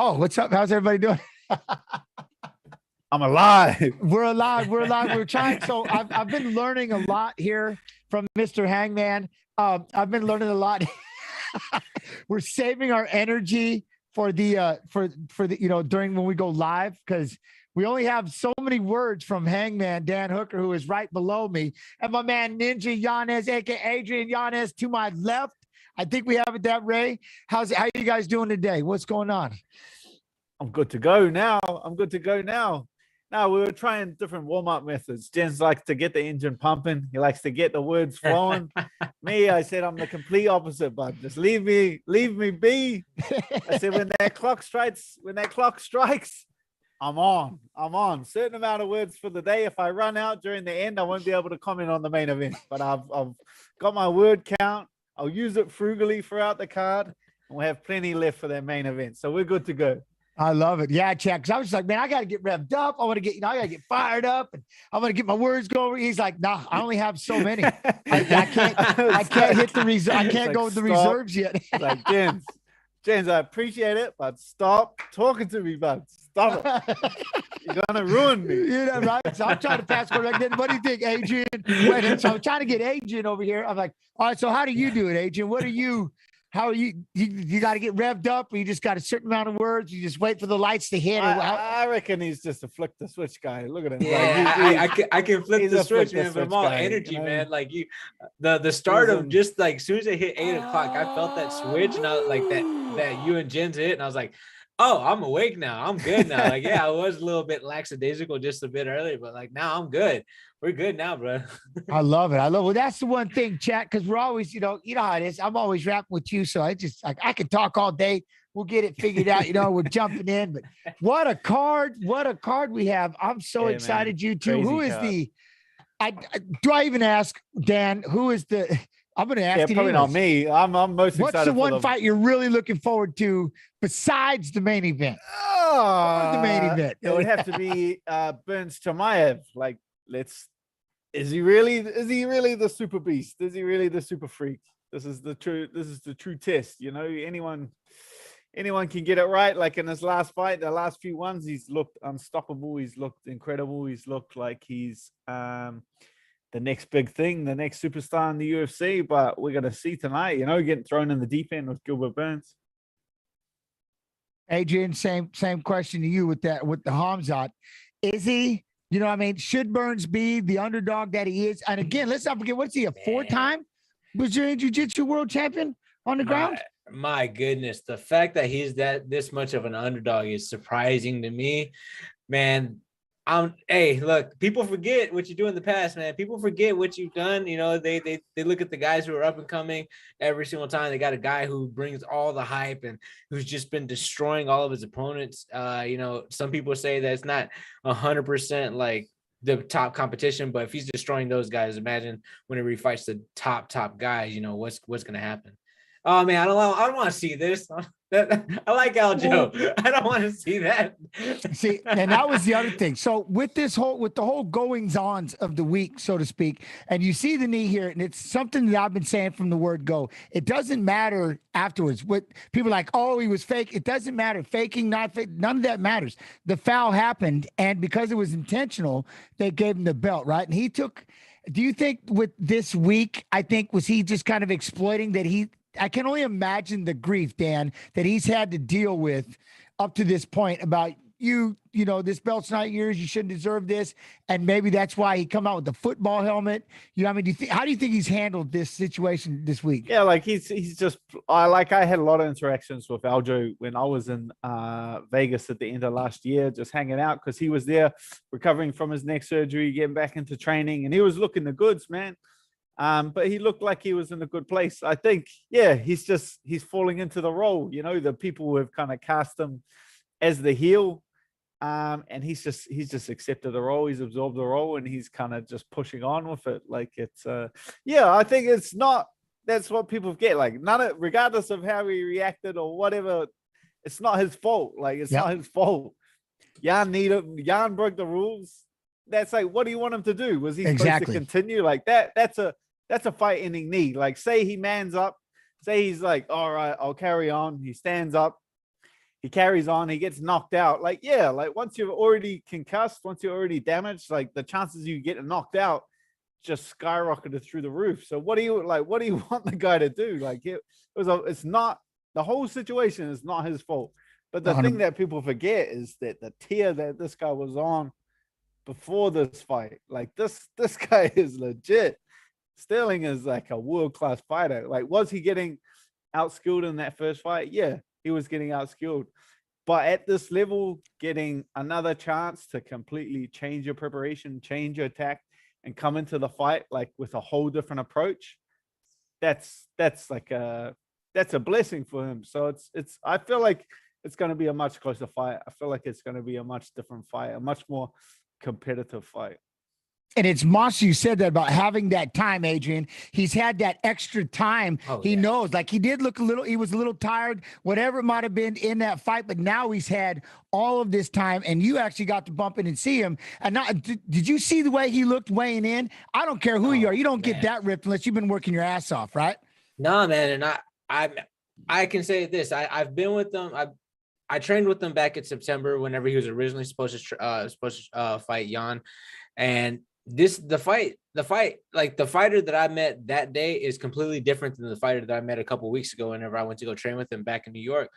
Oh, what's up? How's everybody doing? I'm alive. We're alive. We're alive. We're trying. So I've been learning a lot here from Mr. Hangman. I've been learning a lot. We're saving our energy for the during when we go live, because we only have so many words from Hangman Dan Hooker, who is right below me, and my man Ninja Yanez, aka Adrian Yanez, to my left. I think we have it that Ray. How you guys doing today? What's going on? I'm good to go now. Now, we were trying different warm-up methods. Jens likes to get the engine pumping. He likes to get the words flowing. Me, I said I'm the complete opposite, bud. Just leave me be. I said when that clock strikes, I'm on. Certain amount of words for the day. If I run out during the end, I won't be able to comment on the main event. But I've got my word count. I'll use it frugally throughout the card, and we'll have plenty left for that main event. So we're good to go. I love it. Yeah, Chad. Because I was just like, man, I got to get revved up. I want to get, I got to get fired up, and I want to get my words going. He's like, nah, I only have so many. I can't hit the reserve. I can't go with the reserves yet. Like, Jens, I appreciate it, but stop talking to me, bud. Stop it. You're gonna ruin me. You know, right? So I'm trying to pass it back. What do you think, Adrian? So I'm trying to get Adrian over here. I'm like, all right, so how do you do it, Adrian? How are you? You got to get revved up, or you just got a certain amount of words? You just wait for the lights to hit? I reckon he's just a flick the switch guy. Look at him. Yeah, I can flip the switch, man. But I'm all energy, man. Like the start of just like as soon as it hit 8 o'clock, I felt that switch, and I was like that you and Jen's hit, and I was like, oh, I'm awake now. I'm good now. Like, yeah, I was a little bit lackadaisical just a bit earlier, but like now I'm good. We're good now, bro. I love it. Well, that's the one thing, chat, because we're always, you know how it is. I'm always rapping with you, so I can talk all day. We'll get it figured out. We're jumping in, but what a card we have. I'm so excited. Man. You too. Crazy who is card. Do I even ask Dan? Who is the? I'm going to ask you. Probably not me. I'm most excited. What's the one fight you're really looking forward to besides the main event? The main event. It would have to be Burns Chimaev. Like, is he really the super beast? Is he really the super freak? This is the true test. Anyone can get it right. Like in his last fight, the last few ones, he's looked unstoppable. He's looked incredible. He's looked like he's the next big thing, the next superstar in the UFC. But we're gonna see tonight, getting thrown in the deep end with Gilbert Burns. Adrian, same question to you with the Hamzat. Is he? Should Burns be the underdog that he is? And again, let's not forget, what's he, a 4-time Brazilian Jiu-Jitsu world champion on the ground? My goodness. The fact that he's this much of an underdog is surprising to me, man. Hey, look, people forget what you do in the past, man. People forget what you've done. They look at the guys who are up and coming every single time. They got a guy who brings all the hype and who's just been destroying all of his opponents. Some people say that it's not 100% like the top competition, but if he's destroying those guys, imagine when he refights the top guys, what's going to happen. Oh man, I don't want to see this. I like Aljo. I don't want to see that. See, and that was the other thing. So with the whole goings-ons of the week, so to speak, and you see the knee here, and it's something that I've been saying from the word go. It doesn't matter afterwards. What people are like, oh, he was fake. It doesn't matter. Faking, not fake. None of that matters. The foul happened, and because it was intentional, they gave him the belt, right? And he took. Do you think with this week, was he just kind of exploiting that I can only imagine the grief, Dan, that he's had to deal with up to this point about this belt's not yours. You shouldn't deserve this. And maybe that's why he come out with the football helmet. How do you think he's handled this situation this week? Yeah, like he's just, I had a lot of interactions with Aljo when I was in Vegas at the end of last year, just hanging out because he was there recovering from his neck surgery, getting back into training, and he was looking the goods, man. But he looked like he was in a good place. I think, he's falling into the role. The people who have kind of cast him as the heel, and he's just accepted the role. He's absorbed the role, and he's kind of just pushing on with it. Like it's, I think it's not. That's what people get. Like regardless of how he reacted or whatever, it's not his fault. Like it's not his fault. Jan broke the rules. That's like, what do you want him to do? Was he supposed to continue like that? That's a fight-ending knee. Like, say he mans up. Say he's like, all right, I'll carry on. He stands up. He carries on. He gets knocked out. Like, yeah, like once you're already concussed, once you're already damaged, like the chances you get knocked out just skyrocketed through the roof. So what do you want the guy to do? Like it's not, the whole situation is not his fault. But the thing that people forget is that the tier that this guy was on before this fight, like this guy is legit. Sterling is like a world-class fighter. Like, was he getting outskilled in that first fight? Yeah, he was getting outskilled. But at this level, getting another chance to completely change your preparation, change your attack, and come into the fight like with a whole different approach, that's a blessing for him. So it's I feel like it's going to be a much closer fight. I feel like it's going to be a much different fight, a much more competitive fight. And it's monster you said that about having that time, Adrian. He's had that extra time. He knows, like he did look he was a little tired, whatever it might have been in that fight, but now he's had all of this time, and you actually got to bump in and see him. And now, did you see the way he looked weighing in? I don't care who you are. You don't get that ripped unless you've been working your ass off, right? No, man. And I can say this. I've been with them. I trained with them back in September whenever he was originally supposed to fight Jan. And the fight, like the fighter that I met that day is completely different than the fighter that I met a couple of weeks ago whenever I went to go train with him back in New York.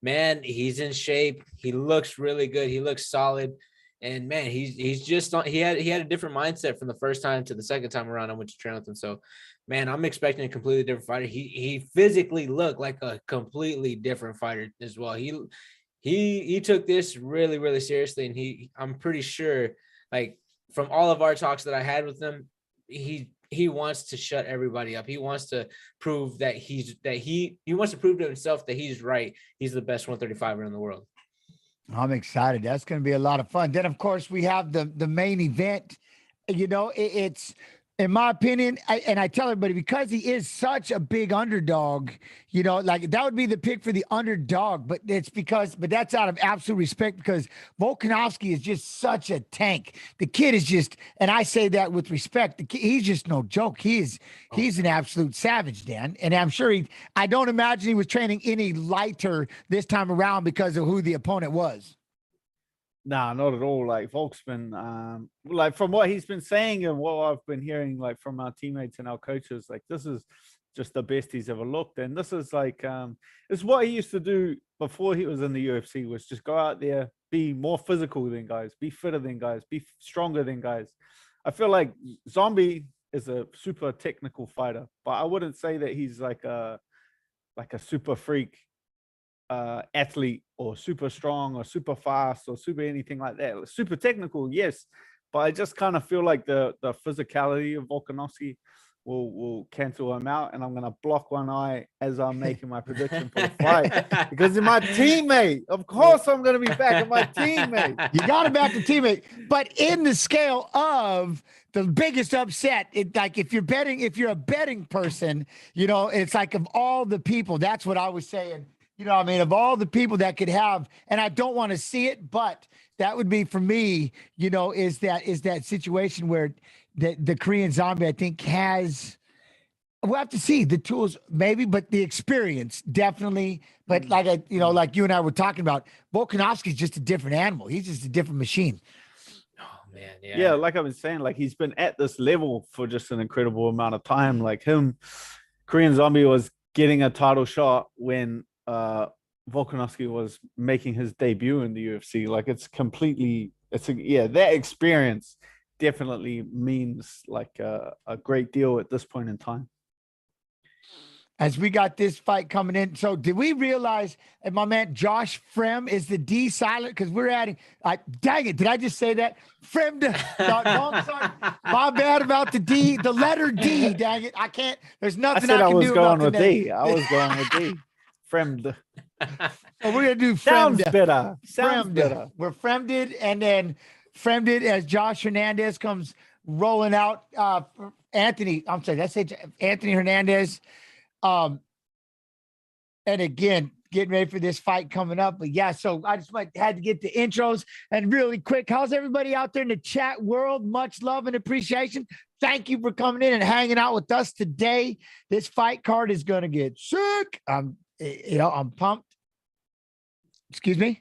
Man, he's in shape. He looks really good. He looks solid. And man, he's just he had a different mindset from the first time to the second time around I went to train with him. So man, I'm expecting a completely different fighter. He physically looked like a completely different fighter as well. He took this really, really seriously. And I'm pretty sure, like, from all of our talks that I had with him, he wants to shut everybody up. He wants to prove that he wants to prove to himself that he's right. He's the best 135er in the world. I'm excited. That's going to be a lot of fun. Then, of course, we have the main event. You know, it's, in my opinion, I tell everybody, because he is such a big underdog, you know, like that would be the pick for the underdog, but that's out of absolute respect, because Volkanovsky is just such a tank. The kid is just, and I say that with respect, he's just no joke. He's an absolute savage, Dan. And I'm sure I don't imagine he was training any lighter this time around because of who the opponent was. Nah, not at all. Like Volk's been, like from what he's been saying and what I've been hearing, like from our teammates and our coaches, like this is just the best he's ever looked. And this is like, it's what he used to do before he was in the UFC, was just go out there, be more physical than guys, be fitter than guys, be stronger than guys. I feel like Zombie is a super technical fighter, but I wouldn't say that he's like a super freak athlete or super strong or super fast or super anything like that. Super technical, yes, but I just kind of feel like the physicality of Volkanovsky will cancel him out, and I'm gonna block one eye as I'm making my prediction for the fight because he's my teammate. Of course, I'm gonna be backing my teammate. You got to back the teammate, but in the scale of the biggest upset, like if you're a betting person, you know, it's like of all the people, that's what I was saying. You know what I mean? Of all the people that could have, and I don't want to see it, but that would be for me, you know, is that situation where the Korean Zombie, I think, has, we'll have to see the tools maybe, but the experience definitely. But like like you and I were talking about, Volkanovsky is just a different animal. He's just a different machine. Oh man, yeah. Like I was saying, like he's been at this level for just an incredible amount of time. Like him, Korean Zombie was getting a title shot when Volkanovsky was making his debut in the UFC. Like that experience definitely means like a great deal at this point in time. As we got this fight coming in, so did we realize that my man Josh Frem is the D silent? Because we're adding, dang it, did I just say that? Frem, my bad about the D, the letter D, dang it. I can't, there's nothing I can do about the name. I was going with D. Fremd. Oh, we're gonna do Sounds Fremd. better. Sounds better. We're Fremded, and then Fremded as Josh Hernandez comes rolling out. Anthony Hernandez. And again, getting ready for this fight coming up. But yeah, so I just had to get the intros and really quick. How's everybody out there in the chat world? Much love and appreciation. Thank you for coming in and hanging out with us today. This fight card is gonna get sick. I'm pumped. Excuse me?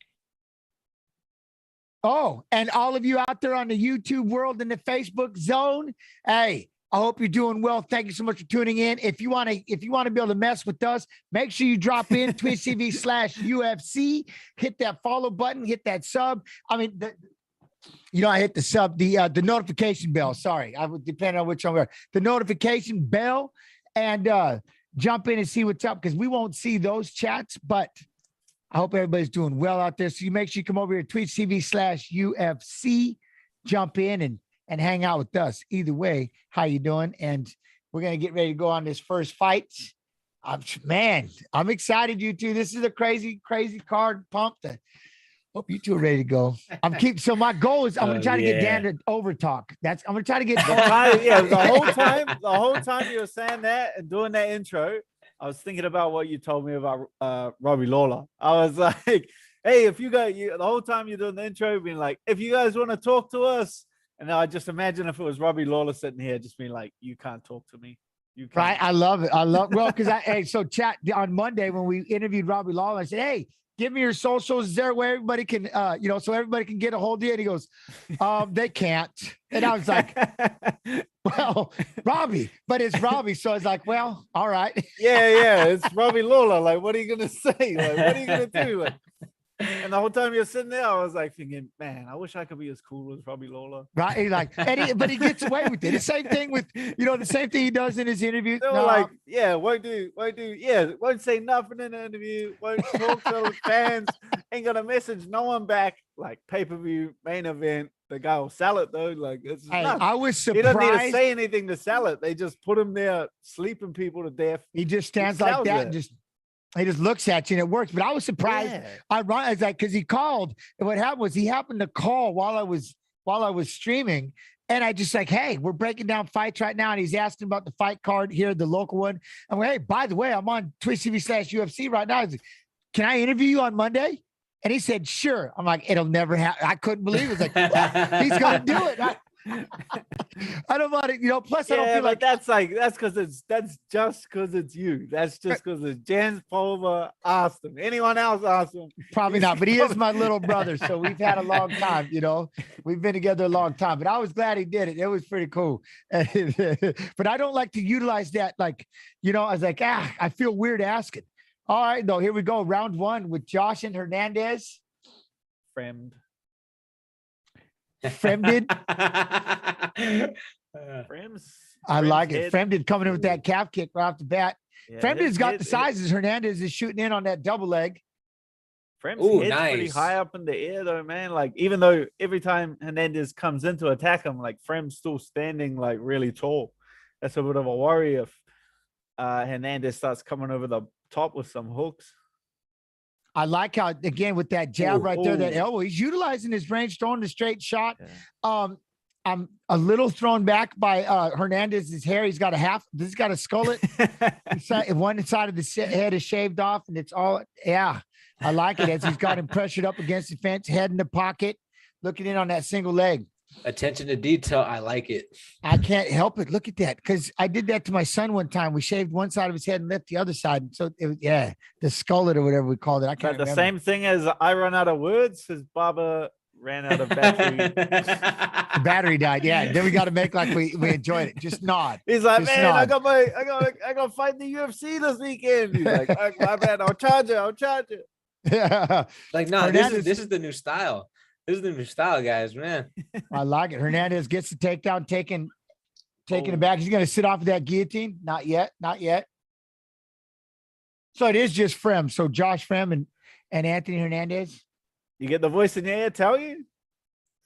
Oh, and all of you out there on the YouTube world and the Facebook zone, hey, I hope you're doing well. Thank you so much for tuning in. If you want to be able to mess with us, make sure you drop in Twitch TV/UFC. Hit that follow button, hit that sub. I mean, I hit the sub, the notification bell. Sorry, I would depend on which one we're the notification bell, and jump in and see what's up, because we won't see those chats, but I hope everybody's doing well out there. So you make sure you come over here to Twitch TV/UFC, jump in and hang out with us. Either way, how you doing? And we're going to get ready to go on this first fight. I'm excited, you two. This is a crazy, crazy card. Pumped. Hope you two are ready to go. So my goal is I'm going to try to get Dan to over talk. I'm going to try to get. The whole time you were saying that and doing that intro, I was thinking about what you told me about Robbie Lawler. I was like, hey, if you guys, the whole time you're doing the intro, being like, if you guys want to talk to us. And I just imagine if it was Robbie Lawler sitting here, just being like, you can't talk to me. You can't. Right. I love it. Because so chat on Monday when we interviewed Robbie Lawler, I said, hey, give me your socials. Is there where everybody can, so everybody can get a hold of you? And he goes, they can't. And I was like, well, Robbie, but it's Robbie. So I was like, well, all right. Yeah. It's Robbie Lawler. Like, what are you going to say? Like, what are you going to do? Like, and the whole time you're sitting there, I was like thinking, man, I wish I could be as cool as Robbie Lawler. Right. But he gets away with it. The same thing with, the same thing he does in his interview. They were like, won't say nothing in the interview, won't talk to the fans, ain't gonna message no one back. Like pay-per-view, main event, the guy will sell it though. Like it's I was surprised. He doesn't need to say anything to sell it. They just put him there sleeping people to death. He just stands like that and he just looks at you and it works. But I was surprised. Yeah. I was like, because he called, and what happened was he happened to call while I was streaming, and I just like, hey, we're breaking down fights right now, and he's asking about the fight card here, the local one. I'm like, hey, by the way, I'm on Twitch TV/UFC right now. Like, can I interview you on Monday? And he said, sure. I'm like, it'll never happen. I couldn't believe it. It's like, he's gonna do it. I don't want to, plus I don't feel like that's just because it's you. That's just because it's Jens Pulver asked him. Anyone else asked him? Probably not, but he is my little brother. So we've had a long time, we've been together a long time, but I was glad he did it. It was pretty cool. But I don't like to utilize that. Like, I was like, I feel weird asking. All right, though, here we go. Round one with Josh and Hernandez. Fremd. Fremded. Frem's I like it. Fremded coming in with that calf kick right off the bat. Yeah, Fremded's got the sizes. Hernandez is shooting in on that double leg. Fremd's head's pretty high up in the air though, man. Like even though every time Hernandez comes in to attack him, like Fremd's still standing like really tall. That's a bit of a worry if Hernandez starts coming over the top with some hooks. I like how, again, with that jab there, that elbow, he's utilizing his range, throwing the straight shot. Yeah. I'm a little thrown back by Hernandez's hair. He's got a skullet. One side of the head is shaved off, and it's all, I like it as he's got him pressured up against the fence, head in the pocket, looking in on that single leg. Attention to detail. I like it. I can't help it. Look at that. Because I did that to my son one time. We shaved one side of his head and left the other side. So it was, the skullet or whatever we called it. I can't remember. The same thing as I run out of words. His barber ran out of battery. The battery died. Yeah. Then we got to make like we enjoyed it. Just nod. He's like, just man, nod. I got to fight the UFC this weekend. He's like, my bad. I'll charge it. Yeah. Like, no, this is the new style. This is the new style, guys, man. I like it. Hernandez gets the takedown, taking it back. He's going to sit off of that guillotine. Not yet. So it is just Frem. So Josh Frem and Anthony Hernandez. You get the voice in your ear tell you?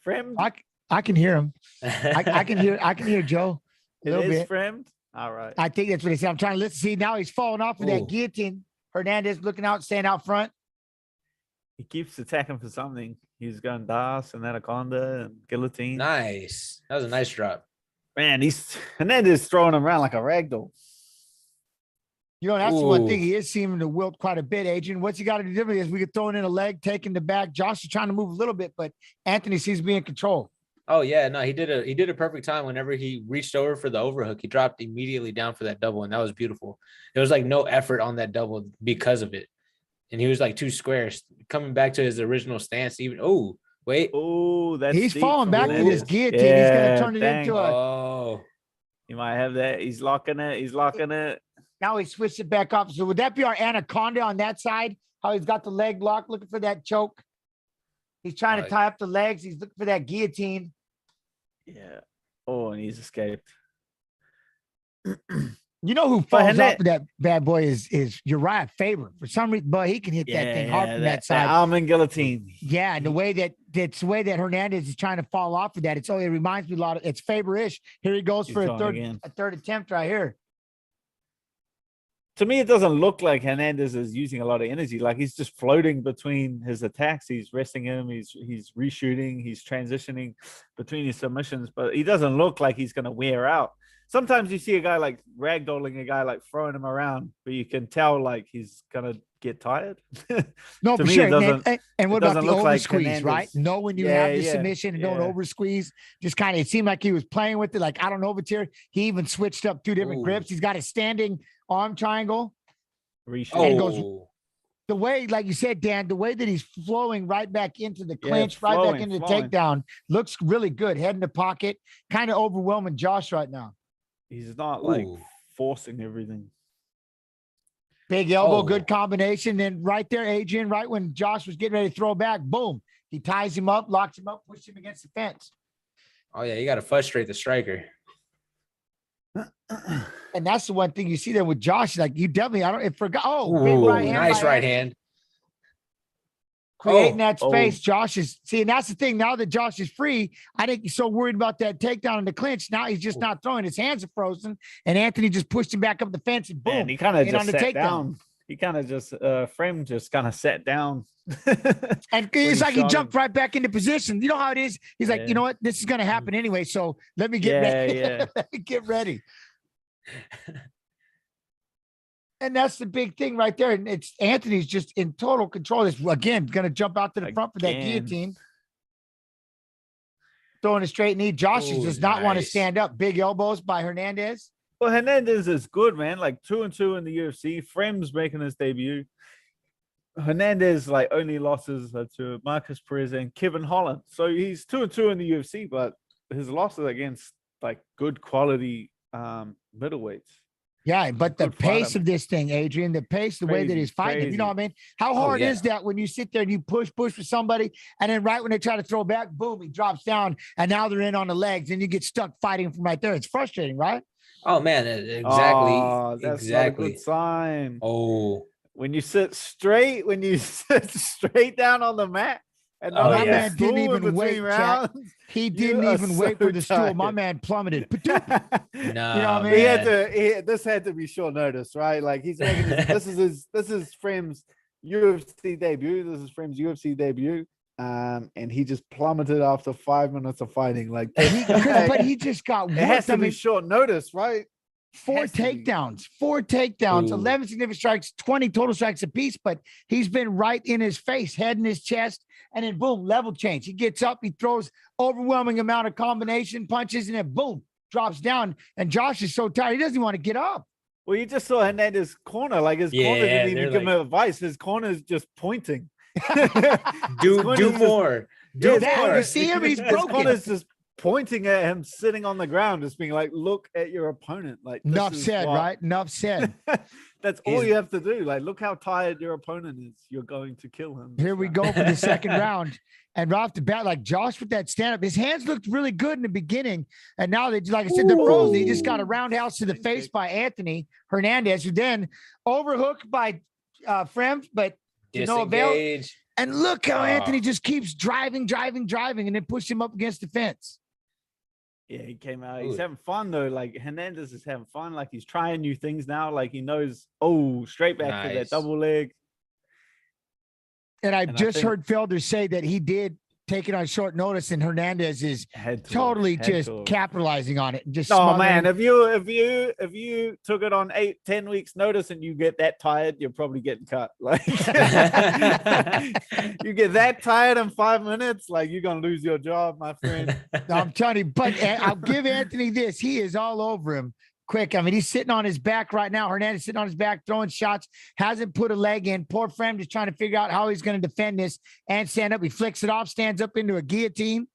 Frem? I can hear him. I can hear Joe a little bit. Frem? All right. I think that's what he said. I'm trying to listen. See, now he's falling off of that guillotine. Hernandez looking out, staying out front. He keeps attacking for something. He's going Das and Anaconda and Guillotine. Nice. That was a nice drop. Man, Hernandez throwing him around like a ragdoll. That's the one thing. He is seeming to wilt quite a bit, Adrian. What's he got to do differently is we could throw in a leg, taking the back. Josh is trying to move a little bit, but Anthony seems to be in control. Oh, yeah. No, he did a perfect time. Whenever he reached over for the overhook, he dropped immediately down for that double, and that was beautiful. There was like no effort on that double because of it. and he was like 2 squares, coming back to his original stance. Even wait, that's he's deep falling from back with Hernandez. his guillotine. He's gonna turn it dang. into a. oh, He might have that. He's locking it. Now he switched it back up. So would that be our anaconda on that side? How he's got the leg locked, looking for that choke. He's trying to tie up the legs. He's looking for that guillotine. Yeah. Oh, and he's escaped. You know who falls off of that bad boy is Uriah Faber. For some reason, but he can hit that thing hard from that side. That almond guillotine. Yeah, and the way that Hernandez is trying to fall off of that. It reminds me a lot of it's Faber-ish. Here he goes for a third attempt right here. To me, it doesn't look like Hernandez is using a lot of energy. Like he's just floating between his attacks. He's resting him. He's reshooting. He's transitioning between his submissions, but he doesn't look like he's going to wear out. Sometimes you see a guy like ragdolling a guy, like throwing him around, but you can tell like he's going to get tired. No, to for me, sure. And what about the over like squeeze, Hernandez. right? Know when you have the submission and don't over squeeze. Just kind of, it seemed like he was playing with it. Like, I don't know, but here he even switched up 2 different grips. He's got a standing arm triangle. And it goes the way, like you said, Dan, the way that he's flowing right back into the clinch, right back into the takedown, looks really good. Head in the pocket, kind of overwhelming Josh right now. He's not like forcing everything. Big elbow, good combination. Then right there, Adrian, right when Josh was getting ready to throw back, boom. He ties him up, locks him up, pushes him against the fence. Oh, yeah, you got to frustrate the striker. And that's the one thing you see there with Josh. Like, you definitely, big right hand. Nice right hand. Creating that space. Josh is, and that's the thing. Now that Josh is free, I think he's so worried about that takedown in the clinch. Now he's just not throwing. His hands are frozen. And Anthony just pushed him back up the fence and boom. And he kind of just sat down. He kind of just, Frame just kind of sat down. And it's like he jumped right back into position. You know how it is? He's like, you know what? This is going to happen anyway. So let me get ready. Let me get ready. And that's the big thing right there. And it's Anthony's just in total control. This again going to jump out to the front for that guillotine. Throwing a straight knee. Josh does not want to stand up. Big elbows by Hernandez. Well, Hernandez is good, man. Like 2-2 in the UFC. Frame's making his debut. Hernandez, like, only losses are to Marcus Perez and Kevin Holland. So he's 2-2 in the UFC, but his losses against like good quality middleweights. Yeah, but the pace of this thing, Adrian, the pace, the way that he's fighting, you know what I mean? How hard is that when you sit there and you push with somebody, and then right when they try to throw back, boom, he drops down, and now they're in on the legs, and you get stuck fighting from right there. It's frustrating, right? Oh, man, exactly. Oh, that's not a good sign. When you sit straight down on the mat, and my man didn't even wait. He didn't even wait for the stool. My man plummeted. No, you know what I mean? This had to be short notice, right? Like he's making this is Frame's UFC debut. This is Frame's UFC debut. And he just plummeted after 5 minutes of fighting. Like, but he just got. It has to be short notice, right? 4 takedowns, 11 significant strikes, 20 total strikes apiece, but he's been right in his face, head in his chest, and then boom, level change. He gets up, he throws overwhelming amount of combination punches, and then boom, drops down. And Josh is so tired, he doesn't even want to get up. Well, you just saw Hernandez's corner. Like his corner didn't even give him advice. His corner is just pointing. do more. Do more. You see him? He's broken. His corner's just pointing at him, sitting on the ground, just being like, look at your opponent. Like, enough said, right? Enough said. That's all you have to do. Like, look how tired your opponent is. You're going to kill him. Here we go for the second round. And right off the bat, like Josh with that stand-up, his hands looked really good in the beginning. And now they, like I said, they're frozen. He just got a roundhouse to the face by Anthony Hernandez, who then overhooked by Frem, but to no avail. And look how Anthony just keeps driving, and then pushed him up against the fence. Yeah, he came out. He's having fun, though. Like, Hernandez is having fun. Like, he's trying new things now. Like, he knows, straight back to that double leg. And I just heard Felder say that he did take it on short notice, and Hernandez is totally just capitalizing on it. And just man, if you took it on 8-10 weeks notice and you get that tired, you're probably getting cut. Like you get that tired in 5 minutes, like you're gonna lose your job, my friend. No, I'm telling you, but I'll give Anthony this. He is all over him. quick. I mean, he's sitting on his back right now. Hernandez sitting on his back, throwing shots, hasn't put a leg in. Poor friend is trying to figure out how he's going to defend this and stand up. He flicks it off, stands up into a guillotine.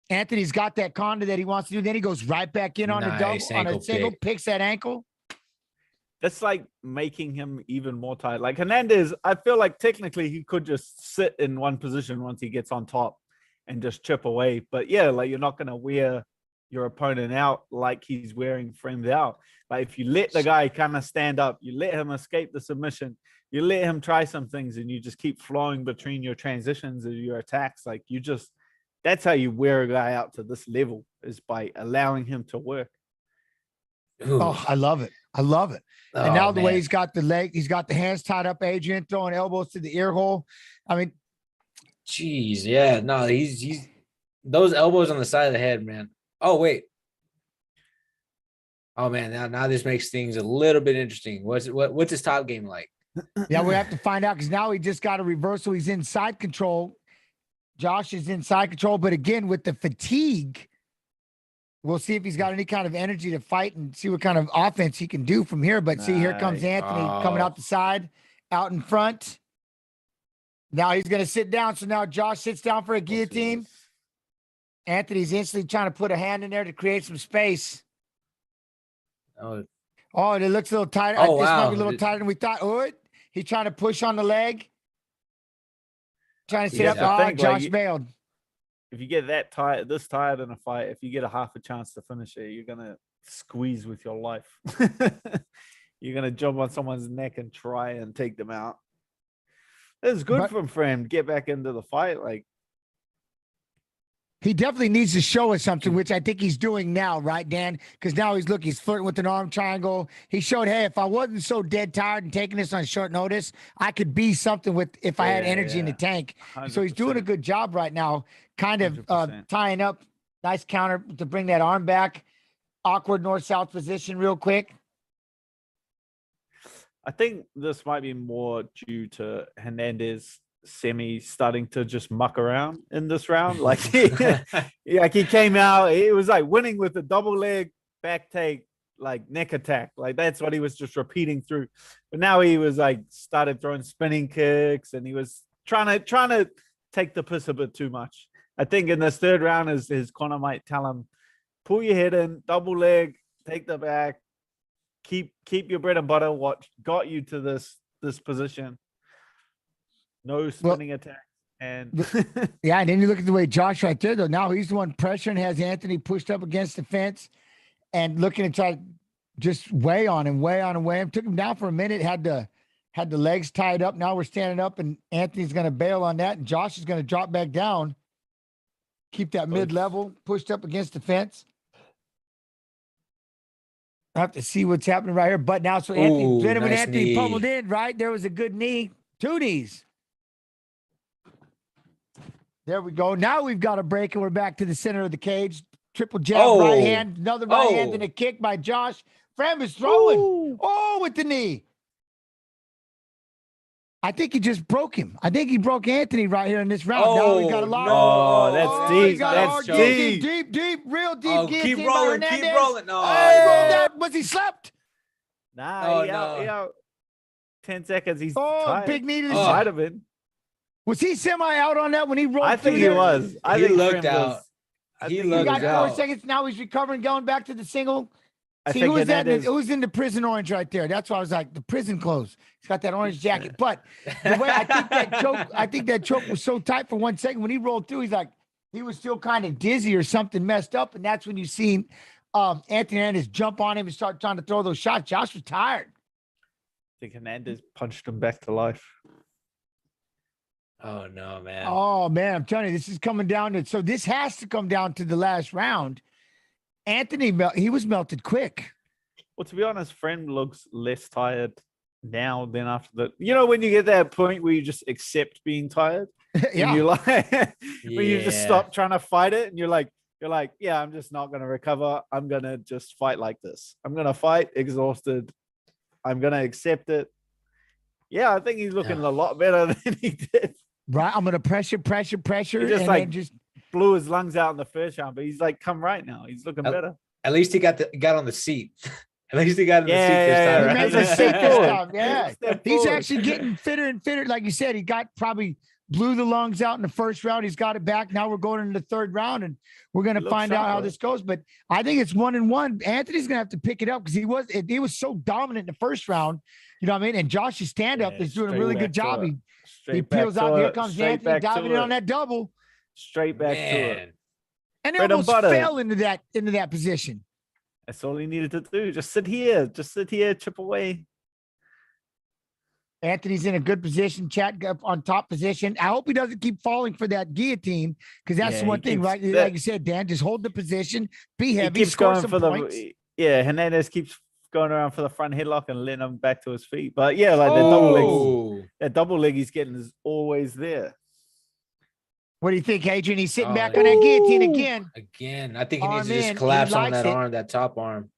Anthony's got that conda that he wants to do. Then he goes right back in on a double, on a single, picks that ankle. That's like making him even more tired. Like Hernandez, I feel like technically he could just sit in one position once he gets on top and just chip away. But yeah, like you're not going to wear your opponent out like he's wearing friends out. Like if you let the guy kind of stand up, you let him escape the submission, you let him try some things, and you just keep flowing between your transitions of your attacks. Like that's how you wear a guy out to this level, is by allowing him to work. Ooh. Oh, I love it. I love it. Oh, and now the way man. he's got the leg, he's got the hands tied up, Adrian throwing elbows to the ear hole. I mean, Jeez, yeah, no, he's those elbows on the side of the head, man. Oh, wait. Oh man, now this makes things a little bit interesting. What's his top game like? yeah, we have to find out, because now he just got a reversal. He's inside control. Josh is inside control, but again, with the fatigue, we'll see if he's got any kind of energy to fight and see what kind of offense he can do from here. But see, here comes Anthony coming out the side, out in front. Now he's going to sit down. So now Josh sits down for a guillotine. Anthony's instantly trying to put a hand in there to create some space. Oh, it looks a little tighter. Oh, This might wow. be a little tighter than we thought. Oh, he's trying to push on the leg. Trying to sit Yeah, up. I Oh, think, Josh like, bailed. If you get that tired, this tired in a fight, if you get a half a chance to finish it, you're gonna squeeze with your life. You're gonna jump on someone's neck and try and take them out. It's good for him to get back into the fight. Like, he definitely needs to show us something, which I think he's doing now, right, Dan? Because now he's flirting with an arm triangle. He showed, hey, if I wasn't so dead tired and taking this on short notice, I could be something with if I had energy in the tank. 100%. So he's doing a good job right now, kind of 100%. tying up. Nice counter to bring that arm back. Awkward north-south position real quick. I think this might be more due to Hernandez starting to just muck around in this round. Like he came out, he was like winning with a double leg back take, like neck attack. Like that's what he was just repeating through. But now he was like started throwing spinning kicks, and he was trying to take the piss a bit too much. I think in this third round, his corner might tell him, pull your head in, double leg, take the back, keep your bread and butter. What got you to this position? No spinning attack. And yeah, and then you look at the way Josh right there, though. Now he's the one pressuring, has Anthony pushed up against the fence and looking to try to just weigh on him. Took him down for a minute, had the legs tied up. Now we're standing up, and Anthony's going to bail on that, and Josh is going to drop back down, keep that mid-level, pushed up against the fence. I have to see what's happening right here. But now, so Anthony, when nice Anthony knee. pummeled in, right? There was a good knee. 2 knees. There we go. Now we've got a break, and we're back to the center of the cage. Triple jab, right hand, another right hand, and a kick by Josh. Fram is throwing. Ooh. Oh, with the knee. I think he just broke him. I think he broke Anthony right here in this round. Now we got a lot. No, that's deep. That's Deep, real deep. Oh, keep rolling. No, He rolled out. Was he slept? Nah, Oh, he out 10 seconds. He's big knee to the side of it. Was he semi out on that when he rolled? I think he was. He looked out. He looked got 4 out. seconds. Now he's recovering, going back to the single. I See, think who was that? Hernandez- Who's in the prison orange right there? That's why I was like, the prison clothes. He's got that orange jacket. But the way I think that choke was so tight for 1 second. When he rolled through, he's like, he was still kind of dizzy or something messed up. And that's when you seen Anthony Hernandez jump on him and start trying to throw those shots. Josh was tired. I think Hernandez punched him back to life. Oh no, man. Oh man, I'm telling you, this is coming down to, so this has to come down to the last round. Anthony, he was melted quick. Well, to be honest, Friend looks less tired now than after the. You know, when you get that point where you just accept being tired, Yeah. and you like, when you just stop trying to fight it, and you're like, yeah, I'm just not gonna recover. I'm gonna just fight like this. I'm gonna fight exhausted. I'm gonna accept it. Yeah, I think he's looking a lot better than he did. Right, I'm gonna pressure, He just and then just blew his lungs out in the first round, but he's like come right now. He's looking better. At least he got on the seat. At least he got in the seat this Yeah, time. He Right? made the seat this time. Yeah. Step He's forward. actually getting fitter and fitter. Like you said, he got probably blew the lungs out in the first round. He's got it back. Now we're going into the third round, and we're going to Looks find out how sharper. this goes. But I think it's 1-1. Anthony's going to have to pick it up because he was so dominant in the first round. You know what I mean? And Josh's stand-up Yeah, is doing a straight really back good to job. it. He Straight back peels to out. Here it. comes Straight Anthony back to diving in it. on that double. Straight back to it. Man. And they Bread and almost butter. fell into that position. That's all he needed to do. Just sit here. Just sit here. Chip away. Anthony's in a good position, chat up on top position. I hope he doesn't keep falling for that guillotine because that's Yeah, the one he thing, keeps- right? that- Like you said, Dan, just hold the position, be heavy, He keeps score going some for points. Hernandez keeps going around for the front headlock and letting him back to his feet. But yeah, like that double leg he's getting is always there. What do you think, Adrian? He's sitting Oh, back on that guillotine again. Again, I think he needs Arm to just in, he collapse on likes that it. arm, that top arm.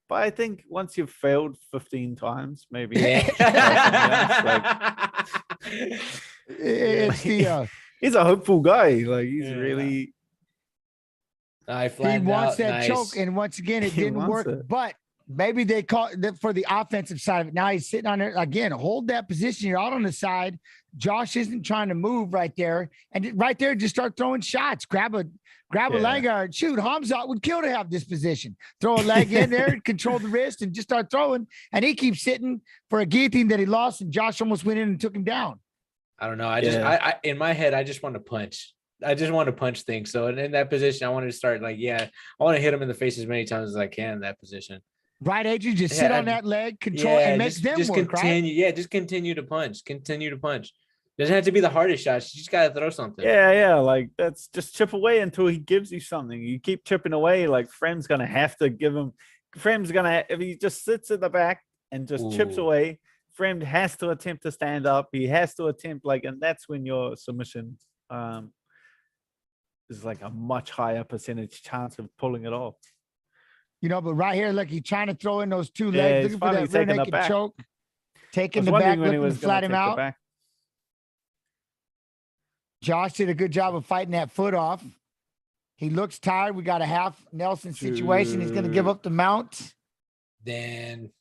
But I think once you've failed 15 times, maybe It's the he's a hopeful guy. Like he's Yeah. really I he flattened wants out. that Nice. choke, and once again, it He didn't wants work. it. But maybe they call it for the offensive side of it. Now he's sitting on there again. Hold that position. You're out on the side. Josh isn't trying to move right there, and right there, just start throwing shots. Grab a leg guard. Shoot, Hamzat would kill to have this position. Throw a leg in there, control the wrist, and just start throwing. And he keeps sitting for a guillotine that he lost, and Josh almost went in and took him down. I don't know. I in my head, I just want to punch. I just want to punch things. So in that position, I wanted to start I want to hit him in the face as many times as I can in that position. Right, Adrian? Just sit on that leg, control, and make them just work, continue. right? Yeah, just continue to punch. Continue to punch. Doesn't have to be the hardest shots. You just gotta throw something. yeah, like that's just chip away until he gives you something. You keep chipping away, like Frem's gonna have to give him. If he just sits at the back and just chips Ooh. away, Frem has to attempt to stand up. He has to attempt and that's when your submission is like a much higher percentage chance of pulling it off. You know, but right here, look, he's trying to throw in those two Yeah, legs, he's looking for finally that rear taking the naked back. choke, I taking was the wondering back, when he looking was to flat going him to take the out. back. Josh did a good job of fighting that foot off. He looks tired. We got a half Nelson situation. He's going to give up the mount. Then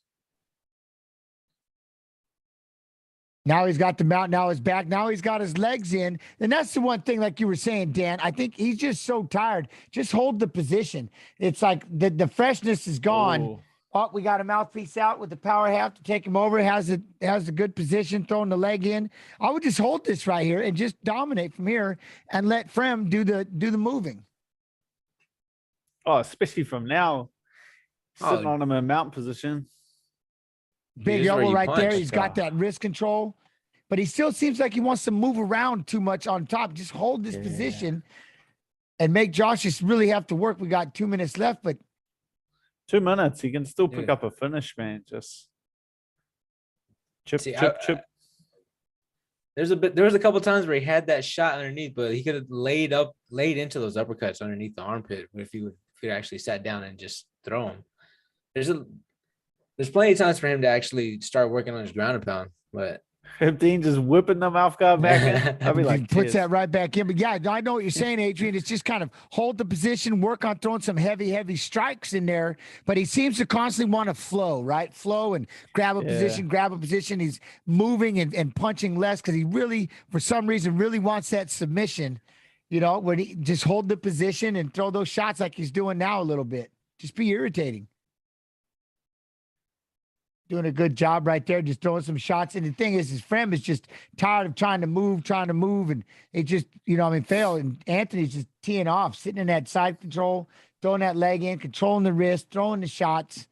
Now he's got the mount. Now his back. Now he's got his legs in. And that's the one thing, like you were saying, Dan, I think he's just so tired. Just hold the position. It's like the freshness is gone. Ooh. Oh, we got a mouthpiece out with the power half to take him over. Has a good position, throwing the leg in. I would just hold this right here and just dominate from here and let Frem do the moving. Oh, especially from now, sitting Oh. on him in mount position. Big Here's where elbow you right there. punch, He's got so. that wrist control, but he still seems like he wants to move around too much on top. Just hold this position and make Josh just really have to work. We got 2 minutes left, but 2 minutes, he can still pick Yeah. up a finish, man. Just chip, See, chip. there was a couple times where he had that shot underneath, but he could have laid into those uppercuts underneath the armpit if he actually sat down and just throw them. There's plenty of times for him to actually start working on his ground and pound, but If Dean just whipping the mouth guard back in, I'd be he like, puts "Cheers." that right back in. But yeah, I know what you're saying, Adrian. It's just kind of hold the position, work on throwing some heavy strikes in there. But he seems to constantly want to flow, right? Flow and grab a position. He's moving and punching less because he really, for some reason, really wants that submission. You know, when he just hold the position and throw those shots like he's doing now a little bit. Just be irritating. Doing a good job right there, just throwing some shots. And the thing is, his friend is just tired of trying to move, and it just, fail. And Anthony's just teeing off, sitting in that side control, throwing that leg in, controlling the wrist, throwing the shots,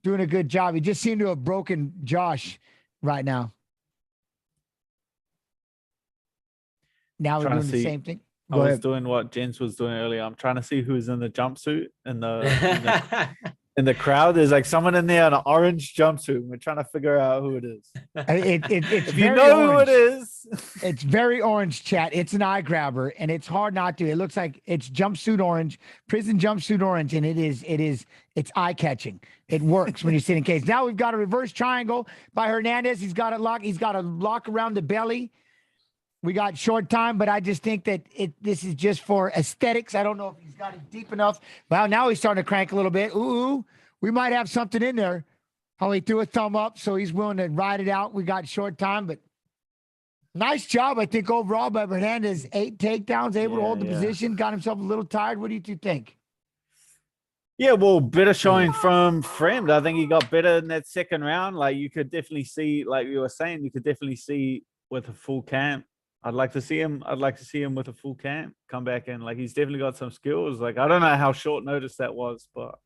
doing a good job. He just seemed to have broken Josh right now. Now we're Trying to doing the see- same thing. I Go was ahead. doing what Jens was doing earlier. I'm trying to see who's in the jumpsuit in the crowd. There's like someone in there in an orange jumpsuit. We're trying to figure out who it is. It's If you very know orange. who it is, It's very orange, chat. It's an eye grabber, and it's hard not to. It looks like it's jumpsuit orange, prison jumpsuit orange, and it's eye catching. It works when you sit in case. Now we've got a reverse triangle by Hernandez. He's got it locked. He's got a lock around the belly. We got short time, but I just think that this is just for aesthetics. I don't know if he's got it deep enough. Well, now he's starting to crank a little bit. Ooh, we might have something in there. Oh, he threw a thumb up, so he's willing to ride it out. We got short time, but nice job, I think, overall by Hernandez. 8 takedowns, able to hold the position, got himself a little tired. What do you two think? Yeah, well, better showing from Friend. I think he got better in that second round. Like, you could definitely see, like you were saying, you could definitely see with a full camp. I'd like to see him with a full camp come back in. Like, he's definitely got some skills. Like, I don't know how short notice that was, but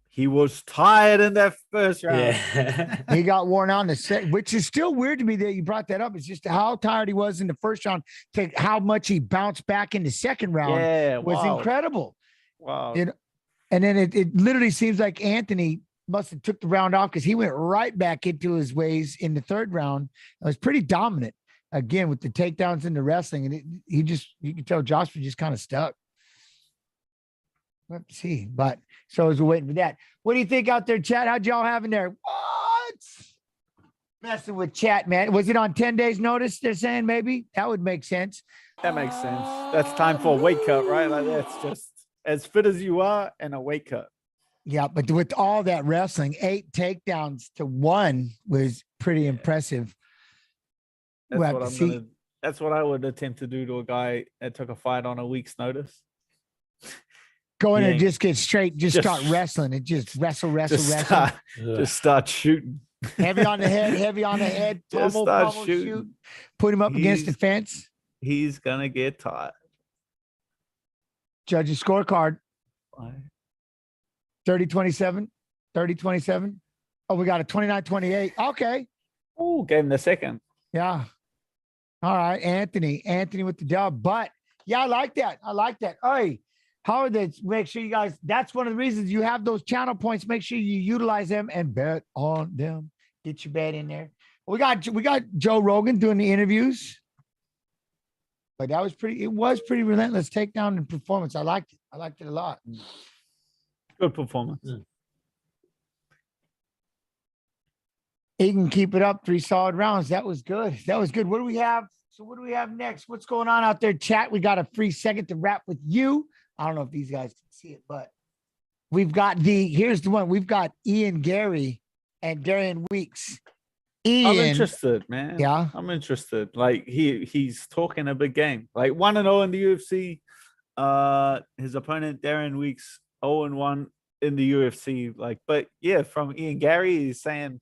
he was tired in that first round. Yeah. He got worn out in the second, which is still weird to me that you brought that up. It's just how tired he was in the first round to how much he bounced back in the second round was incredible. Wow. You know, and then it literally seems like Anthony must have took the round off because he went right back into his ways in the third round. It was pretty dominant again with the takedowns and the wrestling. And you can tell Josh was just kind of stuck. Let's see. But so as we're waiting for that, what do you think out there, chat? How'd y'all have in there? What? Messing with chat, man. Was it on 10 days notice? They're saying maybe that would make sense. That makes sense. That's time for a weight cut, right? Like, that's just as fit as you are and a weight cut. Yeah, but with all that wrestling, 8 takedowns to 1 was pretty impressive. That's what I would attempt to do to a guy that took a fight on a week's notice. Go in and just get straight, just start wrestling and just wrestle. Just start shooting. Heavy on the head, pummel, shoot. Put him up against the fence. He's gonna get tired. Judge's scorecard. 30-27. 30-27. Oh, we got a 29-28. Okay. Oh, gave him the second. Yeah. All right. Anthony with the dub. But yeah, I like that. Hey, Howard, make sure you guys, that's one of the reasons you have those channel points. Make sure you utilize them and bet on them. Get your bet in there. We got Joe Rogan doing the interviews. But it was pretty relentless takedown and performance. I liked it a lot. Good performance. He can keep it up 3 solid rounds. That was good. What do we have? So what do we have next? What's going on out there, chat? We got a free second to wrap with you. I don't know if these guys can see it, but we've got here's the one. We've got Ian Gary and Darian Weeks. I'm interested, man. Yeah. I'm interested. Like, he's talking a big game. Like, 1-0 in the UFC. His opponent, Darian Weeks, 0-1 in the UFC. Like, but yeah, from Ian Gary, he's saying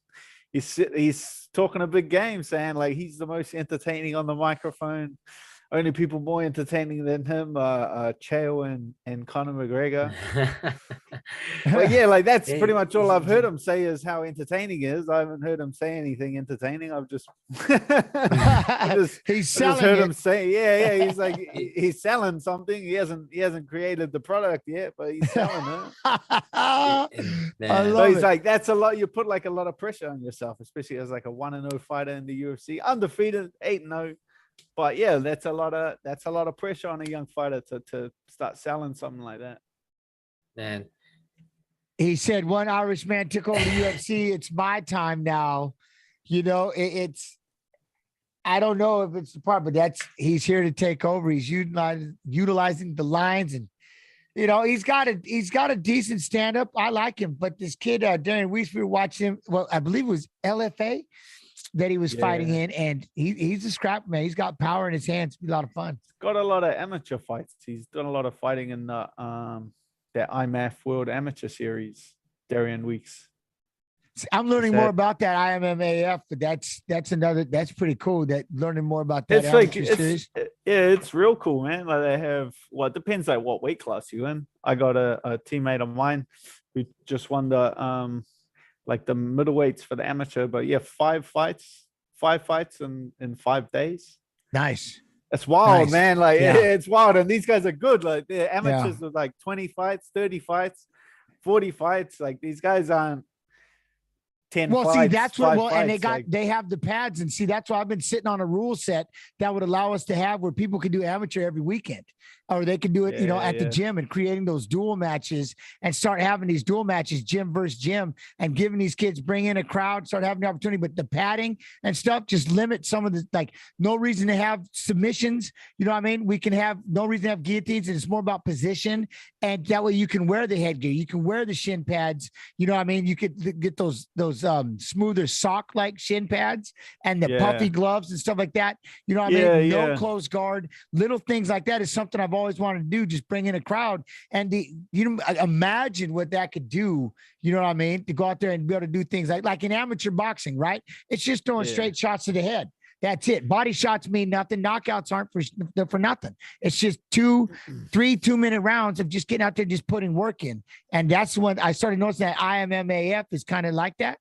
he's talking a big game, saying like he's the most entertaining on the microphone. Only people more entertaining than him, Chael and Conor McGregor. But yeah, like, that's pretty much all I've heard him say is how entertaining he is. I haven't heard him say anything entertaining. I've just, he's selling. I just heard him say, he's like, he's selling something. He hasn't created the product yet, but he's selling it. He's like, that's a lot. You put like a lot of pressure on yourself, especially as like a 1-0 fighter in the UFC, undefeated, 8-0. But yeah, that's a lot of pressure on a young fighter to start selling something like that. Man, he said one Irish man took over the UFC. It's my time now. You know, I don't know if it's the part, but he's here to take over. He's utilizing the lines, and you know, he's got a decent stand up. I like him, but this kid, Darian Weeks, we were watching him. Well, I believe it was LFA that he was fighting in, and he's a scrap man. He's got power in his hands. It'd be a lot of fun. He's got a lot of amateur fights. He's done a lot of fighting in the IMAF World Amateur Series. Darian Weeks. I'm learning more about that IMMAF, but that's pretty cool. That learning more about that. It's real cool, man. Like, they have, it depends like what weight class you in. I got a teammate of mine who just won the like the middleweights for the amateur, but yeah, 5 fights in 5 days. Nice. That's wild, man. Like, it's wild. And these guys are good. Like, they're amateurs with like 20 fights, 30 fights, 40 fights. Like, these guys aren't 10 fights. See, that's what, and fights, they have the pads, and see, that's why I've been sitting on a rule set that would allow us to have where people can do amateur every weekend. or they can do it, at the Yeah. gym, and creating those dual matches and start having these dual matches, gym versus gym, and giving these kids, bring in a crowd, start having the opportunity. But the padding and stuff, just limit some of the, like, no reason to have submissions. You know what I mean? We can have no reason to have guillotines, and it's more about position. And that way you can wear the headgear, you can wear the shin pads. You know what I mean? You could get those smoother sock like shin pads and the puffy gloves and stuff like that. You know what I mean? No close guard, little things like that is something I've always wanted to do. Just bring in a crowd, and imagine what that could do. You know what I mean? To go out there and be able to do things like in amateur boxing, right? It's just throwing straight shots to the head. That's it. Body shots mean nothing. Knockouts aren't for nothing. It's just 2-3 2-minute rounds of just getting out there, just putting work in. And that's when I started noticing that IMMAF is kind of like that.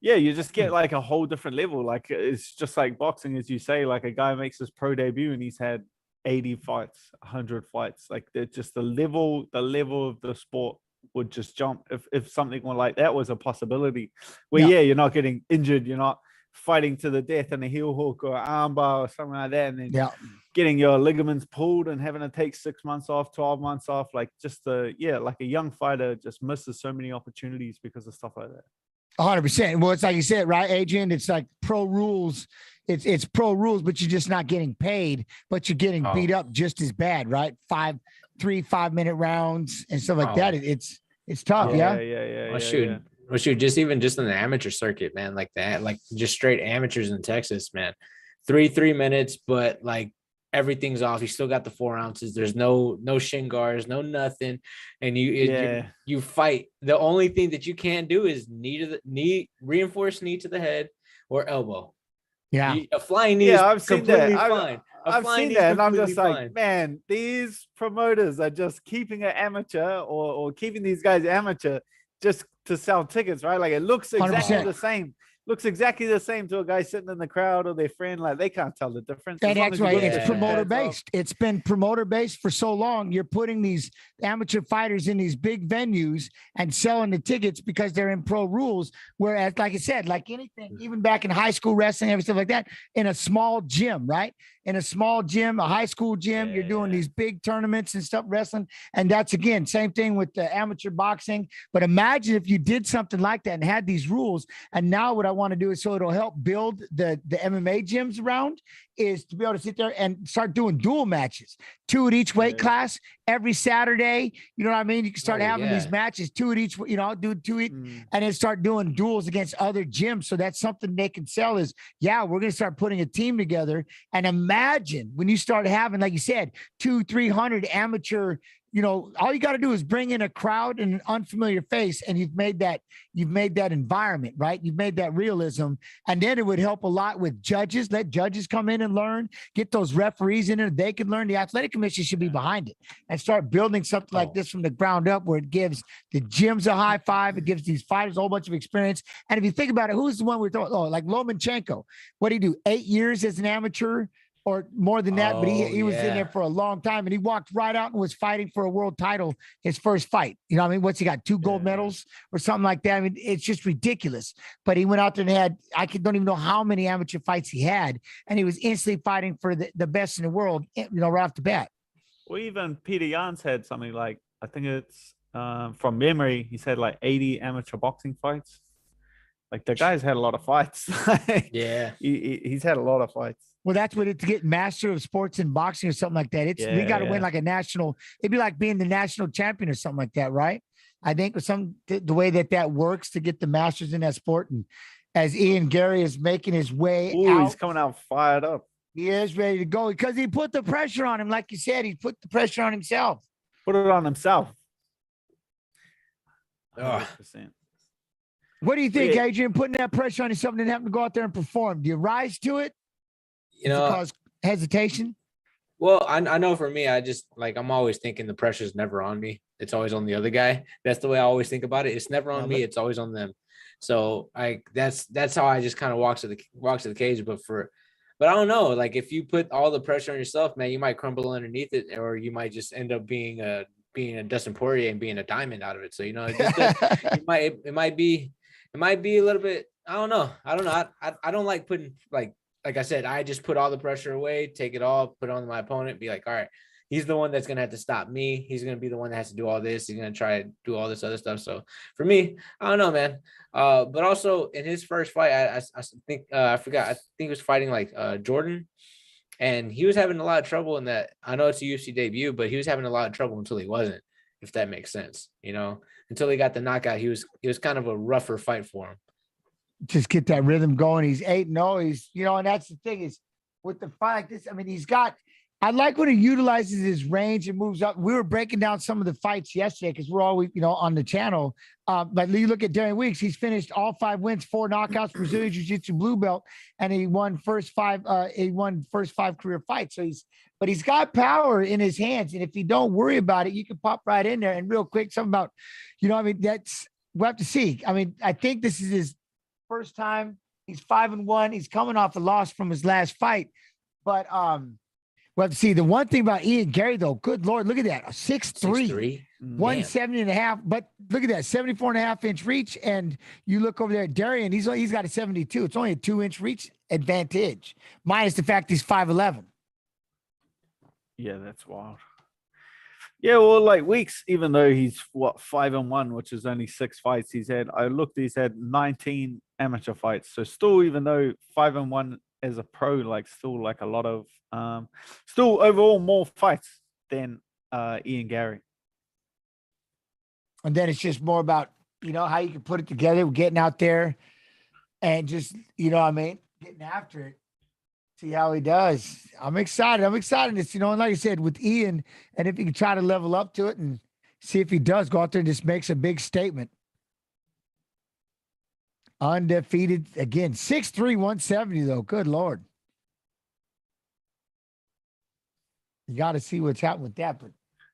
Yeah, you just get like a whole different level. Like, it's just like boxing, as you say. Like, a guy makes his pro debut and he's had 80 fights, 100 fights. Like, they're just the level of the sport would just jump if something like that was a possibility. Where you're not getting injured, you're not fighting to the death in a heel hook or armbar or something like that, and then getting your ligaments pulled and having to take 6 months off, 12 months off. Like, just like a young fighter just misses so many opportunities because of stuff like that. 100%. Well, it's like you said, right, Adrian? It's like pro rules. It's pro rules, but you're just not getting paid, but you're getting beat up just as bad, right? 5-minute rounds and stuff like that. It's tough. Well, shoot, just in the amateur circuit, man, like that, like just straight amateurs in Texas, man, 3 minutes, but like everything's off. You still got the 4 ounces. There's no shin guards, no nothing. And you fight. The only thing that you can't do is reinforced knee to the head or elbow. Yeah. A flying knee is I've seen completely that. fine. I've seen that, and I'm just like, man, these promoters are just keeping an amateur or keeping these guys amateur just to sell tickets, right? Like, it looks exactly 100%. the same. Looks exactly the same to a guy sitting in the crowd or their friend. Like, they can't tell the difference. And that's right. It's promoter based. It's been promoter based for so long. You're putting these amateur fighters in these big venues and selling the tickets because they're in pro rules. Whereas, like I said, like anything, even back in high school wrestling and stuff like that, in a small gym, right? In a small gym, a high school gym, you're doing these big tournaments and stuff, wrestling. And that's, again, same thing with the amateur boxing. But imagine if you did something like that and had these rules. And now what I want to do is, so it'll help build the MMA gyms around, is to be able to sit there and start doing dual matches, 2 at each weight class every Saturday. You know what I mean? You can start having these matches, 2 at each, do 2 each, and then start doing duels against other gyms. So that's something they can sell is, we're going to start putting a team together. And imagine when you start having, like you said, 200-300 amateur, all you got to do is bring in a crowd and an unfamiliar face, and you've made that environment, right? You've made that realism. And then it would help a lot with judges. Let judges come in and learn, get those referees in there. They can learn. The athletic commission should be behind it and start building something like this from the ground up, where it gives the gyms a high five. It gives these fighters a whole bunch of experience. And if you think about it, who's the one we're throwing? Oh, like Lomachenko. What did he do? 8 years as an amateur? Or more than that, but he was in there for a long time, and he walked right out and was fighting for a world title his first fight. You know what I mean? What's he got? 2 gold medals or something like that? I mean, it's just ridiculous. But he went out there and had, don't even know how many amateur fights he had, and he was instantly fighting for the best in the world, right off the bat. Well, even Peter Yanez had something like, I think it's from memory, he's had like 80 amateur boxing fights. Like, the guy's had a lot of fights. He's had a lot of fights. Well, that's what to get master of sports and boxing or something like that. We got to win like a national. It'd be like being the national champion or something like that, right? I think the way that works to get the masters in that sport. And as Ian Gary is making his way out, he's coming out fired up. He is ready to go because he put the pressure on him. Like you said, he put the pressure on himself. Put it on himself. 100%. What do you think, Adrian? Putting that pressure on yourself and then having to go out there and perform. Do you rise to it? Cause hesitation? Well, I know for me, I just I'm always thinking the pressure's never on me. It's always on the other guy. That's the way I always think about it. It's never on me. It's always on them. So that's how I just kind of walk to the cage. But I don't know. Like, if you put all the pressure on yourself, man, you might crumble underneath it, or you might just end up being a Dustin Poirier and being a diamond out of it. So it might be a little bit. I don't know. I don't like putting like I said, I just put all the pressure away, take it all, put it on my opponent, be like, all right, he's the one that's going to have to stop me. He's going to be the one that has to do all this. He's going to try to do all this other stuff. So for me, I don't know, man. But also in his first fight, I think, I forgot, I think he was fighting like Jordan, and he was having a lot of trouble in that. I know it's a UFC debut, but he was having a lot of trouble until he wasn't, if that makes sense, until he got the knockout. He was kind of a rougher fight for him. Just get that rhythm going. He's 8-0. He's, and that's the thing is with the fight like this. I mean, I like when he utilizes his range and moves up. We were breaking down some of the fights yesterday because we're always, on the channel. But you look at Darian Weeks, he's finished all 5 wins, 4 knockouts, Brazilian Jiu-Jitsu blue belt, and he won first 5 career fights. So he's got power in his hands. And if you don't worry about it, you can pop right in there. And real quick, something about, we'll have to see. I mean, I think this is his first time. He's 5-1. He's coming off a loss from his last fight. But we'll have to see. The one thing about Ian Gary, though, good Lord, look at that. 6'3", 170.5. But look at that, 74.5-inch reach. And you look over there at Darian, he's got a 72. It's only a 2-inch reach advantage, minus the fact he's 5'11". Yeah, that's wild. Yeah, well, like Weeks, even though he's 5-1, which is only 6 fights he's had. He's had 19 amateur fights. So still, even though 5-1 as a pro, like still like a lot of still overall more fights than Ian Gary. And then it's just more about, how you can put it together, getting out there and just, getting after it. See how he does. I'm excited. It's, and like I said, with Ian, and if he can try to level up to it and see if he does go out there and just makes a big statement. Undefeated again, 6'3", 170 though. Good Lord. You got to see what's happening with that, but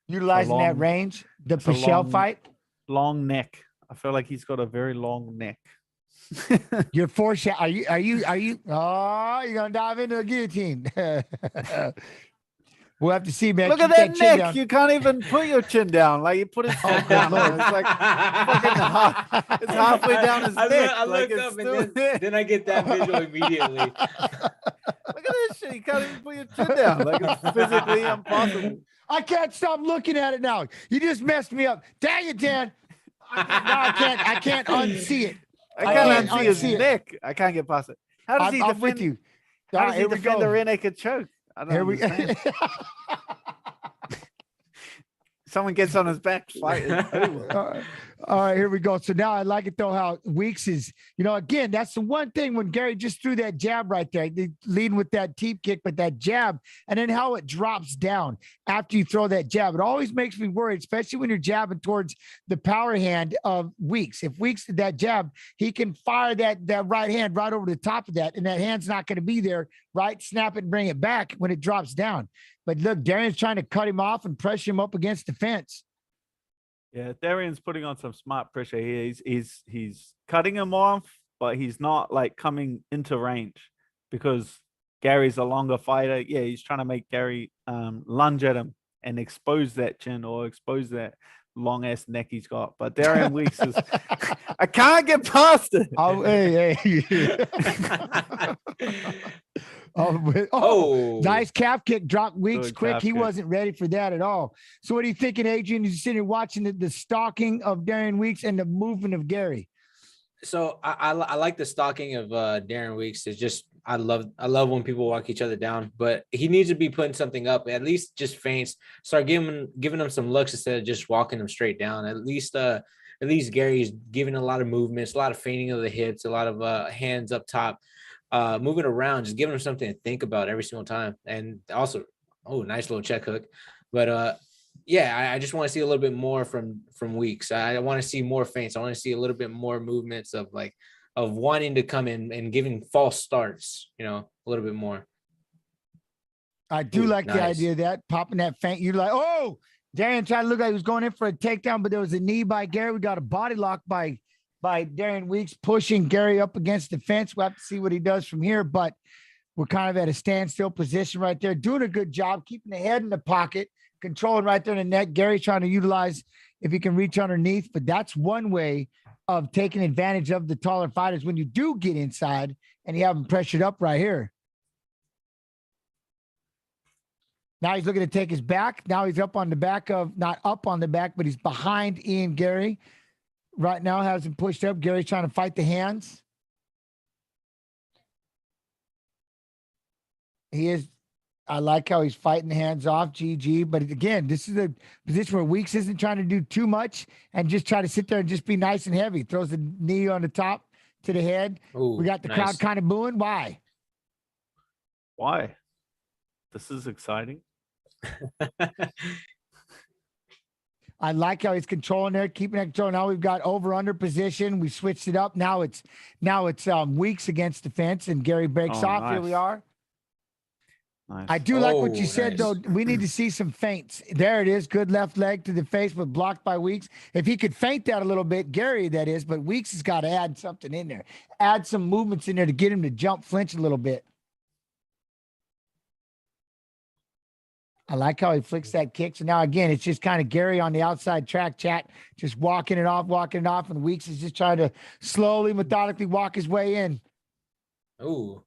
utilizing that range, the Pichel fight. Long neck. I feel like he's got a very long neck. You're foreshadowing. Are you? Oh, you're gonna dive into a guillotine. We'll have to see, man. Look at that neck. You can't even put your chin down. Like you put his chin down. It's like fucking it's halfway down his neck. I look up and then I get that visual immediately. Look at this shit. You can't even put your chin down. Like it's physically impossible. I can't stop looking at it now. You just messed me up. Dang it, Dan. I can't unsee it. I can't unsee his neck. I can't get past it. How does he defend? With you. How does he defend the rear naked choke? I don't understand. Someone gets on his back, fight. All right, here we go. So now I like it though how Weeks is, again, that's the one thing when Gary just threw that jab right there, leading with that teep kick, but that jab, and then how it drops down after you throw that jab. It always makes me worried, especially when you're jabbing towards the power hand of Weeks. If Weeks did that jab, he can fire that right hand right over the top of that, and that hand's not going to be there, right? Snap it and bring it back when it drops down. But look, Darian's trying to cut him off and pressure him up against the fence. Yeah, Darian's putting on some smart pressure here. He's cutting him off, but he's not like coming into range because Gary's a longer fighter. Yeah, he's trying to make Gary lunge at him and expose that chin or expose that long ass neck he's got. But Darian Weeks is I can't get past it. Oh, hey. Nice calf kick, drop Weeks quick. He wasn't ready for that at all. So what are you thinking, Adrian? You're sitting watching the stalking of Darian Weeks and the movement of Gary. So I like the stalking of Darian Weeks. It's just I love when people walk each other down, but he needs to be putting something up, at least just feints. Start giving them some looks instead of just walking them straight down. At least Gary's giving a lot of movements, a lot of feinting of the hips, a lot of hands up top. Moving around, just giving him something to think about every single time. And also, nice little check hook. But I just want to see a little bit more from Weeks. I want to see more feints. I want to see a little bit more movements of wanting to come in and giving false starts, a little bit more. I do like the idea of that, popping that feint. You're like, Darian tried to look like he was going in for a takedown, but there was a knee by Gary. We got a body lock by Darian Weeks pushing Gary up against the fence. We'll have to see what he does from here, but we're kind of at a standstill position right there, doing a good job, keeping the head in the pocket, controlling right there in the neck. Gary's trying to utilize if he can reach underneath, but that's one way of taking advantage of the taller fighters when you do get inside and you have them pressured up right here. Now he's looking to take his back. Now he's up on the back of, not up on the back, but he's behind Ian Gary. Right now has him pushed up. Gary's trying to fight the hands. He is. I like how he's fighting the hands off, GG. But again, this is a position where Weeks isn't trying to do too much and just try to sit there and just be nice and heavy. Throws the knee on the top to the head. Ooh, We got the crowd kind of booing. Why? Why? This is exciting. I like how he's controlling there, keeping that control. Now we've got over under position. We switched it up. Now it's Weeks against the fence, and Gary breaks off. Nice. Here we are. Nice. I do like what you said, nice. though. We need to see some feints. There it is. Good left leg to the face, but blocked by Weeks. If he could feint that a little bit, Gary, that is, but Weeks has got to add something in there. Add some movements in there to get him to jump, flinch a little bit. I like how he flicks that kick. So now, again, it's just kind of Gary on the outside track, chat, just walking it off, and Weeks is just trying to slowly, methodically walk his way in. Ooh.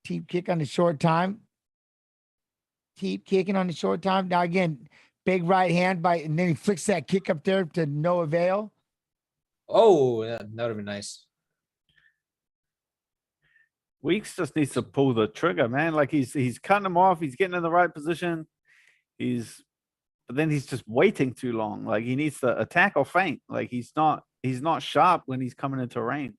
Keep kick on the short time. Keep kicking on the short time. Now, again, big right hand and then he flicks that kick up there to no avail. Oh, that would have been nice. Weeks just needs to pull the trigger, man. Like he's cutting him off. He's getting in the right position. But then he's just waiting too long. Like he needs to attack or feint. Like he's not sharp when he's coming into range.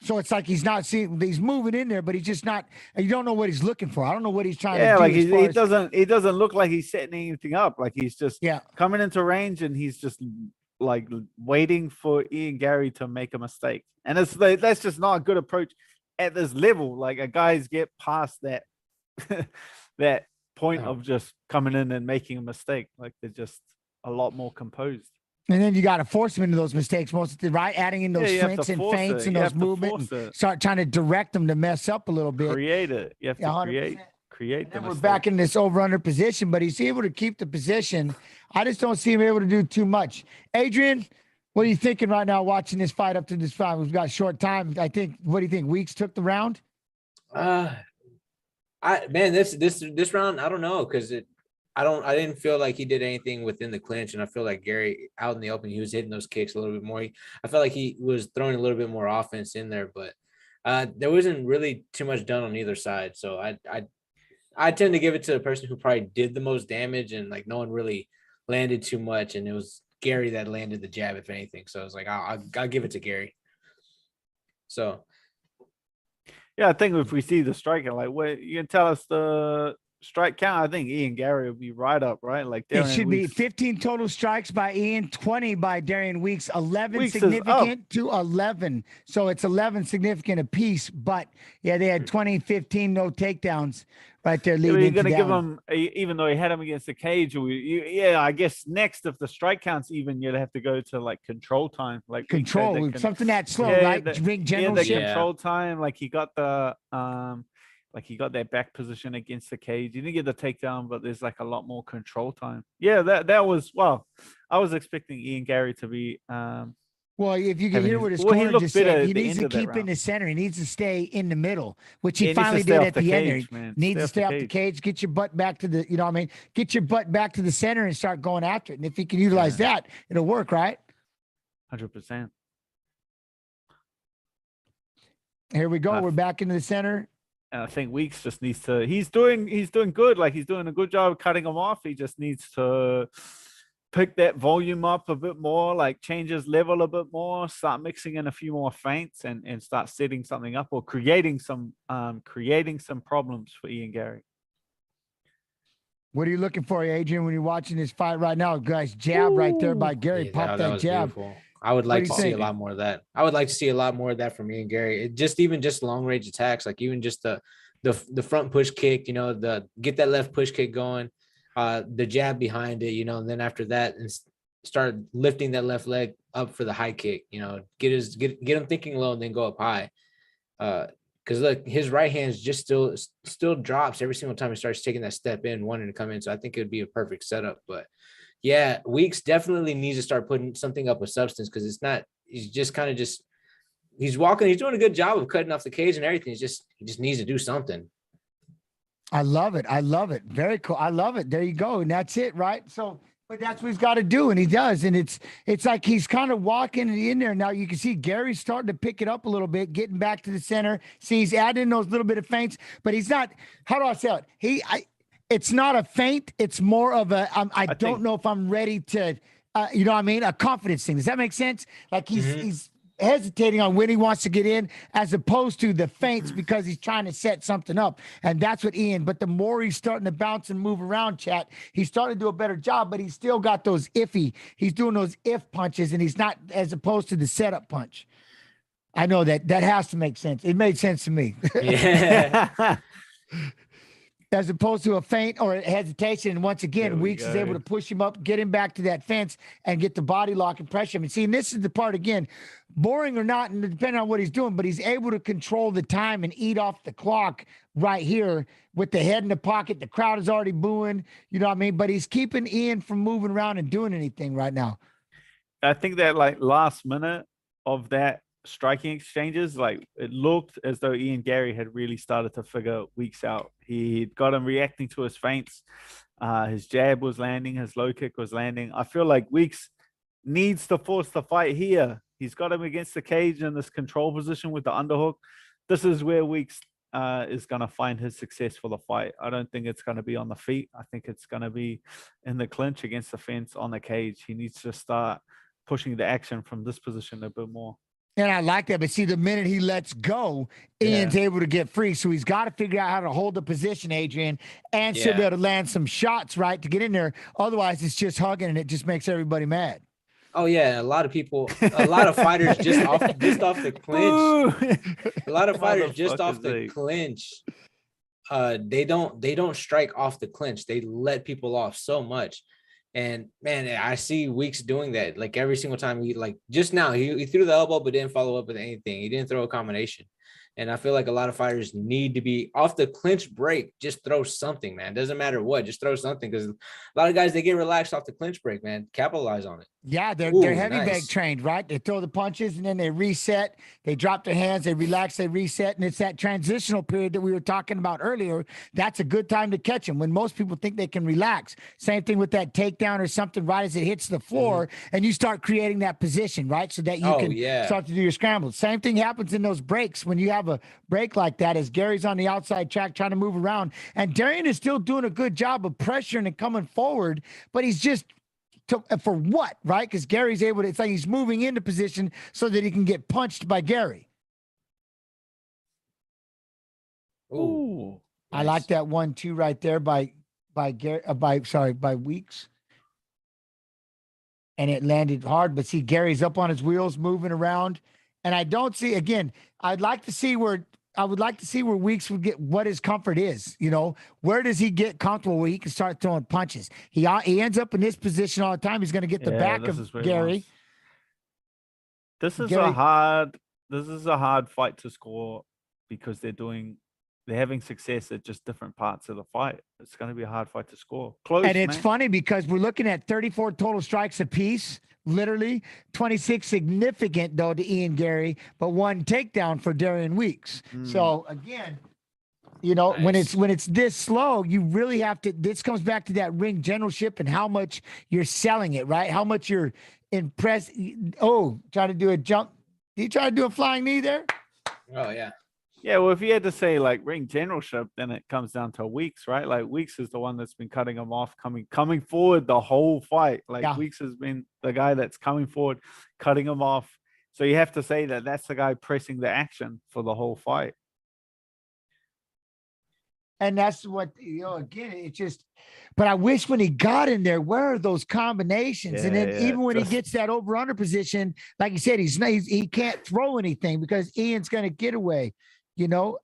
So it's like he's not seeing, he's moving in there, but he's just not, you don't know what he's looking for. I don't know what he's trying to do. Yeah, like he doesn't look like he's setting anything up. Like he's just coming into range and he's just like waiting for Ian Gary to make a mistake. And it's like, that's just not a good approach at this level. Like a guys get past that that point of just coming in and making a mistake. Like they're just a lot more composed. And then you got to force them into those mistakes most of the right, adding in those flints and feints and those movements, and start trying to direct them to mess up a little bit. Create it. You have to 100%. create them. We're back in this over-under position, but he's able to keep the position. I just don't see him able to do too much. Adrian, what are you thinking right now watching this fight up to this fight? We've got short time. I think, what do you think? Weeks took the round? This round, I don't know, because I didn't feel like he did anything within the clinch, and I feel like Gary out in the open, he was hitting those kicks a little bit more. I felt like he was throwing a little bit more offense in there, but there wasn't really too much done on either side. So I tend to give it to the person who probably did the most damage, and like no one really landed too much, and it was Gary that landed the jab, if anything. So I was like, I'll give it to Gary. So yeah, I think if we see the striker, like what you can tell us the strike count, I think Ian Gary will be right up, right? Like it should be 15 total strikes by Ian, 20 by Darian Weeks, 11 significant to 11. So it's 11 significant apiece. But yeah, they had 20, 15, no takedowns right there. You're going to give him, even though he had him against the cage, I guess next, if the strike counts even, you'd have to go to like control time. Like control, something that slow, right? Control time. Like he got the, like he got that back position against the cage. He didn't get the takedown, but there's like a lot more control time. Yeah, that was, well, I was expecting Ian Gary to be. Well, if you can hear what his corner just said, he needs to keep in the center. He needs to stay in the middle, which he finally did at the end there. Needs to stay off the cage, get your butt back to the, you know what I mean? Get your butt back to the center and start going after it. And if he can utilize that, it'll work, right? 100%. Here we go. We're back into the center. And I think Weeks just needs to, he's doing good. Like he's doing a good job of cutting him off. He just needs to pick that volume up a bit more, like change his level a bit more, start mixing in a few more feints and start setting something up or creating some problems for Ian Gary. What are you looking for, Adrian, when you're watching this fight right now? Guys, jab right there by Gary. Yeah, Pop that jab. Beautiful. I would like to see a lot more of that. I would like to see a lot more of that from Ian Gary. Even just long range attacks, like even just the front push kick, get that left push kick going, the jab behind it, and then after that, and start lifting that left leg up for the high kick. Get him thinking low and then go up high. Because look, his right hand just still drops every single time he starts taking that step in, wanting to come in. So I think it would be a perfect setup. But yeah, Weeks definitely needs to start putting something up with substance, because he's just kind of he's walking, he's doing a good job of cutting off the cage and everything. He just needs to do something. I love it. I love it. Very cool. I love it. There you go. And that's it, right? So, but that's what he's got to do, and he does. And it's like he's kind of walking in there now. You can see Gary's starting to pick it up a little bit, getting back to the center. See, he's adding those little bit of feints, but he's not. How do I say it? It's not a feint. It's more of a. I don't know if I'm ready to. You know what I mean? A confidence thing. Does that make sense? Like he's hesitating on when he wants to get in, as opposed to the feints because he's trying to set something up. And that's what Ian. But the more he's starting to bounce and move around, chat, he's starting to do a better job. But he's still got those iffy. He's doing those if punches, and he's not, as opposed to the setup punch. I know that has to make sense. It made sense to me. Yeah. As opposed to a feint or a hesitation. And once again, Weeks is able to push him up, get him back to that fence, and get the body lock and pressure him. And see, and this is the part, again, boring or not, and depending on what he's doing, but he's able to control the time and eat off the clock right here with the head in the pocket. The crowd is already booing, you know what I mean? But he's keeping Ian from moving around and doing anything right now. I think that like last minute of that striking exchanges, like it looked as though Ian Gary had really started to figure Weeks out. He got him reacting to his feints. His jab was landing, his low kick was landing. I feel like Weeks needs to force the fight here. He's got him against the cage in this control position with the underhook. This is where Weeks is going to find his success for the fight. I don't think it's going to be on the feet. I think it's going to be in the clinch against the fence on the cage. He needs to start pushing the action from this position a bit more. And I like that. But see, the minute he lets go, Ian's able to get free. So he's got to figure out how to hold the position, Adrian, and still be able to land some shots, right, to get in there. Otherwise, it's just hugging, and it just makes everybody mad. Oh yeah, a lot of fighters just off the clinch. A lot of fighters just off the clinch. They don't strike off the clinch. They let people off so much. And man, I see Weeks doing that like every single time. He, like just now, he threw the elbow but didn't follow up with anything. He didn't throw a combination. And I feel like a lot of fighters need to be off the clinch break. Just throw something, man. Doesn't matter what. Just throw something, because a lot of guys, they get relaxed off the clinch break, man. Capitalize on it. Yeah, they're heavy bag trained, right? They throw the punches and then they reset. They drop their hands, they relax, they reset. And it's that transitional period that we were talking about earlier. That's a good time to catch them when most people think they can relax. Same thing with that takedown or something right as it hits the floor, and you start creating that position, right? So that you can start to do your scrambles. Same thing happens in those breaks when you have a break like that, as Gary's on the outside track trying to move around. And Darian is still doing a good job of pressuring and coming forward, but he's just for what, right? Because Gary's able to, it's like he's moving into position so that he can get punched by Gary. Ooh, I like that 1-2 right there by Gary, by Weeks. And it landed hard, but see, Gary's up on his wheels, moving around. And I don't see, again, I would like to see where Weeks would get what his comfort is. You know, where does he get comfortable where he can start throwing punches? He ends up in this position all the time. He's going to get the back of Gary. This is a hard fight to score, because they're having success at just different parts of the fight. It's going to be a hard fight to score. Close, and it's funny because we're looking at 34 total strikes apiece, literally 26 significant though to Ian Gary, but 1 takedown for Darian Weeks. So again, you know, when it's this slow, you really have to. This comes back to that ring generalship and how much you're selling it, right? How much you're impressed. Oh, trying to do a jump. Did you try to do a flying knee there? Oh yeah. Yeah, well, if you had to say like ring generalship, then it comes down to Weeks, right? Like Weeks is the one that's been cutting him off, coming forward the whole fight. Like Weeks has been the guy that's coming forward, cutting him off. So you have to say that that's the guy pressing the action for the whole fight. And that's what, you know, again, it just, but I wish when he got in there, where are those combinations? And then even when he gets that over under position, like you said, he can't throw anything because Ian's going to get away. You know,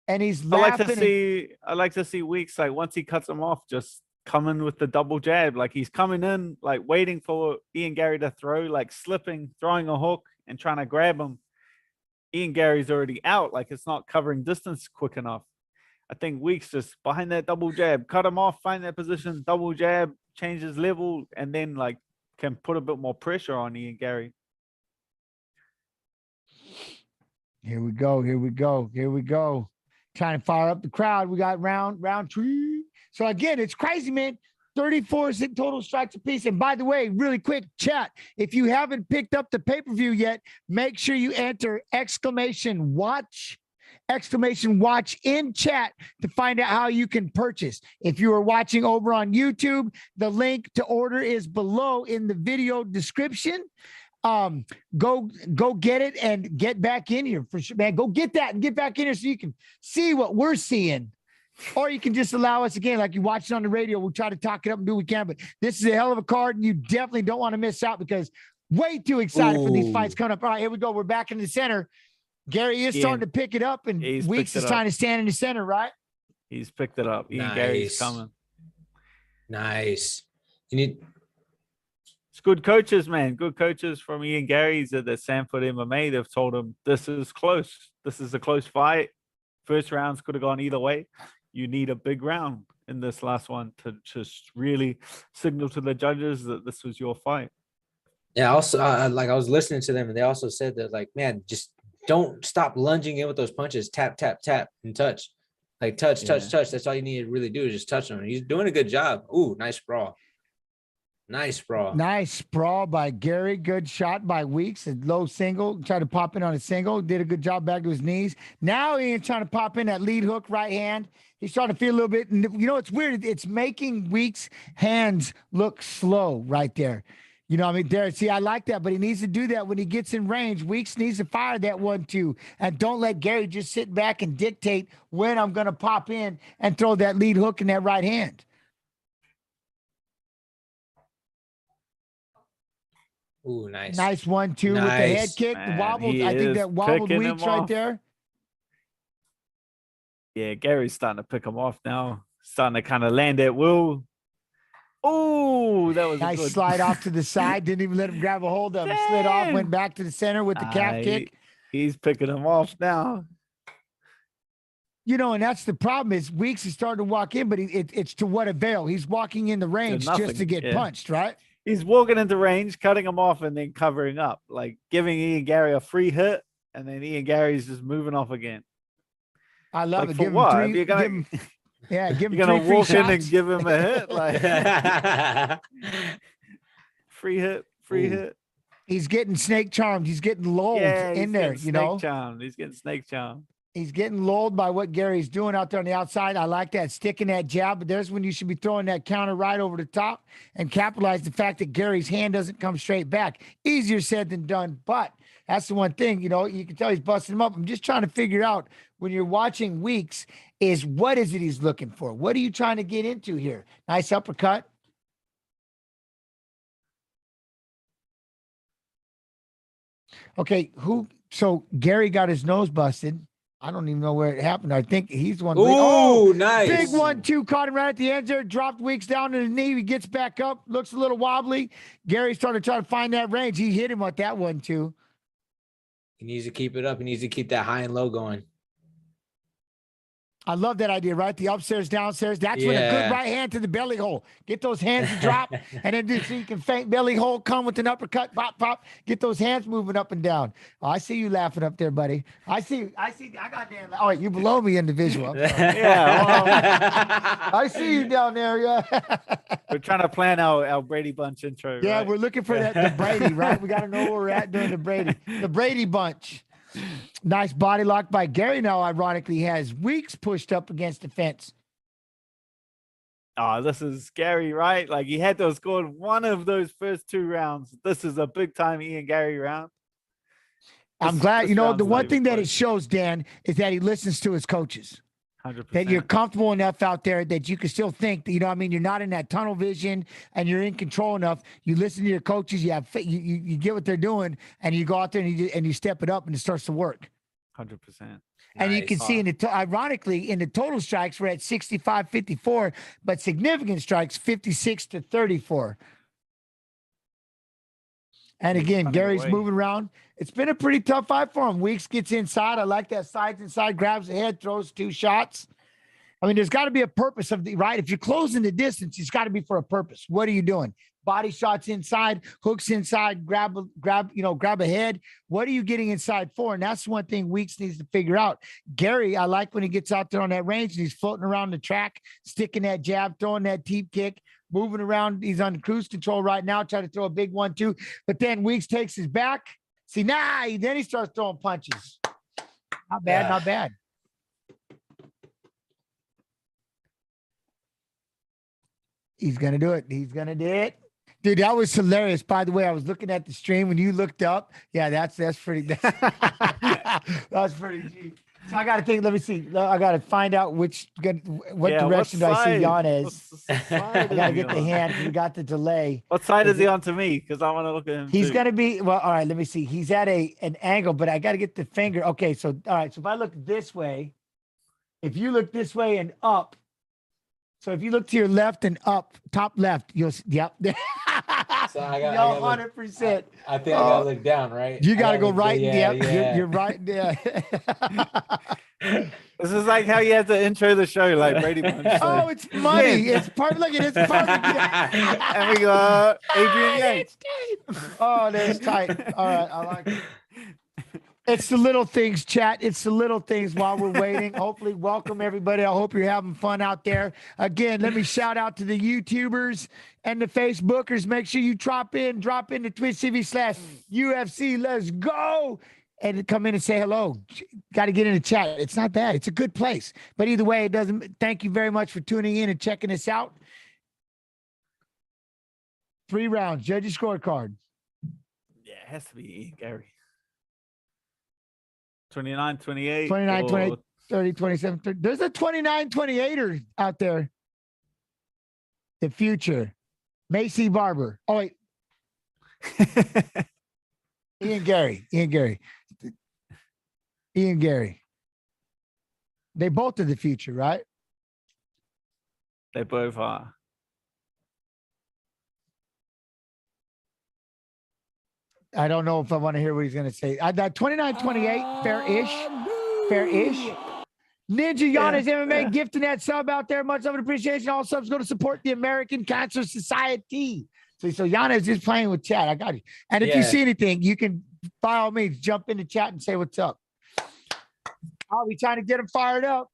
and he's laughing. I like to see Weeks, like once he cuts him off, just coming with the double jab. Like he's coming in, like waiting for Ian Gary to throw, like slipping, throwing a hook and trying to grab him. Ian Gary's already out. Like it's not covering distance quick enough. I think Weeks just behind that double jab, cut him off, find that position, double jab, change his level, and then like can put a bit more pressure on Ian Gary. Here we go. Trying to fire up the crowd. We got round three. So again, it's crazy, man. 34 total strikes apiece. And by the way, really quick chat, if you haven't picked up the pay-per-view yet, make sure you enter exclamation watch in chat to find out how you can purchase. If you are watching over on YouTube, the link to order is below in the video description. Go get it and get back in here for sure, man. Go get that and get back in here so you can see what we're seeing. Or you can just allow us, again, like you watch it on the radio. We'll try to talk it up and do what we can. But this is a hell of a card, and you definitely don't want to miss out because way too excited for these fights coming up. All right, here we go. We're back in the center. Gary is starting to pick it up, and Weeks is trying to stand in the center, right? He's picked it up. Ian Gary's coming. Nice. It's good coaches, man. Good coaches from Ian Gary's at the Sanford MMA. They've told him this is close. This is a close fight. First rounds could have gone either way. You need a big round in this last one to just really signal to the judges that this was your fight. Yeah. Also, like I was listening to them, and they also said that, like, man, just don't stop lunging in with those punches. Tap, tap, tap, and touch. Like touch. That's all you need to really do is just touch him. He's doing a good job. Ooh, nice sprawl. Nice sprawl by Gary. Good shot by Weeks. A low single. Tried to pop in on a single. Did a good job back to his knees. Now Ian's trying to pop in that lead hook right hand. He's trying to feel a little bit. And you know, it's weird. It's making Weeks' hands look slow right there. You know what I mean? There. See, I like that, but he needs to do that when he gets in range. Weeks needs to fire that 1-2. And don't let Gary just sit back and dictate when I'm going to pop in and throw that lead hook in that right hand. Ooh, nice. Nice 1-2 with the head kick. Man, the wobble. I think that wobbled Weeks right there. Yeah, Gary's starting to pick him off now. Starting to kind of land at will. Oh, that was nice a good slide off to the side. Didn't even let him grab a hold of him. Slid off, went back to the center with the calf kick. He's picking him off now. You know, and that's the problem is Weeks is starting to walk in, but it's to what avail? He's walking in the range just to get punched, right? He's walking into range, cutting him off, and then covering up, like giving Ian Gary a free hit, and then Ian Gary's just moving off again. I love like it. For give what? Him 3, give him, yeah, give him you're gonna walk in shots. and give him a hit, like free hit. He's getting snake charmed. He's getting lulled in there. You know, he's getting snake charmed. He's getting lulled by what Gary's doing out there on the outside. I like that, sticking that jab, but there's when you should be throwing that counter right over the top and capitalize the fact that Gary's hand doesn't come straight back. Easier said than done, but that's the one thing, you know, you can tell he's busting him up. I'm just trying to figure out when you're watching Weeks is what is it he's looking for? What are you trying to get into here? Nice uppercut. Okay, so Gary got his nose busted. I don't even know where it happened. I think he's the one. Ooh, nice. Big 1-2, caught him right at the end there, dropped Weeks down to the knee. He gets back up, looks a little wobbly. Gary started trying to find that range. He hit him with that 1-2. He needs to keep it up. He needs to keep that high and low going. I love that idea, right? The upstairs, downstairs. That's when a good right hand to the belly hole. Get those hands to drop, and then so you can feint belly hole, come with an uppercut, pop, pop. Get those hands moving up and down. Oh, I see you laughing up there, buddy. I got damn. Oh, you below me in the visual. I see you down there. Yeah. We're trying to plan our Brady Bunch intro. Yeah, right? we're looking for the Brady, right? We got to know where we're at during the Brady Bunch. Nice body lock by Gary. Now, ironically, has Weeks pushed up against the fence. Oh, this is scary, right? Like he had to have scored one of those first 2 rounds. This is a big time Ian Gary round. I'm glad. You know, the one thing that it shows, Dan, is that he listens to his coaches. 100%. That you're comfortable enough out there that you can still think that, you know what I mean, you're not in that tunnel vision and you're in control enough. You listen to your coaches, you get what they're doing, and you go out there and you step it up and it starts to work. 100%. And you can see ironically in the total strikes, we're at 65-54, but significant strikes 56-34. And again, Gary's moving around. It's been a pretty tough fight for him. Weeks gets inside. I like that sides inside, grabs the head, throws 2 shots. I mean, there's got to be a purpose right? If you're closing the distance, it's got to be for a purpose. What are you doing? body shots inside, hooks inside, grab a head. What are you getting inside for? And that's one thing Weeks needs to figure out. Gary, I like when he gets out there on that range and he's floating around the track, sticking that jab, throwing that deep kick, moving around. He's on cruise control right now, trying to throw a big 1-2. But then Weeks takes his back. See, then he starts throwing punches. Not bad, not bad. He's going to do it. He's going to do it. Dude, that was hilarious. By the way, I was looking at the stream when you looked up. Yeah, that's pretty. That's pretty G. So I got to think. Let me see. I got to find out what direction do I see Yanez. I got to get the hand. We got the delay. What side is he on to me? Because I want to look at him. He's going to be, well, all right, let me see. He's at an angle, but I got to get the finger. Okay, so, all right. So if I look this way, if you look this way and up, so if you look to your left and up, top left, you'll see, yep. So I got 100%. I think I gotta look down, right? You gotta go right. Yeah. You're right. Yeah. This is like how you have to intro the show, like Brady Bunch. Oh, it's money. It's part. Look at it. It's part. And we got Adrian Yanez. Oh, that's tight. All right, I like it. It's the little things, chat. It's the little things while we're waiting. Hopefully, welcome everybody. I hope you're having fun out there. Again, let me shout out to the YouTubers and the Facebookers. Make sure you drop in to Twitch TV/UFC. Let's go. And come in and say hello. Got to get in the chat. It's not bad. It's a good place. But either way, it doesn't. Thank you very much for tuning in and checking us out. 3 rounds. Judges scorecard. Yeah, it has to be Gary. 29, 28. 29, 28, 30, 27, 30. There's a 29, 28er out there. The future. Macy Barber. Oh, wait. Ian Gary. They both are the future, right? They both are. I don't know if I want to hear what he's going to say. I got 29, 28, fair-ish. Ninja Yanez MMA gifting that sub out there. Much love and appreciation. All subs go to support the American Cancer Society. So Yanez is playing with chat. I got you. And if you see anything, you can, by all means, jump in the chat and say what's up. I'll be trying to get him fired up.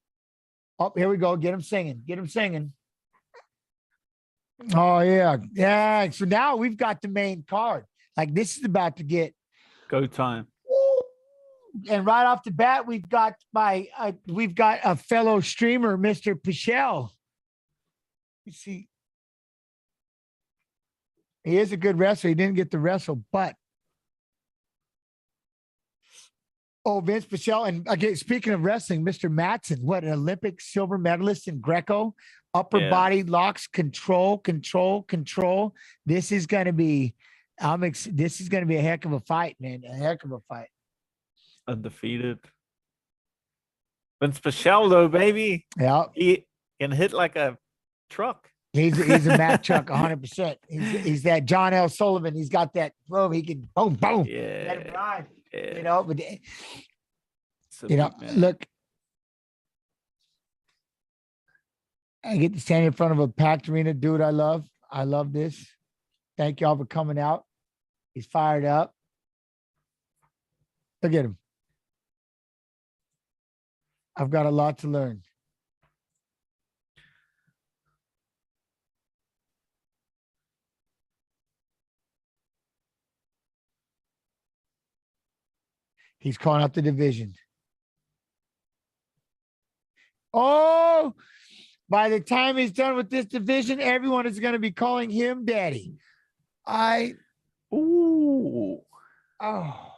Oh, here we go. Get him singing. Oh, yeah. Yeah. So now we've got the main card. Like, this is about to get go time. And right off the bat, we've got a fellow streamer, Mr. Pichel. You see, he is a good wrestler. He didn't get to wrestle, but Vince Pichel. And again, speaking of wrestling, Mr. Matson, what an Olympic silver medalist in Greco, upper body locks, control. This is going to be. This is going to be a heck of a fight, man. A heck of a fight. Undefeated. Vince Pichel, though, baby. Yeah. He can hit like a truck. He's a Mack truck, 100%. He's that John L. Sullivan. He's got that boom. He can boom. Yeah. Let him ride. Yeah. You know, but look. I get to stand in front of a packed arena, dude. I love this. Thank y'all for coming out. He's fired up. Look at him. I've got a lot to learn. He's calling out the division. Oh, by the time he's done with this division, everyone is going to be calling him daddy. Ooh. Oh.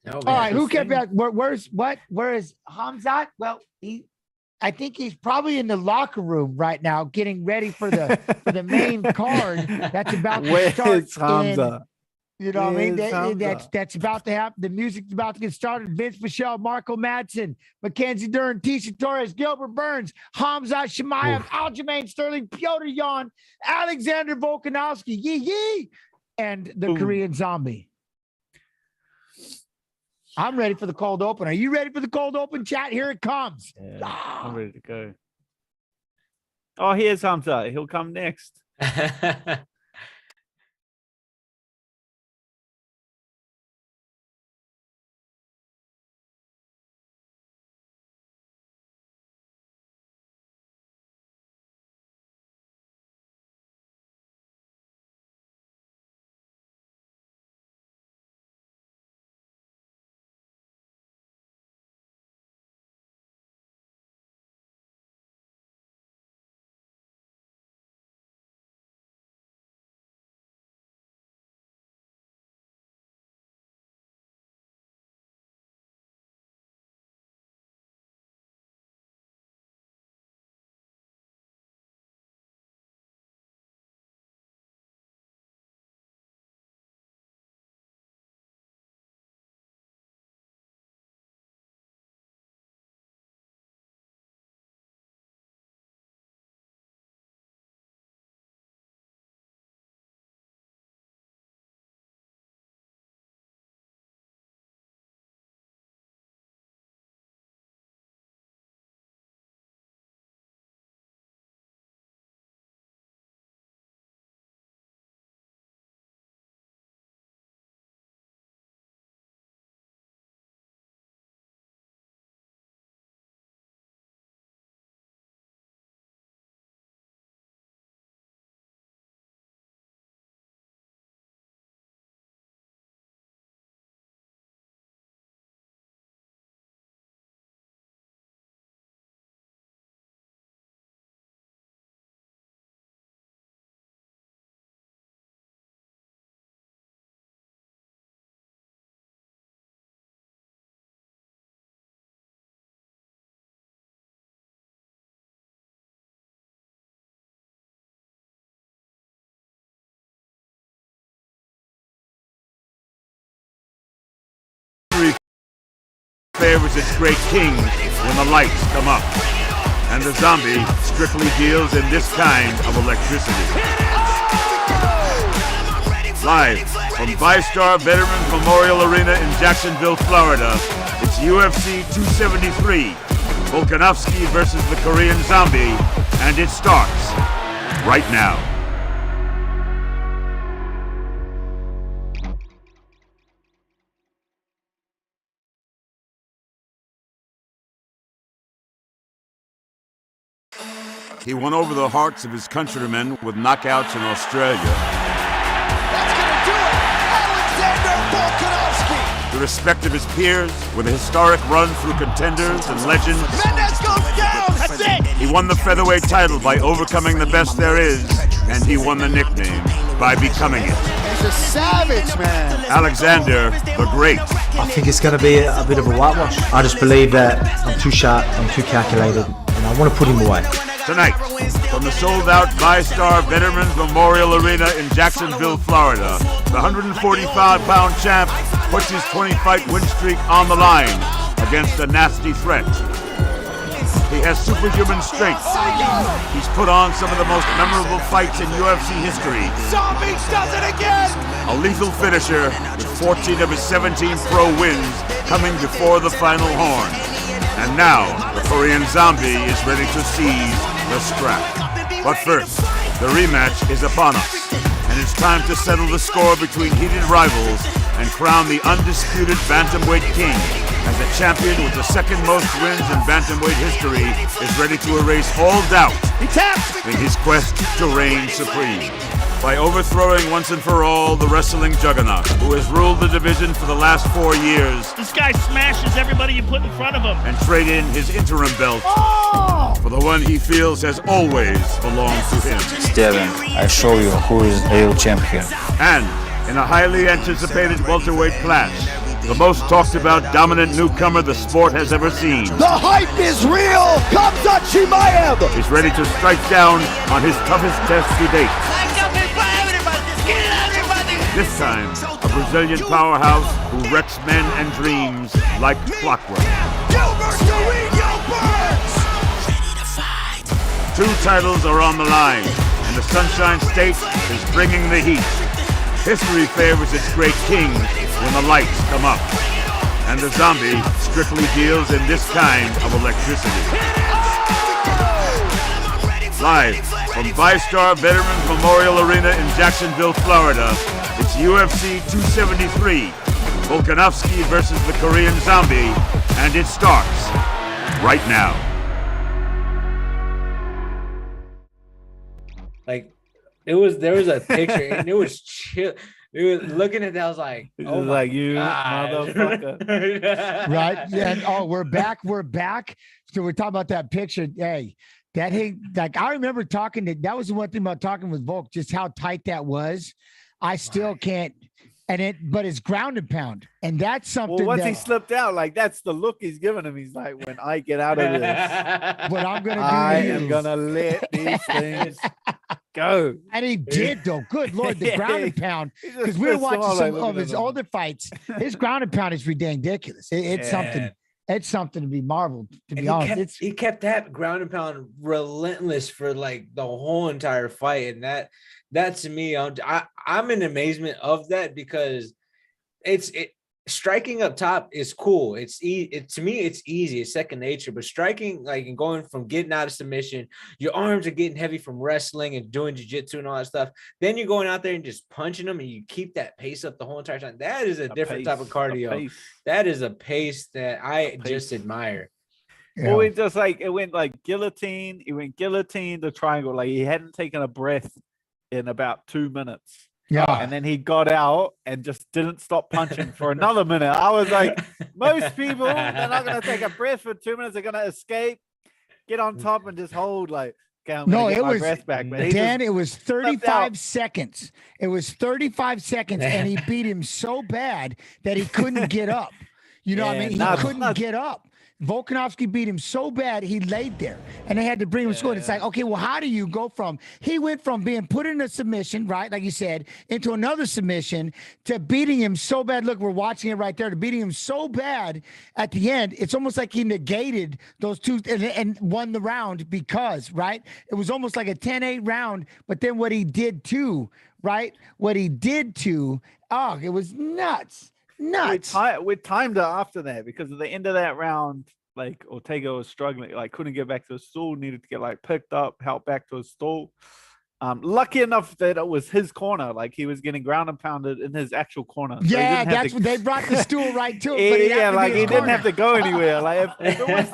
No, all right, who kept that? Where is Hamzat? Well, I think he's probably in the locker room right now, getting ready for the main card. That's about to start. Where's Hamzat? You know what I mean? That's about to happen. The music's about to get started. Vince Pichel, Marco Madsen, Mackenzie Dern, Tisha Torres, Gilbert Burns, Hamzat Shemaev, Aljamain Sterling, Piotr Jan, Alexander Volkanovsky, Yee, and the Korean Zombie. I'm ready for the cold open. Are you ready for the cold open, chat? Here it comes. Yeah, I'm ready to go. Oh, here's Hamzat. He'll come next. favors its great king when the lights come up. And the zombie strictly deals in this kind of electricity. Live from ViStar Veterans Memorial Arena in Jacksonville, Florida, it's UFC 273, Volkanovsky versus the Korean Zombie, and it starts right now. He won over the hearts of his countrymen with knockouts in Australia. That's gonna do it! Alexander Volkanovsky! The respect of his peers with a historic run through contenders and legends. Yanez goes down! That's it! He won the featherweight title by overcoming the best there is, and he won the nickname by becoming it. He's a savage, man! Alexander the Great. I think it's going to be a bit of a whitewash. I just believe that I'm too sharp, I'm too calculated, and I want to put him away. Tonight, from the sold-out ViStar Veterans Memorial Arena in Jacksonville, Florida, the 145-pound champ puts his 20-fight win streak on the line against a nasty threat. He has superhuman strength. He's put on some of the most memorable fights in UFC history. Zombie does it again! A lethal finisher with 14 of his 17 pro wins coming before the final horn. And now, the Korean Zombie is ready to seize the strap. But first, the rematch is upon us, and it's time to settle the score between heated rivals and crown the undisputed bantamweight king, as the champion with the second most wins in bantamweight history is ready to erase all doubt in his quest to reign supreme. By overthrowing once and for all the wrestling juggernaut who has ruled the division for the last 4 years. This guy smashes everybody you put in front of him. And trade in his interim belt for the one he feels has always belonged to him. Steven, I show you who is the real champion. And in a highly anticipated welterweight clash, the most talked about dominant newcomer the sport has ever seen. The hype is real! Khamzat Chimaev! Is ready to strike down on his toughest test to date. This time, a Brazilian powerhouse who wrecks men and dreams like clockwork. Two titles are on the line, and the Sunshine State is bringing the heat. History favors its great king when the lights come up, and the zombie strictly deals in this kind of electricity. Live from ViStar Veterans Memorial Arena in Jacksonville, Florida, it's UFC 273, Volkanovsky versus the Korean Zombie, and it starts right now. Like, there was a picture and it was chill. It was looking at that, I was like, Oh, like you, God. motherfucker. Right? Yeah. Oh, we're back. We're back. So we're talking about that picture. Hey, that like I remember talking to, that was the one thing about talking with Volk, just how tight that was. I still can't, but it's ground and pound. And that's something. Well, once he slipped out, like that's the look he's giving him. He's like, when I get out of this, what I'm going to do, I am going to let these things go. And he did, though. Good Lord, the ground and pound. Because we were watching some of his older fights. His ground and pound is ridiculous. It's something. It's something to be marveled, to be honest. He kept that ground and pound relentless for like the whole entire fight. And that to me, I'm in amazement of that, because striking up top is cool. To me, it's easy. It's second nature. But striking, like, and going from getting out of submission, your arms are getting heavy from wrestling and doing jiu-jitsu and all that stuff. Then you're going out there and just punching them, and you keep that pace up the whole entire time. That is a different type of cardio. That is a pace that I just admire. Yeah. Well, it went like guillotine. It went guillotine to triangle. Like he hadn't taken a breath in about 2 minutes. Yeah. And then he got out and just didn't stop punching for another minute. I was like, most people, they're not going to take a breath for 2 minutes. They're going to escape, get on top, and just hold like, okay, no, it was breath back. Dan, it was 35 seconds. It was 35 seconds, and he beat him so bad that he couldn't get up. You know what I mean? He couldn't get up. Volkanovsky beat him so bad he laid there, and they had to bring him to school. And it's like, okay, well, how do you go from? He went from being put in a submission, right, like you said, into another submission to beating him so bad. Look, we're watching it right there. To beating him so bad at the end, it's almost like he negated those two and won the round because, right, it was almost like a 10-8 round. But then what he did too, right, it was nuts. We timed it after that because at the end of that round, like Ortega was struggling, like couldn't get back to his stool, needed to get like picked up, helped back to his stool. Lucky enough that it was his corner, like he was getting ground and pounded in his actual corner. So yeah, that's what they brought the stool right to him. But he didn't have to go anywhere. Like if it was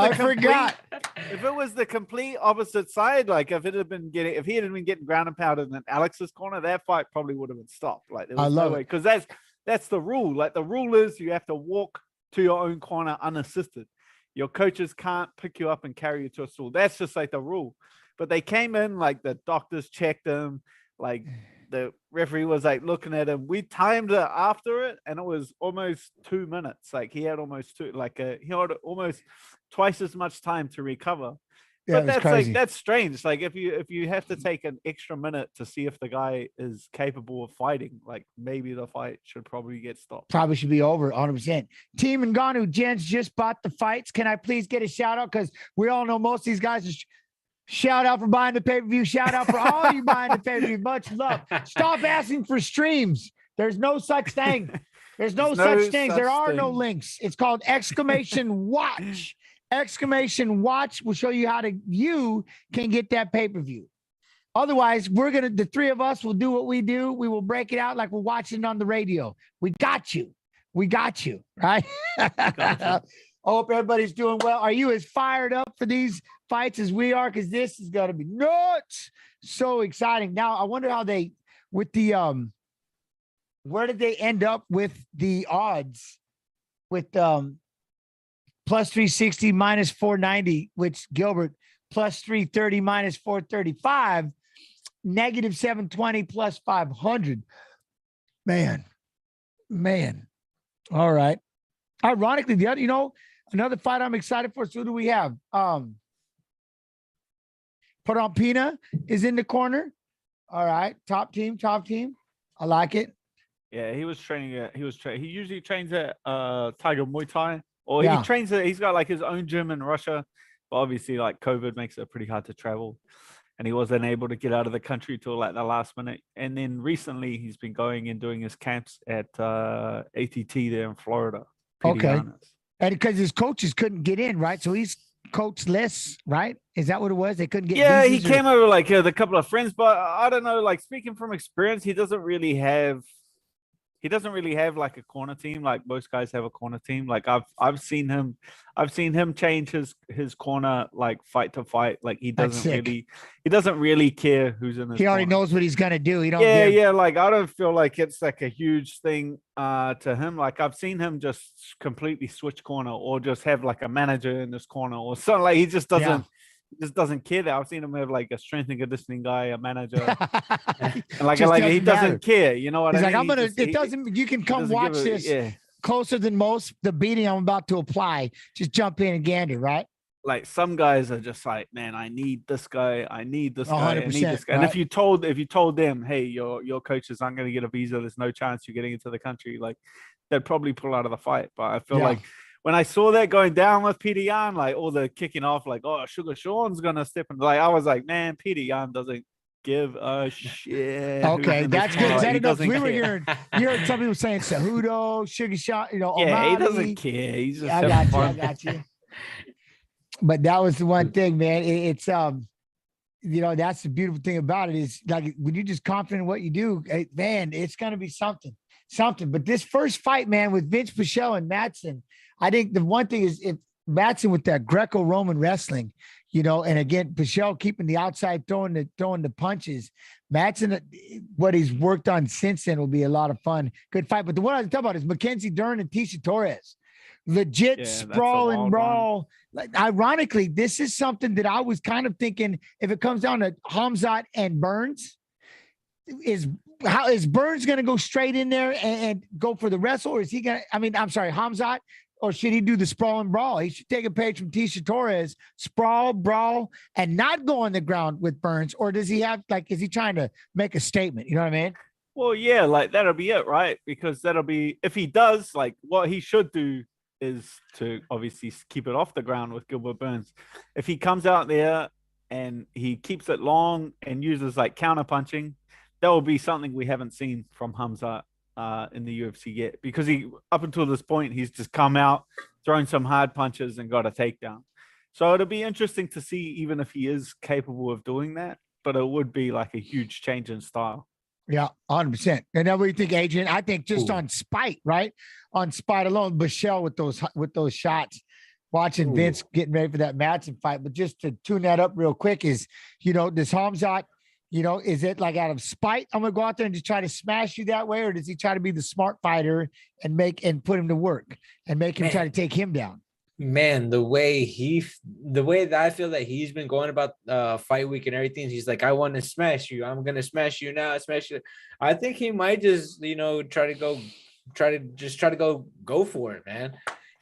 if it was the complete opposite side, like if he had been getting ground and pounded in Alex's corner, that fight probably would have been stopped. Like there was no way, because that's the rule. Like the rule is you have to walk to your own corner unassisted. Your coaches can't pick you up and carry you to a stool. That's just like the rule. But they came in, like the doctors checked him, like the referee was like looking at him. We timed it after it, and it was almost 2 minutes. Like he had almost almost twice as much time to recover. Yeah, but that's crazy. that's strange. Like if you have to take an extra minute to see if the guy is capable of fighting, like maybe the fight should probably get stopped. Probably should be over 100%. Team Ngannou, Jens just bought the fights. Can I please get a shout out? Because we all know most of these guys. Shout out for buying the pay-per-view. Shout out for all you buying the pay-per-view. Much love. Stop asking for streams. There's no such thing. There's no such things. There are no links. It's called exclamation watch. Exclamation watch will show you how you can get that pay-per-view. Otherwise, the three of us will do what we do. We will break it out like we're watching it on the radio. We got you. Right? I hope everybody's doing well. Are you as fired up for these fights as we are? Because this is going to be nuts. So exciting. Now, I wonder how where did they end up with the odds with plus 360 minus 490, which Gilbert plus 330 minus 435, negative 720 plus 500. Man. All right. Ironically, the other, another fight I'm excited for. So who do we have? Pina is in the corner. All right. Top team. I like it. Yeah, he was training. He usually trains at Tiger Muay Thai, or he trains at. He's got like his own gym in Russia, but obviously like COVID makes it pretty hard to travel, and he wasn't able to get out of the country till like the last minute. And then recently, he's been going and doing his camps at ATT there in Florida. Okay. Yanez. And because his coaches couldn't get in, right? So he's coachless, right? Is that what it was? They couldn't get. Yeah, he came over like with a couple of friends, but I don't know. Like speaking from experience, he doesn't really have like a corner team like most guys have a corner team. Like I've seen him change his corner like fight to fight. Like he doesn't really care who's in his He already corner. knows what he's gonna do. He don't like I don't feel like it's like a huge thing to him. Like I've seen him just completely switch corner or just have like a manager in this corner or something. Like he just doesn't care that. I've seen him have like a strength and conditioning guy, a manager, and like he doesn't care. You know what I mean? He's like, you can come watch this closer than most. The beating I'm about to apply, just jump in and gander, right? Like some guys are just like, man, I need this guy. I need this guy. I need this guy. Right? And if you told them, hey, your coaches aren't going to get a visa, there's no chance you're getting into the country, like they'd probably pull out of the fight. But I feel like when I saw that going down with Peter Yan, like all the kicking off, like, oh, Sugar Sean's gonna step in. Like I was like, man, Peter Yan doesn't give a shit. Okay, that's good. We were hearing, you heard some people saying Cejudo, Sugar Sean, O'Malley. He doesn't care. He's just I got you. But that was the one thing, man. It's that's the beautiful thing about it is like when you're just confident in what you do, man, it's gonna be something. But this first fight, man, with Vince Pichel and Madsen, I think the one thing is if Madsen with that Greco-Roman wrestling, and again, Pichel keeping the outside, throwing the punches. Madsen, what he's worked on since then will be a lot of fun. Good fight. But the one I was talking about is Mackenzie Dern and Tisha Torres. Legit sprawl and brawl. Like, ironically, this is something that I was kind of thinking if it comes down to Hamzat and Burns, is Burns going to go straight in there and go for the wrestle, or is he going to? I mean, I'm sorry, Hamzat or should he do the sprawl and brawl? He should take a page from Tisha Torres, sprawl, brawl, and not go on the ground with Burns. Or does he have, like, is he trying to make a statement? You know what I mean? Well, yeah, like that'll be it, right? Because that'll be, if he does, like what he should do is to obviously keep it off the ground with Gilbert Burns. If he comes out there and he keeps it long and uses like counter punching, that will be something we haven't seen from Hamzat in the UFC yet, because he, up until this point, he's just come out, thrown some hard punches and got a takedown. So it'll be interesting to see even if he is capable of doing that, but it would be like a huge change in style. Yeah, 100%. And then what do you think, Adrian? I think just on spite, right? On spite alone, Michelle with those shots, watching Vince getting ready for that Madsen fight. But just to tune that up real quick is, does Hamzat, is it like out of spite, I'm going to go out there and just try to smash you that way? Or does he try to be the smart fighter and put him to work and make him try to take him down? Man, the way that I feel that he's been going about fight week and everything, he's like, I want to smash you. I'm gonna smash you now. Smash you. I think he might just, try to go for it, man.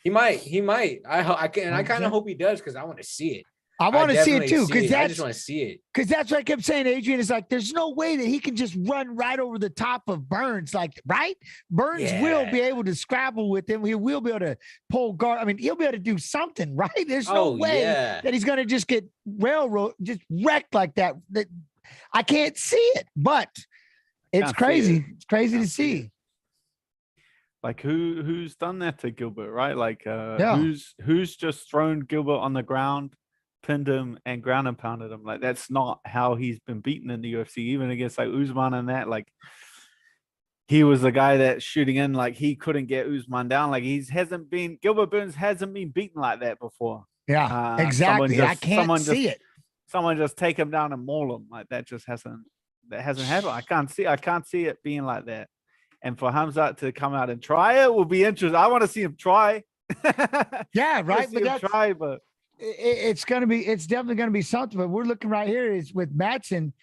He might. I kind of hope he does, because I want to see it. I want to see it too, because I just want to see it. Because that's what I kept saying, Adrian. Is like, there's no way that he can just run right over the top of Burns, like, right? Burns will be able to scrabble with him. He will be able to pull guard. I mean, he'll be able to do something, right? There's no way that he's going to just get just wrecked like that. I can't see it, but it's crazy. It's crazy to see. Like who's done that to Gilbert, right? Like who's just thrown Gilbert on the ground, pinned him and ground and pounded him. Like that's not how he's been beaten in the UFC, even against like Usman and that. Like he was the guy that's shooting in, like he couldn't get Usman down. Like Gilbert Burns hasn't been beaten like that before. Yeah, exactly. I can't see it. Someone just take him down and maul him. Like that just hasn't happened. I can't see it being like that. And for Hamzat to come out and try it will be interesting. I want to see him try. Yeah, right. But it's definitely gonna be something. But we're looking right here is with Madsen.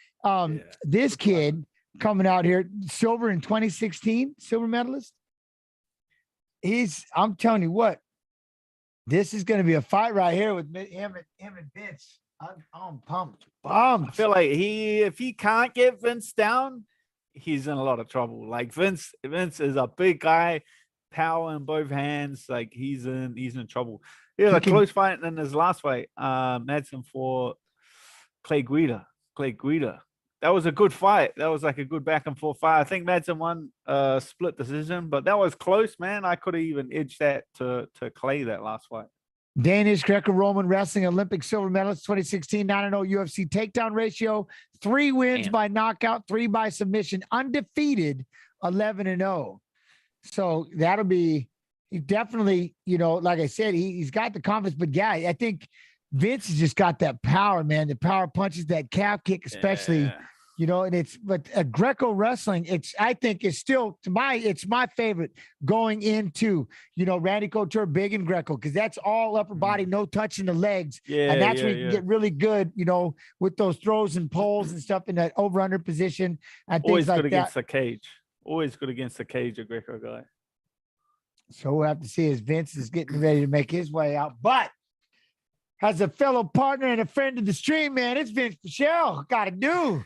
This kid coming out here, silver in 2016, silver medalist. I'm telling you what, this is gonna be a fight right here with him and Vince. I'm pumped. I feel like if he can't get Vince down, he's in a lot of trouble. Like Vince is a big guy, power in both hands. Like he's in trouble. He had a close fight in his last fight. Madsen for Clay Guida. That was a good fight. That was like a good back and forth fight. I think Madsen won split decision, but that was close, man. I could have even edged that to Clay that last fight. Danish Greco-Roman wrestling Olympic silver medalist 2016, 9-0 UFC takedown ratio, 3 wins by knockout, 3 by submission, undefeated, 11-0. So that'll be definitely, like I said, he's got the confidence, but yeah, I think Vince has just got that power, man. The power punches, that calf kick, especially. But Greco wrestling, I think it's still it's my favorite going into, Randy Couture, big and Greco, because that's all upper body, no touching the legs. And that's where you can get really good, with those throws and pulls and stuff in that over-under position and things like that. Against the cage. Always good against the cage, a Greco guy. So we'll have to see as Vince is getting ready to make his way out. But as a fellow partner and a friend of the stream, man, it's Vince Pichel. Got to do.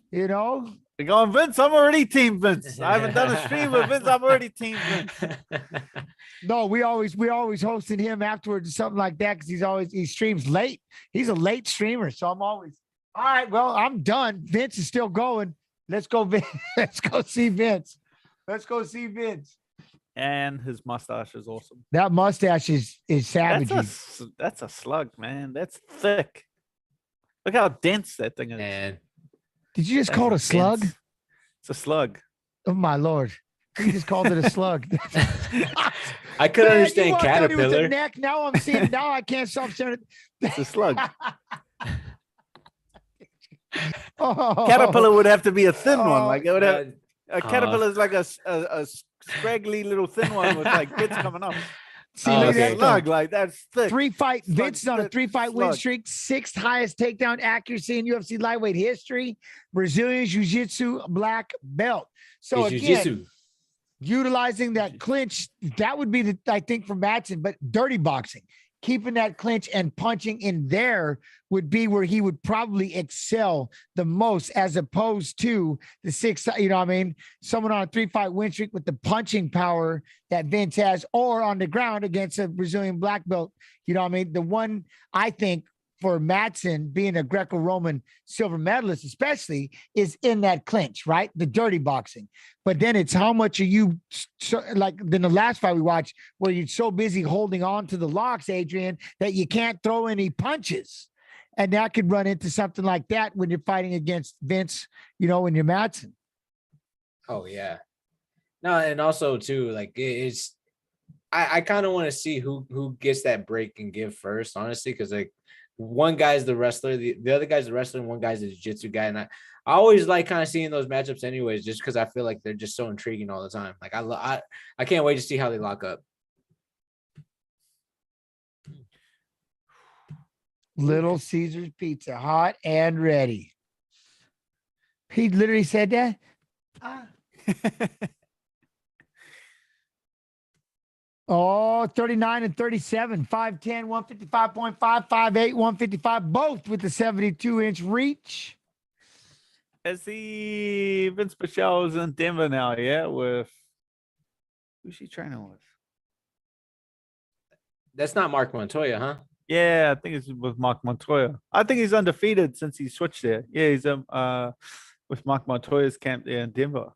You're going, Vince, I'm already team Vince. I haven't done a stream with Vince. I'm already team Vince. No, we always hosting him afterwards or something like that, because he streams late. He's a late streamer. So I'm always, all right, well, I'm done. Vince is still going. Let's go, Vince. Let's go see Vince. And his mustache is awesome. That mustache is savage. That's a slug, man. That's thick. Look how dense that thing is. Man. Did you just call it a slug? It's a slug. Oh my Lord. You just called it a slug. I could understand caterpillar. Neck. Now I'm seeing now I can't stop saying it. It's a slug. Caterpillar would have to be a thin one. Like it would have a caterpillar is like a scraggly little thin one with like bits coming up. See, slug, like that's thick. Vince is on a 3-fight win streak, 6th highest takedown accuracy in UFC lightweight history, Brazilian Jiu-Jitsu black belt. So again, utilizing that clinch, that would be I think for Madsen, but dirty boxing, keeping that clinch and punching in there would be where he would probably excel the most, as opposed to the 6, you know what I mean? Someone on a 3-fight win streak with the punching power that Vince has, or on the ground against a Brazilian black belt. You know what I mean? The one I think for Madsen, being a Greco-Roman silver medalist, especially, is in that clinch, right? The dirty boxing. But then it's how much are you, like in the last fight we watched, where you're so busy holding on to the locks, Adrian, that you can't throw any punches. And that could run into something like that when you're fighting against Vince, you know, when you're Madsen. Oh, yeah. No, and also, too, like, it's, I kind of want to see who gets that break and give first, honestly, because, like, one guy's the wrestler, the other guy's the wrestler, and one guy's the jiu-jitsu guy. And I always like kind of seeing those matchups anyways, just because I feel like they're just so intriguing all the time. Like I can't wait to see how they lock up. Little Caesar's Pizza, hot and ready. He literally said that. Oh, 39 and 37, 5'10", 155.5, 5'8", 155, both with the 72-inch reach. As Vince Pichel is in Denver now, yeah, with who's she training with? That's not Mark Montoya, huh? Yeah, I think it's with Mark Montoya. I think he's undefeated since he switched there. Yeah, he's with Mark Montoya's camp there in Denver.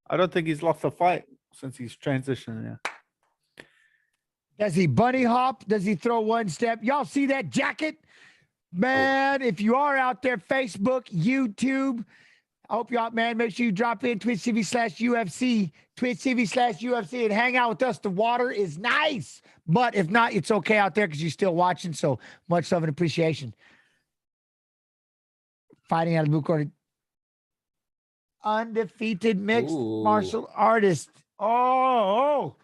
I don't think he's lost a fight since he's transitioned there. Does he bunny hop? Does he throw one step? Y'all see that jacket? Man, if you are out there, Facebook, YouTube, I hope y'all, man, make sure you drop in Twitch TV/UFC, Twitch TV/UFC, and hang out with us. The water is nice, but if not, it's okay out there because you're still watching. So much love and appreciation. Fighting out of blue corner. Undefeated mixed martial artist. Oh.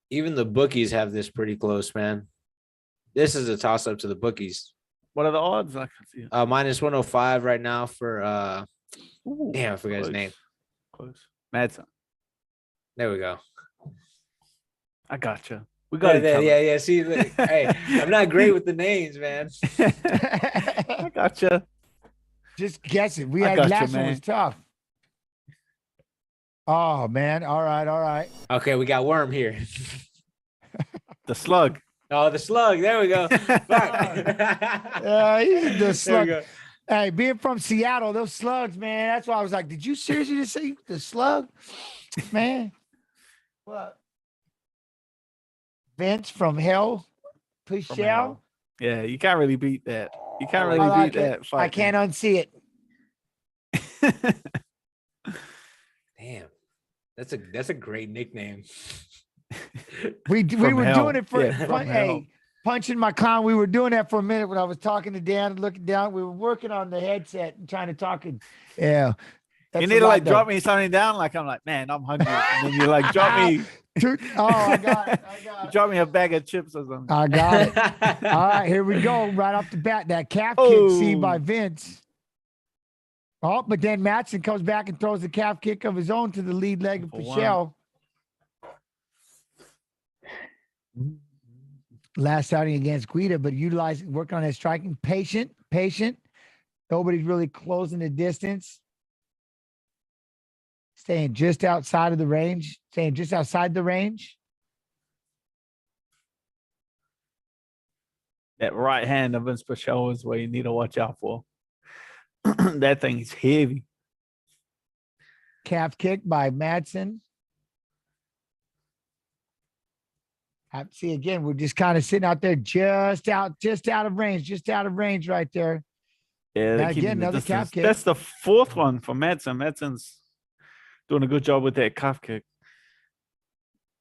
Even the bookies have this pretty close, man. This is a toss-up to the bookies. What are the odds? I can see. Minus 105 right now for damn, I forgot his name. Close. Madsen. There we go. I gotcha. We got it. Yeah. See, look, hey, I'm not great with the names, man. I gotcha. Just guess it. We had last one was tough. Oh man. All right. Okay, we got Worm here. The slug. Oh, the slug. There we go. He's the slug. Hey, being from Seattle, those slugs, man. That's why I was like, did you seriously just say the slug? Man. What? Vince from hell. Pichel. Yeah, you can't really beat that. You can't really beat that fight. I can't unsee it. Damn. That's a great nickname. We were doing it for punching my clown. We were doing that for a minute when I was talking to Dan and looking down. We were working on the headset and trying to talk. And yeah. You need to like drop me something down. Like I'm like, man, I'm hungry. And then you like drop me. I got it. You drop me a bag of chips or something. I got it. All right, here we go. Right off the bat, that calf kick seen by Vince. Oh, but then Madsen comes back and throws the calf kick of his own to the lead leg of Pichel. Last outing against Guida, but working on his striking. Patient. Nobody's really closing the distance. Staying just outside the range. That right hand of Vince Pichel is what you need to watch out for. That thing's heavy. Calf kick by Madsen. See, again, we're just kind of sitting out there, just out of range right there. Yeah, again, another calf kick. That's the fourth one for Madsen. Madsen's doing a good job with that calf kick.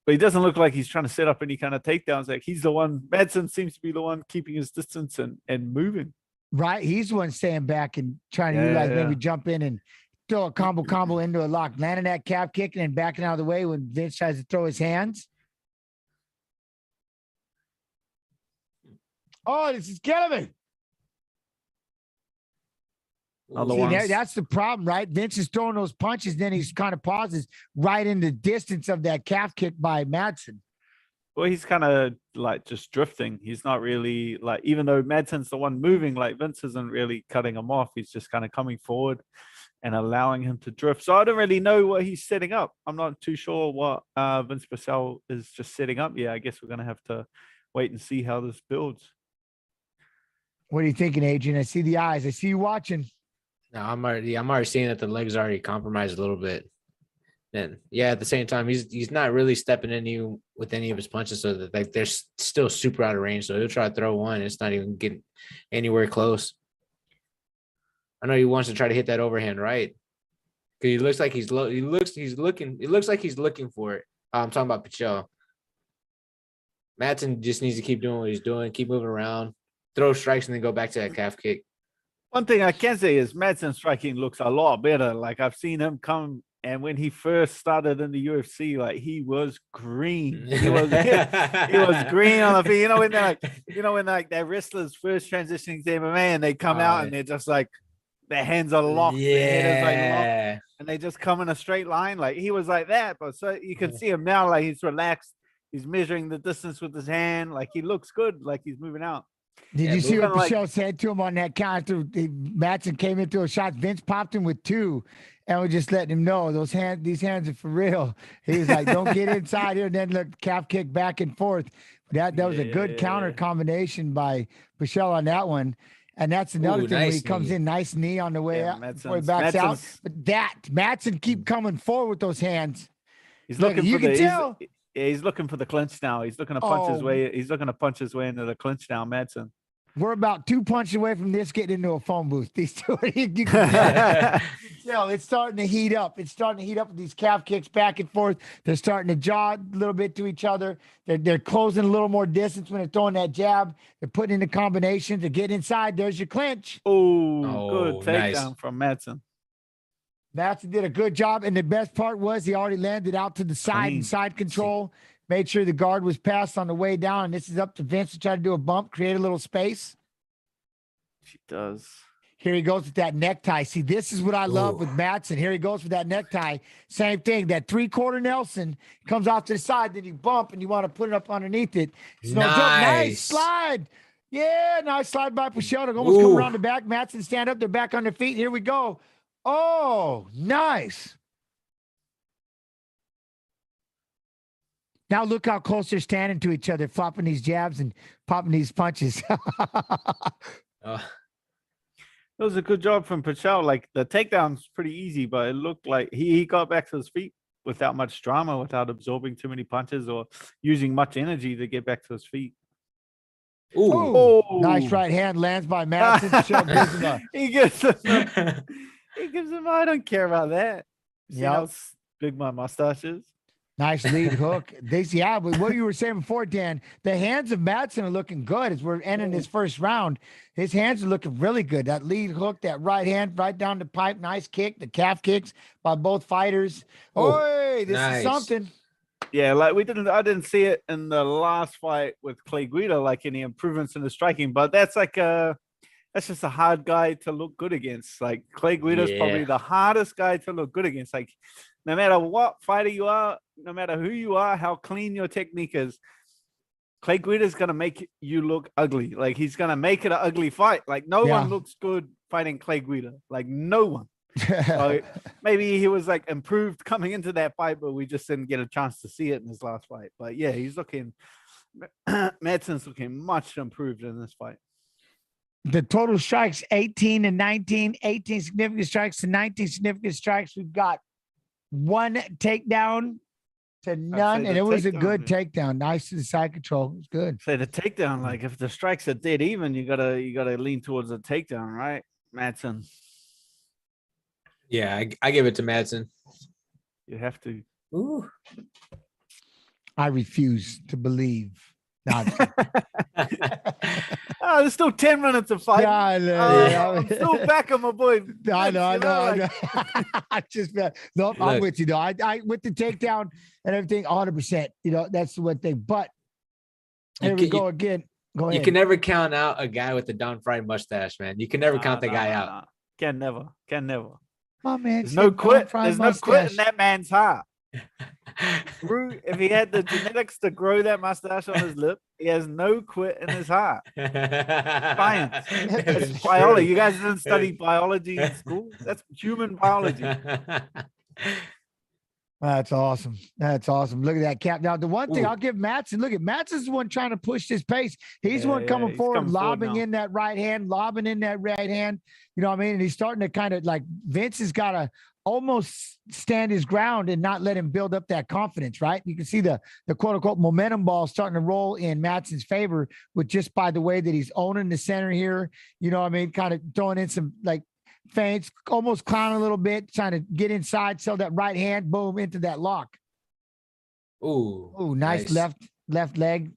But he doesn't look like he's trying to set up any kind of takedowns. Like he's the one, Madsen seems to be the one keeping his distance and moving. Right. He's the one staying back and trying to utilize, maybe jump in and throw a combo into a lock, landing that calf kick and then backing out of the way when Vince tries to throw his hands. Oh, this is killing me. Other See, ones. that's the problem, right? Vince is throwing those punches, then he's kind of pauses right in the distance of that calf kick by Madsen. Well, he's kind of like just drifting. He's not really like, even though Madsen's the one moving, like Vince isn't really cutting him off. He's just kind of coming forward and allowing him to drift. So I don't really know what he's setting up. I'm not too sure what Vince Purcell is just setting up. Yeah, I guess we're going to have to wait and see how this builds. What are you thinking, Adrian? I see the eyes. I see you watching. No, I'm already seeing that the legs are already compromised a little bit. And yeah, at the same time, he's not really stepping in you with any of his punches, so that like they're still super out of range. So he'll try to throw one, it's not even getting anywhere close. I know he wants to try to hit that overhand right, because he looks like he's looking. It looks like he's looking for it. I'm talking about Pichel. Madsen just needs to keep doing what he's doing, keep moving around, throw strikes, and then go back to that calf kick. One thing I can say is Madsen's striking looks a lot better. Like I've seen him come, and when he first started in the UFC, like he was green. He was green on the feet. You know when they're like, their wrestlers first transitioning to MMA and they come out and they're just like their hands are locked, their head is like locked, and they just come in a straight line. Like he was like that, but so you can see him now, like he's relaxed. He's measuring the distance with his hand. Like he looks good. Like he's moving out. Did you see what Michelle said to him on that counter? Madsen came into a shot. Vince popped him with two, and we just letting him know these hands are for real. He was like, "Don't get inside here." And then look, calf kick back and forth. That was a good counter combination by Michelle on that one. And that's another thing when he comes in, nice knee on the way out before he backs out. But Madsen keep coming forward with those hands. He's looking he's looking for the clinch now. He's looking to punch his way. He's looking to punch his way into the clinch now, Madsen. We're about 2 punches away from this getting into a phone booth. These two, you can tell it's starting to heat up. It's starting to heat up with these calf kicks back and forth. They're starting to jaw a little bit to each other. They're closing a little more distance when they're throwing that jab. They're putting in the combination to get inside. There's your clinch. Oh, good takedown from Madsen. Madsen did a good job, and the best part was he already landed out to the side and side control. Made sure the guard was passed on the way down, and this is up to Vince to try to do a bump, create a little space. She does. Here he goes with that necktie. See, this is what I love with Madsen. Here he goes with that necktie. Same thing. That 3/4 Nelson comes off to the side, then you bump, and you want to put it up underneath it. It's no joke. Nice slide. Yeah, nice slide by Pichel. Almost come around the back. Madsen stand up. They're back on their feet. Here we go. Oh, nice. Now look how close they're standing to each other, flopping these jabs and popping these punches. That was a good job from Pichel. Like the takedown's pretty easy, but it looked like he got back to his feet without much drama, without absorbing too many punches or using much energy to get back to his feet. Ooh. Nice right hand lands by Madsen. He gives him. I don't care about that. See how big my mustache is. Nice lead hook. But what you were saying before, Dan, the hands of Madsen are looking good as we're ending this first round. His hands are looking really good. That lead hook, that right hand right down the pipe, nice kick, the calf kicks by both fighters. This is something. Yeah, like I didn't see it in the last fight with Clay Guida, like any improvements in the striking, but that's just a hard guy to look good against. Like Clay Guida is probably the hardest guy to look good against. Like no matter what fighter you are, no matter who you are, how clean your technique is, Clay Guida is going to make you look ugly. Like he's going to make it an ugly fight. Like no one looks good fighting Clay Guida. Like no one. So maybe he was like improved coming into that fight, but we just didn't get a chance to see it in his last fight. But yeah, Madsen's looking much improved in this fight. The total strikes 18 and 19, 18 significant strikes to 19 significant strikes. We've got one takedown to none, and it was a good takedown. Nice to the side control. It was good. Say the takedown, like if the strikes are dead even, you gotta lean towards the takedown, right, Madsen? Yeah, I give it to Madsen. You have to. Ooh. I refuse to believe. There's still 10 minutes of fight. I'm still back on my boy. I know. I'm with you though. I with the takedown and everything, 100%. That's what they. But here we go again. Go ahead. You can never count out a guy with a Don Fried mustache, man. You can never count the guy out. Can never. My man, There's no quit. There's no quit in that man's heart. If he had the genetics to grow that mustache on his lip, he has no quit in his heart. Science. It's biology. You guys didn't study biology in school? That's human biology. That's awesome. That's awesome. Look at that cap. Now, the one thing I'll give Matson, look at Matson's the one trying to push this pace. He's the one coming forward, lobbing in that right hand, lobbing in that right hand. You know what I mean? And he's starting to kind of like Vince has got to almost stand his ground and not let him build up that confidence, right? You can see the quote unquote momentum ball starting to roll in Matson's favor with just by the way that he's owning the center here. You know what I mean? Kind of throwing in some like feints, almost clowning a little bit, trying to get inside, sell that right hand, boom, into that lock. Ooh, nice left leg.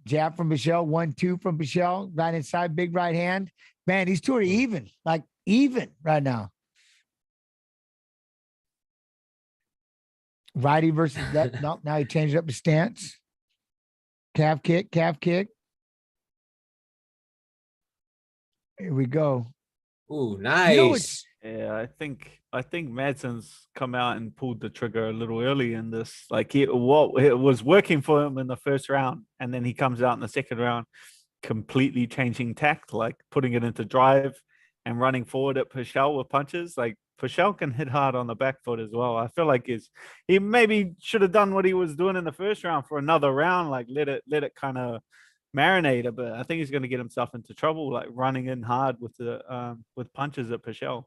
Jab from Michelle, 1-2 from Michelle, right inside, big right hand. Man, these two are even right now. Righty versus left. No, now he changed up his stance. Calf kick. Here we go. Ooh, nice. Yeah, I think Madsen's come out and pulled the trigger a little early in this. Like it was working for him in the first round, and then he comes out in the second round, completely changing tact, like putting it into drive and running forward at Pichel with punches. Like Pichel can hit hard on the back foot as well. I feel like he maybe should have done what he was doing in the first round for another round, like let it kind of marinate a bit. I think he's going to get himself into trouble, like running in hard with the with punches at Pichel.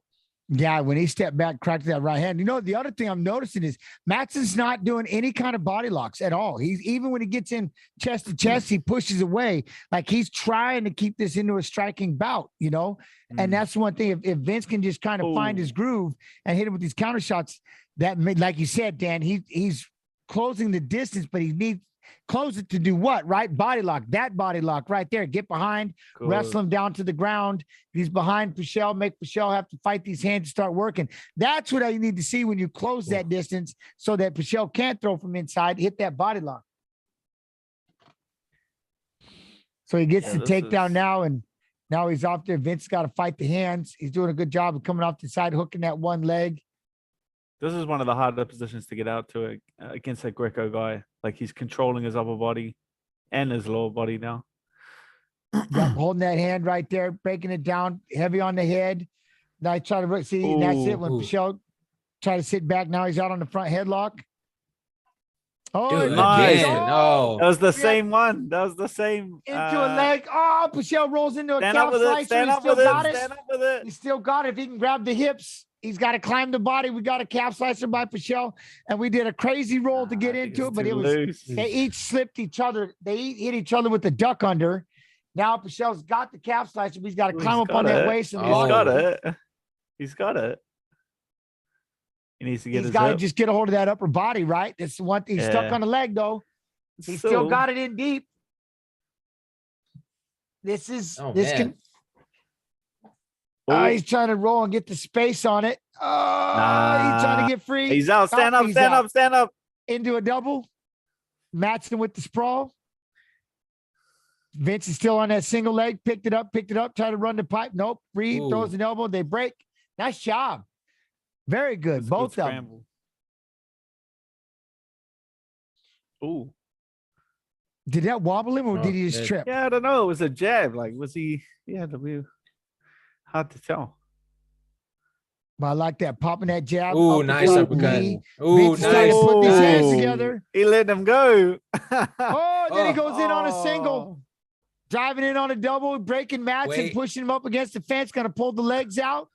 Yeah, when he stepped back, cracked that right hand. You know, the other thing I'm noticing is Matson's not doing any kind of body locks at all. He's even when he gets in chest to chest, he pushes away. Like he's trying to keep this into a striking bout, you know? And that's one thing. If Vince can just kind of find his groove and hit him with these counter shots, that like you said, Dan, he's closing the distance, but he needs close it to do what, right? Body lock, that body lock right there. Get behind, wrestle him down to the ground. He's behind Pichel, make Pichel have to fight these hands to start working. That's what I need to see when you close that distance so that Pichel can't throw from inside, hit that body lock. So he gets the takedown now, and now he's off there. Vince got to fight the hands. He's doing a good job of coming off the side, hooking that one leg. This is one of the harder positions to get out to against a Greco guy. Like he's controlling his upper body and his lower body now. Yep, holding that hand right there, breaking it down, heavy on the head. Now I try to see, and that's it. When Pichel try to sit back, now he's out on the front headlock. Oh, dude, nice! No, that was the same one. That was the same into a leg. Oh, Pichel rolls into a calf slicer. Stand up with it. He still got it. If he can grab the hips. He's got to climb the body. We got a calf slicer by Pichel, and we did a crazy roll to get into it, but it was loose. They each slipped each other. They hit each other with the duck under. Now Pichel's got the calf slicer, but he's got to climb up on that waist. And He's got it. He needs to get He's got to just get a hold of that upper body, right? That's the one thing. He's stuck on the leg, though. He's still got it in deep. This is he's trying to roll and get the space on it. He's trying to get free. He's out. Stand up. Into a double. Matson with the sprawl. Vince is still on that single leg. Picked it up. Try to run the pipe. Nope. Free. Throws an elbow. They break. Nice job. Very good. That's both good of them. Ooh. Did that wobble him or did he just trip? Yeah, I don't know. It was a jab. Like, was he? Yeah, hard to tell. But I like that. Popping that jab. Ooh, nice uppercut. Ooh, nice. Put these hands together. He let them go. Then he goes in on a single. Driving in on a double, breaking Matson and pushing him up against the fence. Going to pull the legs out.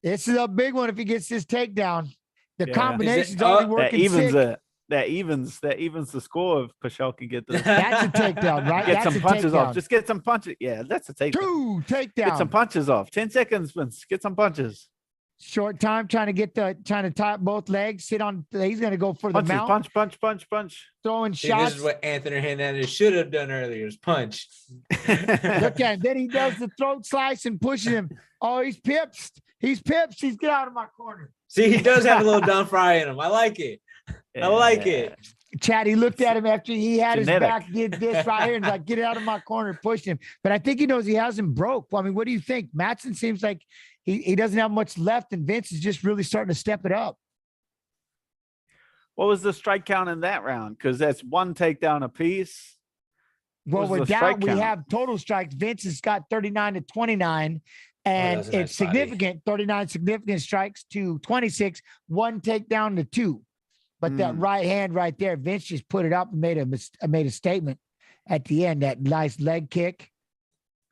This is a big one if he gets this takedown. The combination's already working. That evens the score if Pichel can get this. That's a takedown, right? Get some punches off. Just get some punches. Yeah, that's a takedown. 2 takedown. Get some punches off. 10 seconds, Vince. Get some punches. Short time trying to tie up both legs. Sit on. He's going to go for the mount. Punch. Throwing shots. This is what Anthony Hernandez should have done earlier. Is punch. Look at him. Then he does the throat slice and pushes him. Oh, he's pips. He's get out of my corner. See, he does have a little Don Fry in him. I like it. I like it. Chad, he looked at him after he had his Genetic. back, did this right here, and like, get out of my corner, pushed him. But I think he knows he hasn't broke. I mean, what do you think? Madsen seems like he doesn't have much left, and Vince is just really starting to step it up. What was the strike count in that round? Because that's one takedown apiece. Well, was we're the down. strike We count? have total strikes. Vince has got 39-29, and that's a nice it's significant. 39 significant strikes to 26, one takedown to 2. But that right hand right there, Vince just put it up and made a statement at the end. That nice leg kick.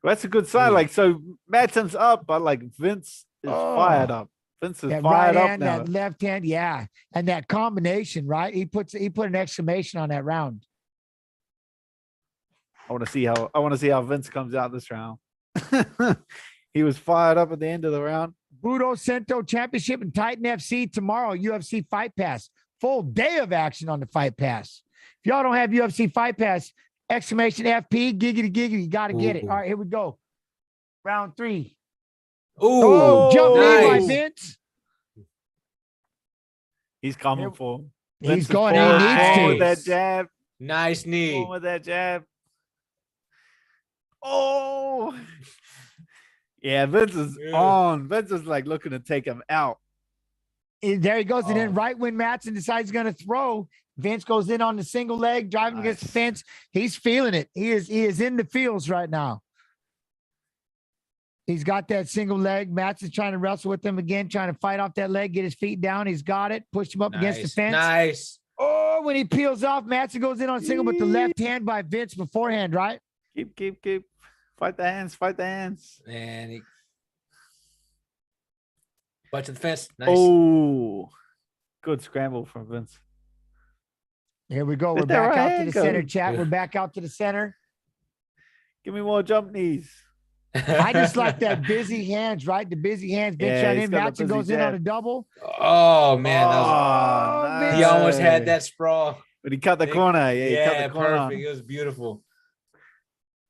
Well, that's a good sign. Like, so Madsen's up, but like Vince is fired up. Vince is That fired right up hand, now. that left hand, yeah, and that combination, right? He put an exclamation on that round. I want to see how Vince comes out this round. He was fired up at the end of the round. Budo Cento Championship and Titan FC tomorrow. UFC Fight Pass. Full day of action on the Fight Pass. If y'all don't have UFC Fight Pass, exclamation FP, giggity, giggity, you got to get it. All right, here we go. Round 3. Ooh, Jump knee by nice. Vince. He's coming for him. He's Vince is going. He forward, needs forward to. with that jab. Nice knee. Forward with that jab. Oh, yeah. Vince is on. Vince is like looking to take him out. There he goes. And then Oh. right when Madsen decides he's going to throw, Vince goes in on the single leg, driving against the fence. He's feeling it. He is in the fields right now. He's got that single leg. Madsen's trying to wrestle with him again, trying to fight off that leg, get his feet down. He's got it. Push him up against the fence. Nice. Oh, when he peels off, Madsen goes in on single, but the left hand by Vince beforehand, right? Keep. Fight the hands. Fight the hands. And he butt to the fence. Nice. Oh, good scramble from Vince. Here we go. We're Let that back right out to hand the go. center, chat. We're back out to the center. Give me more jump knees. I just like that busy hands, right? The busy hands. Vince Yeah, right he's in. got the Madsen busy goes in on jab. a double. Oh man, that was, Oh, he almost nice. had that sprawl. But he cut the corner. Yeah, he cut Yeah, the corner. perfect. It was beautiful.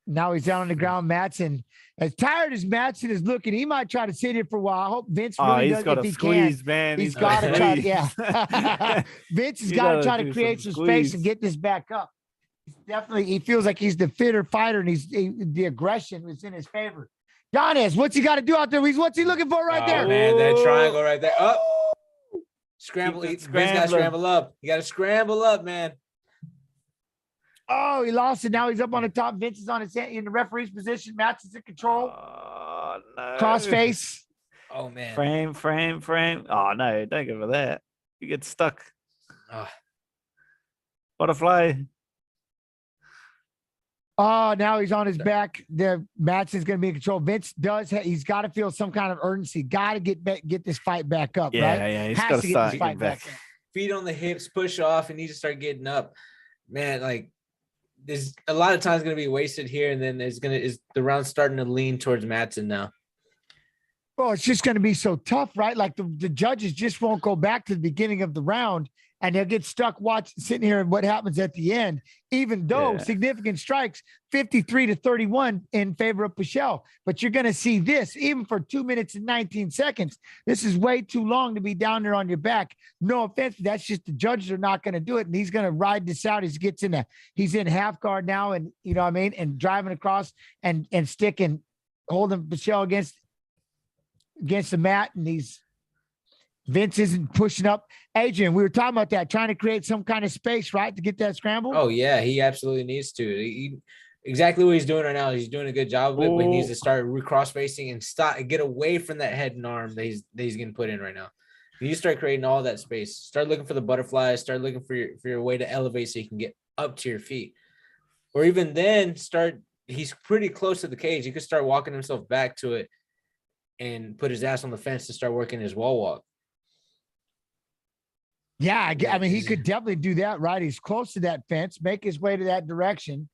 Now he's down on the ground. Madsen, as tired as Madsen is looking, he might try to sit here for a while. I hope Vince Oh, really he's does got if to he squeeze, can. man. He's got to try to, squeeze. yeah. Vince has He got to gotta try to do create some some space squeeze. and get this back up. Definitely, he feels like he's the fitter fighter, and the aggression is in his favor. Yanez, what's he got to do out there? What's he looking for right Oh, there? man, that triangle right there. Up. Scramble. Keep it Vince got to scrambling. scramble up. You got to scramble up, man. Oh, he lost it. Now he's up on the top. Vince is on his hand in the referee's position. Madsen's in control. Oh, no. Crossface. Oh man. Frame. Oh, no. Don't go for that. You get stuck. Ah. Butterfly. Oh, now he's on his back. The Madsen's going to be in control. Vince he's got to feel some kind of urgency. Got to get this fight back up, Yeah, right? yeah. He's Has got to to get start this getting fight back. back up. Feet on the hips, push off, and need to start getting up. Man, like there's a lot of time's gonna be wasted here, and then is the round starting to lean towards Madsen now. Oh, it's just going to be so tough, right? Like the judges just won't go back to the beginning of the round, and they'll get stuck sitting here and what happens at the end, even though significant strikes 53-31 in favor of Pichel. But you're going to see this even for 2 minutes and 19 seconds. This is way too long to be down there on your back. No offense, but that's just the judges are not going to do it. And he's going to ride this out. He's in half guard now, and you know what I mean, and driving across and sticking, holding Pichel against the mat, and Vince isn't pushing up. Adrian, we were talking about that, trying to create some kind of space, right, to get that scramble. Oh yeah, he absolutely needs to. Exactly what he's doing right now. He's doing a good job of it, but he needs to start cross facing and get away from that head and arm that he's getting put in right now. You start creating all that space. Start looking for the butterflies. Start looking for your way to elevate so you can get up to your feet, or even then he's pretty close to the cage. He could start walking himself back to it and put his ass on the fence to start working his wall walk. Yeah, I mean, he could definitely do that, right? He's close to that fence, make his way to that direction.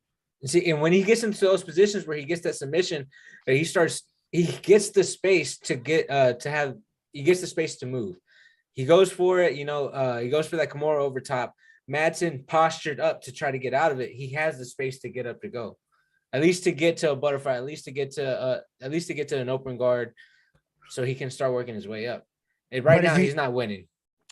See, and when he gets into those positions where he gets that submission, he gets the space to move. He goes for it, he goes for that Kimura over top. Madsen postured up to try to get out of it. He has the space to get up to go, at least to get to a butterfly, at least to get to an open guard, so he can start working his way up. And right now, he's not winning.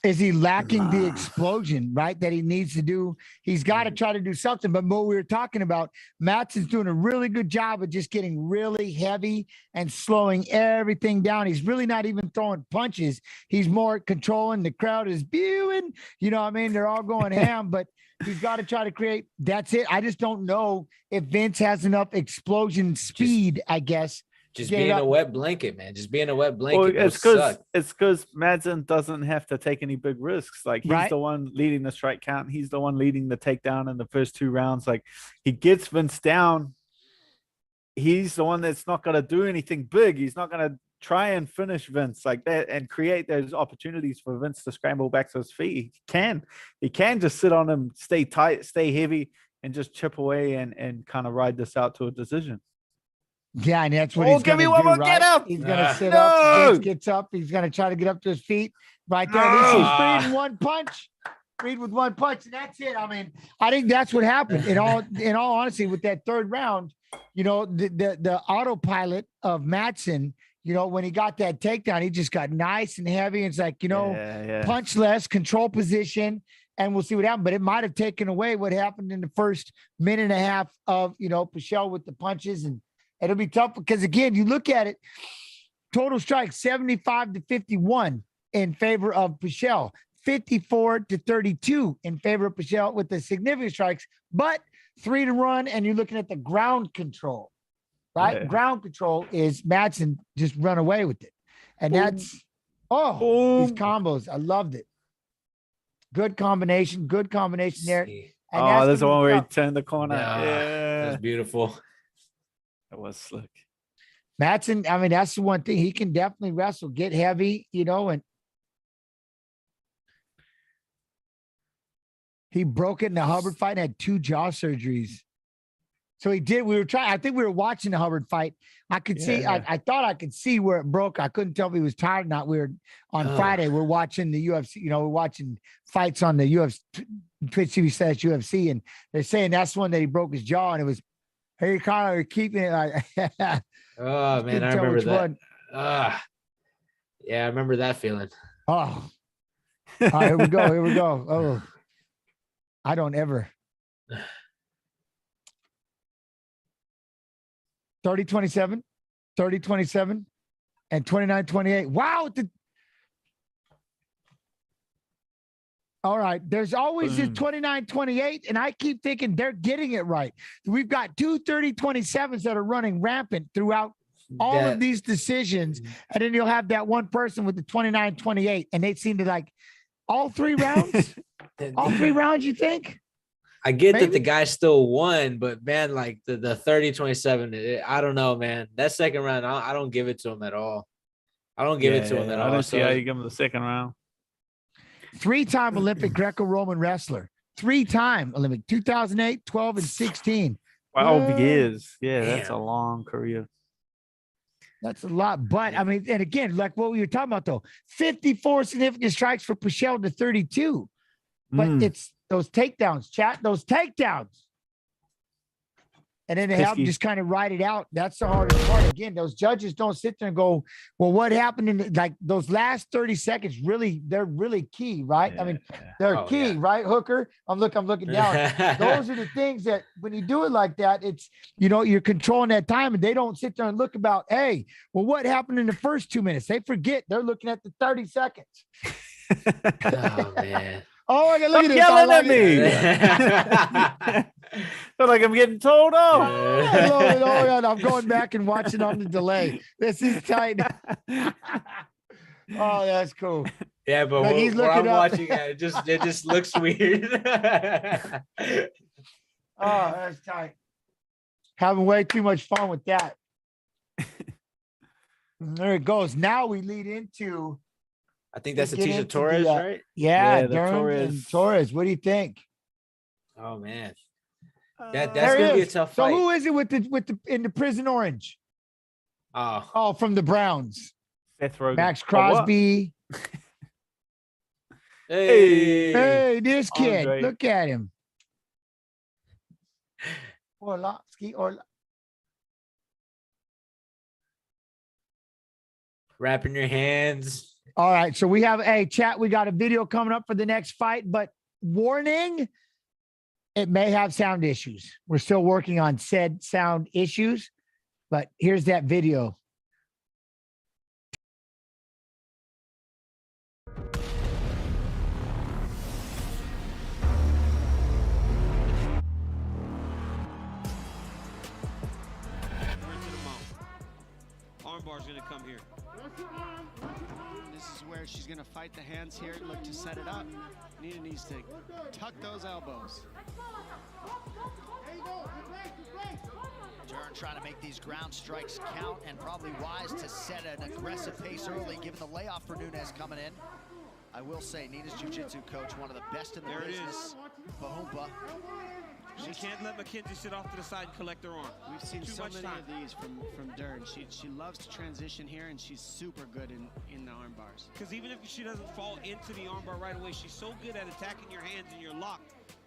Is he lacking the explosion, right? That he needs to do. He's got to try to do something. But what we were talking about, Madsen's doing a really good job of just getting really heavy and slowing everything down. He's really not even throwing punches. He's more controlling. The crowd is booing. You know what I mean? They're all going ham, but he's got to try to create. That's it. I just don't know if Vince has enough explosion speed, I guess. Just being a wet blanket, man. Just being a wet blanket. Well, it's because Madsen doesn't have to take any big risks. Like he's the one leading the strike count. He's the one leading the takedown in the first 2 rounds. Like he gets Vince down. He's the one that's not going to do anything big. He's not going to try and finish Vince like that and create those opportunities for Vince to scramble back to his feet. He can just sit on him, stay tight, stay heavy, and just chip away and kind of ride this out to a decision. Yeah, and that's what he's going to do, right? Get up. He's going to sit up. Vince gets up. He's going to try to get up to his feet. Right there. This is freed in one punch. Freed with one punch, and that's it. I mean, I think that's what happened. In all honesty, with that 3rd round, you know, the autopilot of Madsen, you know, when he got that takedown, he just got nice and heavy. It's like, you know, punch less, control position, and we'll see what happened. But it might have taken away what happened in the first minute and a half of, you know, Pichel with the punches. And it'll be tough because, again, you look at it, total strikes 75-51 in favor of Pichel, 54-32 in favor of Pichel with the significant strikes, but 3 to run. And you're looking at the ground control, right? Yeah. Ground control is Madsen just run away with it. And that's, these combos. I loved it. Good combination there. And there's the one where he turned the corner. Yeah. That's beautiful. That was slick. Madsen, I mean, that's the one thing. He can definitely wrestle, get heavy, you know, and he broke it in the Hubbard fight and had 2 jaw surgeries. So he did. I think we were watching the Hubbard fight. I could see, I thought I could see where it broke. I couldn't tell if he was tired or not. We were on Friday. We're watching the UFC, you know, we're watching fights on the UFC, Twitch TV/UFC. And they're saying that's the one that he broke his jaw. And it was, hey, Connor, keeping it like, oh man, I remember that. Yeah, I remember that feeling. Oh, all right, here we go. Oh, I don't ever. 30-27, 30-27, and 29-28. Wow. All right. There's always this 29-28, and I keep thinking they're getting it right. We've got 2 30-27s that are running rampant throughout all of these decisions, and then you'll have that one person with the 29-28, and they seem to like all 3 rounds. All 3 rounds, you think? I get that the guy still won, but man, like the 30-27, I don't know, man. That second round, I don't give it to him at all. I don't give it to him at all. I don't see how you give him the second round. 3-time Olympic Greco-Roman wrestler. 3-time Olympic, 2008, 12, and 16. 12 years. Yeah, that's a long career. That's a lot. But, I mean, and again, like what we were talking about, though, 54 significant strikes for Pichel to 32. But it's those takedowns, those takedowns. And then they have just kind of ride it out. That's the hardest part. Again, those judges don't sit there and go, well, what happened in like those last 30 seconds? Really, they're really key, right? Yeah. I mean, they're key, right, Hooker? I'm looking down. Those are the things that when you do it like that, it's, you know, you're controlling that time, and they don't sit there and look about, hey, well, what happened in the first 2 minutes? They forget. They're looking at the 30 seconds. Oh, man. Oh, I got look at this. Yelling at me. Feel like I'm getting told off. Oh, I'm going back and watching on the delay. This is tight. Oh, that's cool. Yeah, but he's what I'm watching, it just looks weird. Oh, that's tight. Having way too much fun with that. There it goes. Now we lead into. I think that's Atisha Torres, right? Yeah, Torres. What do you think? Oh man, that's gonna be a tough fight. So who is it with the in the prison orange? Oh, from the Browns. Seth Rogen. Max Crosby. Hey, this kid. Andre. Look at him. Orlovsky. Wrapping your hands. All right. So we have chat. We got a video coming up for the next fight, but warning, it may have sound issues. We're still working on said sound issues, but here's that video. Armbar's gonna come here. This is where she's gonna fight the hands here, look to set it up. Nina needs to tuck those elbows. Dern trying to make these ground strikes count, and probably wise to set an aggressive pace early, given the layoff for Nunes coming in. I will say, Nina's jiu-jitsu coach, one of the best in the business. Bahumpa. She can't let McKenzie sit off to the side and collect her arm. We've seen so many of these from Dern. She loves to transition here, and she's super good in the arm bars. Because even if she doesn't fall into the arm bar right away, she's so good at attacking your hands and your lock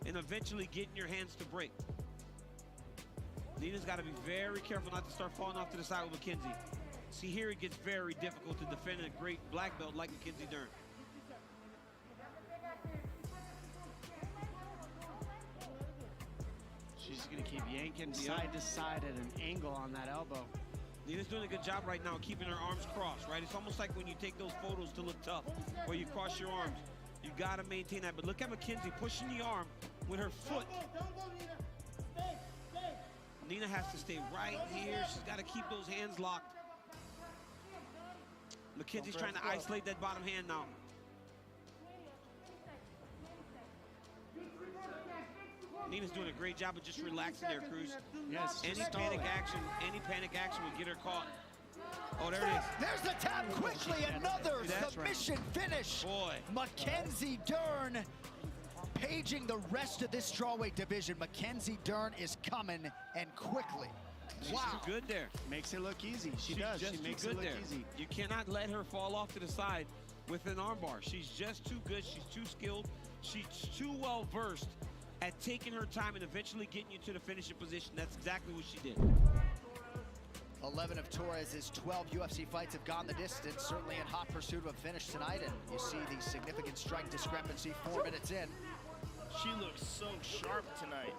and eventually getting your hands to break. Nina's got to be very careful not to start falling off to the side with McKenzie. See, here it gets very difficult to defend a great black belt like McKenzie Dern. She's going to keep yanking side to side at an angle on that elbow. Nina's doing a good job right now keeping her arms crossed, right? It's almost like when you take those photos to look tough, where you cross your arms. You got to maintain that. But look at McKenzie pushing the arm with her foot. Nina has to stay right here. She's got to keep those hands locked. McKenzie's trying to isolate that bottom hand now. Nina's doing a great job of just relaxing there, Cruz. Yes. Any panic action would get her caught. Oh, there it is. There's the tap quickly. Another submission finish. Boy. Mackenzie Dern paging the rest of this strawweight division. Mackenzie Dern is coming, and quickly. She's too good there. Makes it look easy. She makes it look easy. You cannot let her fall off to the side with an armbar. She's just too good. She's too skilled. She's too well versed at taking her time and eventually getting you to the finishing position. That's exactly what she did. 11 of Torres's 12 UFC fights have gone the distance, certainly in hot pursuit of a finish tonight, and you see the significant strike discrepancy 4 minutes in. She looks so sharp tonight.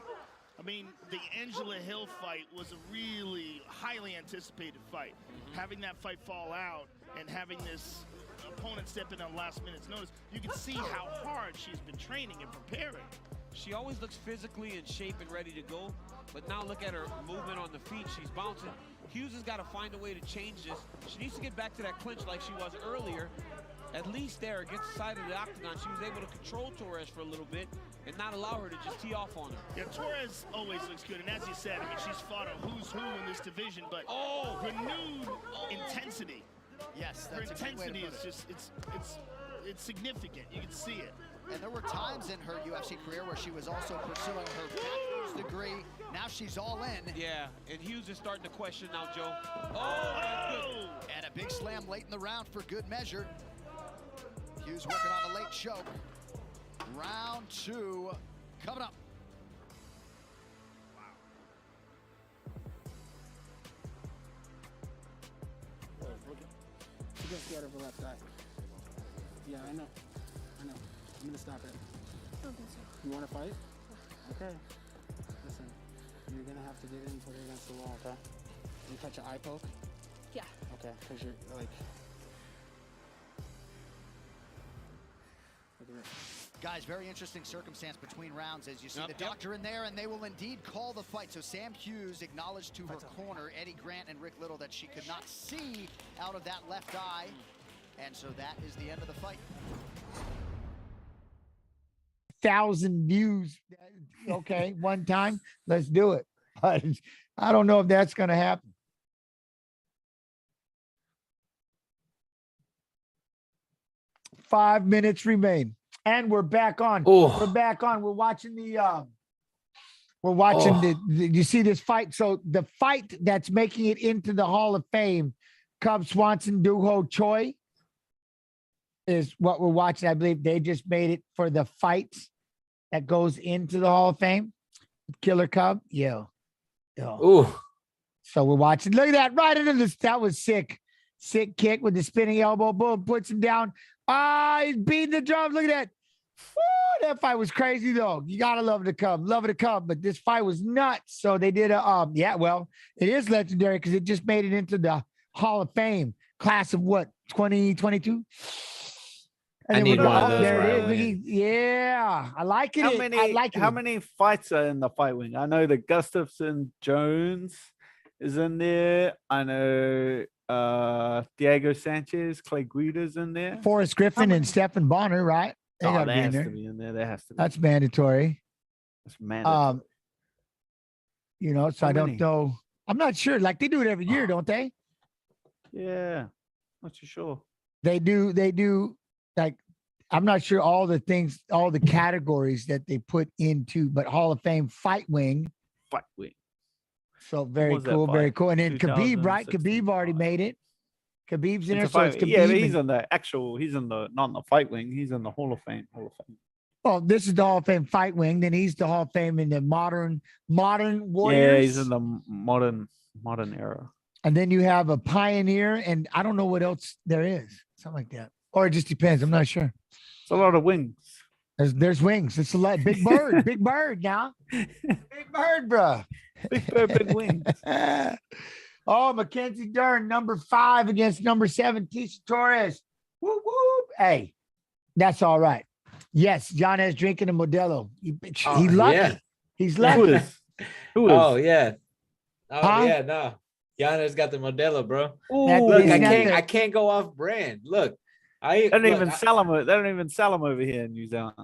I mean, the Angela Hill fight was a really highly anticipated fight. Having that fight fall out and having this opponent step in on last minute's notice, you can see how hard she's been training and preparing. She always looks physically in shape and ready to go, but now look at her movement on the feet. She's bouncing. Hughes has got to find a way to change this. She needs to get back to that clinch like she was earlier. At least there against the side of the octagon, she was able to control Torres for a little bit and not allow her to just tee off on her. Yeah, Torres always looks good, and as you said, I mean, she's fought a who's who in this division, but renewed intensity. Yes, her that's intensity is just it's significant. You can see it. And there were times in her UFC career where she was also pursuing her bachelor's degree. Now she's all in. Yeah, and Hughes is starting to question now, Joe. Oh, that's good. And a big slam late in the round for good measure. Hughes working on a late choke. Round 2 coming up. She gets scared of her left eye. Yeah, I know. I'm gonna stop it. Okay, sir. You wanna fight? Okay. Listen, you're gonna have to get in and put her against the wall, okay? You catch an eye poke? Yeah. Okay, because you're like... Look at this. Guys, very interesting circumstance between rounds as you see the doctor in there, and they will indeed call the fight. So Sam Hughes acknowledged to her corner, Eddie Grant and Rick Little, that she could not see out of that left eye. And so that is the end of the fight. 1,000 views. Okay, one time, let's do it. But I don't know if that's going to happen. Five minutes remain, and we're back on. We're back on. We're watching the. We're watching the. You see this fight? So the fight that's making it into the Hall of Fame, Cub Swanson, Doo-Ho Choi, is what we're watching. I believe they just made it for the fight that goes into the Hall of Fame. Killer Cub, So we're watching. Look at that, right into this. That was sick. Sick kick with the spinning elbow. Boom, puts him down. He's beating the drum. Look at that. Woo, that fight was crazy though. You gotta love it to come. Love it to come. But this fight was nuts. So they did well, it is legendary because it just made it into the Hall of Fame class of what, 2022? I need one of those. There it is. Yeah, I like it. How many fights are in the fight wing? I know that Gustafson Jones is in there. I know Diego Sanchez, Clay Guida's in there. Forrest Griffin and Stephen Bonner, right? They Oh, gotta that be in has there. to be in there. That has to be. That's mandatory. That's mandatory. So I don't know. I'm not sure. Like they do it every year, don't they? Yeah, not too sure. They do. Like I'm not sure all the things, all the categories that they put into, but Hall of Fame fight wing. Fight wing. So very was that cool, very fight? cool. And then Khabib, right? 2016. Khabib already made it. Khabib's in there, It's a so it's fight- Khabib. yeah, but he's and- on the actual. He's in the not in the fight wing. He's in the Hall of Fame. Well, this is the Hall of Fame fight wing. Then he's the Hall of Fame in the modern Warriors. Yeah, he's in the modern era. And then you have a pioneer, and I don't know what else there is. Something like that. Or it just depends. I'm not sure. It's a lot of wings. There's wings. It's a lot. Big bird. Big bird now. Big bird, bro. Big bird, big wings. Oh, Mackenzie Dern, number 5 against number 7, Tisha Torres. Whoop, whoop. Hey, that's all right. Yes, Yanez drinking a Modelo. He lucky. Yeah. He's Who lucky. is? Who is? Oh yeah. Oh Huh? yeah, no. Yanez got the Modelo, bro. That- Look, isn't that I can't go off brand. Look, They don't even sell them. They don't even sell them over here in New Zealand.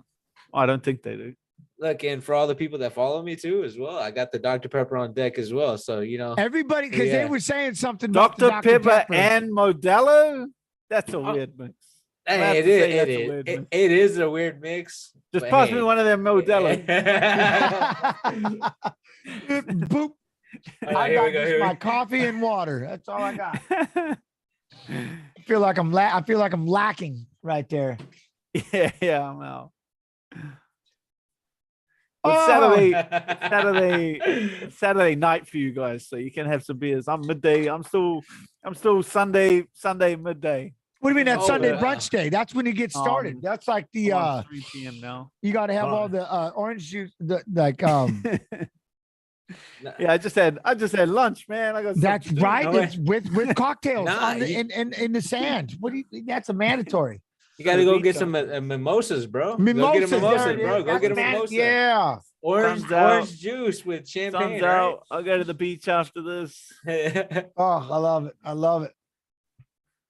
I don't think they do. Look, and for all the people that follow me too, as well, I got the Dr. Pepper on deck as well. So Everybody, because they Yeah. were saying something about Dr. the Pepper and Modelo. That's a weird mix. I have hey, to say it that's a is. weird mix. It is a weird mix. Just but pass hey. me one of them Modelo. Boop. All right, I here got we go, just here we my go. coffee and water. That's all I got. I feel like I'm lacking right there. Yeah, I'm out. Oh. It's Saturday night for you guys, so you can have some beers. I'm midday. I'm still Sunday midday. What do you mean that's Oh, Sunday yeah. brunch day? That's when it gets started. That's like the I'm on 3 p.m. now. you got to have all the orange juice. Yeah, I just had lunch, man. I got That's something to do. right. No It's with cocktails Nah, on the, in the sand. What do you? That's a mandatory. You got to go beach get some mimosas, bro. Mimosas, Go get a mimosa, there it bro. is. Go That's get a man- mimosa. Yeah. Orange juice with champagne. Sun's out. I'll go to the beach after this. Right? Oh, I love it. I love it.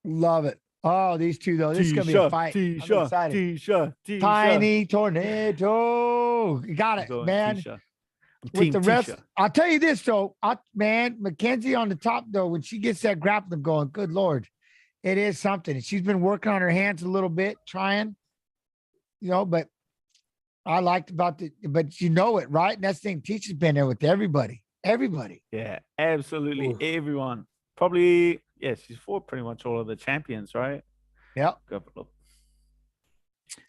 Love it. Oh, these two though. This is gonna be a fight. I'm excited. T-shirt. Tiny tornado. You got it, man. With the rest, I'll tell you this though, Mackenzie on the top though, when she gets that grappling going, good Lord, it is something. She's been working on her hands a little bit, trying, but I liked about but you know it, right? And that's the thing, Teacher's been there with everybody. Yeah, absolutely. Ooh. Everyone. Probably, she's fought pretty much all of the champions, right? Yeah.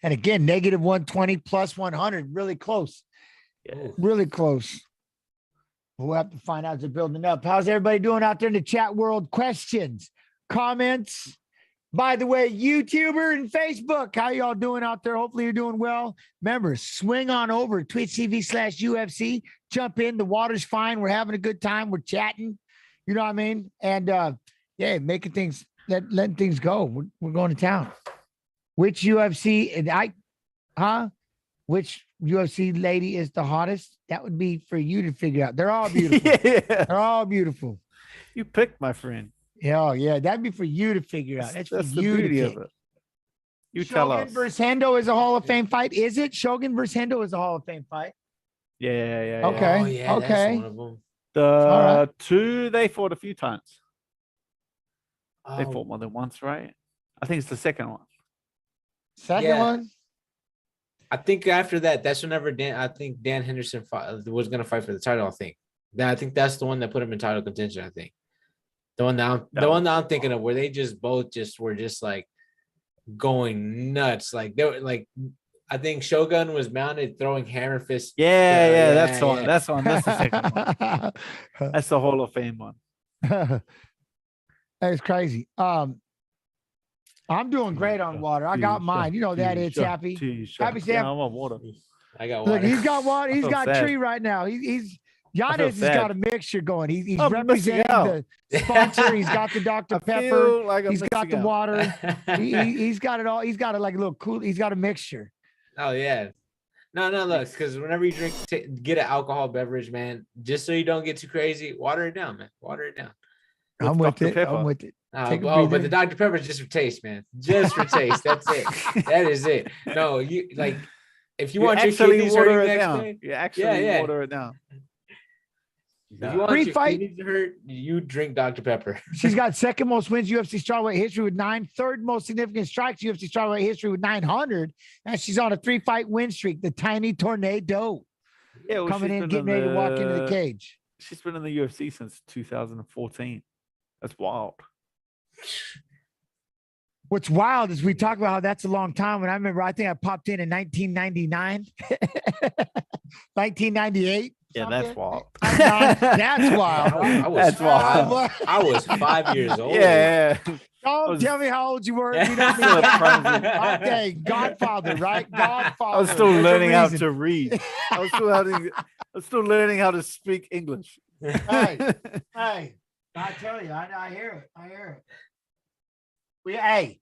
And again, negative 120 plus 100, really close. Yeah. Really close. We'll have to find out as they're building up. How's everybody doing out there in the chat world? Questions, comments? By the way, YouTuber and Facebook, how y'all doing out there? Hopefully you're doing well. Remember, swing on over Twitch TV/UFC. Jump in. The water's fine. We're having a good time. We're chatting. You know what I mean? And making things, letting things go. We're going to town. Which UFC which UFC lady is the hottest? That would be for you to figure out. They're all beautiful. They're all beautiful. You picked, my friend. Yeah. That'd be for you to figure out. That's for the you beauty to of it. You tell us. Shogun versus Hendo is a Hall of Fame fight. Is it? Shogun versus Hendo is a Hall of Fame fight. Yeah. Okay. Oh, yeah, okay. that's one of them. The two, they fought a few times. They Oh, fought more than once, right? I think it's the second one. Second one. I think after that, that's whenever Dan Henderson was going to fight for the title. I think that's the one that put him in title contention. I think the one that I'm thinking of, where they both were like going nuts. Like they were like, I think Shogun was mounted throwing hammer fists. Yeah, that's the one. That's the one. That's the second one. That's the Hall of Fame one. It's crazy. I'm doing great on water. I got mine. You know that it's happy. Happy Sam. Yeah, I'm on water. I got water. Look, he's got water. He's feel got sad. tree right now. Yanez has got a mixture going. He's I'm representing missing the sponsor. He's got the Dr. Pepper. Like He's got the water. He's got it all. He's got it like a little cool. He's got a mixture. Oh yeah. No, look, because whenever you drink, get an alcohol beverage, man, just so you don't get too crazy, water it down, man. Water it down. I'm with it. Pepper. I'm with it. But the Dr. Pepper is just for taste, man. Just for taste. That's it. That is it. No, you like if you want your kidneys hurting next day, you actually water it down. If you want your kidneys to hurt, you drink Dr. Pepper. She's got second most wins UFC strawweight history with 9, third most significant strikes UFC strawweight history with 900, and she's on a 3-fight win streak. The tiny tornado, coming in, getting ready to walk into the cage. She's been in the UFC since 2014. That's wild. What's wild is we talk about how that's a long time. And I remember, I think I popped in 1999, 1998. Yeah, that's wild. That's wild. I was 5 years old. Yeah. Don't tell me how old you were. You don't need that. Okay, Godfather, right? Godfather. I was still learning how to read. I was still learning how to speak English. Hey, I tell you, I hear it. I hear it.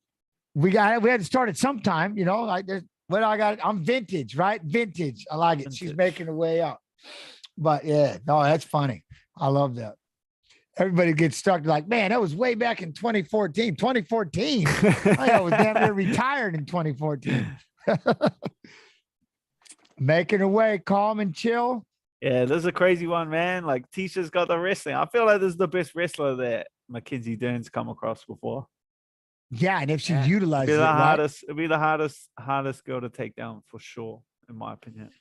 We had to start it sometime, you know. Like I'm vintage, right? Vintage. I like it. She's making her way up. But yeah, no, that's funny. I love that. Everybody gets stuck like, man, that was way back in 2014. 2014. I was damn near retired in 2014. Making her way, calm and chill. Yeah, this is a crazy one, man. Like Tisha's got the wrestling. I feel like this is the best wrestler that Mackenzie Dern's come across before. Yeah, and if she utilizes it'd be the hardest girl to take down for sure, in my opinion.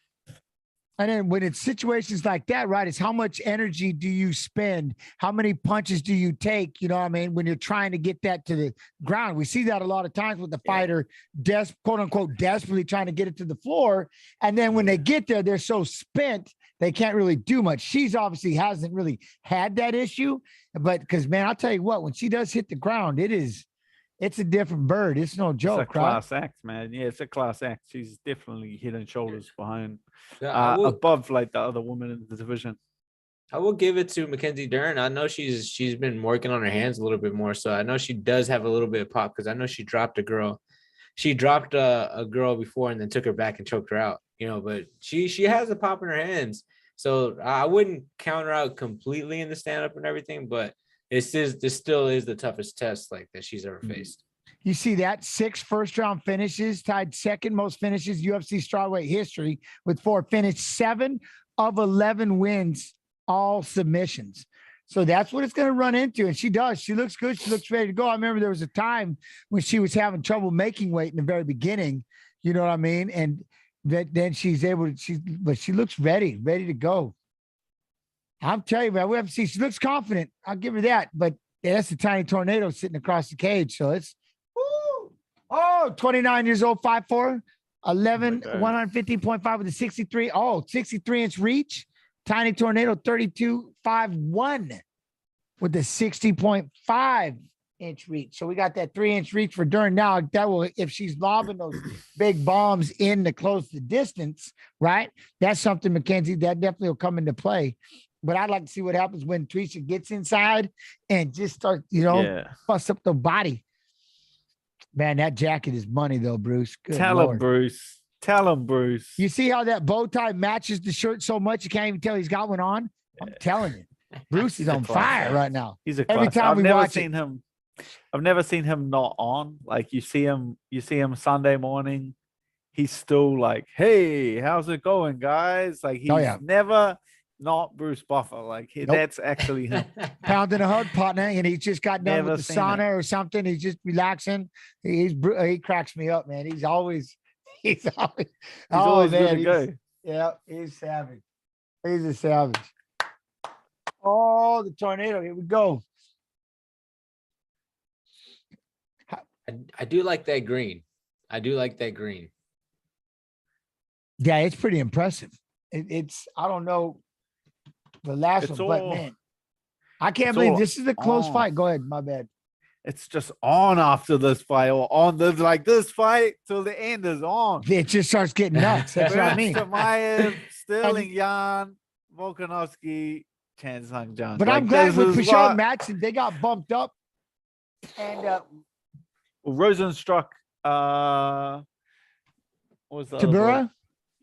And then when it's situations like that, right, it's how much energy do you spend? How many punches do you take? You know what I mean? When you're trying to get that to the ground. We see that a lot of times with the fighter, quote unquote, desperately trying to get it to the floor. And then when they get there, they're so spent, they can't really do much. She's obviously hasn't really had that issue. But because, man, I'll tell you what, when she does hit the ground, it's a different bird. It's no joke. It's a class act, man. Yeah, it's a class act. She's definitely head and shoulders behind, above like the other women in the division. I will give it to Mackenzie Dern. I know she's been working on her hands a little bit more, so I know she does have a little bit of pop because I know she dropped a girl. She dropped a girl before and then took her back and choked her out. You know, but she has a pop in her hands, so I wouldn't count her out completely in the stand up and everything, but. This still is the toughest test like that she's ever faced. You see that 6 first-round finishes, tied second most finishes UFC strawweight history with 4 finished, 7 of 11 wins, all submissions. So that's what it's going to run into. And she does. She looks good. She looks ready to go. I remember there was a time when she was having trouble making weight in the very beginning. You know what I mean? And then she's able to, but she looks ready to go. I'm telling you, man, we have to see. She looks confident. I'll give her that. But yeah, that's a tiny tornado sitting across the cage. So it's, 29 years old, 5'4", 115.5 with a 63. 63-inch reach. Tiny tornado, 32.51 with a 60.5-inch reach. So we got that 3-inch reach for Dern. Now that will, if she's lobbing those big bombs in to close the distance, right? That's something, Mackenzie, that definitely will come into play. But I'd like to see what happens when Tisha gets inside and just start, bust up the body. Man, that jacket is money, though, Bruce. Good Tell Lord. him, Bruce. Tell him, Bruce. You see how that bow tie matches the shirt so much you can't even tell he's got one on? I'm telling you. Bruce is on fire right now. He's a Every time we watch him. I've never seen him not on. Like you see him Sunday morning. He's still like, hey, how's it going, guys? Like he's never not Bruce Buffer. Like that's actually him. Pounding a hard partner, and he just got done with the sauna or something. He's just relaxing. He cracks me up, man. He's always good to go. Yeah, he's savage. He's a savage. Oh, the tornado. Here we go. I do like that green. Yeah, it's pretty impressive. It's I don't know the last one, but man, I can't believe this is a close fight. Go ahead, my bad. it's just on after this fight or on this fight till the end is on. It just starts getting nuts. That's what I mean. Chimaev, Sterling Yan, Volkanovsky, Chan Sung Jung. But I'm glad with Peugeot and Madsen, they got bumped up. And Rosenstruck, what was that?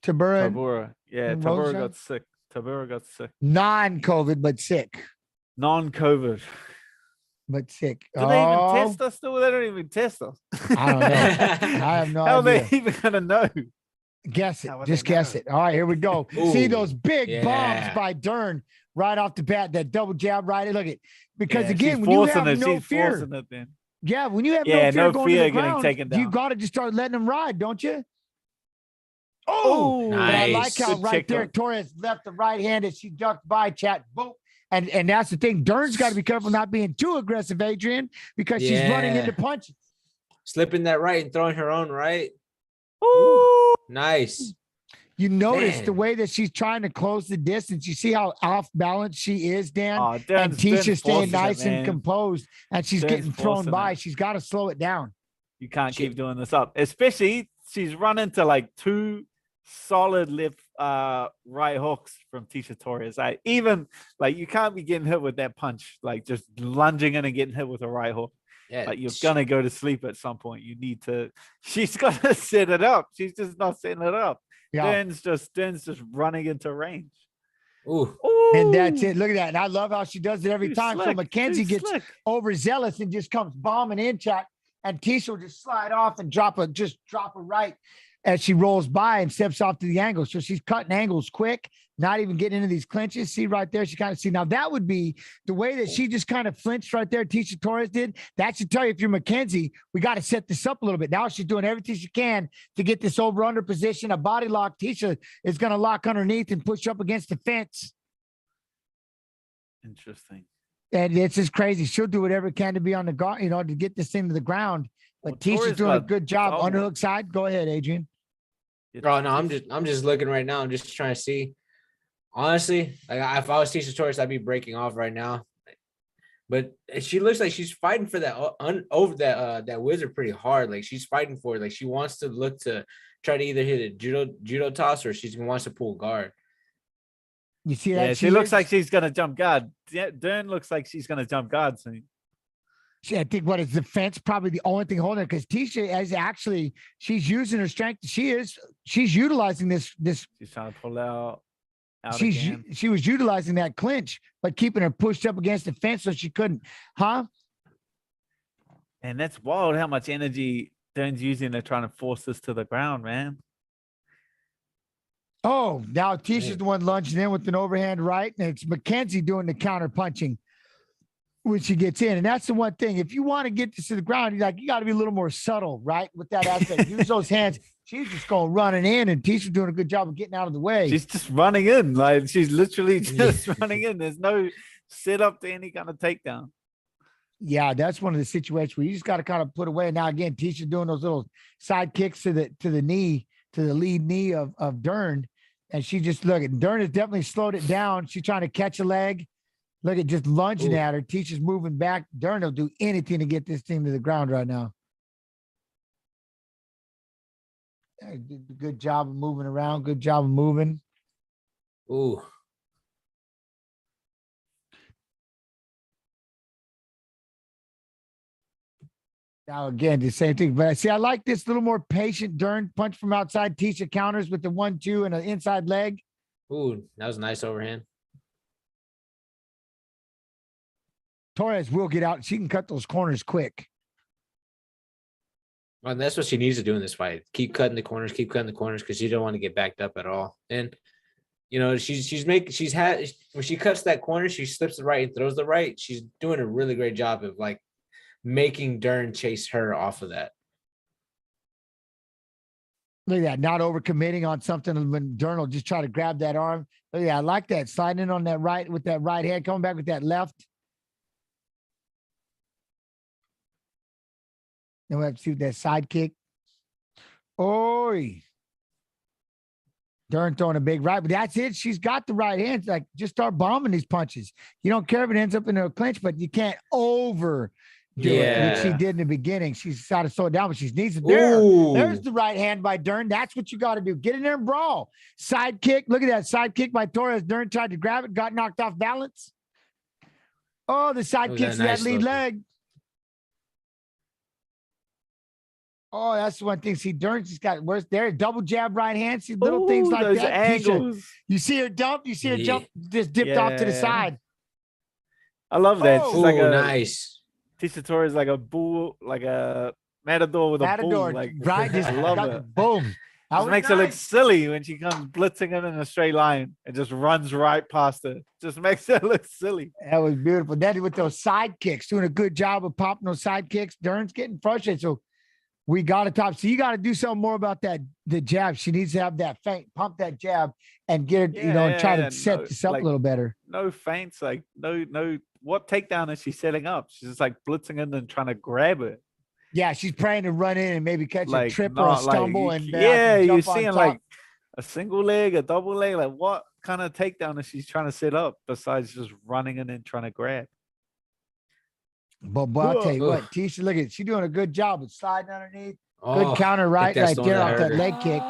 Tabura. Yeah, Tabura got sick. Non-COVID, but sick. Non-COVID. But sick. Do they even test us still? They don't even test us. I don't know. I have no idea. How are they even going to know? Guess it. Just guess it. All right, here we go. Ooh, see those big bombs by Dern right off the bat. That double jab right. Look at because again, when you have no fear. Yeah, when you have no fear going to the ground, taken down. You got to just start letting them ride, don't you? Oh, nice. I like how right there Torres left the right hand as she ducked by, chat. Boom. And that's the thing. Dern's got to be careful not being too aggressive, Adrian, because she's running into punches. Slipping that right and throwing her own right. Ooh, nice. You notice the way that she's trying to close the distance. You see how off balance she is, Dan? And Tisha's staying nice and composed, and she's getting thrown by. She's got to slow it down. You can't keep doing this up, especially she's run into like two solid left right hooks from Tisha Torres. Even like you can't be getting hit with that punch, like just lunging in and getting hit with a right hook. Yeah, like you're gonna go to sleep at some point. You need to. She's gonna set it up. She's just not setting it up. Yeah. Dern's just running into range. Ooh. And that's it. Look at that. And I love how she does it every time. So Mackenzie gets overzealous and just comes bombing in, chat. And Tisha will just slide off and drop a right as she rolls by and steps off to the angle. So she's cutting angles quick, not even getting into these clinches. See right there, she kind of see. Now that would be the way that she just kind of flinched right there, Tisha Torres did. That should tell you if you're Mackenzie, we got to set this up a little bit. Now she's doing everything she can to get this over-under position, a body lock. Tisha is going to lock underneath and push up against the fence. Interesting. And it's just crazy. She'll do whatever it can to be on the guard, to get this thing to the ground. But Tisha's doing a good job. Underhook side. Go ahead, Adrian. Oh no, I'm just looking right now. I'm just trying to see. Honestly, like if I was Tisha Torres, I'd be breaking off right now. But she looks like she's fighting for that over that wizard pretty hard. Like she's fighting for it. Like she wants to look to try to either hit a judo toss or she wants to pull guard. You see that? Yeah, she looks like she's gonna jump guard. Dern looks like she's gonna jump guard soon. I think what is the fence probably the only thing holding her because Tisha is actually she's using her strength. She's utilizing this. She's trying to pull out. She was utilizing that clinch, but keeping her pushed up against the fence so she couldn't, huh? And that's wild how much energy Dern's using to trying to force this to the ground, man. Oh, now Tisha's the one lunging in with an overhand right, and it's Mackenzie doing the counter punching when she gets in. And that's the one thing. If you want to get this to the ground, you got to be a little more subtle, right? With that aspect. Use those hands. She's just going running in, and Tisha's doing a good job of getting out of the way. She's just running in. Like she's literally just running in. There's no setup to any kind of takedown. Yeah, that's one of the situations where you just got to kind of put away. Now again, Tisha's doing those little side kicks to the knee, to the lead knee of Dern. And she just Dern has definitely slowed it down. She's trying to catch a leg. Look at just lunging at her. Tisha's moving back. Dern will do anything to get this thing to the ground right now. Good job of moving around. Good job of moving. Ooh. Now, again, the same thing. But see, I like this little more patient Dern punch from outside. Tisha counters with the 1-2 and an inside leg. Ooh, that was a nice overhand. Torres will get out. She can cut those corners quick. Well, that's what she needs to do in this fight. Keep cutting the corners, because she don't want to get backed up at all. And when she cuts that corner, she slips the right and throws the right. She's doing a really great job of making Dern chase her off of that. Look at that, not overcommitting on something when Dern will just try to grab that arm. Look at that, I like that. Sliding in on that right with that right hand, coming back with that left. Then we have to see that side kick. Oi. Dern throwing a big right, but that's it. She's got the right hand. Just start bombing these punches. You don't care if it ends up in a clinch, but you can't do it, which she did in the beginning. She's decided to slow it down, but she needs it there. There's the right hand by Dern. That's what you got to do. Get in there and brawl. Side kick. Look at that side kick by Torres. Dern tried to grab it, got knocked off balance. Oh, the side kicks to that lead leg. Oh, that's the one thing. See, Dern's just got worse there. Double jab right hand. See little things like those that. Angles. You see her dump. You see her jump just dipped off to the side. I love that. She's like a nice. Tisha Torres, like a bull, like a matador with a bull. Like, right? Just I love it. Boom. It makes her look silly when she comes blitzing in a straight line and just runs right past her. Just makes her look silly. That was beautiful. Then with those side kicks, doing a good job of popping those side kicks. Dern's getting frustrated. So we got to top. So you got to do something more about that. The jab. She needs to have that feint, pump that jab, and get it. And try to set this up a little better. No feints. Like no. What takedown is she setting up? She's just like blitzing in and trying to grab it. Yeah, she's praying to run in and maybe catch a trip or a not stumble. like, And you're seeing like a single leg, a double leg. Like what kind of takedown is she trying to set up besides just running in and trying to grab? But I'll tell you what, Tisha, look at it. She's doing a good job of sliding underneath. Good counter right there off that leg kick.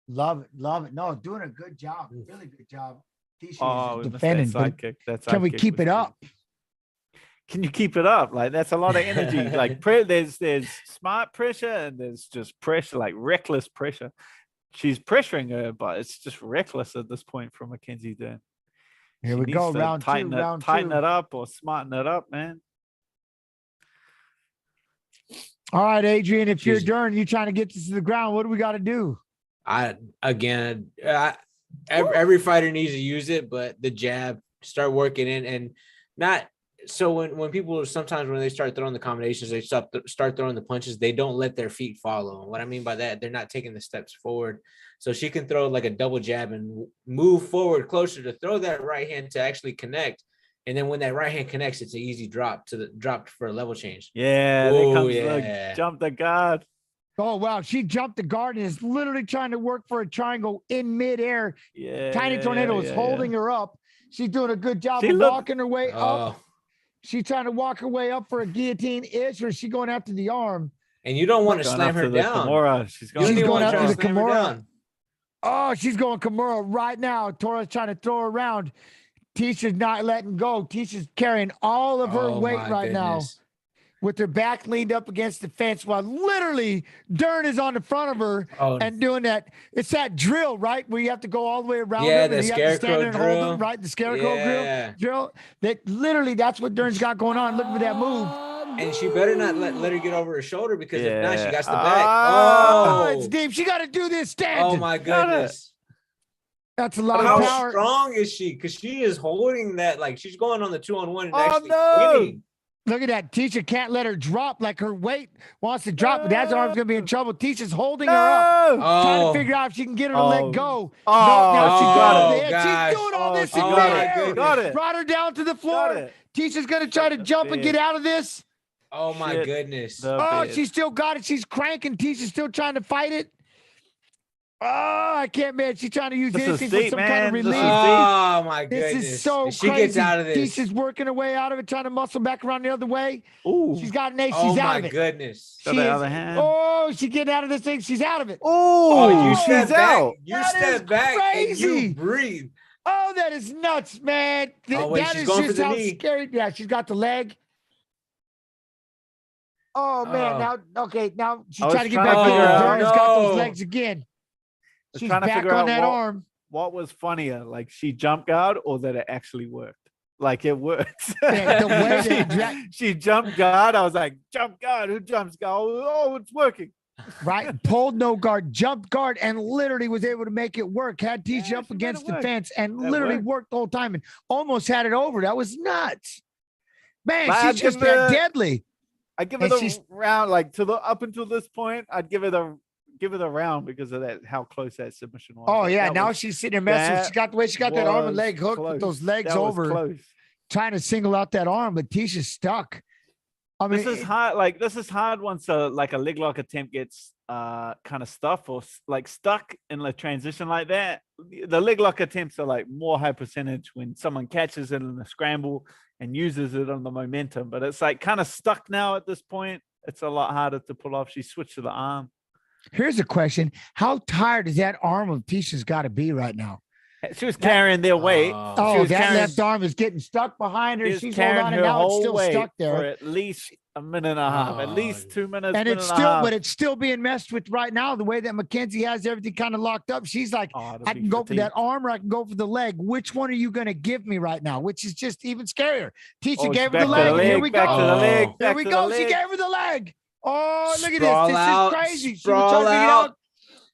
Love it. No, doing a good job. Really good job. Tisha is defending. Side kick. Can we keep it up? Can you keep it up? Like that's a lot of energy. Like there's smart pressure and there's just pressure, like reckless pressure. She's pressuring her, but it's just reckless at this point from Mackenzie Dern. Here we go, round two. Tighten it up or smarten it up, man. All right, Adrian, if you're Dern, you trying to get this to the ground, what do we got to do? Every fighter needs to use it, but the jab, start working in and not. So when people sometimes when they start throwing the combinations, they start throwing the punches, they don't let their feet follow. And what I mean by that, they're not taking the steps forward. So she can throw like a double jab and move forward closer to throw that right hand to actually connect. And then when that right hand connects, it's an easy drop for a level change. Yeah, there comes the jump the guard. Oh, wow. She jumped the guard and is literally trying to work for a triangle in midair. Yeah. Tiny Tornado is holding her up. She's doing a good job of walking her way up. She's trying to walk her way up for a guillotine-ish, or is she going after the arm? And you don't want to slam her down. Kimura. She's going after the Kimura. Oh, she's going Kimura right now. Tora's trying to throw her around. Tisha's not letting go. Tisha's carrying all of her weight right now with her back leaned up against the fence while literally Dern is on the front of her and doing that. It's that drill, right? Where you have to go all the way around. Yeah, the scarecrow drill. Them, right? The scarecrow drill. That literally, that's what Dern's got going on. Look for that move. And she better not let her get over her shoulder because if not, she got the back. Oh, it's deep. She got to do this standing. Oh, my goodness. That's a lot of power. How strong is she? Because she is holding that, like she's going on the 2-on-1 and actually winning. Look at that. Tisha can't let her drop. Like her weight wants to drop, but that's arm's going to be in trouble. Tisha's holding her up, trying to figure out if she can get her to let go. Now she got her there. She's doing all this in midair. Brought her down to the floor. Tisha's going to try to jump and get out of this. Oh, my goodness. She still got it. She's cranking. Tisha's still trying to fight it. Oh, I can't, man. She's trying to use anything for some kind of relief. Oh, my goodness. This is so she crazy. Gets out of this. Tisha's working her way out of it, trying to muscle back around the other way. Ooh. She's got an ace. She's out of it. Oh, my goodness. She's getting out of this thing. She's out of it. Oh, you step back. You that step back crazy. and you breathe. Oh, that is nuts, man. That is just how scary. Yeah, she's got the leg. Oh, man. Now she's trying to get back in. Dern's got those legs again. She's back on that arm. What was funnier, like she jump guard or that it actually worked? Like it works. Yeah, the way she jumped guard. I was like, jump guard. Who jumps guard? Oh, it's working. Right. Pulled no guard, jumped guard, and literally was able to make it work. Had Tisha up against the fence and literally worked the whole time and almost had it over. That was nuts. Man, she's just that deadly. I give her the round, like up until this point, I'd give her the round because of that, how close that submission was. Oh, yeah. Now she's sitting there messing. She got the way she got that arm and leg hooked with those legs over, trying to single out that arm, but Tisha's stuck. I mean, this is hard. Like this is hard once a leg lock attempt gets kind of stuff or like stuck in a transition like that. The leg lock attempts are like more high percentage when someone catches it in a scramble and uses it on the momentum. But it's like kind of stuck now at this point. It's a lot harder to pull off. She switched to the arm. Here's a question. How tired is that arm of Tisha's got to be right now? She was carrying their weight. Oh, that left arm is getting stuck behind her. She's holding on, and now it's still stuck there. For at least a minute and a half, at least 2 minutes. And it's still, but it's still being messed with right now. The way that Mackenzie has everything kind of locked up. She's like, I can go for that arm or I can go for the leg. Which one are you going to give me right now? Which is just even scarier. Tisha gave her the leg. Here we go. Here we go. She gave her the leg. Oh, look at this. This is crazy. She was trying to figure out.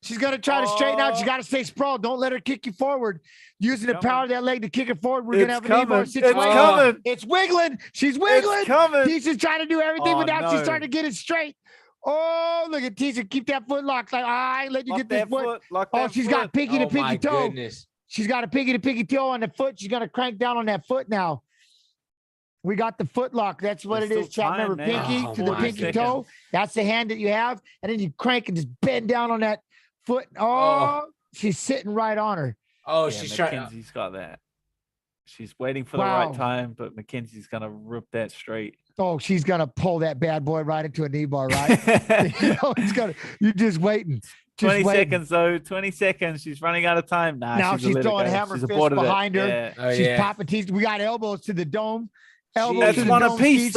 She's going to try to straighten out. She got to stay sprawled. Don't let her kick you forward. Using the power of that leg to kick it forward. We're going to have an knee bar situation. It's coming. It's wiggling. She's wiggling. It's coming. Tisha's trying to do everything, but now she's trying to get it straight. Oh, look at Tisha. Keep that foot locked. Like, I ain't let you get this foot. Oh, she's got pinky to pinky toe. Goodness. She's got a pinky to pinky toe on the foot. She's going to crank down on that foot now. We got the foot lock. That's what it is. Chat. Remember, pinky to the pinky toe. That's the hand that you have. And then you crank and just bend down on that foot. Oh, she's sitting right on her. Oh, yeah, she's trying. Mackenzie's got that. She's waiting for the right time, but Mackenzie's going to rip that straight. Oh, she's going to pull that bad boy right into a knee bar, right? It's gonna. You're just waiting. 20 seconds, though. 20 seconds. She's running out of time. Now she's throwing hammer fists behind her. Yeah. Oh, she's popping teeth. We got elbows to the dome. That's one apiece.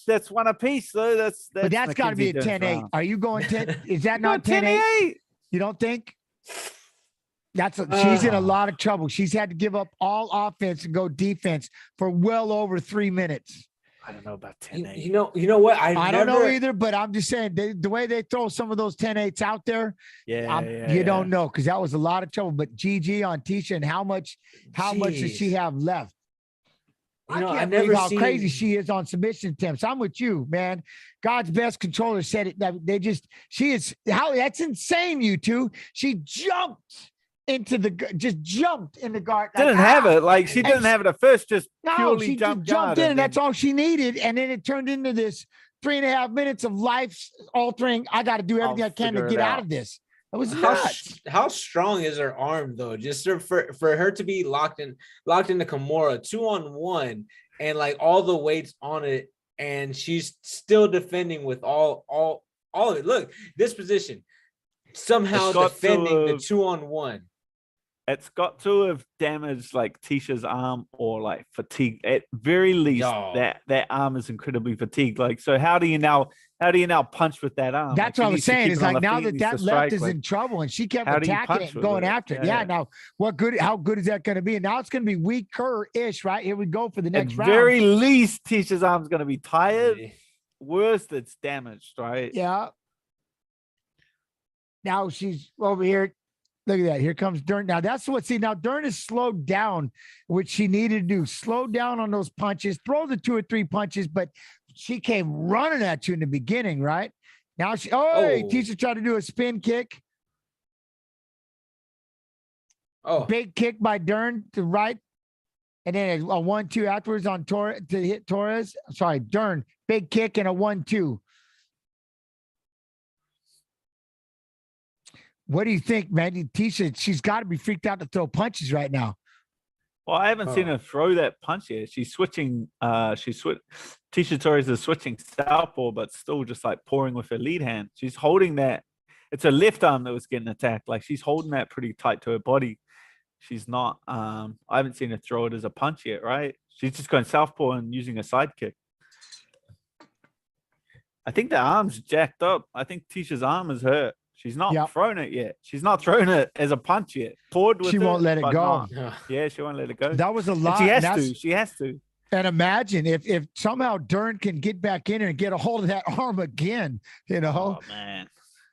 That's one apiece, though. But that's got to be a 10-8. Are you going 10? Is that not 10-8? You don't think? She's in a lot of trouble. She's had to give up all offense and go defense for well over 3 minutes. I don't know about 10-8. You know what? I don't know either, but I'm just saying the way they throw some of those 10-8s out there, you don't know, because that was a lot of trouble. But GG on Tisha, and how much does she have left? I can't believe how crazy she is on submission attempts. I'm with you, man. God's best controller said it. That that's insane, you two. She jumped in the guard. Didn't have it. Like, she didn't have it at first, just purely she jumped in, and that's all she needed. And then it turned into this 3.5 minutes of life altering. I got to do everything I can to get out of this. It was nuts. How strong is her arm, though? Just for her to be locked into Kimura 2-on-1 and like all the weights on it, and she's still defending with all of it. Look, this position somehow defending the 2-on-1. It's got to have damaged like Tisha's arm or like fatigue. At very least, that arm is incredibly fatigued. Like, so how do you now punch with that arm? That's what I was saying. Is like, now that left is in trouble, and she kept attacking it and going after it. Yeah. Now, how good is that going to be? And now it's going to be weaker-ish, right? Here we go for the next round. At very least, Tisha's arm's going to be tired. Worst, it's damaged, right? Yeah. Now she's over here. Look at that. Here comes Dern. Now now Dern is slowed down, which she needed to do. Slow down on those punches, throw the 2 or 3 punches, but she came running at you in the beginning, right? Now Tisha tried to do a spin kick. Oh, big kick by Dern to right. And then a 1-2 afterwards on Torres to hit Torres. Sorry, Dern. Big kick and a 1-2. What do you think, man? Tisha, she's got to be freaked out to throw punches right now. Well, I haven't seen her throw that punch yet. She's switching. Tisha Torres is switching southpaw, but still just like pouring with her lead hand. She's holding that. It's her left arm that was getting attacked. Like, she's holding that pretty tight to her body. She's not. I haven't seen her throw it as a punch yet, right? She's just going southpaw and using a side kick. I think the arm's jacked up. I think Tisha's arm is hurt. She's not thrown it yet. She's not thrown it as a punch yet. She won't let it go. Yeah, she won't let it go. That was a lot. She has to. And imagine if somehow Dern can get back in and get a hold of that arm again, Oh, man.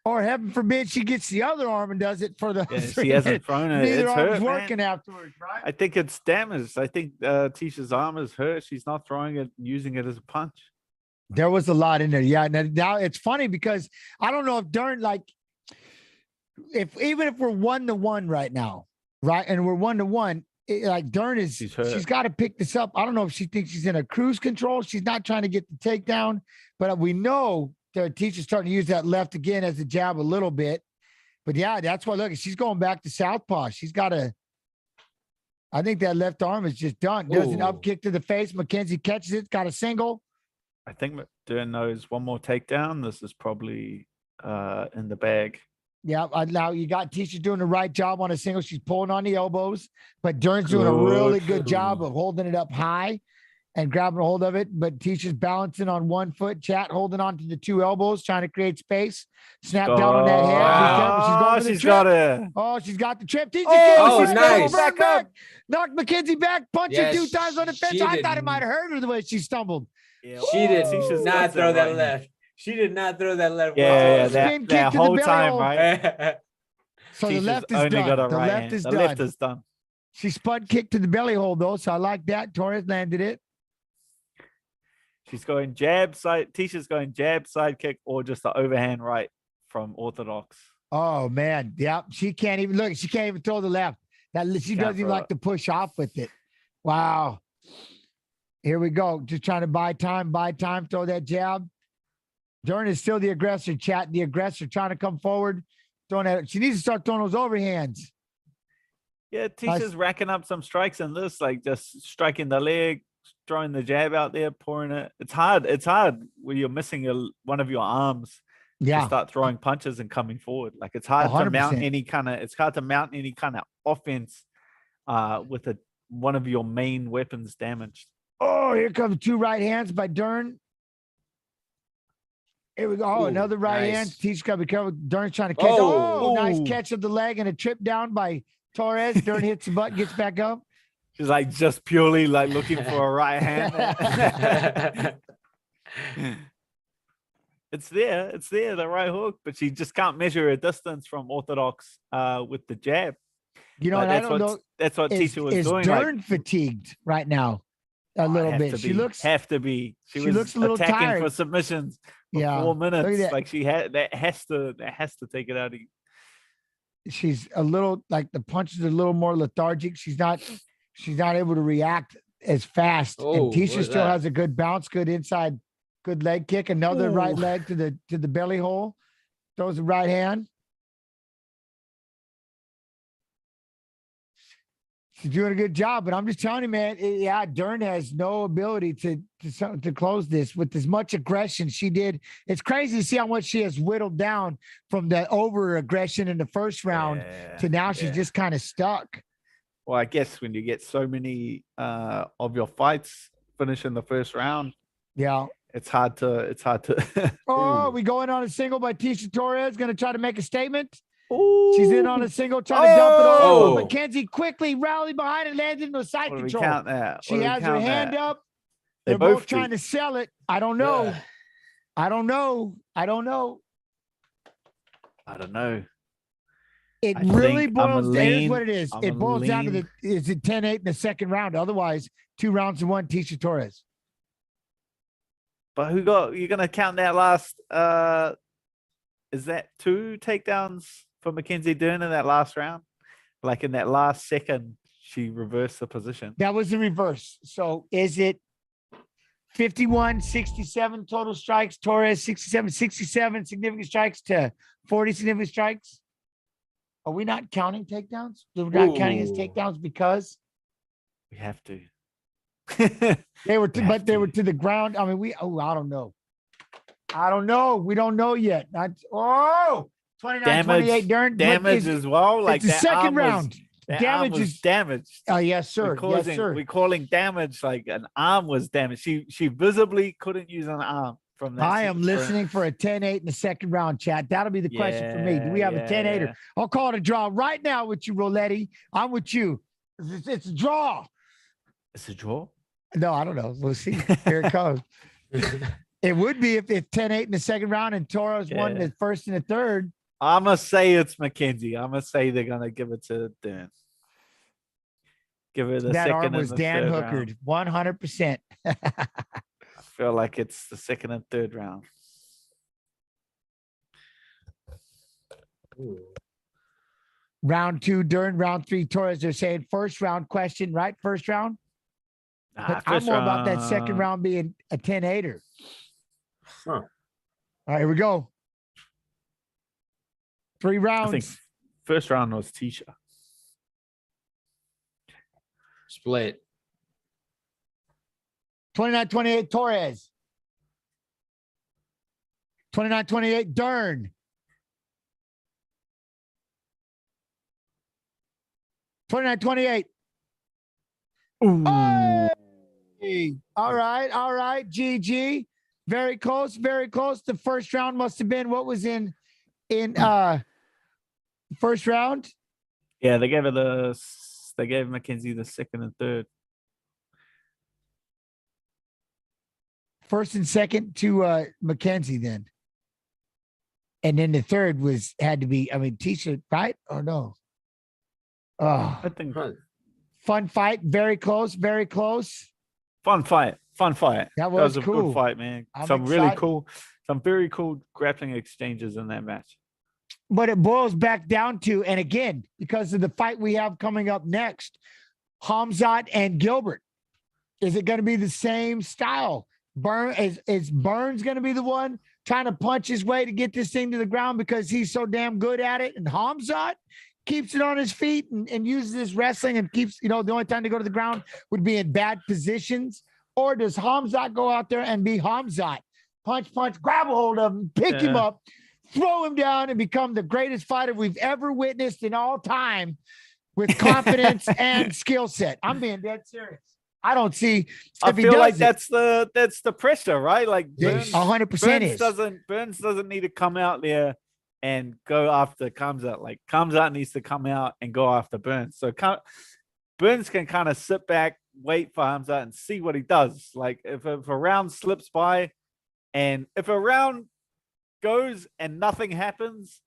Or heaven forbid she gets the other arm and does it for the. Yeah, she hasn't thrown it. Neither it's arm's hurt, working man. afterwards, right? I think it's damaged. I think Tisha's arm is hurt. She's not throwing it, using it as a punch. There was a lot in there. Yeah. Now it's funny because I don't know if Dern, like, even if we're 1-1 right now, right, and we're 1-1, like Dern she's got to pick this up. I don't know if she thinks she's in a cruise control. She's not trying to get the takedown, but we know that Tisha's starting to use that left again as a jab a little bit. But yeah, that's why. Look, she's going back to southpaw. She's got to. I think that left arm is just done. There's an Ooh. up kick to the face. Mackenzie catches it, got a single. I think Dern knows one more takedown. This is probably in the bag. Yeah, now you got Tisha doing the right job on a single. She's pulling on the elbows, but Dern's doing a really good job of holding it up high and grabbing a hold of it. But Tisha's balancing on one foot, chat holding on to the two elbows, trying to create space. Snap down on that head. Wow. She's She's got it. Oh, she's got the trip. Tisha Oh, nice. back. Knocked Mackenzie back, punched her Yes, 2 times on the fence. she I thought did. it might have hurt her the way she stumbled. Yeah. She did Tisha's not got throw it that right. left. She did not throw that left. Yeah, Spin kick that to the whole belly time, hold. right? So the Tisha's left is only done. got a The right left hand. is The done. left is done. She spun kick to the belly hold though, so I like that. Torres landed it. She's going jab side. Tisha's going jab side kick or just the overhand right from orthodox. Oh man, yeah. She can't even look. She can't even throw the left. She doesn't even like to push off with it. Wow. Here we go. Just trying to buy time. Throw that jab. Dern is still the aggressor. Chat the aggressor trying to come forward. Throwing that. She needs to start throwing those overhands. Yeah, Tisha's racking up some strikes in this, like just striking the leg, throwing the jab out there, pouring it. It's hard. It's hard when you're missing one of your arms. Yeah. To start throwing punches and coming forward. Like it's hard 100%. to mount any kind of offense with one of your main weapons damaged. Oh, here comes 2 right hands by Dern. Here we go. Oh, another right hand. Tisha got to be careful. Dern's trying to catch. Oh, nice catch of the leg and a trip down by Torres. Dern hits the butt, gets back up. She's like just purely like looking for a right hand. It's there, the right hook, but she just can't measure a distance from orthodox with the jab. You know, and I don't know. That's what Tisha was doing. Is Dern fatigued right now? A little bit. She looks have to be. She was looks a little attacking tired for submissions for Yeah. 4 Look at minutes. that. Like that has to take it out of you. She's a little like the punches are a little more lethargic. She's not able to react as fast. Oh, and what Tisha is still that? has a good bounce, good inside, good leg kick. Another right leg to the belly hole. Throws the right hand. She's doing a good job, but I'm just telling you, man. Dern has no ability to close this with as much aggression she did. It's crazy to see how much she has whittled down from the over aggression in the first round to now she's just kind of stuck. Well, I guess when you get so many of your fights finish in the first round, it's hard to. Oh, we going on a single by Tisha Torres. Going to try to make a statement. She's in on a single, trying to dump it all. Mackenzie quickly rallied behind and landed into a side control. Count that? She has her hand up. They They're both both trying to sell it. I don't know. I don't know. It really boils down. Here's what it is. It boils down to is it 10-8 in the second round? Otherwise, 2 rounds to 1, Tisha Torres. But you're gonna count that last is that 2 takedowns for Mackenzie Dern in that last round? Like in that last second, she reversed the position. That was the reverse. So is it 51, 67 total strikes? Torres 67 significant strikes to 40 significant strikes? Are we not counting takedowns? We're not counting as takedowns because we have to. They were to the ground. I mean, I don't know. We don't know yet. 29, 28 Dern. Damage as well. Like it's the second round. Damage is damaged. Oh, yes, sir. We're calling damage like an arm was damaged. She visibly couldn't use an arm from that. I am listening for a 10-8 in the second round, chat. That'll be the question for me. Do we have a 10-8? I'll call it a draw right now with you, Roletti. I'm with you. It's a draw. It's a draw? No, I don't know. We'll see. Here it comes. It would be if 10-8 in the second round and Torres won the first and the third. I'm going to say it's Mackenzie. I'm going to say they're going to give it to Dan. Give it the that second arm and was the Dan third hookered, round. 100%. I feel like it's the second and third round. Ooh. Round 2, Dern. Round 3, Torres. They're saying first round question, right? First round? But I'm more about that second round being a 10-8er. Huh. All right, here we go. 3 rounds. I think first round was Tisha. Split. 29-28 Torres. 29-28 Dern. 29-28. Hey! All right. GG. Very close. The first round must have been what was in first round. Yeah, they gave Mackenzie the second and third. First and second to Mackenzie then. And then the third had to be, Tisha, right? Or no? Oh, I think fun fight. Very close. Fun fight. That was a cool. good fight, man. I'm Some very cool grappling exchanges in that match. But it boils back down to, and again, because of the fight we have coming up next, Hamzat and Gilbert. Is it going to be the same style? Is Burns going to be the one trying to punch his way to get this thing to the ground because he's so damn good at it? And Hamzat keeps it on his feet and uses his wrestling and keeps, the only time to go to the ground would be in bad positions? Or does Hamzat go out there and be Hamzat? Punch, grab a hold of him, pick him up, throw him down, and become the greatest fighter we've ever witnessed in all time with confidence and skill set. I'm being dead serious. I don't see. I feel like that's the pressure, right? Like 100% Burns doesn't need to come out there and go after Kamzat. Like Kamzat needs to come out and go after Burns. So Burns can kind of sit back, wait for Hamzat and see what he does. Like if a round slips by, and if a round goes and nothing happens,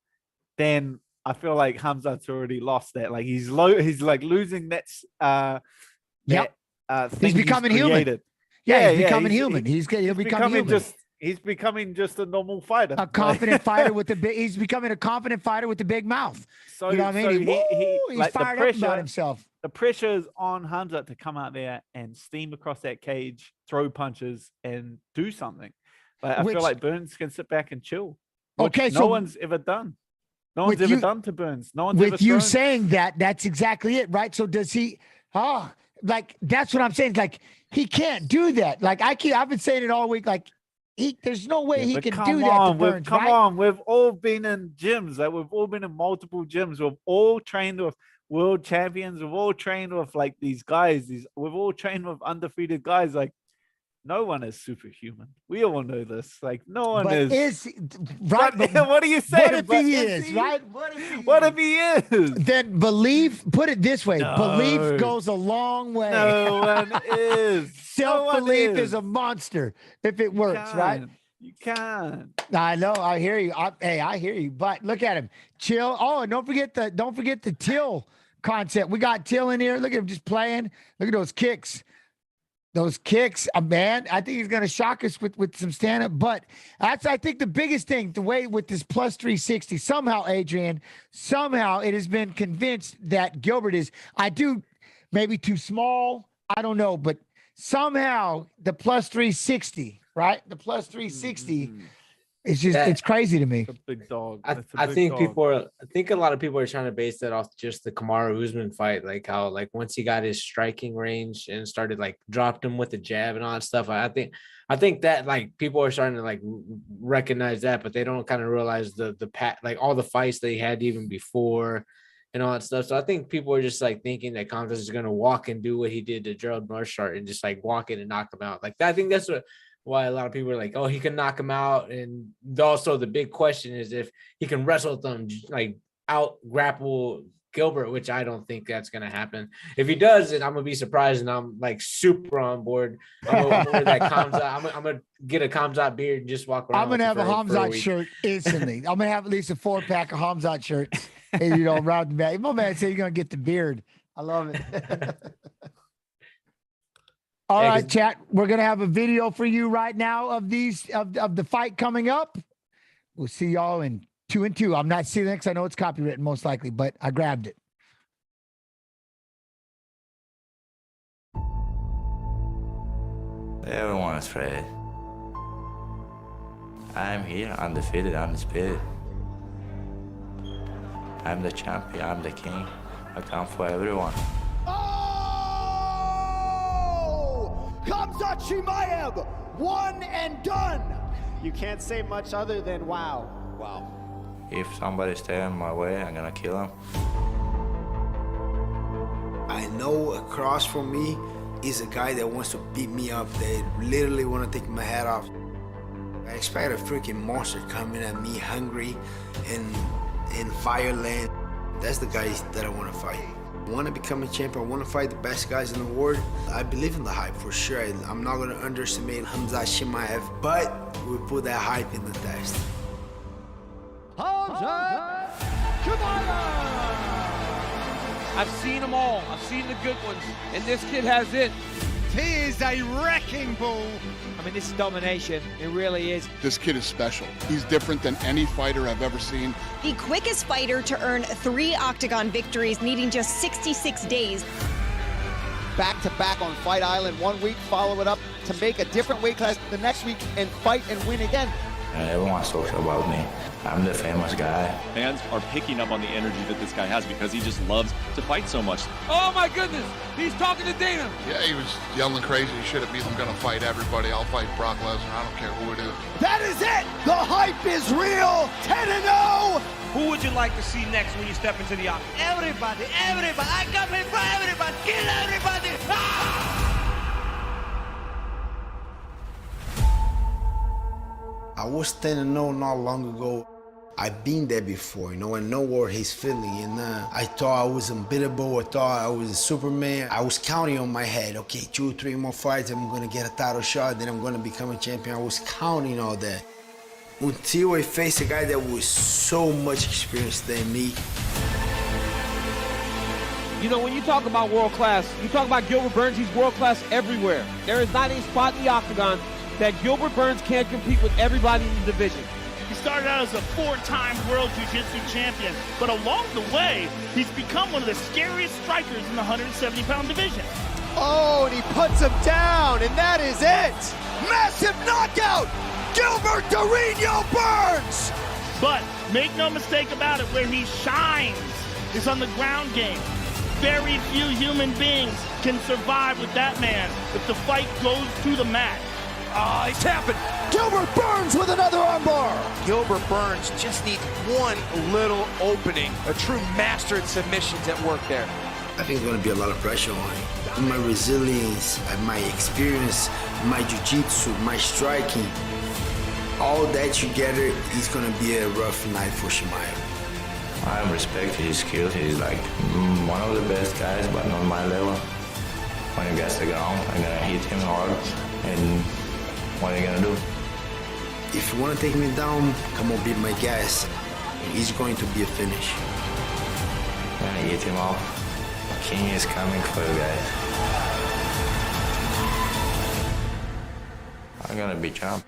then I feel like Hamzat's already lost that. Like he's like losing that. He's becoming human. Yeah, he's becoming human. He'll become human. He's becoming just a normal fighter. A confident fighter with he's becoming a confident fighter with a big mouth. So, you know what I mean? He's like fired up about himself. The pressure is on Hamzat to come out there and steam across that cage, throw punches, and do something. Like, I feel like Burns can sit back and chill. Okay, no one's ever done. No one's ever done to Burns. No one's ever with you saying that, that's exactly it, right? So does he? Like that's what I'm saying. Like he can't do that. Like I've been saying it all week. Like there's no way he can do that to Burns. Come on, we've all been in gyms. Like we've all been in multiple gyms. We've all trained with world champions. We've all trained with like these guys. We've all trained with undefeated guys. Like no one is superhuman. We all know this. Like no one is. Right? What are you saying? What if he is? Right? What if he is? Then belief. Put it this way: belief goes a long way. No one is. Self-belief is a monster if it works, right? You can. I know. I hear you. I hear you. But look at him. Chill. Oh, and don't forget the Till concept. We got Till in here. Look at him just playing. Look at those kicks. Those kicks, man, I think he's going to shock us with some stand-up. But that's, I think, the biggest thing, the way with this plus 360. Somehow, Adrian, it has been convinced that Gilbert is, maybe too small. I don't know. But somehow the plus 360, right? The plus 360 it's just, it's crazy to me. It's a big dog. I think a lot of people are trying to base that off just the Kamaru Usman fight, like how like once he got his striking range and started like dropped him with the jab and all that stuff. I think that like people are starting to like recognize that, but they don't kind of realize the like all the fights they had even before and all that stuff. So I think people are just like thinking that Compton is going to walk and do what he did to Gerald Marshart and just like walk in and knock him out. Like I think that's why a lot of people are like, oh, he can knock him out. And also the big question is if he can wrestle them, like out grapple Gilbert, which I don't think that's going to happen. If he does, then I'm going to be surprised. And I'm like super on board. I'm going to get a Kamzat beard and just walk around. I'm going to have a Hamzat shirt instantly. I'm going to have at least a 4-pack of Hamzat shirts. And around the back. My man said you're going to get the beard. I love it. All right, chat. We're gonna have a video for you right now of the fight coming up. We'll see y'all in 2 and 2. I'm not seeing it because I know it's copywritten most likely, but I grabbed it. Everyone is afraid. I'm here, undefeated, undisputed. I'm the champion. I'm the king. I come for everyone. Khamzat Chimaev, one and done. You can't say much other than wow. Wow. If somebody stay in my way, I'm gonna kill him. I know across from me is a guy that wants to beat me up. They literally want to take my head off. I expect a freaking monster coming at me hungry and in fireland. That's the guys that I want to fight. I want to become a champion. I want to fight the best guys in the world. I believe in the hype for sure. I'm not going to underestimate Khamzat Chimaev, but we put that hype in the test. Khamzat Chimaev! I've seen them all. I've seen the good ones, and this kid has it. He is a wrecking ball. I mean, this is domination. It really is. This kid is special. He's different than any fighter I've ever seen. The quickest fighter to earn 3 Octagon victories, needing just 66 days. Back-to-back on Fight Island 1 week, follow it up to make a different weight class the next week and fight and win again. Everyone talks about me. I'm the famous guy. Fans are picking up on the energy that this guy has because he just loves to fight so much. Oh my goodness, he's talking to Dana. Yeah, he was yelling crazy. He should have been, I'm gonna fight everybody. I'll fight Brock Lesnar. I don't care who it is. That is it! The hype is real! 10-0! Who would you like to see next when you step into the octagon? Everybody! I come here for everybody! Kill everybody! I was 10-0 not long ago. I've been there before, you know, I know what he's feeling, and I thought I was unbeatable, I thought I was a Superman. I was counting on my head, okay, 2-3 more fights, I'm gonna get a title shot, then I'm gonna become a champion. I was counting all that. Until I faced a guy that was so much experienced than me. You know, when you talk about world class, you talk about Gilbert Burns, he's world class everywhere. There is not a spot in the octagon that Gilbert Burns can't compete with everybody in the division. He started out as a 4-time world jiu-jitsu champion, but along the way, he's become one of the scariest strikers in the 170-pound division. Oh, and he puts him down, and that is it! Massive knockout! Gilbert Dorino Burns! But make no mistake about it, where he shines is on the ground game. Very few human beings can survive with that man if the fight goes to the mat. He's tapping. Gilbert Burns with another armbar. Gilbert Burns just needs one little opening. A true master at submissions at work there. I think there's going to be a lot of pressure on him. My resilience, my experience, my jiu-jitsu, my striking, all that together is going to be a rough night for Chimaev. I respect his skills. He's like one of the best guys, but not my level. When he gets the ground, I'm going to hit him hard. And what are you gonna do? If you want to take me down, come on, beat my gas. It's going to be a finish. I'm gonna hit him off. King is coming for you guys. I'm gonna be champ.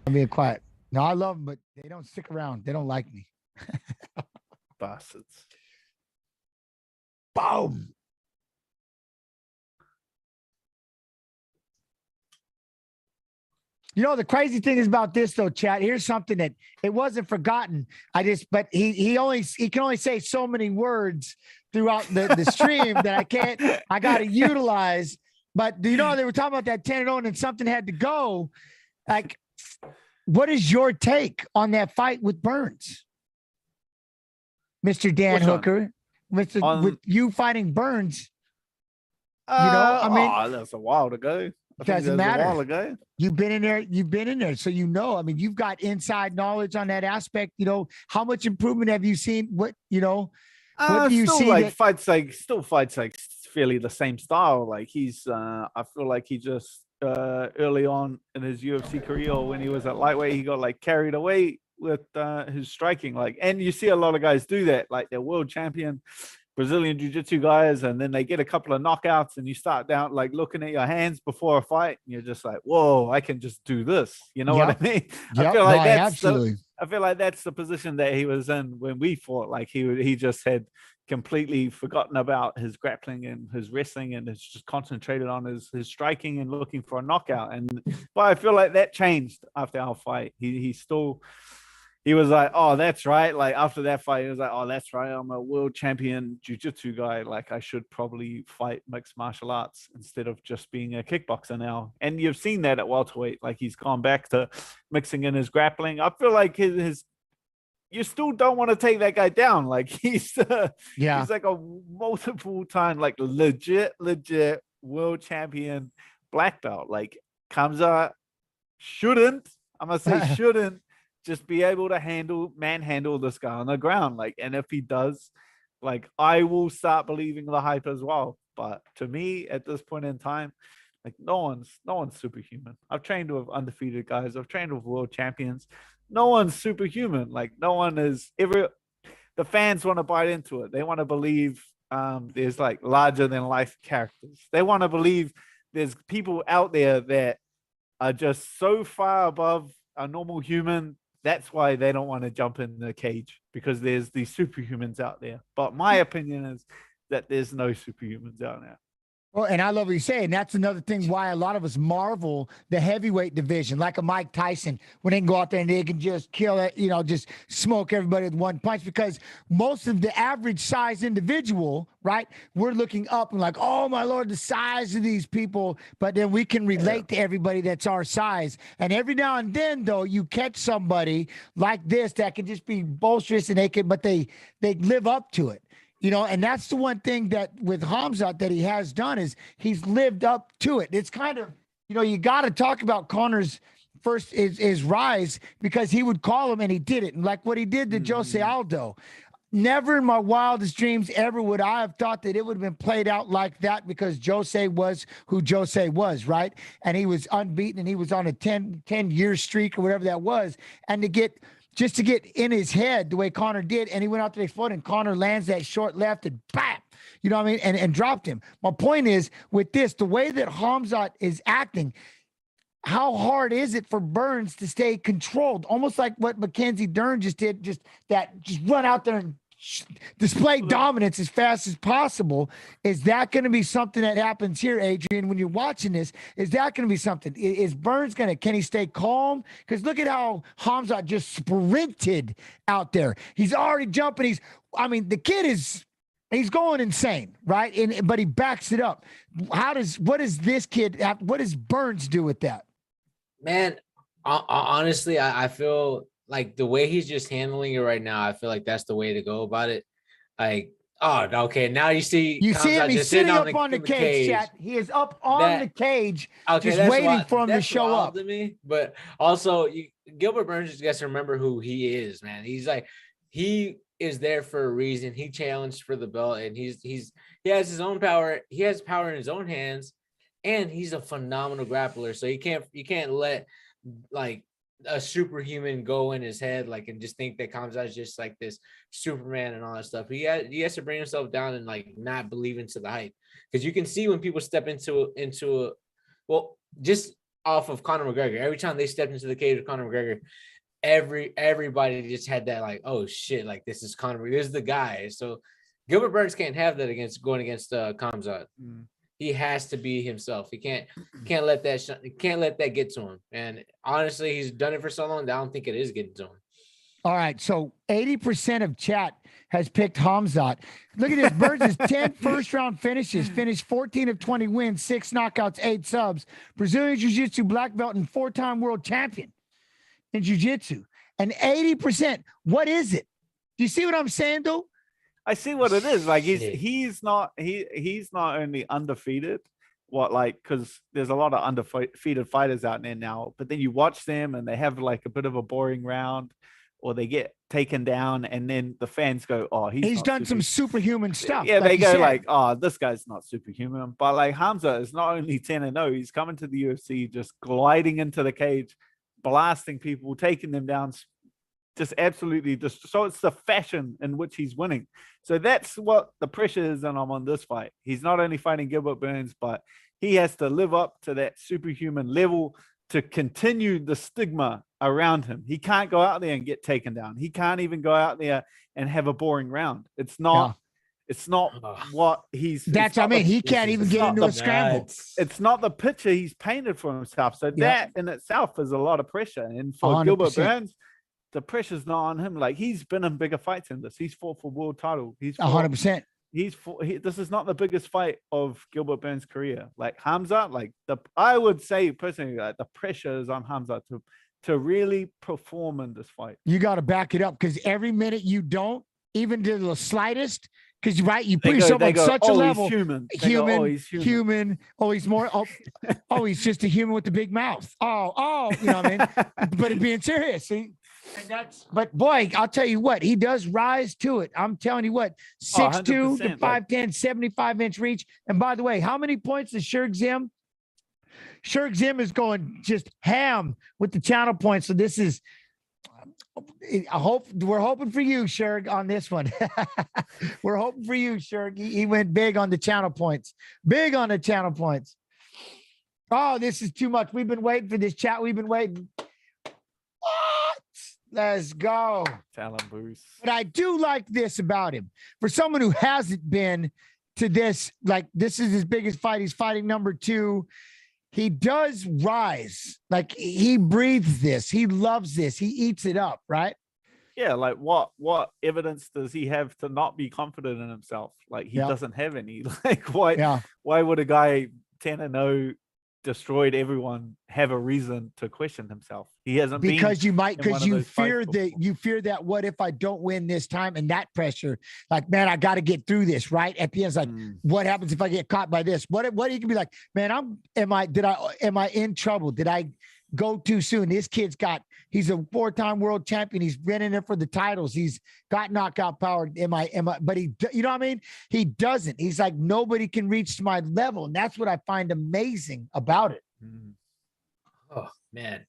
I'm being quiet. No, I love them, but they don't stick around. They don't like me. Bastards. Boom. You know, the crazy thing is about this though, chat. Here's something that it wasn't forgotten. But he can only say so many words throughout the stream that I got to utilize. But do you know, they were talking about that 10-0 and something had to go. Like, what is your take on that fight with Burns? Mr. Dan Hooker, with you fighting Burns. You know, I mean, that's a while ago. Doesn't matter. A while ago. You've been in there. So, you know, I mean, you've got inside knowledge on that aspect. You know, how much improvement have you seen? What do you see? Like fights like fairly the same style. Like he's, I feel like he just early on in his UFC career, when he was at lightweight, he got like carried away with his striking. Like, and you see a lot of guys do that. Like they're world champion Brazilian jiu-jitsu guys, and then they get a couple of knockouts, and you start down like looking at your hands before a fight, and you're just like, whoa, I can just do this. You know what I mean? I feel like I feel like that's the position that he was in when we fought. Like he just had completely forgotten about his grappling and his wrestling, and it's just concentrated on his striking and looking for a knockout. But I feel like that changed after our fight. He he was like, oh, that's right. Like after that fight, he was like, oh, that's right. I'm a world champion jiu-jitsu guy. Like I should probably fight mixed martial arts instead of just being a kickboxer now. And you've seen that at welterweight. Like he's gone back to mixing in his grappling. I feel like his you still don't want to take that guy down. Like he's like a multiple time, like legit world champion black belt. Like Khamzat shouldn't just be able to manhandle this guy on the ground. Like, and if he does, like I will start believing the hype as well. But to me, at this point in time, like no one's superhuman. I've trained with undefeated guys. I've trained with world champions. No one's superhuman. Like no one is ever. The fans want to buy into it. They want to believe there's like larger than life characters. They want to believe there's people out there that are just so far above a normal human. That's why they don't want to jump in the cage, because there's these superhumans out there. But my opinion is that there's no superhumans out there. Well, and I love what you're saying. That's another thing why a lot of us marvel the heavyweight division, like a Mike Tyson, when they can go out there and they can just kill it, just smoke everybody with one punch. Because most of the average size individual, right, we're looking up and like, oh my Lord, the size of these people. But then we can relate to everybody that's our size. And every now and then, though, you catch somebody like this that can just be boisterous and they live up to it. And that's the one thing that with Khamzat that he has done is he's lived up to it. It's kind of, you got to talk about Conor's first is rise, because he would call him and he did it. And like what he did to Jose Aldo, never in my wildest dreams ever would I have thought that it would have been played out like that, because Jose was who Jose was, right? And he was unbeaten and he was on a 10-year streak or whatever that was. And to get in his head the way Conor did, and he went out to the foot and Conor lands that short left and bam, you know what I mean? And dropped him. My point is with this, the way that Khamzat is acting, how hard is it for Burns to stay controlled? Almost like what Mackenzie Dern just did, just run out there and display dominance as fast as possible. Is that going to be something that happens here, Adrian, when you're watching this? Is that going to be something? Is Burns can he stay calm? Because look at how Khamzat just sprinted out there. He's already jumping. The kid he's going insane, right? But he backs it up. What does Burns do with that? Man, honestly, I feel like the way he's just handling it right now, I feel like that's the way to go about it. Like, oh, okay, now you see him, he's sitting up on the cage, chat. He is up on the cage, just waiting for him to show up. To me. But also, Gilbert Burns just has to remember who he is, man. He's like, he is there for a reason. He challenged for the belt, and he has his own power. He has power in his own hands, and he's a phenomenal grappler. So you can't let like a superhuman go in his head, like, and just think that Khamzat is just like this Superman and all that stuff. He has to bring himself down and like not believe into the hype, because you can see when people step into just off of Conor McGregor. Every time they stepped into the cage with Conor McGregor, everybody just had that like, oh shit, like this is Conor, this is the guy. So Gilbert Burns can't have that going against Khamzat. He has to be himself. He can't let that get to him. And honestly, he's done it for so long that I don't think it is getting to him. All right, so 80% of chat has picked Khamzat. Look at this. Burns' 10 first-round finishes, finished 14 of 20 wins, 6 knockouts, 8 subs. Brazilian Jiu-Jitsu black belt and 4-time world champion in Jiu-Jitsu. And 80%, what is it? Do you see what I'm saying, though? I see what it is. Like he's not only undefeated, because there's a lot of undefeated fighters out there now, but then you watch them and they have like a bit of a boring round, or they get taken down, and then the fans go, oh, he's done some superhuman stuff. Yeah, they go like, oh, this guy's not superhuman. But like Khamzat is not only 10-0, he's coming to the UFC, just gliding into the cage, blasting people, taking them down, just absolutely so it's the fashion in which he's winning. So that's what the pressure is on this fight. He's not only fighting Gilbert Burns, but he has to live up to that superhuman level to continue the stigma around him. He can't go out there and get taken down. He can't even go out there and have a boring round. It's not what he's. He can't even get into a scramble. It's not the picture he's painted for himself. So that in itself is a lot of pressure. And for 100%. Gilbert Burns, the pressure's not on him. Like, he's been in bigger fights than this. He's fought for world title. He's 100%. This is not the biggest fight of Gilbert Burns' career. Like Hamza, I would say personally, like, the pressure is on Hamza to really perform in this fight. You got to back it up, because every minute you don't, even to the slightest, because you put yourself on such a level. He's human. He's human. Oh, he's more. Oh, he's just a human with a big mouth. Oh, you know what I mean? But it's being serious. See? But boy, I'll tell you what, he does rise to it. I'm telling you what, 6'2" to 5'10", 75-inch reach. And by the way, how many points is Shurg Zim? Shurg Zim is going just ham with the channel points. So this is, we're hoping for you, Shurg, on this one. We're hoping for you, Shurg. He went big on the channel points. Big on the channel points. Oh, this is too much. We've been waiting for this chat. We've been waiting. What? Let's go. Talon boost. But I do like this about him. For someone who hasn't been to this, like, this is his biggest fight. He's fighting number 2. He does rise. Like, he breathes this. He loves this. He eats it up, right? Yeah, like what evidence does he have to not be confident in himself? Like, he doesn't have any. Like, why would a guy 10-0 destroyed everyone have a reason to question himself? He hasn't because been you fear that what if I don't win this time, and that pressure, like, man, I got to get through this, right? At the end, it's like, what happens if I get caught by this? What he can be like, man, am I in trouble? Did I go too soon? This kid's he's a 4-time world champion. He's been in there for the titles. He's got knockout power. But he, you know what I mean? He doesn't. He's like, nobody can reach my level. And that's what I find amazing about it. Oh, man.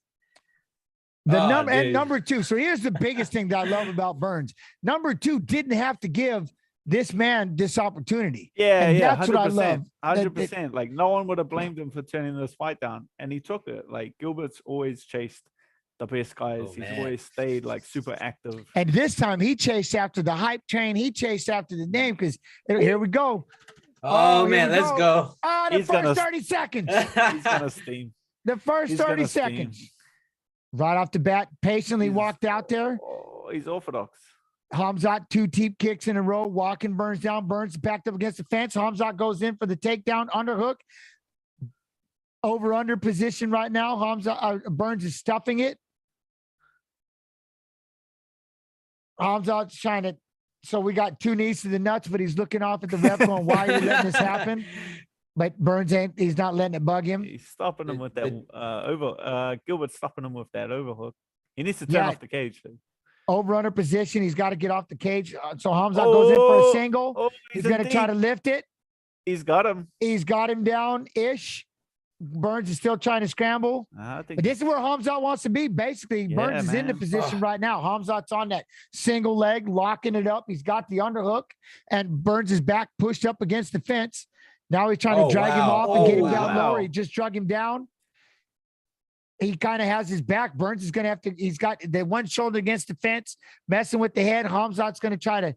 Number 2. So here's the biggest thing that I love about Burns. Number 2 didn't have to give this man this opportunity. That's 100%, what I love. 100%. Like, no one would have blamed him for turning this fight down, and he took it. Like, Gilbert's always chased the best guys. He's always stayed like super active. And this time he chased after the hype train. He chased after the name, because here we go. Oh man, let's go. The first 30 seconds. He's gonna steam. The first 30 seconds. Right off the bat, patiently walked out there. Oh, he's orthodox. Hamzat, 2 deep kicks in a row, walking Burns down. Burns backed up against the fence. Hamzat goes in for the takedown, underhook. Over-under position right now. Burns is stuffing it. Hamzat's trying to, so we got 2 knees to the nuts, but he's looking off at the ref going, why are you letting this happen? But Burns he's not letting it bug him. He's stopping him with that Gilbert's stopping him with that overhook. He needs to turn off the cage. Over-under position. He's got to get off the cage. So Hamzat goes in for a single. He's going to try to lift it. He's got him. He's got him down-ish. Burns is still trying to scramble. But this is where Hamzat wants to be. Basically, Burns is in the position right now. Hamzat's on that single leg, locking it up. He's got the underhook, and Burns is back pushed up against the fence. Now he's trying to drag him off and get him down lower. He just drug him down. He kind of has his back. Burns is going to have to, he's got the one shoulder against the fence, messing with the head. Hamzat's going to try to,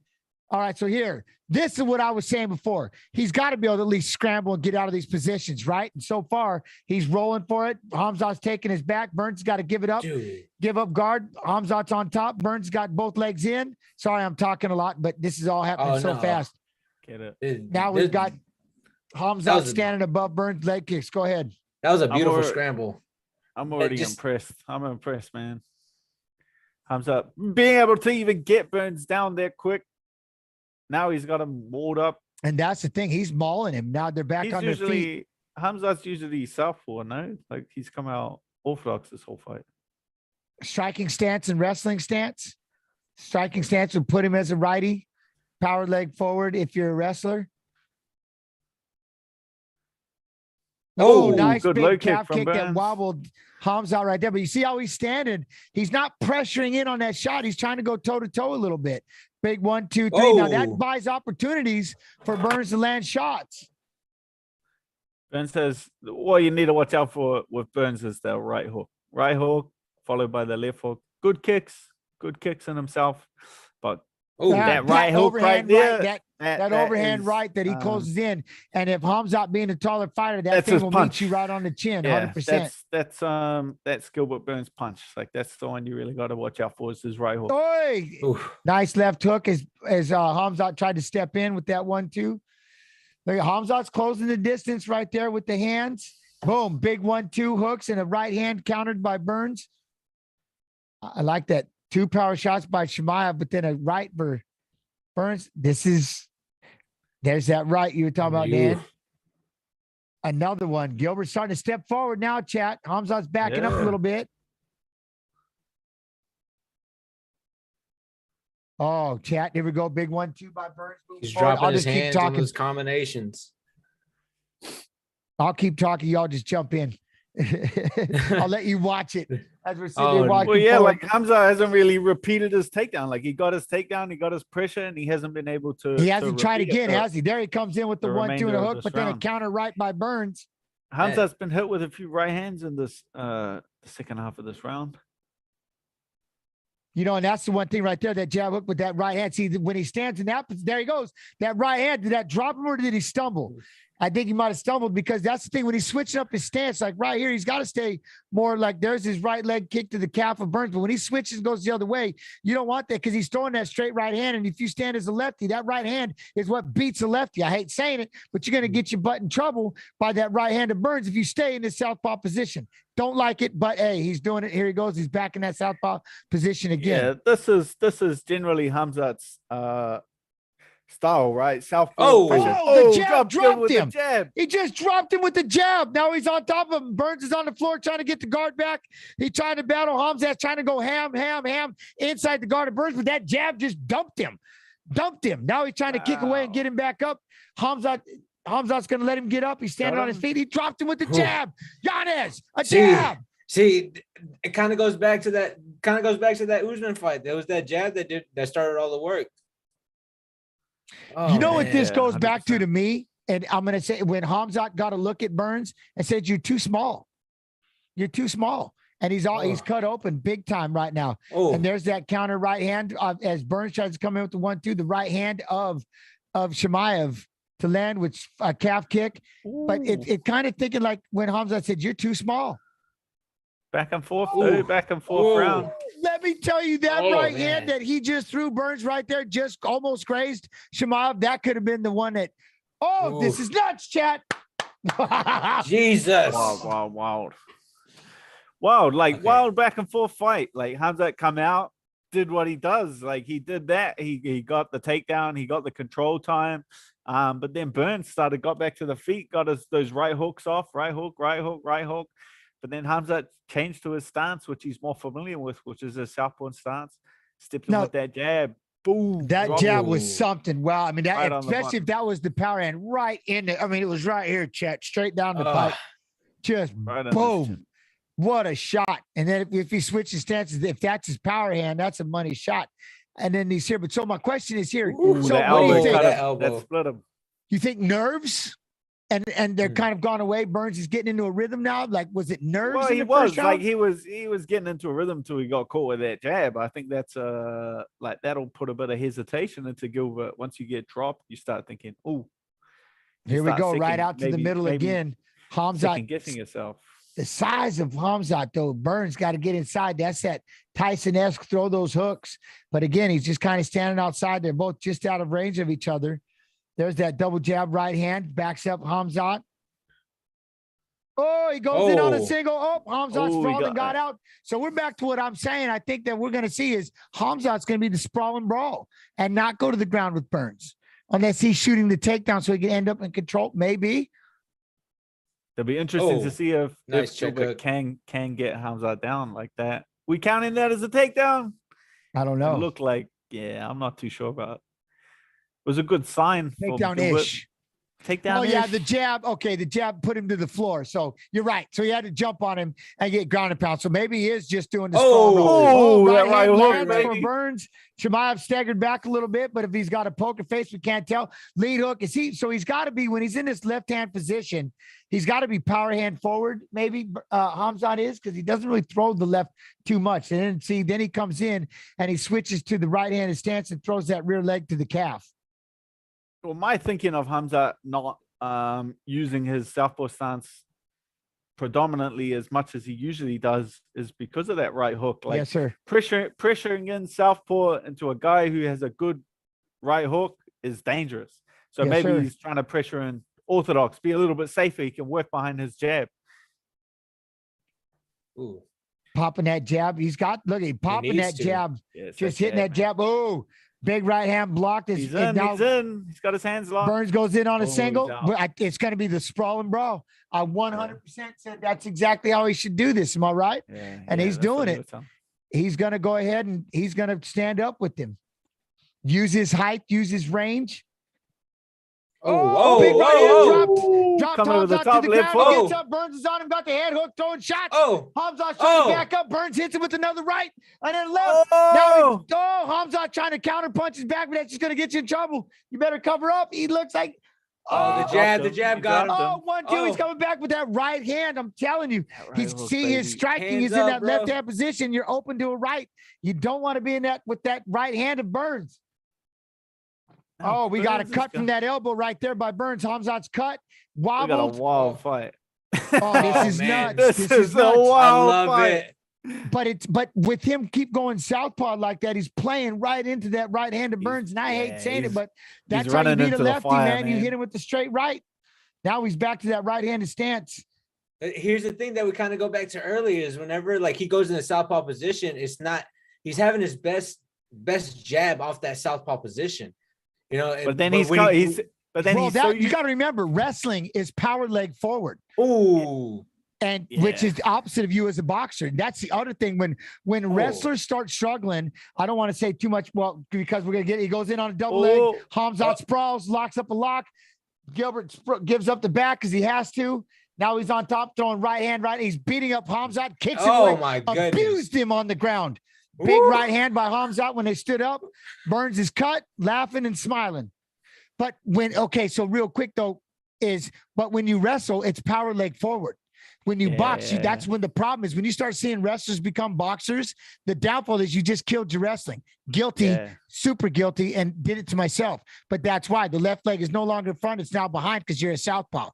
all right, so here, this is what I was saying before. He's got to be able to at least scramble and get out of these positions, right? And so far, he's rolling for it. Hamzat's taking his back. Burns has got to give it up. Give up guard. Hamzat's on top. Burns got both legs in. Sorry, I'm talking a lot, but this is all happening so fast. Get it. Now we've got Hamzat standing above Burns' leg kicks. Go ahead. That was a beautiful scramble. I'm already impressed. I'm impressed, man. Hamzat being able to even get Burns down there quick. Now he's got him walled up. And that's the thing. He's mauling him. Now they're back on their feet. Hamzat's usually southpaw, no? Like, he's come out orthodox this whole fight. Striking stance and wrestling stance. Striking stance would put him as a righty. Power leg forward if you're a wrestler. Oh, nice good big calf kick that wobbled Hamzat right there. But you see how he's standing? He's not pressuring in on that shot. He's trying to go toe-to-toe a little bit. Big 1, 2, 3. Now that buys opportunities for Burns to land shots. Burns says, what you need to watch out for with Burns is the right hook. Right hook, followed by the left hook. Good kicks in himself. But that right hook right there. That overhand is, right that he closes in. And if Hamzat being a taller fighter, that that's thing his will punch. meet you right on the chin, Yeah, 100%. that's Gilbert Burns' punch. Like that's the one you really got to watch out for is his right hook. Oy! Nice left hook as Hamzat tried to step in with that 1-2. Look at Hamzat's closing the distance right there with the hands. Boom, big 1-2 hooks and a right hand countered by Burns. I like that. 2 power shots by Chimaev, but then a right for Burns. There's that right you were talking about, Dan. Another one. Gilbert's starting to step forward now, chat. Hamzat's backing up a little bit. Oh, chat. Here we go. Big 1-2 by Burns. He's dropping his hands on those combinations. I'll keep talking. Y'all just jump in. I'll let you watch it as we're sitting there watching. Well, yeah, forward. like Hamzat hasn't really repeated his takedown. Like he got his takedown, he got his pressure, and he hasn't been able to. He hasn't tried again, has he? There he comes in with the 1-2 and a hook, but then a counter right by Burns. Hamzat's been hit with a few right hands in this the second half of this round. You know, and that's the one thing right there, that jab hook with that right hand. See, when he stands in that, there he goes. That right hand, did that drop him or did he stumble? I think he might have stumbled because that's the thing. When he's switching up his stance, like right here, he's got to stay more like there's his right leg kick to the calf of Burns. But when he switches and goes the other way, you don't want that because he's throwing that straight right hand. And if you stand as a lefty, that right hand is what beats a lefty. I hate saying it, but you're going to get your butt in trouble by that right hand of Burns if you stay in this southpaw position. Don't like it, but hey, he's doing it. Here he goes. He's back in that southpaw position again. Yeah, this is generally Hamzat's style, right? Southpaw. The jab dropped him. He just dropped him with the jab. Now he's on top of him. Burns is on the floor trying to get the guard back. He's trying to battle Hamzat, trying to go ham inside the guard of Burns, but that jab just dumped him. Now he's trying to kick away and get him back up. Hamzat's going to let him get up. He's standing on his feet. He dropped him with the jab. Yanez, jab. See, it kind of goes back to that. Usman fight. There was that jab that started all the work. You know what this goes 100%. Back to me? And I'm going to say when Hamzat got a look at Burns and said, you're too small. You're too small. And he's cut open big time right now. And there's that counter right hand as Burns tries to come in with the 1-2, the right hand of Chimaev to land with a calf kick. But it kind of thinking like when Hamzat said, you're too small. Back and forth round. Let me tell you, that right hand that he just threw Burns right there, just almost grazed Chimaev. That could have been the one that, this is nuts, chat. Jesus. Wild back and forth fight. Like Hamzat come out, did what he does. Like he did that. He got the takedown. He got the control time. But then Burns got back to the feet, got those right hooks off, right hook. But then Hamzat changed to his stance, which he's more familiar with, which is his southpaw stance. Stepped in with that jab. Boom. That jab was something. Wow. I mean, that, right especially if that was the power hand right in it. I mean, it was right here, chat, straight down the pipe. Just right boom. What a shot. And then if he switches stances, if that's his power hand, that's a money shot. And then he's here. But so my question is here. So what do you think? That split him. You think nerves? And they're kind of gone away. Burns is getting into a rhythm now. Like, was it nerves? Well, he was getting into a rhythm until he got caught with that jab. I think that's that'll put a bit of hesitation into Gilbert. Once you get dropped, you start thinking, here we go, right out to the middle again. Hamzat guessing yourself. The size of Hamzat, though, Burns got to get inside. That's that Tyson-esque throw those hooks. But again, he's just kind of standing outside. They're both just out of range of each other. There's that double jab right hand, backs up Hamzat. He goes in on a single. Hamzat's sprawling, got out. So we're back to what I'm saying. I think that we're going to see is Hamzat's going to be the sprawl and brawl and not go to the ground with Burns unless he's shooting the takedown so he can end up in control. Maybe. It'll be interesting to see if Gilbert can get Hamzat down like that. We counting that as a takedown? I don't know. It looked like, I'm not too sure about it. It was a good sign. Takedown-ish. takedown. Oh, yeah, the jab. Okay, the jab put him to the floor. So you're right. So he had to jump on him and get ground and pound. So maybe he is just doing the strong roll. that right hook, lands for baby. Burns. Chimaev staggered back a little bit, but if he's got a poker face, we can't tell. Lead hook is he. So he's got to be, when he's in this left hand position, he's got to be power hand forward. Maybe Hamzat is, because he doesn't really throw the left too much. And then he comes in and he switches to the right-handed stance and throws that rear leg to the calf. Well, my thinking of Hamzat not using his southpaw stance predominantly as much as he usually does is because of that right hook. Like, yes, sir. Pressuring in southpaw into a guy who has a good right hook is dangerous. So Yes, maybe sir. he's trying to pressure in orthodox, be a little bit safer. He can work behind his jab. Ooh. Popping that jab. He's got, look, he popping needs that to. jab. Yes, Just hitting that jab. Oh, big right hand blocked. He's in. He's got his hands locked. Burns goes in on a Oh, single. he's out. But it's going to be the sprawling brawl. I 100% said that's exactly how he should do this. Am I right? Yeah, And yeah, he's that's what doing he it. was telling. He's going to go ahead and he's going to stand up with him. Use his height, use his range. Big right hand dropped Come over the Hamzat top, to the left ground. He foot. gets up. Burns is on him. Got the head hook, throwing shots. Hamzat's trying Oh. to back up. Burns hits him with another right and then left. Oh. Now Hamzat trying to counter punch his back, but that's just going to get you in trouble. You better cover up. He looks like. Oh, the jab got him. Oh, 1-2. He's Oh. coming back with that right hand. I'm telling you. right He's hook, see his baby. striking Hands is in up, that bro. left hand position. You're open to a right. You don't want to be in that with that right hand of Burns. Oh, we got a Burns is cut good. from that elbow right there by Burns. Hamzat's cut. We got a Wobbled. wild fight. Oh, this is man. nuts. This This is is a nuts. I wild love fight. it. But with him keep going southpaw like that, he's playing right into that right hand of Burns. And I hate saying it, but that's how you running beat a into the lefty, fire, man. You man. hit him with the straight right. Now he's back to that right-handed stance. Here's the thing that we kind of go back to earlier is whenever like he goes in the southpaw position, it's not he's having his best jab off that southpaw position. You know, But then when he's You got to remember, wrestling is power leg forward. Ooh. And which is the opposite of you as a boxer. That's the other thing. When wrestlers start struggling, I don't want to say too much. Well, because we're gonna he goes in on a double leg. Hamzat sprawls, locks up a lock. Gilbert gives up the back because he has to. Now he's on top, throwing right hand. He's beating up Hamzat, kicks him away, my goodness. abused him on the ground. Big right hand by Hamzat when they stood up. Burns is cut, laughing and smiling. But so real quick though, but when you wrestle, it's power leg forward. When you box, that's when the problem is. When you start seeing wrestlers become boxers, the downfall is you just killed your wrestling. Guilty, super guilty, and did it to myself. But that's why the left leg is no longer front; it's now behind because you're a southpaw.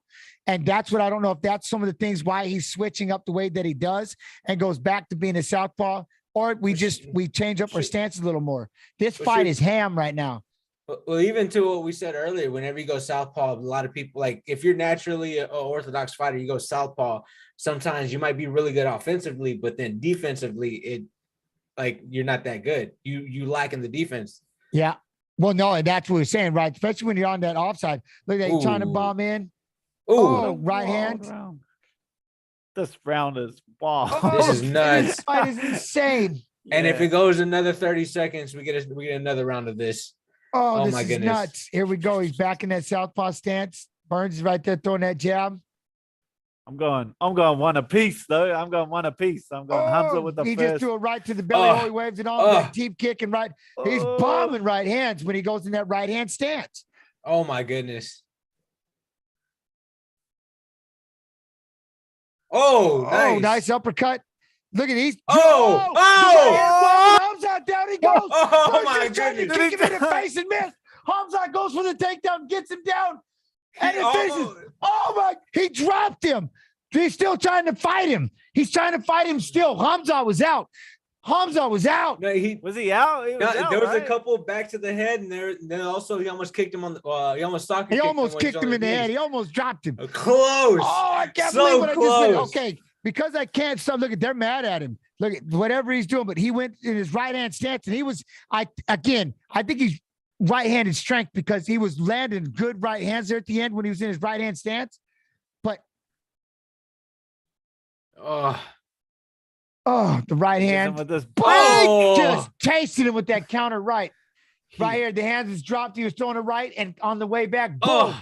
And that's what I don't know if that's some of the things why he's switching up the way that he does and goes back to being a southpaw, or we change up our stance a little more. This fight is ham right now. Well, even to what we said earlier, whenever you go southpaw, a lot of people, like if you're naturally an orthodox fighter, you go southpaw, sometimes you might be really good offensively, but then defensively, you're not that good. You lack in the defense. Yeah. Well, no, and that's what we're saying, right? Especially when you're on that offside. Look at that, trying to bomb in. Oh, right hand. This round is wow. This is nuts. This fight is insane. And if it goes another 30 seconds, we get another round of this. Oh, this my is goodness. nuts. Here we go. He's back in that southpaw stance. Burns is right there throwing that jab. I'm going one apiece, though. I'm going one apiece. I'm going Hamzat with the he first. just threw a right to the belly. He waves it on that deep kick and right. He's bombing right hands when he goes in that right hand stance. Oh my goodness. Oh, nice. Oh, nice uppercut. Look at these. Hamzat down he goes. Oh my trying to goodness. kick him in the face and miss. Hamzat goes for the takedown, gets him down. And it finishes. Oh my, he dropped him. He's still trying to fight him. He's trying to fight him still. Hamzat was out. Hamzat was out. No, was he out? He was out, there was right? a couple back to the head, and then also he almost kicked him on the. He almost socked. He almost kicked him in the head. He almost dropped him. Close. Oh, I can't believe what I just did. Okay, because I can't stop. Look at, they're mad at him. Look at whatever he's doing, but he went in his right hand stance, and he was. I think he's right-handed strength because he was landing good right hands there at the end when he was in his right hand stance. But the right hand. With this Just tasted him with that counter right. Right here, the hands is dropped. He was throwing a right, and on the way back, boom.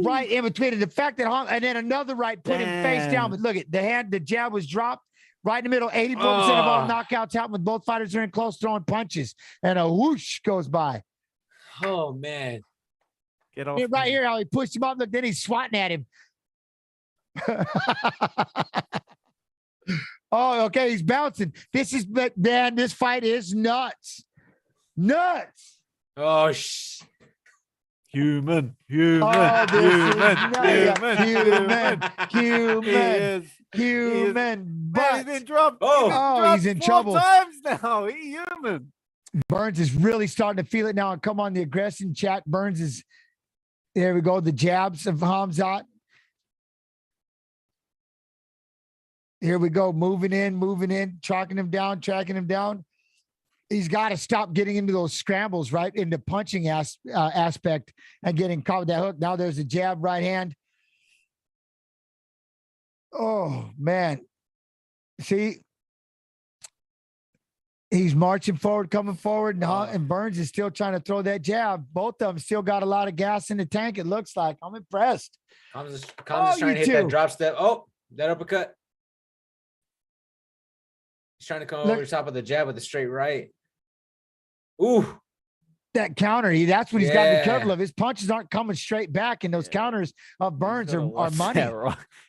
right in between it. The fact that and then another right put him face down. But look at the jab was dropped right in the middle. 84% of all knockouts happen when both fighters are in close throwing punches. And a whoosh goes by. Oh, man. Get off. Right here, how he pushed him up. Look, then he's swatting at him. Oh, okay. He's bouncing. This fight is nuts. Nuts. Oh, Human. Human. But he's been dropped. He's in trouble. 4 times now. He's human. Burns is really starting to feel it now. And come on, the aggression chat. Burns is, there we go. The jabs of Hamzat. Here we go. Moving in, tracking him down. He's got to stop getting into those scrambles, right? In the punching aspect and getting caught with that hook. Now there's a jab, right hand. Oh, man. See, he's marching forward, coming forward, and Burns is still trying to throw that jab. Both of them still got a lot of gas in the tank, it looks like. I'm impressed. I'm just trying to hit that drop step. Oh, that uppercut. He's trying to come over the top of the jab with a straight right. Ooh. That counter, that's what he's got to be careful of. His punches aren't coming straight back, and those counters of Burns are money.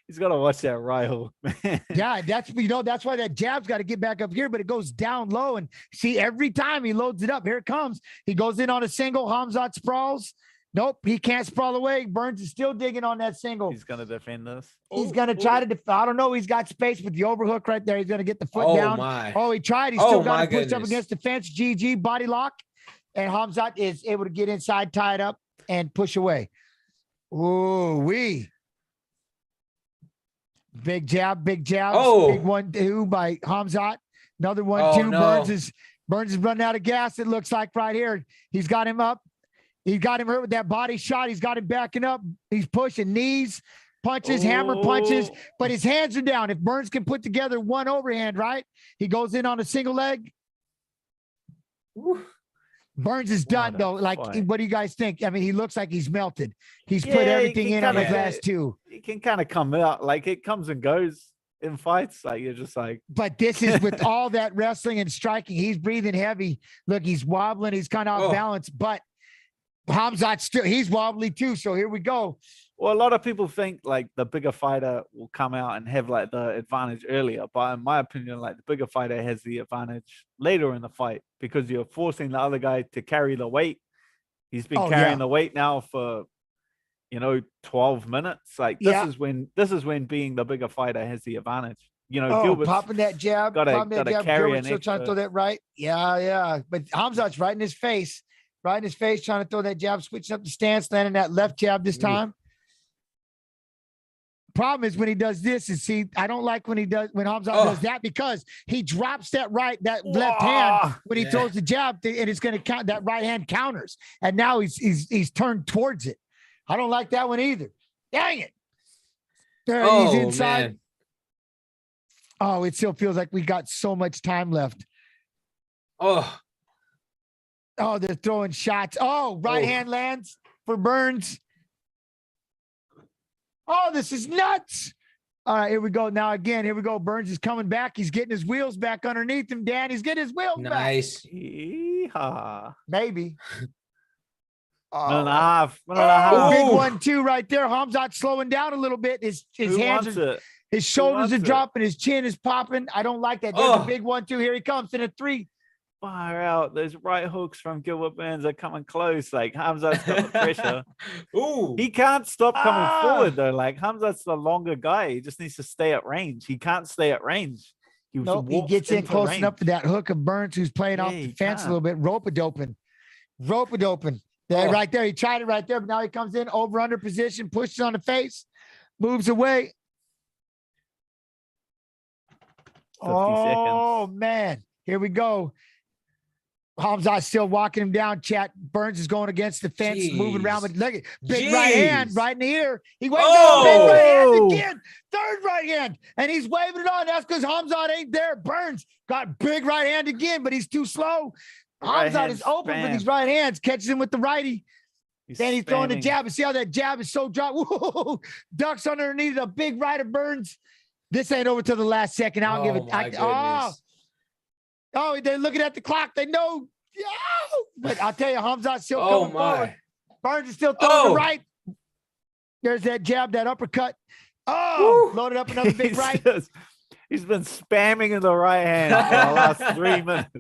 He's got to watch that right hook, man. Yeah, that's why that jab's got to get back up here, but it goes down low. And see, every time he loads it up, here it comes. He goes in on a single. Hamzat sprawls. Nope, he can't sprawl away. Burns is still digging on that single. He's going to defend this. He's going to try to I don't know. He's got space with the overhook right there. He's going to get the foot down. My. Oh, he tried. He's still got to push up against the fence. GG, body lock. And Hamzat is able to get inside, tie it up, and push away. Ooh, big jab. Oh, big 1-2 by Hamzat. Another 1-2. No. Burns is running out of gas. It looks like right here. He's got him up. He's got him hurt with that body shot. He's got him backing up. He's pushing knees, punches, hammer punches, but his hands are down. If Burns can put together one overhand, right? He goes in on a single leg. Ooh. Burns is done, though. Like, what do you guys think? I mean, he looks like he's melted. He's put everything in on his last two. He can kind of come out. Like, it comes and goes in fights. Like, you're just like. But this is with all that wrestling and striking. He's breathing heavy. Look, he's wobbling. He's kind of off balance. But Hamzat he's wobbly, too. So here we go. Well, a lot of people think like the bigger fighter will come out and have like the advantage earlier. But in my opinion, like the bigger fighter has the advantage later in the fight because you're forcing the other guy to carry the weight. He's been carrying the weight now for, 12 minutes. Like this is when being the bigger fighter has the advantage. Gilbert's popping that jab, carry still trying to throw that right. Yeah. But Hamzat's right in his face, trying to throw that jab, switching up the stance, landing that left jab this time. Problem is when he does this I don't like when Hamzat does that because he drops that left hand when he throws the jab and it's going to count. That right hand counters. And now he's turned towards it. I don't like that one either. Dang it. He's inside. Man. Oh, it still feels like we got so much time left. Oh, they're throwing shots. Right hand lands for Burns. Oh, this is nuts. All right, here we go. Now, again, here we go. Burns is coming back. He's getting his wheels back underneath him, Dan. He's getting his wheels back. Nice. Maybe. 1.5. Big 1-2 right there. Hamzat slowing down a little bit. His hands his shoulders are dropping. His chin is popping. I don't like that. There's a big 1-2. Here he comes in a 3. Fire out. Those right hooks from Gilbert Burns are coming close. Like Hamzat's got the pressure. Ooh. He can't stop coming forward though. Like Hamzat's the longer guy. He just needs to stay at range. He can't stay at range. He gets in close enough to that hook of Burns who's playing off the fence a little bit. Rope-a-doping. Right there. He tried it right there, but now he comes in over-under position, pushes on the face, moves away. 50 seconds. Man. Here we go. Hamzat's still walking him down, chat. Burns is going against the fence, moving around with right hand right in the ear. He waves on big right hand again. Third right hand. And he's waving it on. That's because Hamzat ain't there. Burns got big right hand again, but he's too slow. Hamzat is open for these right hands. Catches him with the righty. Then he's throwing the spamming. jab, and see how that jab is so dropped. Whoa, ducks underneath a big right of Burns. This ain't over till the last second. I don't give it. Oh, they're looking at the clock. They know. Yeah. But I'll tell you, Hamzat's still coming forward. Burns is still throwing the right. There's that jab, that uppercut. Oh, loaded up another big right. He's been spamming in the right hand for the last 3 minutes.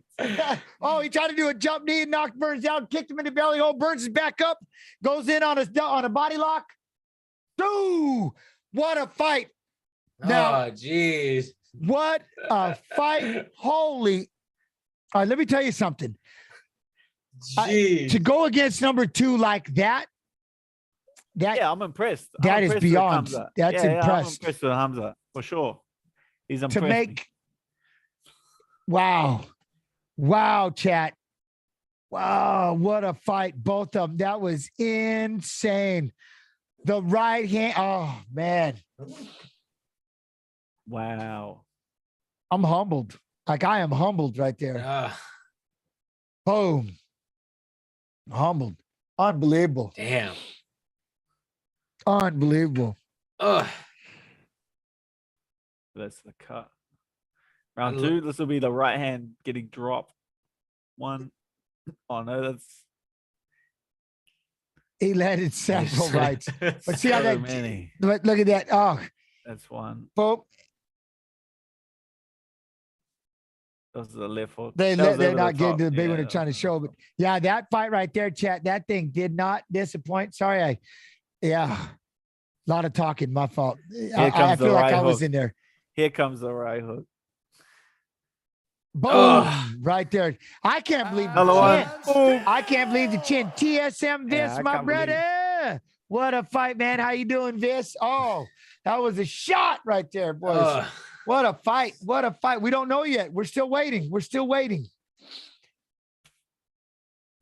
Oh, he tried to do a jump knee and knocked Burns down, kicked him in the belly hole. Burns is back up, goes in on a body lock. Ooh, what a fight. Now, jeez. What a fight. Holy. All right, let me tell you something. To go against number 2 like that. Yeah, I'm impressed. That is beyond. That's impressed. I'm impressed with Hamza, for sure. He's impressed. To make. Wow. Wow, chat. Wow, what a fight. Both of them. That was insane. The right hand. Oh, man. Wow. I'm humbled. Like, I am humbled right there. Boom. Humbled. Unbelievable. Damn. Unbelievable. That's the cut. Round 2, this will be the right hand getting dropped. 1. Oh, no, that's... He landed several rights. But see how that... many. Look at that. Oh. That's 1. Boom. Those are the left hook. They're not getting to the big one they're trying to show. But yeah, that fight right there, chat, that thing did not disappoint. Sorry, a lot of talking. My fault. I feel like I was in there. Here comes the right hook. Boom! Right there. I can't believe the chin. I can't believe the chin. TSM Vis, my brother. What a fight, man. How you doing, Vis? Oh, that was a shot right there, boys. What a fight. What a fight. We don't know yet. We're still waiting. We're still waiting.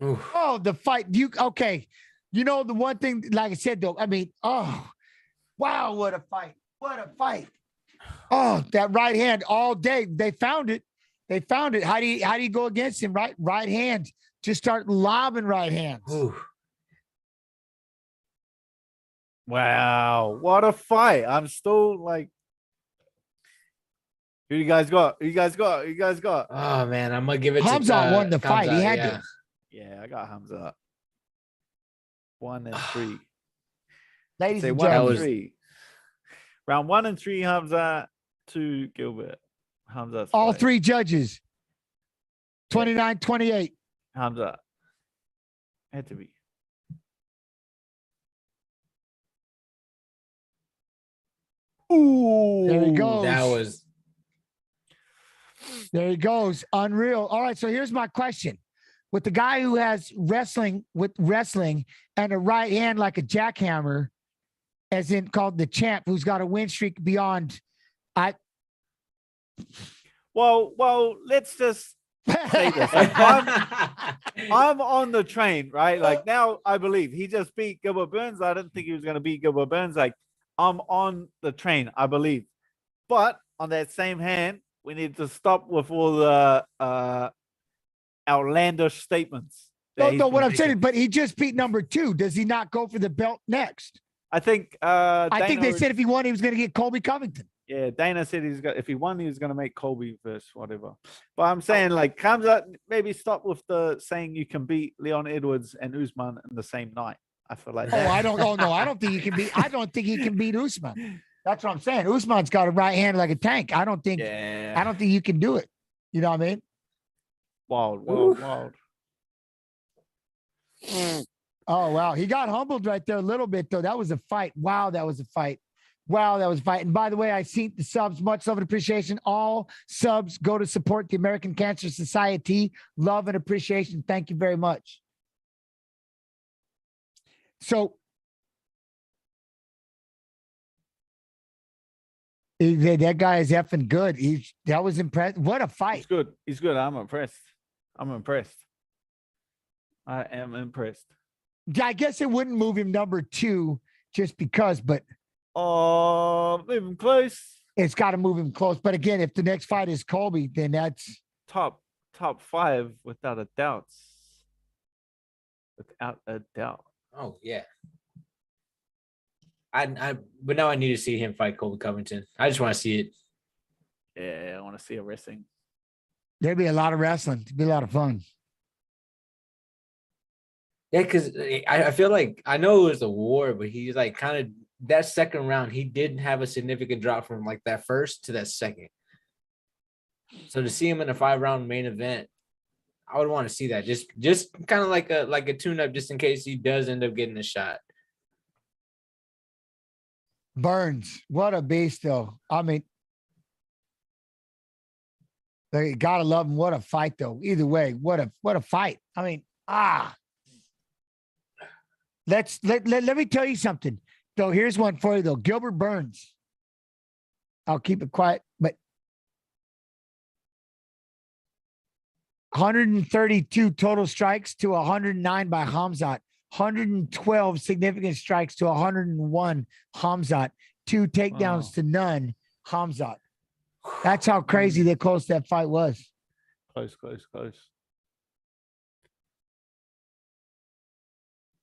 Oof. Oh, the fight. Okay. You know, the one thing, like I said, though, I mean, wow, what a fight. What a fight. Oh, that right hand all day. They found it. They found it. How do you go against him? Right hand. Just start lobbing right hands. Ooh. Wow. What a fight. I'm still like, who you guys got? Who you guys got? Who you guys got? Oh, man. I'm going to give it Hamza won the fight. He had to. Yeah, I got Hamza. 1 and 3. Ladies and 1 gentlemen. and 3. Round 1 and 3, Hamza. 2, Gilbert. Hamza's all fight. 3 judges. 29-28. Hamza. Had to be. Ooh. There he goes. That was. There he goes. Unreal. All right. So here's my question. With the guy who has wrestling and a right hand like a jackhammer, as in called the champ, who's got a win streak beyond. Well, let's just say this. Like, I'm on the train, right? Like now I believe he just beat Gilbert Burns. I didn't think he was going to beat Gilbert Burns. Like I'm on the train, I believe. But on that same hand, we need to stop with all the outlandish statements. No, what I'm saying, but he just beat number 2. Does he not go for the belt next? I think they said if he won, he was going to get Colby Covington. Yeah, Dana said if he won, he was going to make Colby versus whatever. But I'm saying, like, comes up, maybe stop with the saying you can beat Leon Edwards and Usman in the same night. I feel like that. I don't think he can beat. I don't think he can beat Usman. That's what I'm saying. Usman's got a right hand like a tank. I don't think you can do it. You know what I mean? Wild. Oh, wow. He got humbled right there a little bit, though. That was a fight. Wow, that was a fight. And by the way, I see the subs. Much love and appreciation. All subs go to support the American Cancer Society. Love and appreciation. Thank you very much. So, that guy is effing good. That was impressive. What a fight. He's good. I'm impressed. I am impressed. I guess it wouldn't move him number 2 just because, but move him close. It's got to move him close. But again, if the next fight is Colby, then that's top 5 without a doubt. Without a doubt. Oh yeah. But now I need to see him fight Colby Covington. I just want to see it. Yeah, I want to see a wrestling. There'd be a lot of wrestling. It'd be a lot of fun. Yeah, because I feel like I know it was a war, but he's like kind of that second round. He didn't have a significant drop from like that first to that second. So to see him in a 5-round main event, I would want to see that. Just kind of like a tune-up, just in case he does end up getting a shot. Burns, what a beast, though. I mean, you gotta love him. What a fight, though. Either way, what a fight. I mean, let me tell you something. Though here's one for you, though. Gilbert Burns. I'll keep it quiet, but 132 total strikes to 109 by Khamzat. 112 significant strikes to 101 Khamzat. 2 takedowns to none Khamzat. That's how crazy that close that fight was. Close.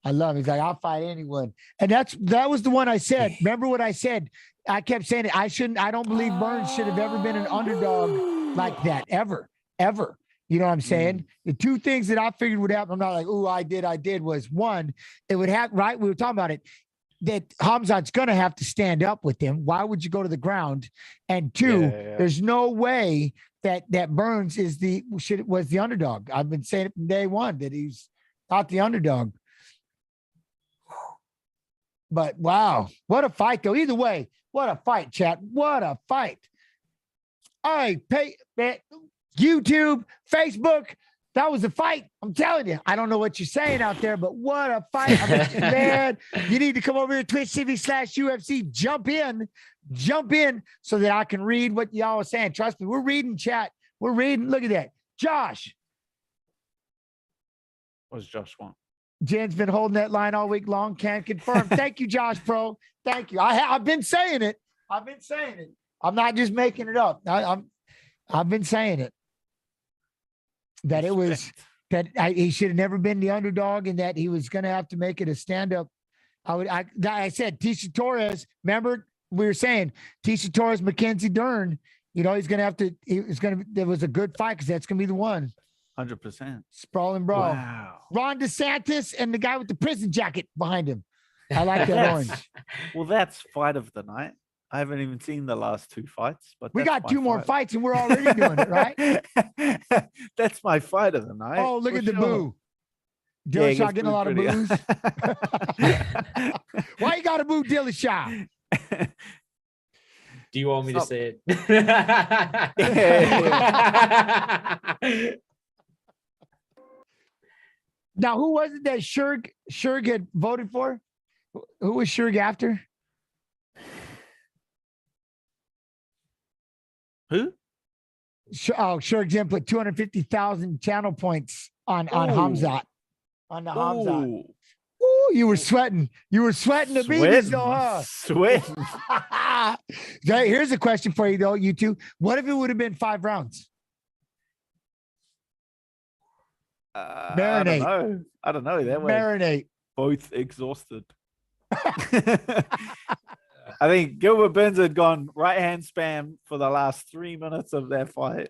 I love it. He's like, I'll fight anyone. And that was the one I said. Remember what I said? I kept saying it. I don't believe Burns should have ever been an underdog like that. Ever. You know what I'm saying? The two things that I figured would happen, I'm not like, oh, I did, was one, it would have, right? We were talking about it, that Khamzat's going to have to stand up with him. Why would you go to the ground? And two, there's no way that Burns was the underdog. I've been saying it from day one that he's not the underdog. But wow, what a fight, though. Either way, what a fight, chat. What a fight. All right, YouTube, Facebook, that was a fight. I'm telling you. I don't know what you're saying out there, but what a fight. I mean, man, you need to come over here to Twitch TV/UFC. Jump in so that I can read what y'all are saying. Trust me, we're reading chat. We're reading. Look at that. Josh. What's Josh want? Jen's been holding that line all week long. Can't confirm. Thank you, Josh, bro. Thank you. I've been saying it. I'm not just making it up. I've been saying it. That it was he should have never been the underdog, and that he was going to have to make it a stand-up. I said Tisha Torres. Remember we were saying Tisha Torres, Mackenzie Dern. You know he's going to have to. There was a good fight because that's going to be the one. 100%. Sprawling brawl. Wow. Ron DeSantis and the guy with the prison jacket behind him. I like that orange. Well, that's fight of the night. I haven't even seen the last 2 fights, but we got 2 more fights and we're already doing it, right? That's my fight of the night. Oh, look at the boo. Dillashaw getting a lot of boos. Why you got to boo Dillashaw? Do you want me to say it? Now, who was it that Shurg had voted for? Who was Shurg after? Who? Shurg's input 250,000 channel points on Khamzat. On the Khamzat. Ooh, you were sweating. You were sweating the bees, though, huh? Sweating. Here's a question for you, though, you two. What if it would have been 5 rounds? Marinate. I don't know. That way, marinate. Both exhausted. I think Gilbert Burns had gone right hand spam for the last 3 minutes of that fight.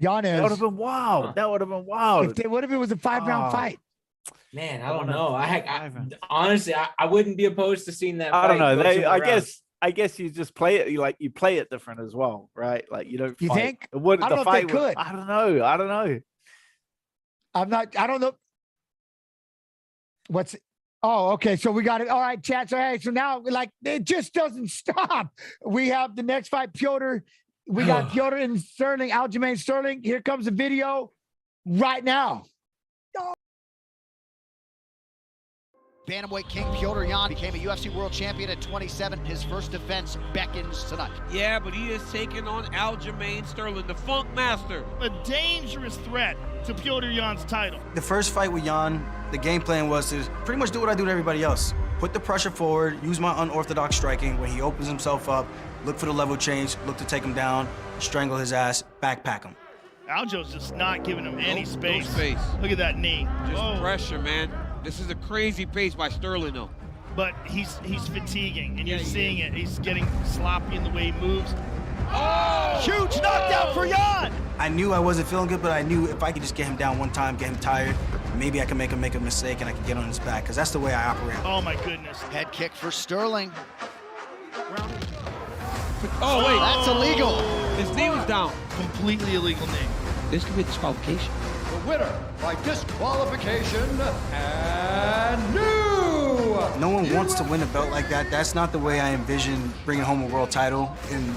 Yanez. That would have been wild. What if it was a 5-round fight? Man, I don't know. Honestly, I wouldn't be opposed to seeing that. I don't know. I guess you just play it. You play it different as well, right? Like you don't. You fight. think? I don't know if they could. I don't know. I don't know. Oh, okay. So we got it. All right, chat. So now it just doesn't stop. We have the next fight, Piotr. We got Piotr and Sterling, Aljamain Sterling. Here comes the video right now. Bantamweight king Piotr Jan became a UFC world champion at 27. His first defense beckons tonight. Yeah, but he is taking on Aljamain Sterling, the Funk Master. A dangerous threat to Piotr Jan's title. The first fight with Jan, the game plan was to pretty much do what I do to everybody else. Put the pressure forward, use my unorthodox striking. When he opens himself up, look for the level change, look to take him down, strangle his ass, backpack him. Aljo's just not giving him any space. No space. Look at that knee. Just pressure, man. This is a crazy pace by Sterling, though. But he's fatiguing, and you're seeing it. He's getting sloppy in the way he moves. Oh! Huge knockdown for Yan! I knew I wasn't feeling good, but I knew if I could just get him down one time, get him tired, maybe I can make him make a mistake and I can get on his back, because that's the way I operate. Oh, my goodness. Head kick for Sterling. Oh, wait. That's illegal. His knee was down. Completely illegal knee. This could be disqualification. The winner by disqualification, and new! No one wants to win a belt like that. That's not the way I envision bringing home a world title and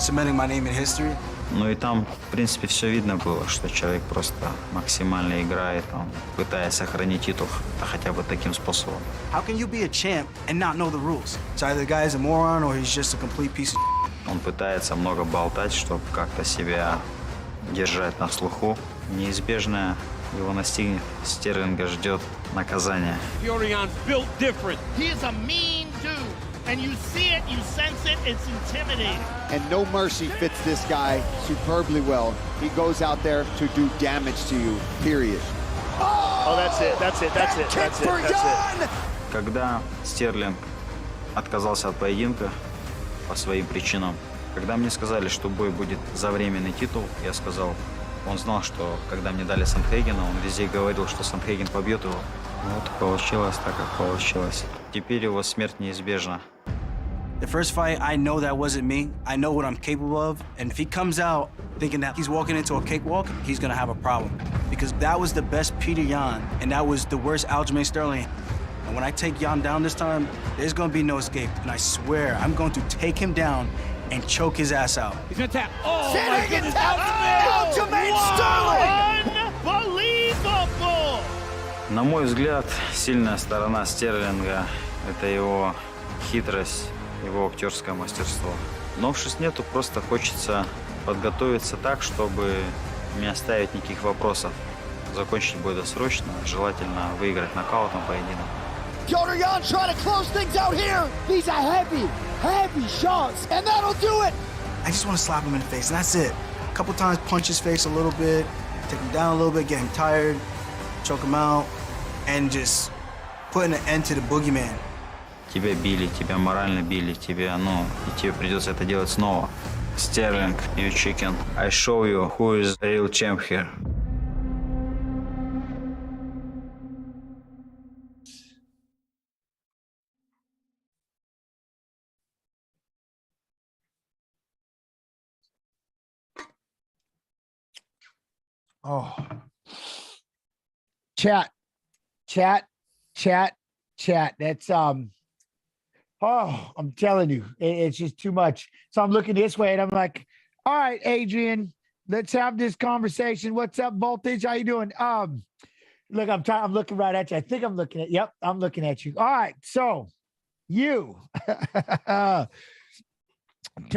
cementing my name in history. Ну и там, в принципе, все видно было, что человек просто максимально играет, он пытаясь сохранить титул хотя бы таким способом. How can you be a champ and not know the rules? So either the guy is a moron or he's just a complete piece of shit. Он пытается много болтать, чтобы как-то себя держать на слуху. Неизбежно его настигнет. Стерлинга ждет наказание. Furion's built different. He is a mean dude. And you see it, you sense it, it's intimidating. And no mercy fits this guy superbly well. He goes out there to do damage to you, period. Oh, that's it, that's it, that's it, that's it, that's it. Когда Стерлинг отказался от поединка по своим причинам, когда мне сказали, что бой будет за временный титул, я сказал, он знал, что когда мне дали Сандхейгена, он везде говорил, что Сандхейген побьет его. Вот получилось так, как получилось. Теперь его смерть неизбежна. The first fight, I know that wasn't me. I know what I'm capable of. And if he comes out thinking that he's walking into a cakewalk, he's gonna have a problem. Because that was the best Peter Yan, and that was the worst Aljamain Sterling. And when I take Yan down this time, there's gonna be no escape. And I swear, I'm going to take him down and choke his ass out. He's gonna tap. Oh, my goodness. Aljamain Sterling! Unbelievable! На мой взгляд, сильная сторона Стерлинга – это его хитрость, его актерское мастерство. Новшеств нету, просто хочется подготовиться так, чтобы не оставить никаких вопросов. Закончить бой досрочно, желательно выиграть нокаутом поединок. Petr Yan trying to close things out here. These are heavy shots, and that'll do it. I just want to slap him in the face, and that's it. A couple times, punch his face a little bit, take him down a little bit, get him tired, choke him out, and just putting an end to the boogeyman. Тебя били, тебя морально били, тебя, и тебе придется это делать снова. Sterling, you chicken. I show you who is the real champ here. Oh. Chat. That's I'm telling you, it's just too much. So I'm looking this way and I'm like, all right, Adrian, let's have this conversation. What's up, Voltage? How you doing? Look, I'm looking right at you. I think I'm looking at, yep, I'm looking at you. All right. So you tell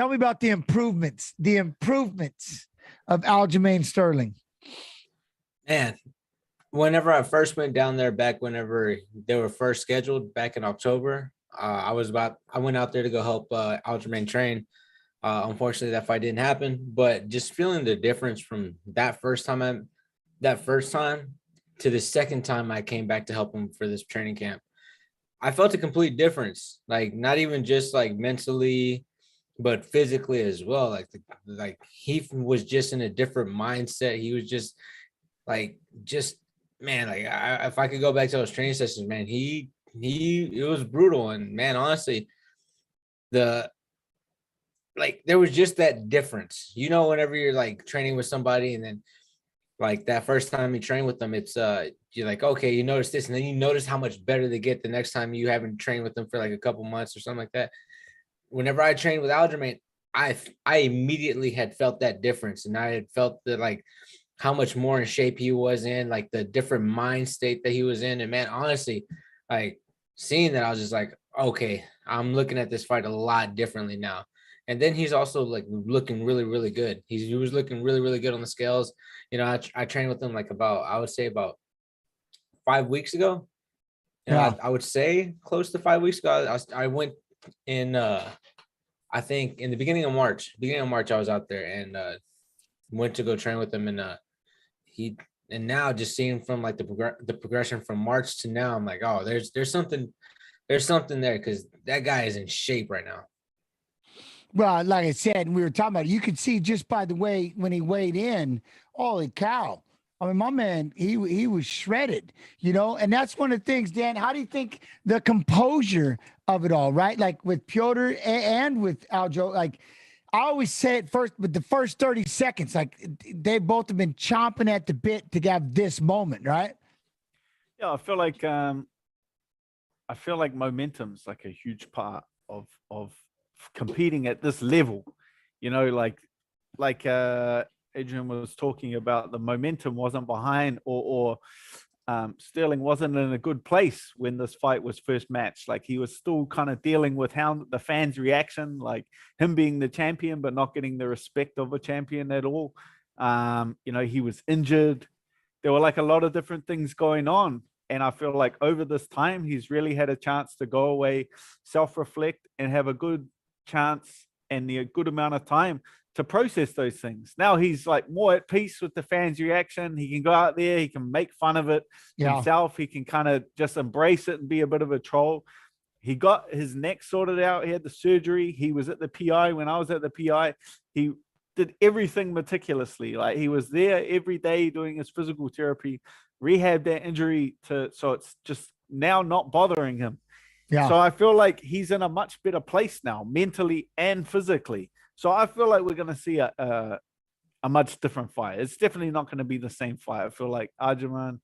me about the improvements of Aljamain Sterling. Man, whenever I first went down there back whenever they were first scheduled back in October, I went out there to go help Aljamain train. Unfortunately, that fight didn't happen, but just feeling the difference from that first time to the second time I came back to help him for this training camp, I felt a complete difference. Like not even just like mentally, but physically as well. Like he was just in a different mindset. He was just man, like if I could go back to those training sessions, man, it was brutal. And man, honestly, there was just that difference, whenever you're like training with somebody and then like that first time you train with them, it's you're like, okay, you notice this, and then you notice how much better they get the next time you haven't trained with them for like a couple months or something like that. Whenever I trained with Aljamain, I immediately had felt that difference, and I had felt that like how much more in shape he was in, like the different mind state that he was in. And man, honestly, like seeing that, I was just like, okay, I'm looking at this fight a lot differently now. And then he's also like looking really, really good. He was looking really, really good on the scales. I trained with him like I would say about 5 weeks ago. I would say close to 5 weeks ago. I went in, I think in the beginning of March I was out there, and went to go train with him, and now just seeing from like the progression from March to now, I'm like, oh, there's something there, because that guy is in shape right now. Well, like I said, and we were talking about it, you could see just by the way when he weighed in, holy cow. I mean, my man, he was shredded, and that's one of the things, Dan. How do you think the composure of it all, right? Like with Piotr and with Aljo, like I always say it first, but the first 30 seconds, like they both have been chomping at the bit to have this moment, right? Yeah, I feel like momentum's like a huge part of competing at this level, like Adrian was talking about. The momentum wasn't behind, or Sterling wasn't in a good place when this fight was first matched. Like he was still kind of dealing with how the fans' reaction, like him being the champion but not getting the respect of a champion at all. He was injured. There were like a lot of different things going on. And I feel like over this time, he's really had a chance to go away, self-reflect, and have a good chance and a good amount of time to process those things. Now he's like more at peace with the fans' reaction. He can go out there, he can make fun of it himself. He can kind of just embrace it and be a bit of a troll. He got his neck sorted out. He had the surgery. He was at the PI when I was at the PI. He did everything meticulously. Like he was there every day doing his physical therapy, rehab that injury so it's just now not bothering him. Yeah. So I feel like he's in a much better place now, mentally and physically. So I feel like we're going to see a much different fight. It's definitely not going to be the same fight. I feel like Adrian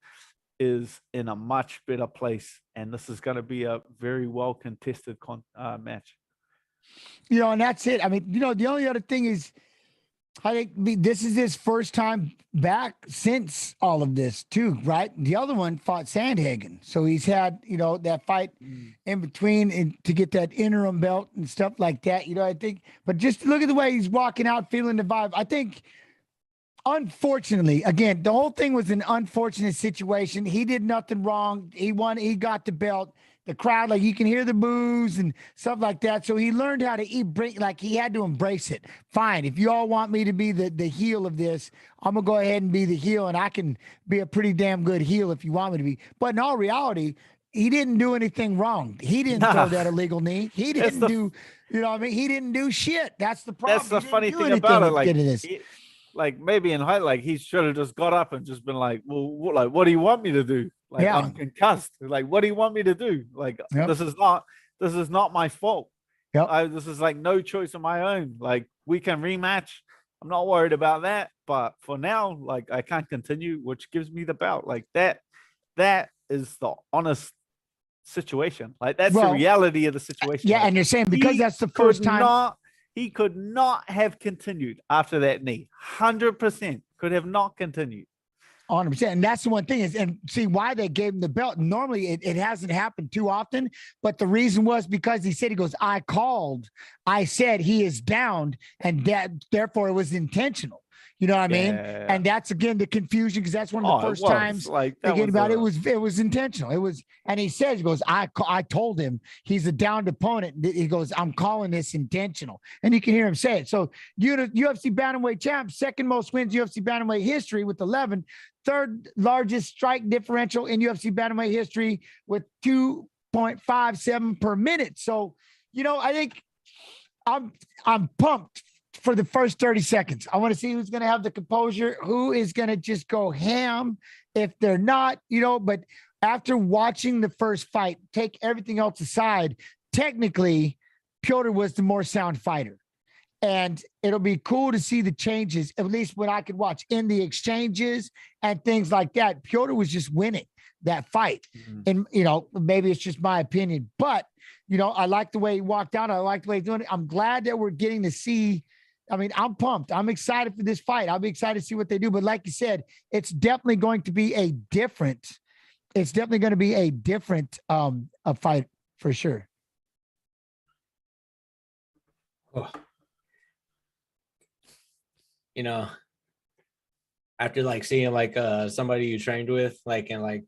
is in a much better place, and this is going to be a very well contested match. And that's it. I mean, the only other thing is, I think this is his first time back since all of this too, right? The other one fought Sandhagen. So he's had, that fight in between to get that interim belt and stuff like that. I think, but just look at the way he's walking out, feeling the vibe. I think, unfortunately, again, the whole thing was an unfortunate situation. He did nothing wrong. He won. He got the belt. The crowd, like you can hear the boos and stuff like that. So he learned how to like he had to embrace it. Fine. If you all want me to be the heel of this, I'm going to go ahead and be the heel, and I can be a pretty damn good heel if you want me to be. But in all reality, he didn't do anything wrong. He didn't throw that illegal knee. He didn't do, he didn't do shit. That's the problem. That's the funny thing about it. Like maybe in height, like he should have just got up and just been like, well, what do you want me to do? Like I'm concussed. Like, what do you want me to do? Like, this is not my fault. This is like no choice of my own. Like we can rematch. I'm not worried about that. But for now, like I can't continue, which gives me the belt. Like that is the honest situation. Like that's the reality of the situation. Yeah, like, and you're saying because that's the first time. He could not have continued after that knee. 100% could have not continued. 100%. And that's the one thing is, and see why they gave him the belt. Normally it hasn't happened too often, but the reason was because he goes, I said he is downed, and that therefore it was intentional. You know what I mean? And that's again the confusion, because that's one of the first times like thinking about it was intentional. It was, and he says, he goes, I told him he's a downed opponent. He goes, I'm calling this intentional, and you can hear him say it. So UFC bantamweight champ, second most wins UFC bantamweight history with 11, third largest strike differential in UFC bantamweight history with 2.57 per minute. So I think I'm pumped for the first 30 seconds. I want to see who's going to have the composure, who is going to just go ham if they're not, but after watching the first fight, take everything else aside, technically, Piotr was the more sound fighter. And it'll be cool to see the changes, at least what I could watch in the exchanges and things like that. Piotr was just winning that fight. And, maybe it's just my opinion, but, I like the way he walked out. I like the way he's doing it. I'm glad that we're getting to see. I mean, I'm pumped. I'm excited for this fight. I'll be excited to see what they do. But like you said, it's definitely going to be a different a fight for sure. Oh. After like seeing like somebody you trained with, like, and like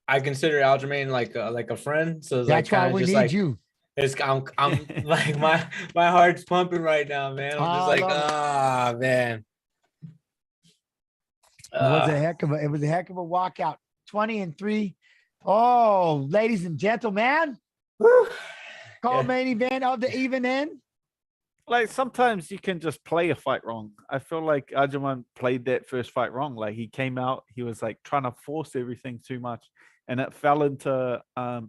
I consider Aljamain like a friend. So it's that's like why we just need like you. I'm like my heart's pumping right now, man. I'm just like, man. It was a heck of a walkout. 20-3. Oh, ladies and gentlemen. Main event of the evening. Like sometimes you can just play a fight wrong. I feel like Adrian played that first fight wrong. Like he came out, he was like trying to force everything too much, and it fell into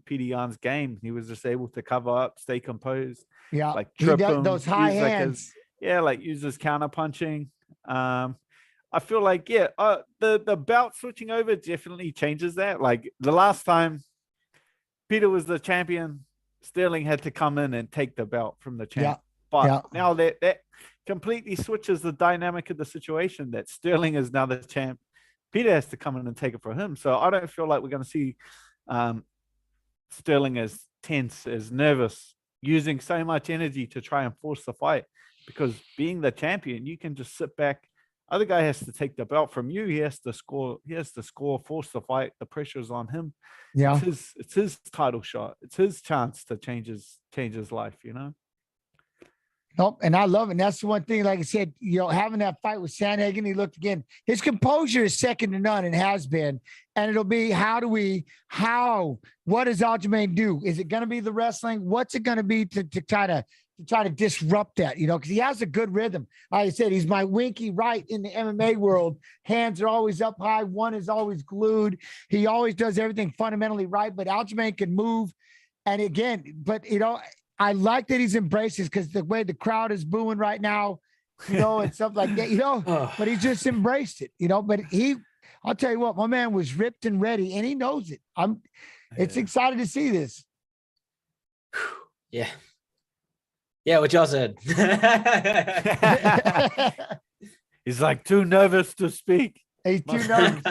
Peter Yan's game. He was just able to cover up, stay composed. Yeah, like trip him, those high hands. Use his counter punching. I feel like the belt switching over definitely changes that. Like the last time Peter was the champion, Sterling had to come in and take the belt from the champ. But now that completely switches the dynamic of the situation, that Sterling is now the champ. Peter has to come in and take it for him. So I don't feel like we're going to see Sterling as tense, as nervous, using so much energy to try and force the fight. Because being the champion, you can just sit back. Other guy has to take the belt from you. He has to score. Force the fight. The pressure's on him. Yeah, it's his title shot. It's his chance to change his life. Nope, and I love it. And that's the one thing, like I said, having that fight with Sandhagen, he looked again. His composure is second to none and has been. And it'll be, what does Aljamain do? Is it going to be the wrestling? What's it going to be to try to disrupt that, because he has a good rhythm. Like I said, he's my winky right in the MMA world. Hands are always up high. One is always glued. He always does everything fundamentally right, but Aljamain can move. And again, I like that he's embraced this because the way the crowd is booing right now, and stuff like that, but he just embraced it, but I'll tell you what, my man was ripped and ready and he knows it. It's excited to see this. Yeah. Yeah, what y'all said. He's like too nervous to speak. He's too nervous.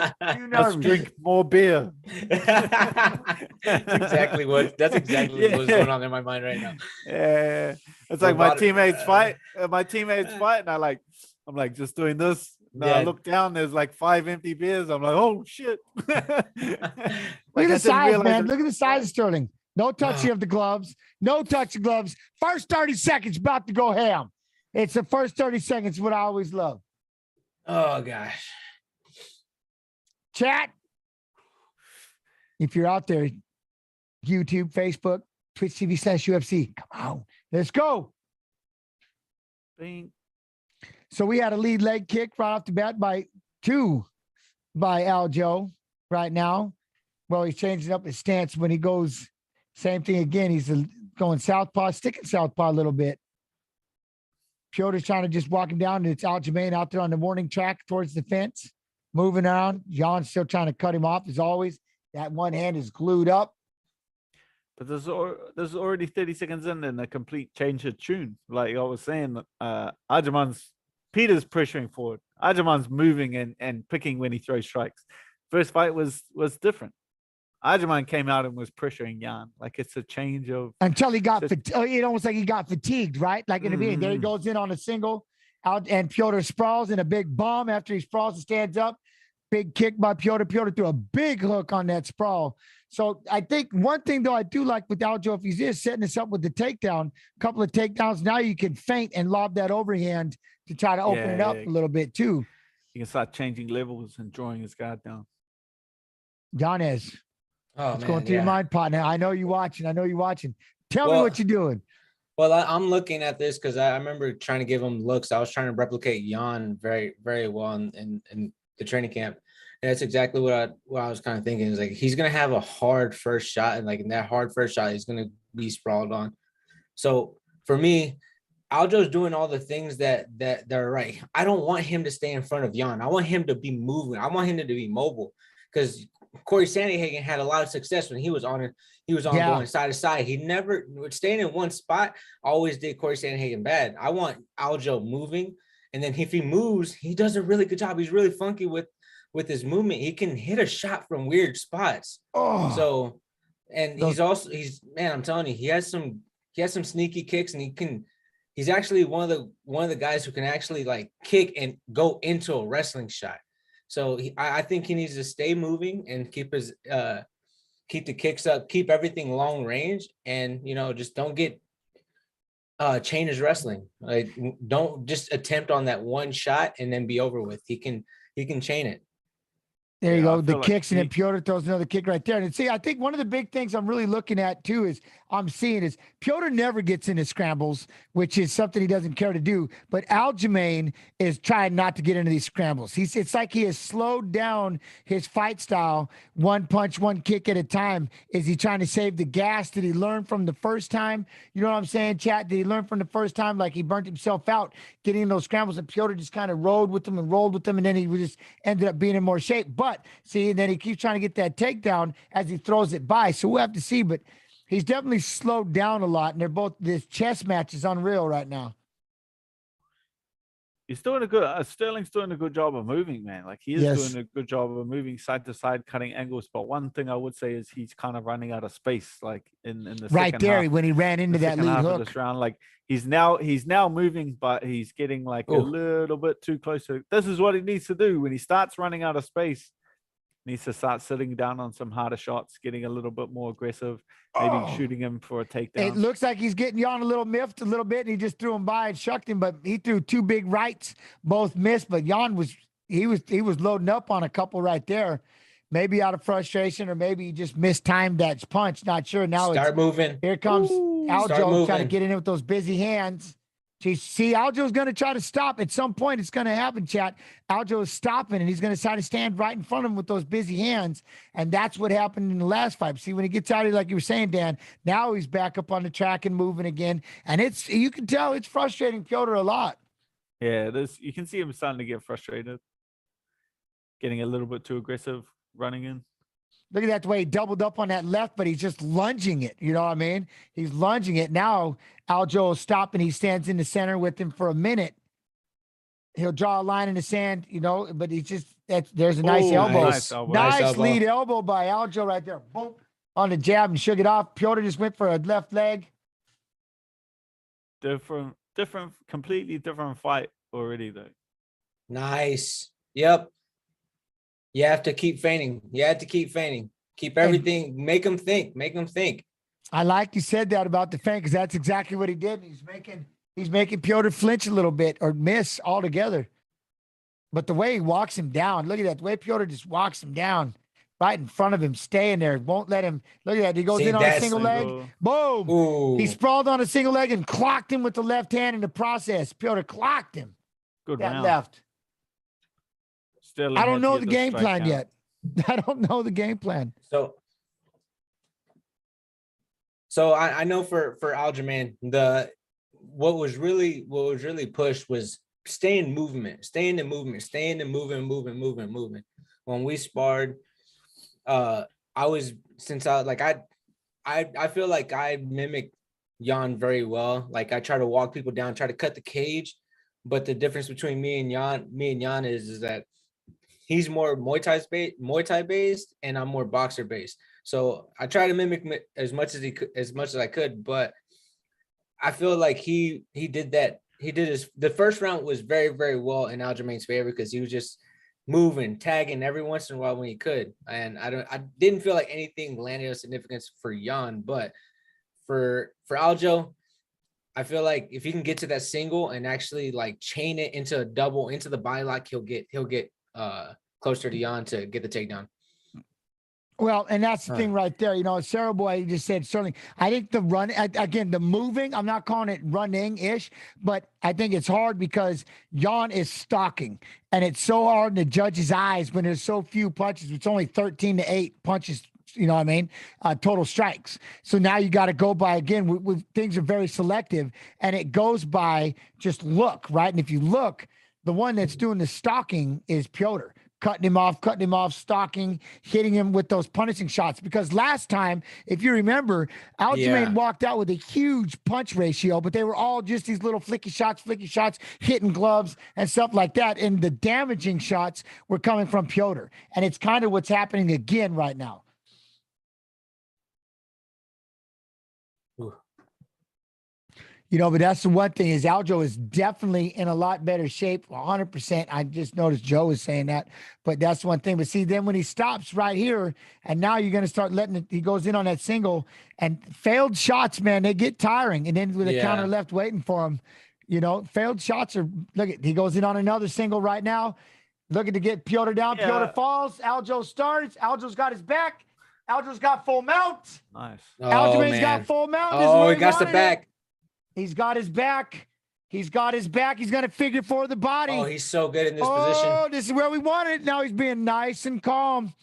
Must drink more beer. That's exactly what's going on in my mind right now. Yeah, it's like my teammates fight. And I'm like just doing this. Now I look down. There's like 5 empty beers. I'm like, oh shit. Look at the size, man. Look at the size of Sterling. No touching of the gloves. No touch of gloves. First 30 seconds, about to go ham. It's the first 30 seconds, what I always love. Oh, gosh. Chat. If you're out there, YouTube, Facebook, Twitch TV/UFC, come on. Let's go. Bing. So we had a lead leg kick right off the bat by Aljo right now. Well, he's changing up his stance when he goes. Same thing again. He's going southpaw, sticking southpaw a little bit. Piotr's trying to just walk him down, and it's Aljamain out there on the warning track towards the fence, moving around. Jan's still trying to cut him off as always. That one hand is glued up. But there's already 30 seconds in and a complete change of tune. Like I was saying, Peter's pressuring forward. Aljamain's moving and picking when he throws strikes. First fight was different. Adrian came out and was pressuring Yan. Like it's a change of until he got almost like he got fatigued, right? Like in the beginning, there he goes in on a single out, and Piotr sprawls in a big bomb after he sprawls and stands up. Big kick by Piotr. Piotr threw a big hook on that sprawl. So I think one thing though I do like with Aljo, if he's just setting us up with the takedown, a couple of takedowns. Now you can feint and lob that overhand to try to open it up a little bit too. You can start changing levels and drawing his guard down. Yanez. What's going through your mind, partner? I know you're watching. Tell me what you're doing. Well, I'm looking at this because I remember trying to give him looks. I was trying to replicate Yan very, very well in the training camp. And that's exactly what I was kind of thinking. Is like he's gonna have a hard first shot, and like in that hard first shot, he's gonna be sprawled on. So for me, Aljo's doing all the things that are right. I don't want him to stay in front of Yan. I want him to be moving. I want him to be mobile because Corey Sandhagen had a lot of success when he was on going side to side. He never staying in one spot. Always did Corey Sandhagen bad. I want Aljo moving, and then if he moves, he does a really good job. He's really funky with his movement. He can hit a shot from weird spots. I'm telling you, he has some sneaky kicks, and he's actually one of the guys who can actually like kick and go into a wrestling shot. So I think he needs to stay moving and keep the kicks up, keep everything long range, and just don't get chain his wrestling. Like don't just attempt on that one shot and then be over with. He can chain it. There you Yeah, I go. The feel like kicks, and then Piotr throws another kick right there. And see, I think one of the big things I'm really looking at too is Piotr never gets into scrambles, which is something he doesn't care to do. But Aljamain is trying not to get into these scrambles. It's like he has slowed down his fight style, one punch, one kick at a time. Is he trying to save the gas? Did he learn from the first time? You know what I'm saying, chat? Did he learn from the first time? Like he burnt himself out getting in those scrambles, and Piotr just kind of rode with them and rolled with them, and then he just ended up being in more shape. But see, and then he keeps trying to get that takedown as he throws it by. So we'll have to see. But he's definitely slowed down a lot, and they're both, this chess match is unreal right now. He's doing a good. Sterling's doing a good job of moving, man. Like he is doing a good job of moving side to side, cutting angles. But one thing I would say is he's kind of running out of space. Like in the right second there half, when he ran into that lead hook. of this round, like he's now moving, but he's getting like a little bit too close to. This is what he needs to do when he starts running out of space. Needs to start sitting down on some harder shots, getting a little bit more aggressive, maybe shooting him for a takedown. It looks like he's getting Jan a little miffed a little bit, and he just threw him by and shucked him, but he threw two big rights, both missed, but Jan was loading up on a couple right there. Maybe out of frustration, or maybe he just mistimed that punch. Not sure. Now start moving. Here comes Aljo trying to get in with those busy hands. See, Aljo's going to try to stop. At some point, it's going to happen, chat. Aljo is stopping, and he's going to try to stand right in front of him with those busy hands, and that's what happened in the last fight. See, when he gets out of, like you were saying, Dan, now he's back up on the track and moving again, and you can tell it's frustrating Piotr a lot. Yeah, you can see him starting to get frustrated, getting a little bit too aggressive, running in. Look at that, the way he doubled up on that left, but he's just lunging it. You know what I mean? He's lunging it. Now Aljo will stop, and he stands in the center with him for a minute. He'll draw a line in the sand, but he's just, there's a nice elbow. Nice lead elbow by Aljo right there. Boom, on the jab and shook it off. Piotr just went for a left leg. Completely different fight already, though. Nice. Yep. You have to keep feigning. Keep everything. Make him think. I like you said that about the feint, because that's exactly what he did. He's making Piotr flinch a little bit or miss altogether. But the way he walks him down, look at that. The way Piotr just walks him down right in front of him, staying there, won't let him. Look at that. He goes in on a single leg. Boom. Ooh. He sprawled on a single leg and clocked him with the left hand in the process. Piotr clocked him. Good that round. Left. Sterling I don't know the game plan yet. I don't know the game plan. So I know for Aljamain, what was really pushed was stay in moving. When we sparred, I feel like I mimic Jan very well. Like I try to walk people down, try to cut the cage. But the difference between me and Jan is that he's more Muay Thai based, and I'm more boxer based. So I try to mimic as much as I could, but I feel like he did that. The first round was very, very well in Aljamain's favor, because he was just moving, tagging every once in a while when he could. And I didn't feel like anything landed of significance for Jan, but for Aljo, I feel like if he can get to that single and actually like chain it into a double, into the body lock, he'll get closer to Jan to get the takedown. Well, and that's the thing right there. Sarah Boy just said, Sterling, I think the run, again, the moving, I'm not calling it running-ish, but I think it's hard because Jan is stalking, and it's so hard in the judge's eyes when there's so few punches. It's only 13-8 punches, total strikes. So now you got to go by, again, with things are very selective, and it goes by just look, right? And if you look, the one that's doing the stalking is Piotr. Cutting him off, stalking, hitting him with those punishing shots. Because last time, if you remember, Aljamain walked out with a huge punch ratio, but they were all just these little flicky shots, hitting gloves and stuff like that. And the damaging shots were coming from Piotr. And it's kind of what's happening again right now. But that's the one thing is Aljo is definitely in a lot better shape, 100%. I just noticed Joe was saying that, but that's one thing. But see, then when he stops right here, and now you're going to start letting it, he goes in on that single, and failed shots, man, they get tiring. And then with a counter left waiting for him, failed shots are, look at, he goes in on another single right now. Looking to get Piotr down. Yeah. Piotr falls. Aljo starts. Aljo's got his back. Aljo's got full mount. Nice. Aljamain's got full mount. This is Oh, where he got the wanted back. it. He's got his back. He's got his back. He's going to figure for the body. Oh, he's so good in this Oh, position. this is where we want it. Now he's being nice and calm.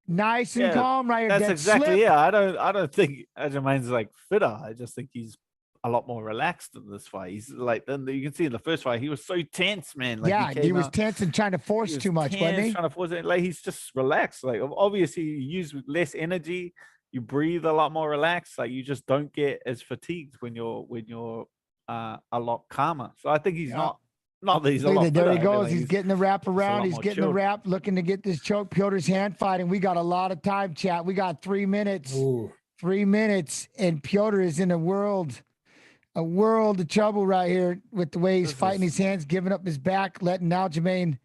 Nice and calm right here. That's That exactly slip. yeah. I don't think Aljamain's like fitter. I just think he's a lot more relaxed in this fight. He's like, then you can see in the first fight he was so tense, man. Like Yeah, he was tense and trying to force too much, wasn't he? Trying to force it. Like he's just relaxed. Like obviously you use less energy, you breathe a lot more relaxed. Like you just don't get as fatigued when you're a lot calmer. So I think he's not that he's a lot There he fitter. goes. Like, He's getting the wrap around. lot He's more getting the chilled. wrap, looking to get this choke. Piotr's hand fighting. We got a lot of time, chat. We got 3 minutes. Ooh. 3 minutes, and Piotr is in a world of trouble right here with the way he's fighting his hands, giving up his back, letting Aljamain.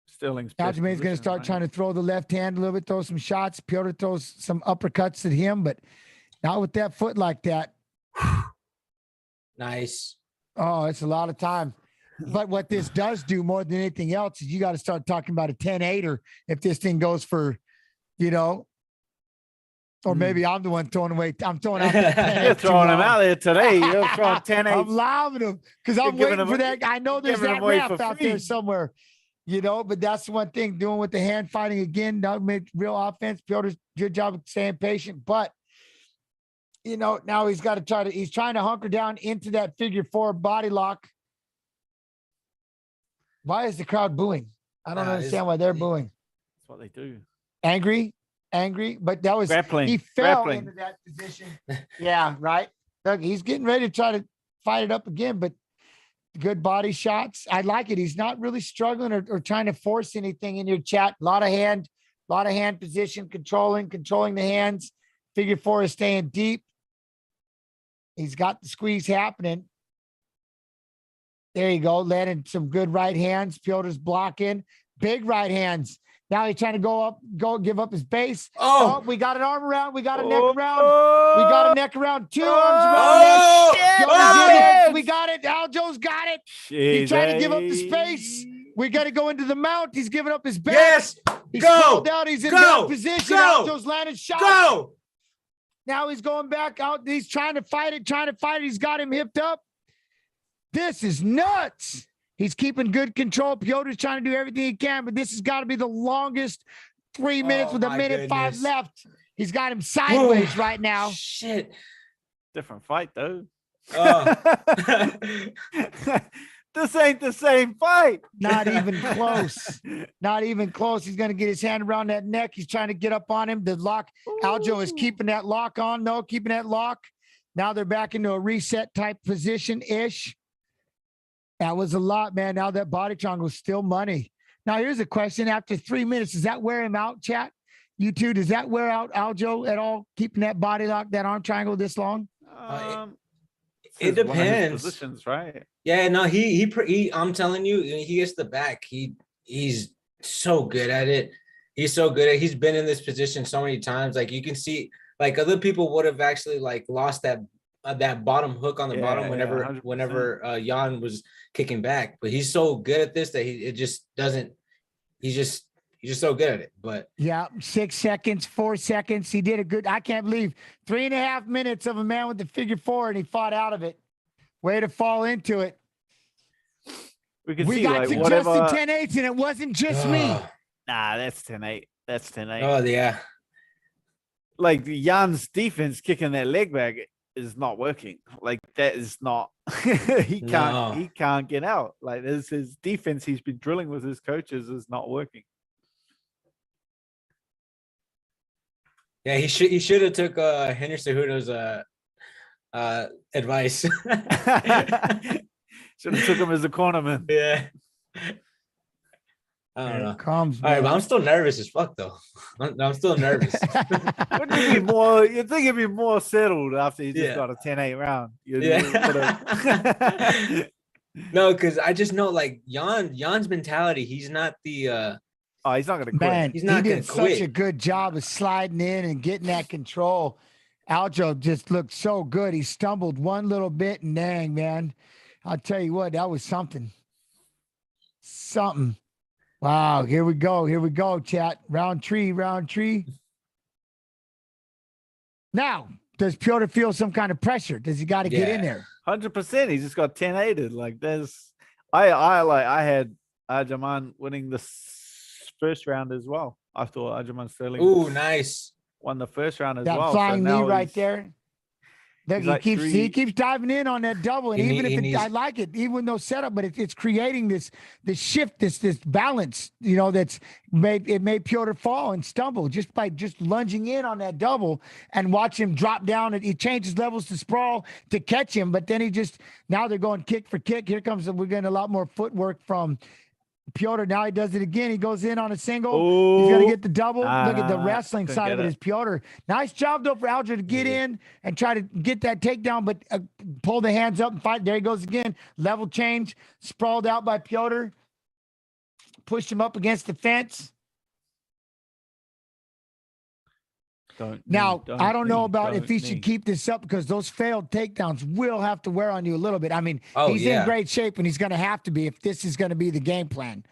Sterling's Aljamain's going to start trying to throw the left hand a little bit, throw some shots. Piotr throws some uppercuts at him, but not with that foot like that. Nice. Oh, it's a lot of time. But what this does do more than anything else is you got to start talking about a 10-8 if this thing goes for, or maybe I'm the one throwing away. I'm throwing out. You're throwing him out there today. You're throwing 10-8. I'm lobbing him because I'm waiting for that. I know there's giving that him away ref for out free. there somewhere, but that's the one thing doing with the hand fighting again. That made real offense. Piotr's good job of staying patient, but now he's got to he's trying to hunker down into that figure 4 body lock. Why is the crowd booing? I don't understand why they're booing. That's what they do. Angry, but that was Grappling. He fell Grappling. into that position. Yeah, right. Look, he's getting ready to try to fight it up again, but good body shots. I like it. He's not really struggling or trying to force anything in your chat. A lot of hand position, controlling the hands. Figure 4 is staying deep. He's got the squeeze happening. There you go. Landing some good right hands. Piotr's blocking. Big right hands. Now he's trying to give up his base. Oh, we got an arm around. We got a neck around. We got a neck around. 2 arms around neck. We got it. Aljo's got it. He's trying to give up the space. We got to go into the mount. He's giving up his back. Yes. He's Go. pulled down. He's in that position. Aljo's landing shots. Go. Now he's going back out. He's trying to fight it. He's got him hipped up. This is nuts. He's keeping good control. Piotr's trying to do everything he can, but this has got to be the longest 3 minutes with a minute 5 left. He's got him sideways right now. Shit. Different fight, though. This ain't the same fight. Not even close. Not even close. He's going to get his hand around that neck. He's trying to get up on him. The lock. Aljo is keeping that lock on. No, keeping that lock. Now they're back into a reset type position-ish. That was a lot, man. Now that body triangle is still money. Now here's a question. After 3 minutes, does that wear him out, chat? You two, does that wear out Aljo at all? Keeping that body lock, that arm triangle this long? It depends. Positions, right? Yeah, no, he I'm telling you, he gets the back. He's so good at it. He's so good at it. He's been in this position so many times. Like you can see, like other people would have actually like lost that bottom hook on the bottom whenever Jan was kicking back. But he's so good at this that he's just so good at it. But yeah, 6 seconds, 4 seconds. He did a good. I can't believe 3.5 minutes of a man with the figure 4, and he fought out of it. Way to fall into it. We got like, suggested whatever... 10-8s, and it wasn't just me. Nah, that's 10-8. That's 10-8. Oh yeah. Like Jan's defense kicking that leg back is not working. Like that is not. he can't get out. Like this his defense he's been drilling with his coaches is not working. Yeah, he should have took Henry Cejudo's advice. Should have took him as a cornerman. Yeah. I don't know. All right, but I'm still nervous as fuck though. I'm still nervous. Wouldn't you be you'd think it'd be more settled after you just got a 10-8 round. No, because I just know like Jan's mentality, he's not the he's not gonna quit. Man, he's not he gonna did quit. such a good job of sliding in and getting that control. Aljo just looked so good. He stumbled one little bit, and dang, man, I'll tell you what, that was something. Wow, here we go, chat. Round tree. Now, does Piotr feel some kind of pressure? Does he got to get in there? 100%. He just got 10-8'd. Like I had Aljamain winning the first round as well. I thought Aljamain Sterling. Ooh, nice. Won the first round as That well. flying knee right there. Look, he keeps diving in on that double, and I like it, even though setup, but it's creating this shift, this balance, that's made Piotr fall and stumble just by lunging in on that double and watch him drop down, and he changes levels to sprawl to catch him, but then now they're going kick for kick. We're getting a lot more footwork from Piotr. Now he does it again. He goes in on a single. Ooh. He's going to get the double. Look at the wrestling side of it is Piotr. Nice job, though, for Aljo to get in and try to get that takedown, but pull the hands up and fight. There he goes again. Level change. Sprawled out by Piotr. Pushed him up against the fence. I don't know about if he should keep this up, because those failed takedowns will have to wear on you a little bit. I mean, he's in great shape, and he's going to have to be if this is going to be the game plan.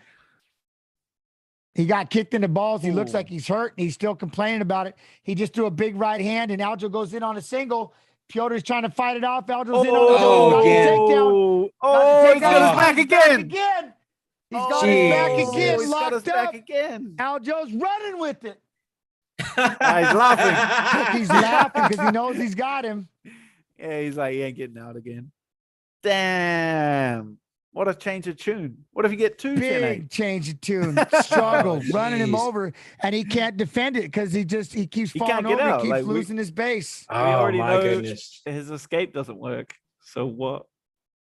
He got kicked in the balls. He looks like he's hurt, and he's still complaining about it. He just threw a big right hand, and Aljo goes in on a single. Piotr's trying to fight it off. Aljo's in on the takedown. He's got his back again. He's got his back again. He's got his back again. Aljo's running with it. He's laughing. He's laughing because he knows he's got him. Yeah, he's like, he ain't getting out again. Damn. What a change of tune. What if you get two? Big change of tune. Struggle, running him over, and he can't defend it because he keeps falling over. He keeps losing his base. We already know his escape doesn't work. So what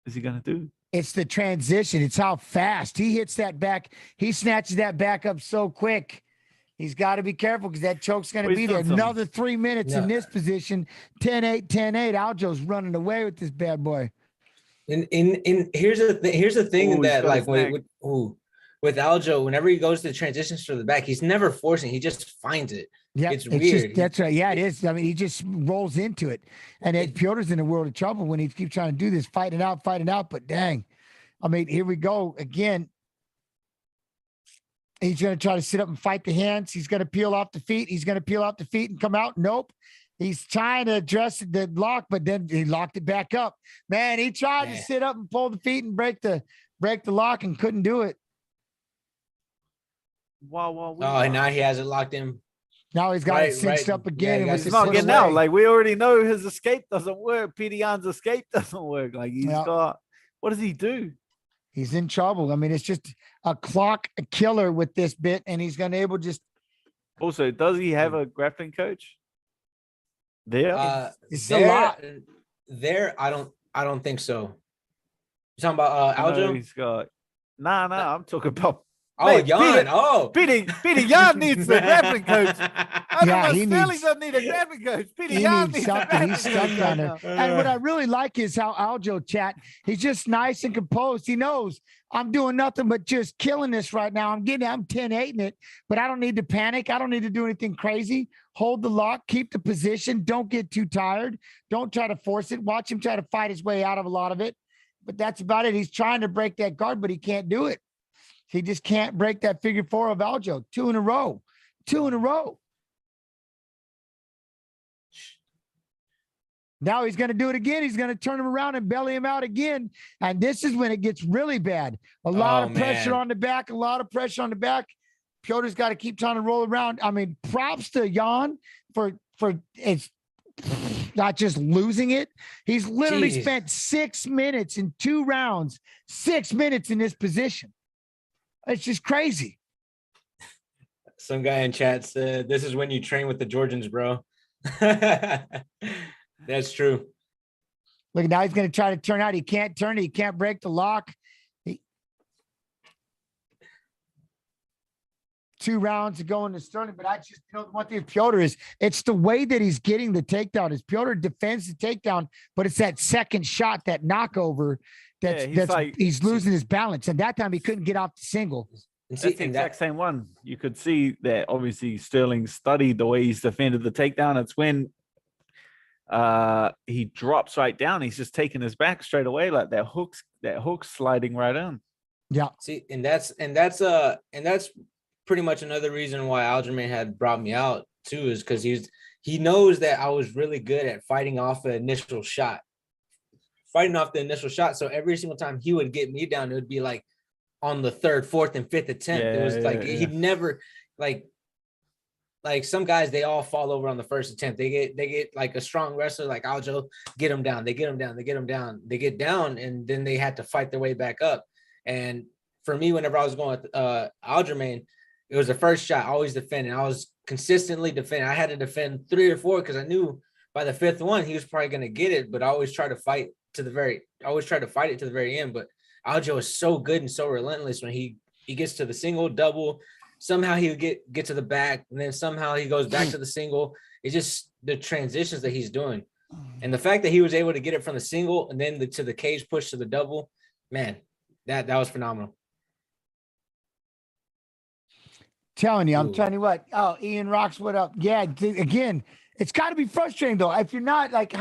is he going to do? It's the transition. It's how fast he hits that back. He snatches that back up so quick. He's got to be careful because that choke's going to be there. Another 3 minutes in this position. 10-8, 10-8. Aljo's running away with this bad boy. And here's the thing that like with Aljo, whenever he goes to transitions for the back, he's never forcing. He just finds it. Yeah, it's weird. That's right. Yeah, it is. I mean, he just rolls into it, and Piotr's in a world of trouble when he keeps trying to do this, fighting out. But dang, I mean, here we go again. He's going to try to sit up and fight the hands. He's going to peel off the feet. He's going to peel off the feet and come out. Nope. He's trying to address the lock, but then he locked it back up. Man, he tried to sit up and pull the feet and break the lock and couldn't do it. Wow. And now he has it locked in. Now he's got it cinched up again. Yeah, he's not getting out. Like, we already know his escape doesn't work. Peter Yan's escape doesn't work. Like, he's got, what does he do? He's in trouble. I mean, it's just a clock killer with this bit, and he's going to able just. Also, does he have a grappling coach? There, it's a lot. There, I don't think so. You talking about Aljo? He's got. Nah. I'm talking about. Yan. Peter Yan needs the grappling coach. Sterling doesn't need a grappling coach. Peter Yan needs something. He's stuck down there. And what I really like is how Aljo chat. He's just nice and composed. He knows I'm doing nothing but just killing this right now. I'm 10-8 in it, but I don't need to panic. I don't need to do anything crazy. Hold the lock, keep the position. Don't get too tired. Don't try to force it. Watch him try to fight his way out of a lot of it. But that's about it. He's trying to break that guard, but he can't do it. He just can't break that figure four of Aljo. 2 in a row. Now he's going to do it again. He's going to turn him around and belly him out again. And this is when it gets really bad. A lot of pressure on the back. Piotr's got to keep trying to roll around. I mean, props to Yan for it's not just losing it. He's literally spent 6 minutes in 2 rounds, 6 minutes in this position. It's just crazy. Some guy in chat said, "This is when you train with the Georgians, bro." That's true. Look, now he's going to try to turn out. He can't turn it. He can't break the lock. 2 rounds to go into Sterling, but I just, one thing with Piotr is it's the way that he's getting the takedown. Is Piotr defends the takedown, but it's that second shot, that knockover. He's losing his balance, and that time he couldn't get off the single. That's the exact same one. You could see that obviously Sterling studied the way he's defended the takedown. It's when he drops right down. He's just taking his back straight away, like that hook sliding right in. Yeah. See, and that's pretty much another reason why Aljamain had brought me out too, is because he knows that I was really good at fighting off the initial shot. So every single time he would get me down, it would be like on the third, fourth, and fifth attempt. It was like he'd never like some guys, they all fall over on the first attempt. They get like a strong wrestler like Aljo, get him down, they get down, and then they had to fight their way back up. And for me, whenever I was going with Aljamain, it was the first shot, always defending. I was consistently defending. I had to defend 3 or 4 because I knew by the 5th one he was probably going to get it, but I always try to fight it to the very end. But Aljo is so good and so relentless. When he gets to the single, double, somehow he would get to the back, and then somehow he goes back to the single. It's just the transitions that he's doing. And the fact that he was able to get it from the single and then to the cage push to the double, man, that was phenomenal. Telling you, I'm telling you what. Oh, Ian Rocks, what up? Yeah, again, it's got to be frustrating though. If you're not like,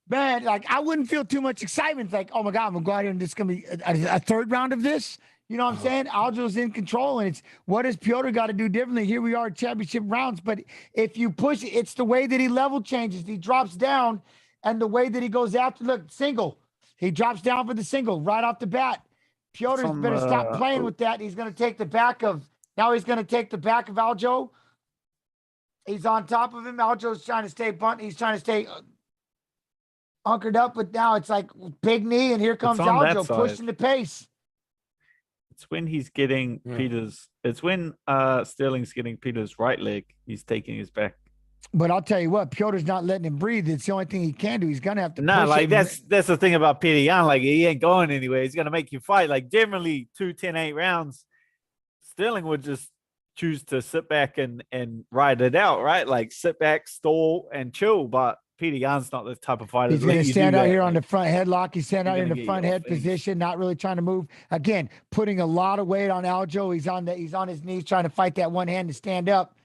man, like I wouldn't feel too much excitement. It's like, oh my God, I'm gonna go out here and this is gonna be a third round of this. You know what I'm saying? Aljo's in control, and it's what does Piotr got to do differently? Here we are, championship rounds. But if you push it, it's the way that he level changes. He drops down, and the way that he goes after. Look, single. He drops down for the single right off the bat. Piotr's better stop playing with that. He's going to take the back of. Now he's going to take the back of Aljo. He's on top of him. Aljo's trying to stay bunt. He's trying to stay hunkered up, but now it's like big knee, and here comes Aljo pushing the pace. It's when he's getting Peter's. It's when Sterling's getting Peter's right leg. He's taking his back. But I'll tell you what, Piotr's not letting him breathe. It's the only thing he can do. He's gonna have to. No, like that's the thing about Peter Yan. Like he ain't going anywhere. He's gonna make you fight. Like generally 2 10-8 rounds, Sterling would just choose to sit back and ride it out, right? Like sit back, stall, and chill. But Peter Yan's not the type of fighter. He's going to stand out here on the front headlock. He's standing out in the front head position, not really trying to move. Again, putting a lot of weight on Aljo. He's on his knees trying to fight that one hand to stand up.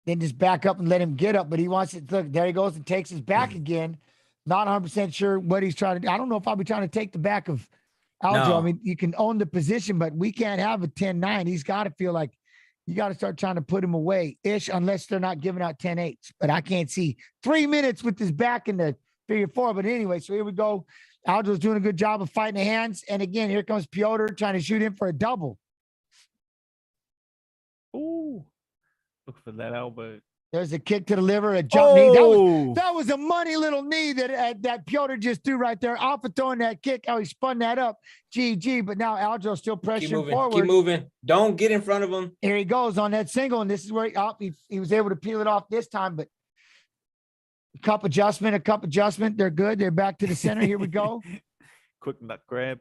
Then just back up and let him get up. But he wants it. Look, there he goes and takes his back again. Not 100% sure what he's trying to do. I don't know if I'll be trying to take the back of Aljo. No. I mean, you can own the position, but we can't have a 10-9. He's got to feel like you got to start trying to put him away-ish unless they're not giving out 10-8s. But I can't see 3 minutes with his back in the figure 4. But anyway, so here we go. Aljo's doing a good job of fighting the hands. And again, here comes Piotr trying to shoot him for a double. Ooh. Look for that elbow. There's a kick to the liver, a jump knee. That was a money little knee that Piotr just threw right there. Off of throwing that kick, how he spun that up. GG, but now Aljo's still pressuring forward. Keep moving. Don't get in front of him. Here he goes on that single, and this is where he was able to peel it off this time, but a cup adjustment. They're good. They're back to the center. Here we go. Quick nut grab.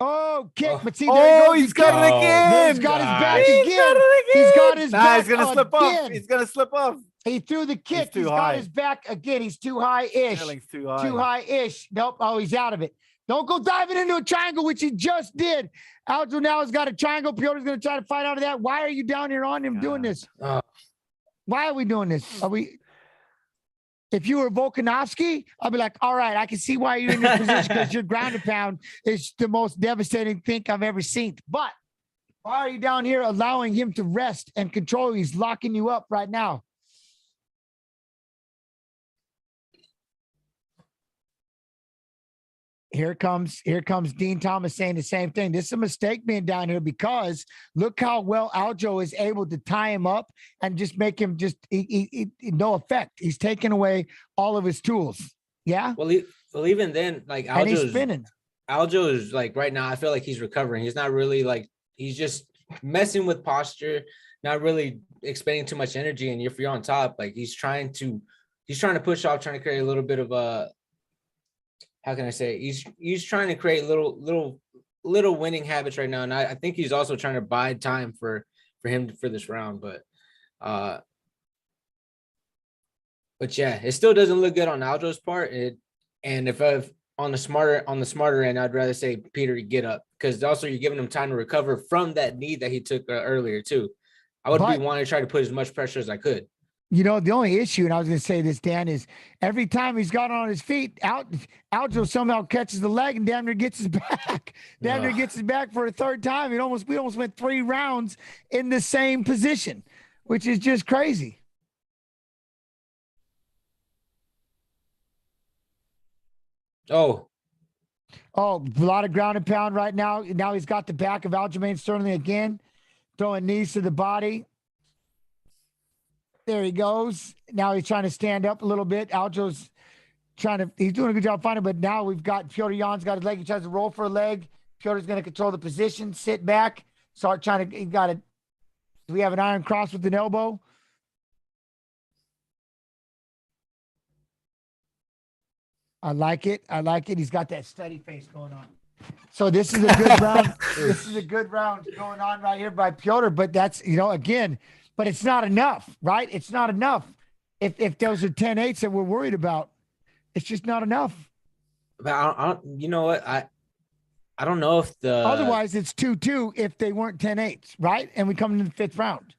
Oh, kick. But see, there he goes. He's got it again. He's got his back again. He's got his back he's gonna slip off. He's going to slip off. He threw the kick. He's got his back again. He's too high-ish. Too high. Too high-ish. Nope. Oh, he's out of it. Don't go diving into a triangle, which he just did. Aljo now has got a triangle. Piotr's going to try to fight out of that. Why are you down here on him doing this? Why are we doing this? If you were Volkanovsky, I'd be like, all right, I can see why you're in this position because your ground and pound is the most devastating thing I've ever seen. But why are you down here allowing him to rest and control? He's locking you up right now. Here comes Dean Thomas saying the same thing. This is a mistake being down here because look how well Aljo is able to tie him up and just make him no effect. He's taking away all of his tools. Yeah. Well, even then, like he's spinning. Aljo is like right now. I feel like he's recovering. He's not really like he's just messing with posture, not really expending too much energy. And if you're on top, like he's trying to push off, trying to create a little bit of a. How can I say? He's trying to create little winning habits right now, and I think he's also trying to buy time for him for this round. But yeah, it still doesn't look good on Aljo's part. And if on the smarter end, I'd rather say Peter, get up because also you're giving him time to recover from that knee that he took earlier too. I would be wanting to try to put as much pressure as I could. You know, the only issue, and I was going to say this, Dan, is every time he's got on his feet, Aljo somehow catches the leg and damn near gets his back. Damn near gets his back for a third time. We almost went 3 rounds in the same position, which is just crazy. Oh, a lot of ground and pound right now. Now he's got the back of Aljamain Sterling again, throwing knees to the body. There he goes. Now he's trying to stand up a little bit. Aljo's he's doing a good job finding, but now we've got Petr Yan's got his leg. He tries to roll for a leg. Petr's going to control the position, sit back, start trying to, do we have an iron cross with an elbow? I like it. He's got that steady face going on. So this is a good round. This is a good round going on right here by Petr, but that's, again, but it's not enough, right? It's not enough. If those are 10-8s that we're worried about, it's just not enough. But you know what? I don't know if the otherwise it's 2-2 if they weren't 10-8s, right? And we come into the 5th round.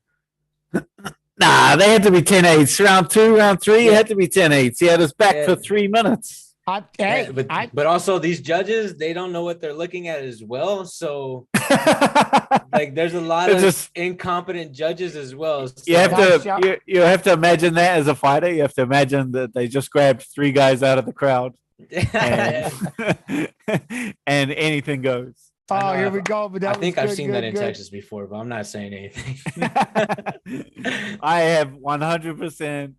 Nah, they had to be 10-8s. Round 2, round 3, it had to be 10-8s. He had us back for 3 minutes. But also these judges, they don't know what they're looking at as well. So like there's a lot of incompetent judges as well. So. You have to imagine that as a fighter. You have to imagine that they just grabbed 3 guys out of the crowd and anything goes. Oh, here we go. But I think I've seen that in Texas before, but I'm not saying anything. I have 100%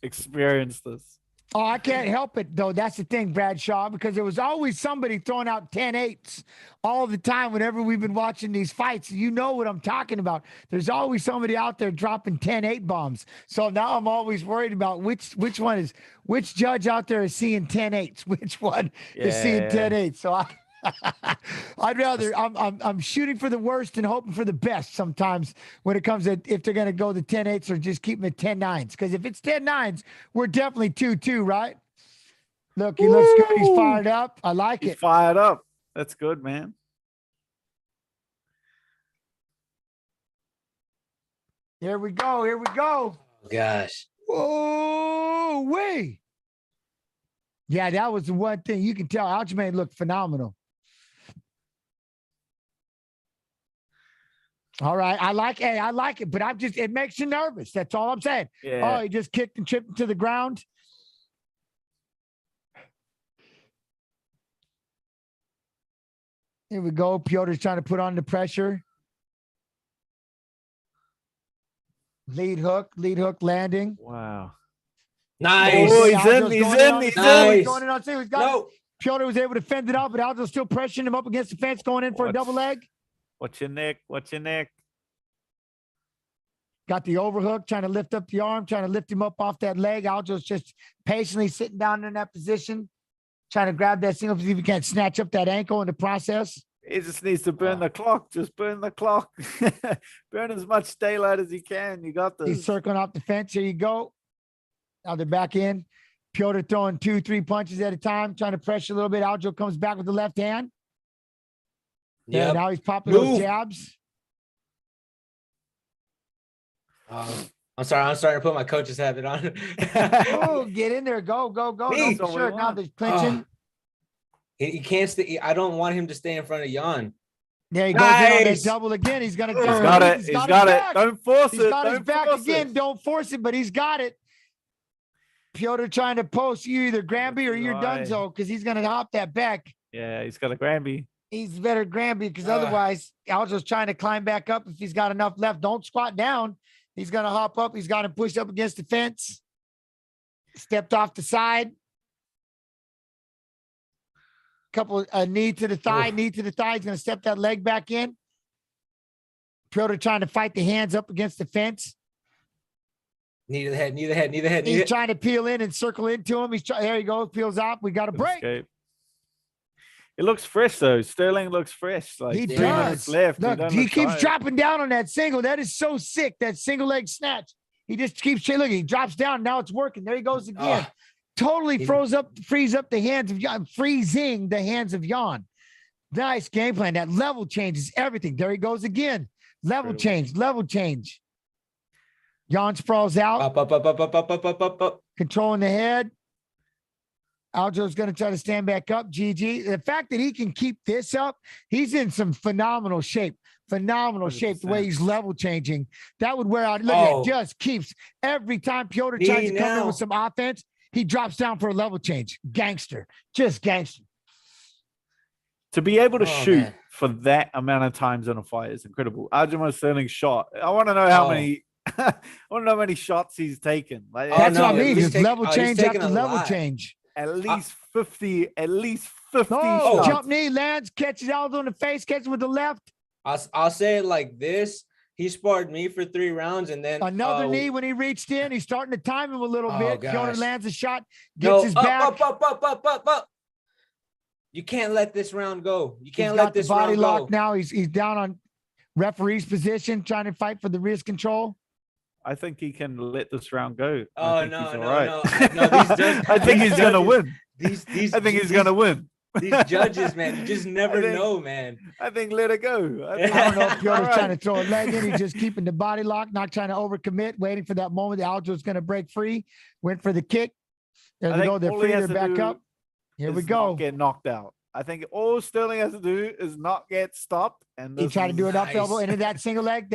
experienced this. Oh, I can't help it, though. That's the thing, Bradshaw, because there was always somebody throwing out 10-8s all the time whenever we've been watching these fights. You know what I'm talking about. There's always somebody out there dropping 10-8 bombs. So now I'm always worried about which judge out there is seeing 10-8s, which one is seeing 10-8s. So I'd rather I'm shooting for the worst and hoping for the best sometimes when it comes to if they're going to go the 10-8s or just keep them at 10-9s. Because if it's 10-9s, we're definitely 2-2, right? Look, he looks good. He's fired up. I like it. Fired up. That's good, man. Here we go. Here we go. Oh, gosh. Whoa, way. Yeah, that was the one thing. You can tell Aljamain looked phenomenal. All right. I like it, but it makes you nervous. That's all I'm saying. Yeah. Oh, he just kicked and chipped to the ground. Here we go. Petr's trying to put on the pressure. Lead hook landing. Wow. Nice. Oh, he's in. He's going in on two. He's got it. Petr was able to fend it out, but Aljo's still pressuring him up against the fence, going in for a double leg. Watch your neck. Got the overhook, trying to lift up the arm, trying to lift him up off that leg. Aljo's just patiently sitting down in that position, trying to grab that single, see if he can't snatch up that ankle in the process. He just needs to burn the clock. Just burn the clock. Burn as much daylight as he can. You got this. He's circling off the fence. Here you go. Now they're back in. Petr throwing 2-3 punches at a time, trying to pressure a little bit. Aljo comes back with the left hand. Yeah, now he's popping those jabs. I'm sorry. I'm starting to put my coach's habit on. Oh, get in there. Go. No, for sure. Now there's clinching. He can't stay. I don't want him to stay in front of Yan. There he goes in on that double again. He's got it. He's got it. Don't force it. He's got his back again. Don't force it, but he's got it. Petr trying to post you either Granby or you're Dunzo because he's going to hop that back. Yeah, he's got a Granby. He's better Granby because otherwise Aljo's trying to climb back up. If he's got enough left, don't squat down. He's going to hop up. He's got him pushed up against the fence. Stepped off the side. Knee to the thigh. He's going to step that leg back in. Petr trying to fight the hands up against the fence. Knee to the head. He's trying to peel in and circle into him. There he goes. Peels out. We got a break. Escape. It looks fresh though. Sterling looks fresh. Like he 3 does. minutes left. Look, he keeps dropping down on that single. That is so sick. That single leg snatch. He just keeps look. He drops down. Now it's working. There he goes again. Totally frees up the hands of Yan, freezing the hands of Yan. Nice game plan. That level changes everything. There he goes again. Level change. Jan sprawls out. Up. Controlling the head. Aljo's going to try to stand back up. GG. The fact that he can keep this up, he's in some phenomenal shape. Phenomenal 100%. Shape. The way he's level changing. That would wear out. Look at it. Just keeps. Every time Piotr tries to come in with some offense, he drops down for a level change. Gangster. Just gangster. To be able to shoot for that amount of times in a fight is incredible. Aljamain Sterling's shot. I want to know how many. I want to know how many shots he's taken. Like, that's what I mean. Just level change after level change. At least 50. At least 50. Jump knee lands, catches Aldo in the face, catches with the left. I'll say it like this. He sparred me for 3 rounds, and then another knee when he reached in. He's starting to time him a little bit. Piotr lands a shot, gets his back. Up. You can't let this round go. You can't let this body round lock go. Now he's down on referee's position, trying to fight for the wrist control. I think he can let this round go. Oh no! I think he's gonna win. I think he's gonna win. These judges, man, you just never know, man. I think let it go. I don't know if Piotr's trying to throw a leg in. He's just keeping the body lock, not trying to overcommit, waiting for that moment. The Aljo's going to break free. Went for the kick. There we go. They're free. They're back up. Here we go. Get knocked out. I think all Sterling has to do is not get stopped. And he tried to do an up elbow into that single leg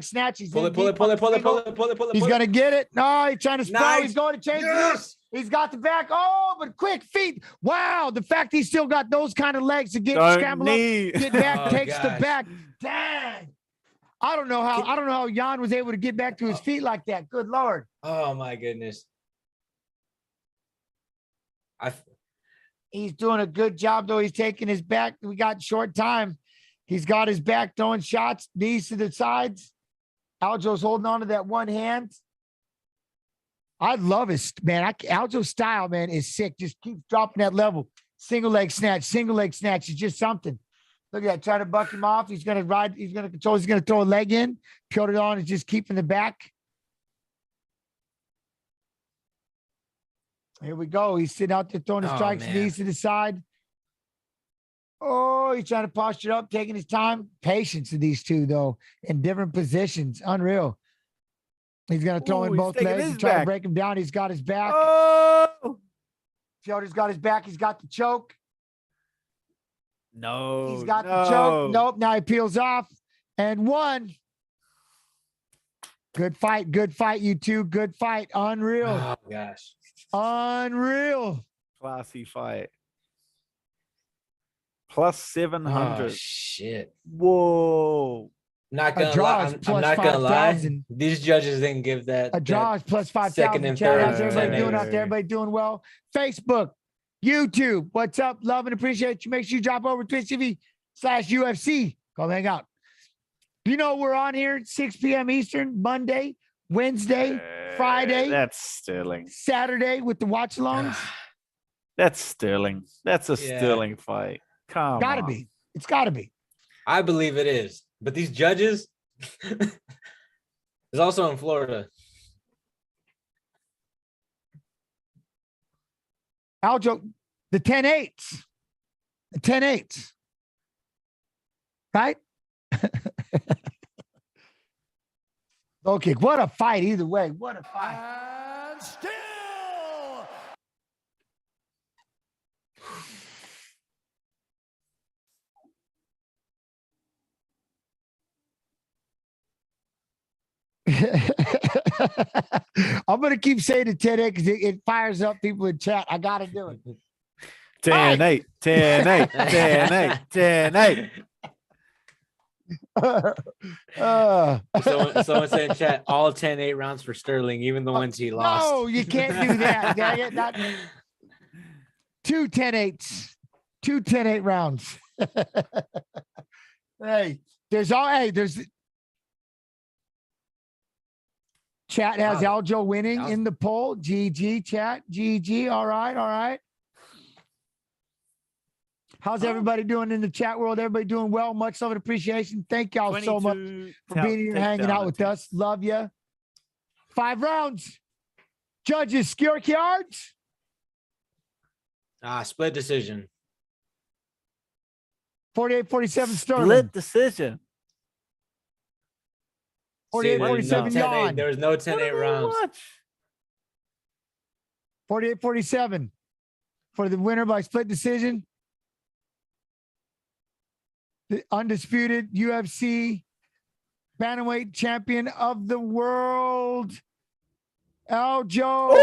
snatch. He's pull it. He's going to get it. No, he's trying to sprawl. Nice. He's going to change this. He's got the back. Oh, but quick feet. Wow. The fact he's still got those kind of legs to get scrambled up, get back, takes the back. Dang. I don't know how Jan was able to get back to his feet like that. Good Lord. Oh my goodness. He's doing a good job, though. He's taking his back. We got short time. He's got his back throwing shots, knees to the sides. Aljo's holding on to that one hand. I love his, man. Aljo's style, man, is sick. Just keeps dropping that level. Single leg snatch is just something. Look at that. Trying to buck him off. He's going to ride. He's going to control. He's going to throw a leg in. Piotr on is just keeping the back. Here we go. He's sitting out there throwing the strikes, knees to the side. Oh, he's trying to posture up, taking his time. Patience of these two, though, in different positions. Unreal. He's going to throw in both legs and try to break him down. He's got his back. Oh! Piotr's got his back. He's got the choke. No. He's got the choke. Nope. Now he peels off. And one. Good fight, you two. Good fight. Unreal. Oh, gosh. Unreal. Classy fight. Plus 700. Oh, shit. Whoa. Not gonna lie. I'm not gonna lie. These judges didn't give that. A draw is plus 5,000. Second and third. How's everybody doing out there? Everybody doing well? Facebook, YouTube. What's up? Love and appreciate you. Make sure you drop over Twitch TV/UFC. Go hang out. You know we're on here 6 p.m. Eastern, Monday, Wednesday, Friday. That's Sterling. Saturday with the watch alongs. That's Sterling. That's a Sterling fight. Come gotta on. be. It's gotta be. I believe it is. But these judges is also in Florida. Aljo, the 10-8s. The 10-8s. Right? Low kick. What a fight either way. What a fight. And still. I'm going to keep saying it 10-8 because it fires up people in chat. I got to do it. 10-8, 10-8, 10-8, 10-8. Someone said in chat, all 10-8 rounds for Sterling, even the ones he lost. No, you can't do that. Not 2 10-8s. 2 10-8 rounds. There's chat has Aljo winning in the poll. GG chat. GG. All right. How's everybody doing in the chat world? Everybody doing well? Much love and appreciation. Thank y'all so much for being here and hanging out with us. Love you. 5 rounds. Judges, scorecards. Split decision. 48-47 Sterling. Split decision. 48, 47 yawn. There was no 10-8 rounds. 48, 47 for the winner by split decision. The undisputed UFC bantamweight champion of the world, Aljo.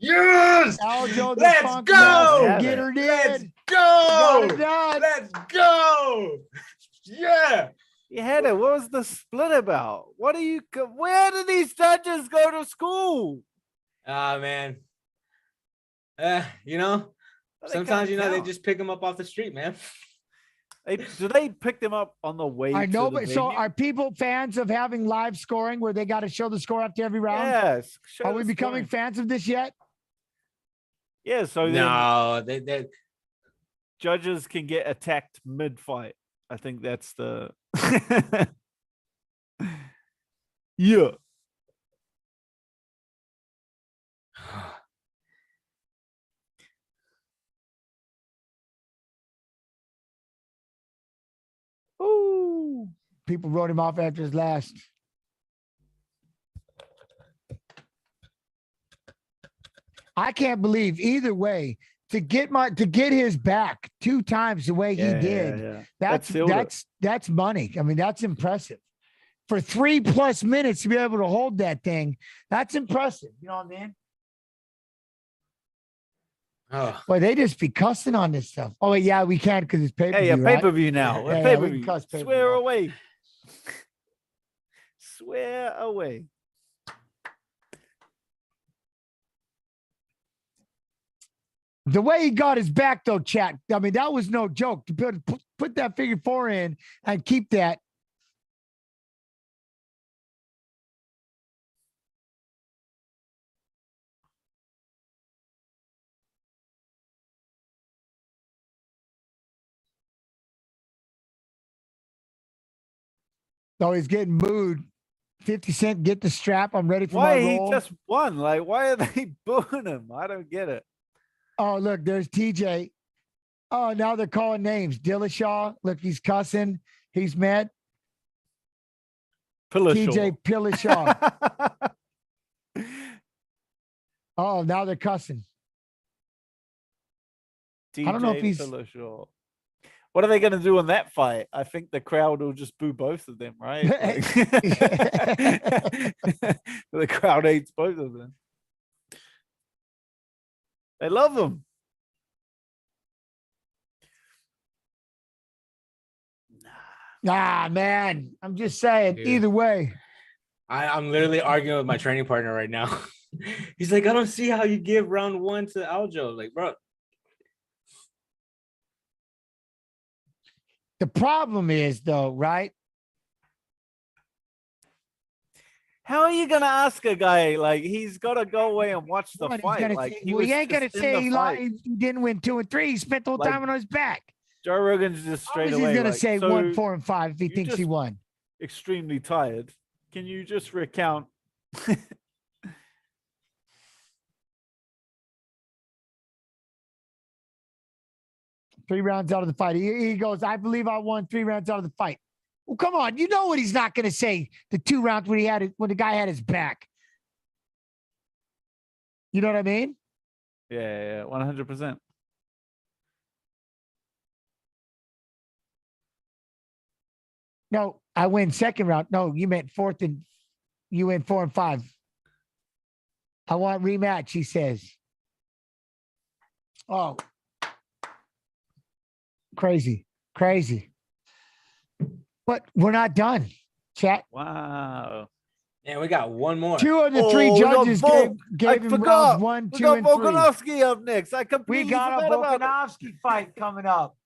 Yes! Aljo, the Let's Funk go! Master. Get her Let's did. go! Got it done. Let's go! Yeah! You had it. What was the split about? What do you? Where do these judges go to school? Ah, man. You know, sometimes they just pick them up off the street, man. Do they pick them up on the way? I know, to the but so venue? are people fans of having live scoring where they got to show the score after every round? Yes. Are we becoming fans of this yet? Yeah. So then No, they judges can get attacked mid-fight. I think that's the. Yeah. Ooh. People wrote him off after his last. I can't believe either way to get his back 2 times the way he did. Yeah. That's money. I mean, that's impressive. For 3+ minutes to be able to hold that thing, that's impressive. You know what I mean? Oh. Boy, they just be cussing on this stuff. Oh, wait, yeah, we can because it's pay-per-view. Yeah, right? pay-per-view now. Yeah, Pay-per-view. we can cuss pay-per-view. Swear away. Swear away. The way he got his back, though, chat. I mean, that was no joke. To put that figure 4 in and keep that. So he's getting booed. 50 Cent, get the strap. I'm ready for my roll. He just won? Like, why are they booing him? I don't get it. Oh, look, there's TJ. Oh, now they're calling names. Dillashaw. Look, he's cussing. He's mad. TJ Dillashaw. Oh, now they're cussing. I don't know if he's. Dillashaw. What are they going to do in that fight? I think the crowd will just boo both of them, right? Like, the crowd hates both of them. They love them. Ah, man. I'm just saying, Dude. either way. I'm literally arguing with my training partner right now. He's like, I don't see how you give round 1 to Aljo. Like, bro. The problem is, though, right? How are you going to ask a guy, like, he's got to go away and watch the fight? Like, he ain't going to say he didn't win 2 and 3. He spent the whole time on his back. Joe Rogan's just straight away. He's going to like, say so 1, 4, and 5 if he thinks he won. Extremely tired. Can you just recount? 3 rounds out of the fight. He goes, I believe I won 3 rounds out of the fight. Well, come on. You know what he's not going to say the 2 rounds when the guy had his back. You know what I mean? Yeah, 100%. No, I win 2nd round. No, you meant 4th and you win 4 and 5. I want rematch, he says. Oh. Crazy. But we're not done, chat. Wow. Yeah, we got one more. 2 of the 3 judges gave him rounds 1, 2, and 3. Volkanovsky up next. I completely We got a forgot about Volkanovsky fight coming up.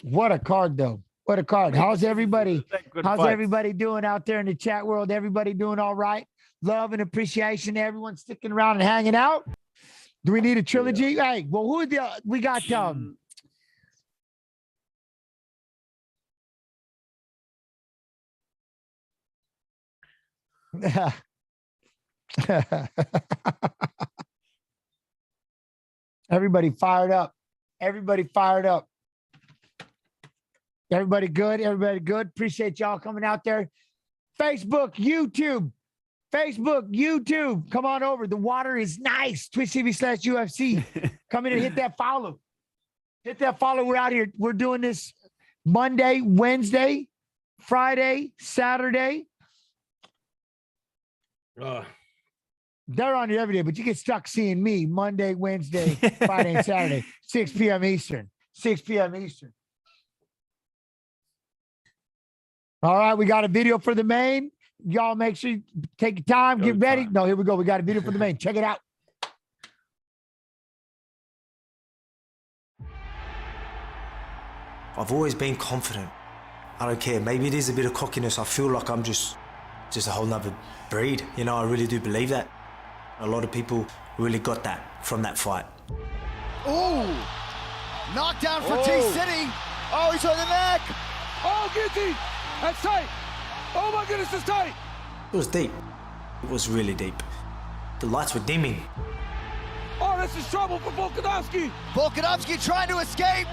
What a card, though. What a card. How's everybody? How's everybody doing out there in the chat world? Everybody doing all right? Love and appreciation to everyone sticking around and hanging out. Do we need a trilogy? Yeah. Hey, well, we got Everybody fired up. Everybody good? Everybody good? Appreciate y'all coming out there. Facebook, YouTube. Come on over. The water is nice. Twitch TV/UFC. Come in and hit that follow. We're out here. We're doing this Monday, Wednesday, Friday, Saturday. They're on here every day, but you get stuck seeing me Monday, Wednesday, Friday, and Saturday, 6 p.m. Eastern. 6 p.m. Eastern. All right, we got a video for the main. Y'all make sure you take your time, get ready. No, here we go. We got a video for the main. Check it out. I've always been confident. I don't care. Maybe it is a bit of cockiness. I feel like I'm just a whole nother breed. You know, I really do believe that. A lot of people really got that from that fight. Ooh! Knockdown for T-City. Oh, he's on the neck. Oh, guillotine. That's tight. Oh my goodness, it's tight. It was deep. It was really deep. The lights were dimming. Oh, this is trouble for Volkanovsky. Volkanovsky trying to escape.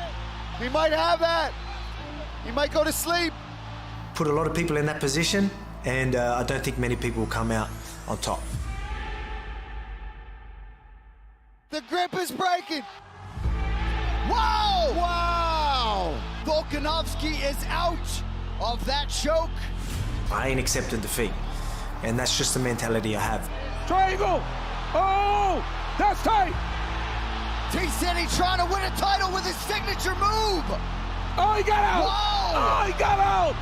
He might have that. He might go to sleep. Put a lot of people in that position, and I don't think many people will come out on top. The grip is breaking. Wow! Wow! Volkanovsky is out of that choke. I ain't accepting defeat, and that's just the mentality I have. Triangle! Oh, that's tight! T-City trying to win a title with his signature move. Oh, he got out! Whoa! Oh, he got out!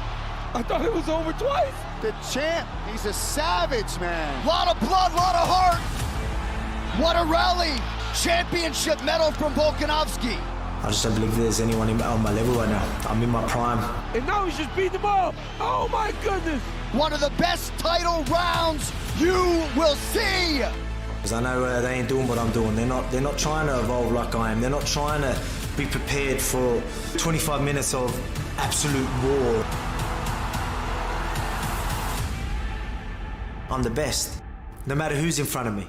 I thought it was over twice. The champ, he's a savage, man. Lot of blood, lot of heart. What a rally. Championship medal from Volkanovsky. I just don't believe there's anyone on my level right now. I'm in my prime. And now he's just beating them up. Oh my goodness. One of the best title rounds you will see. Because I know they ain't doing what I'm doing. They're not trying to evolve like I am. They're not trying to be prepared for 25 minutes of absolute war. I'm the best, no matter who's in front of me.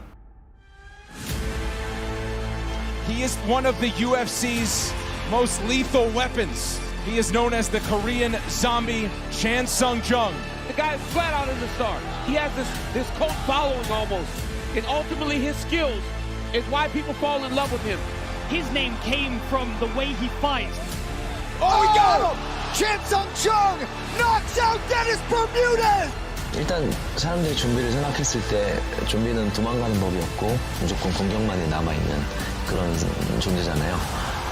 He is one of the UFC's most lethal weapons. He is known as the Korean zombie Chan Sung Jung. The guy is flat out in the star. He has this cult following almost. And ultimately his skills is why people fall in love with him. His name came from the way he fights. Oh, he got him! Chan Sung Jung knocks out Dennis Bermudez! 일단 사람들이 좀비를 생각했을 때 좀비는 도망가는 법이 없고 무조건 공격만이 남아있는 그런 존재잖아요.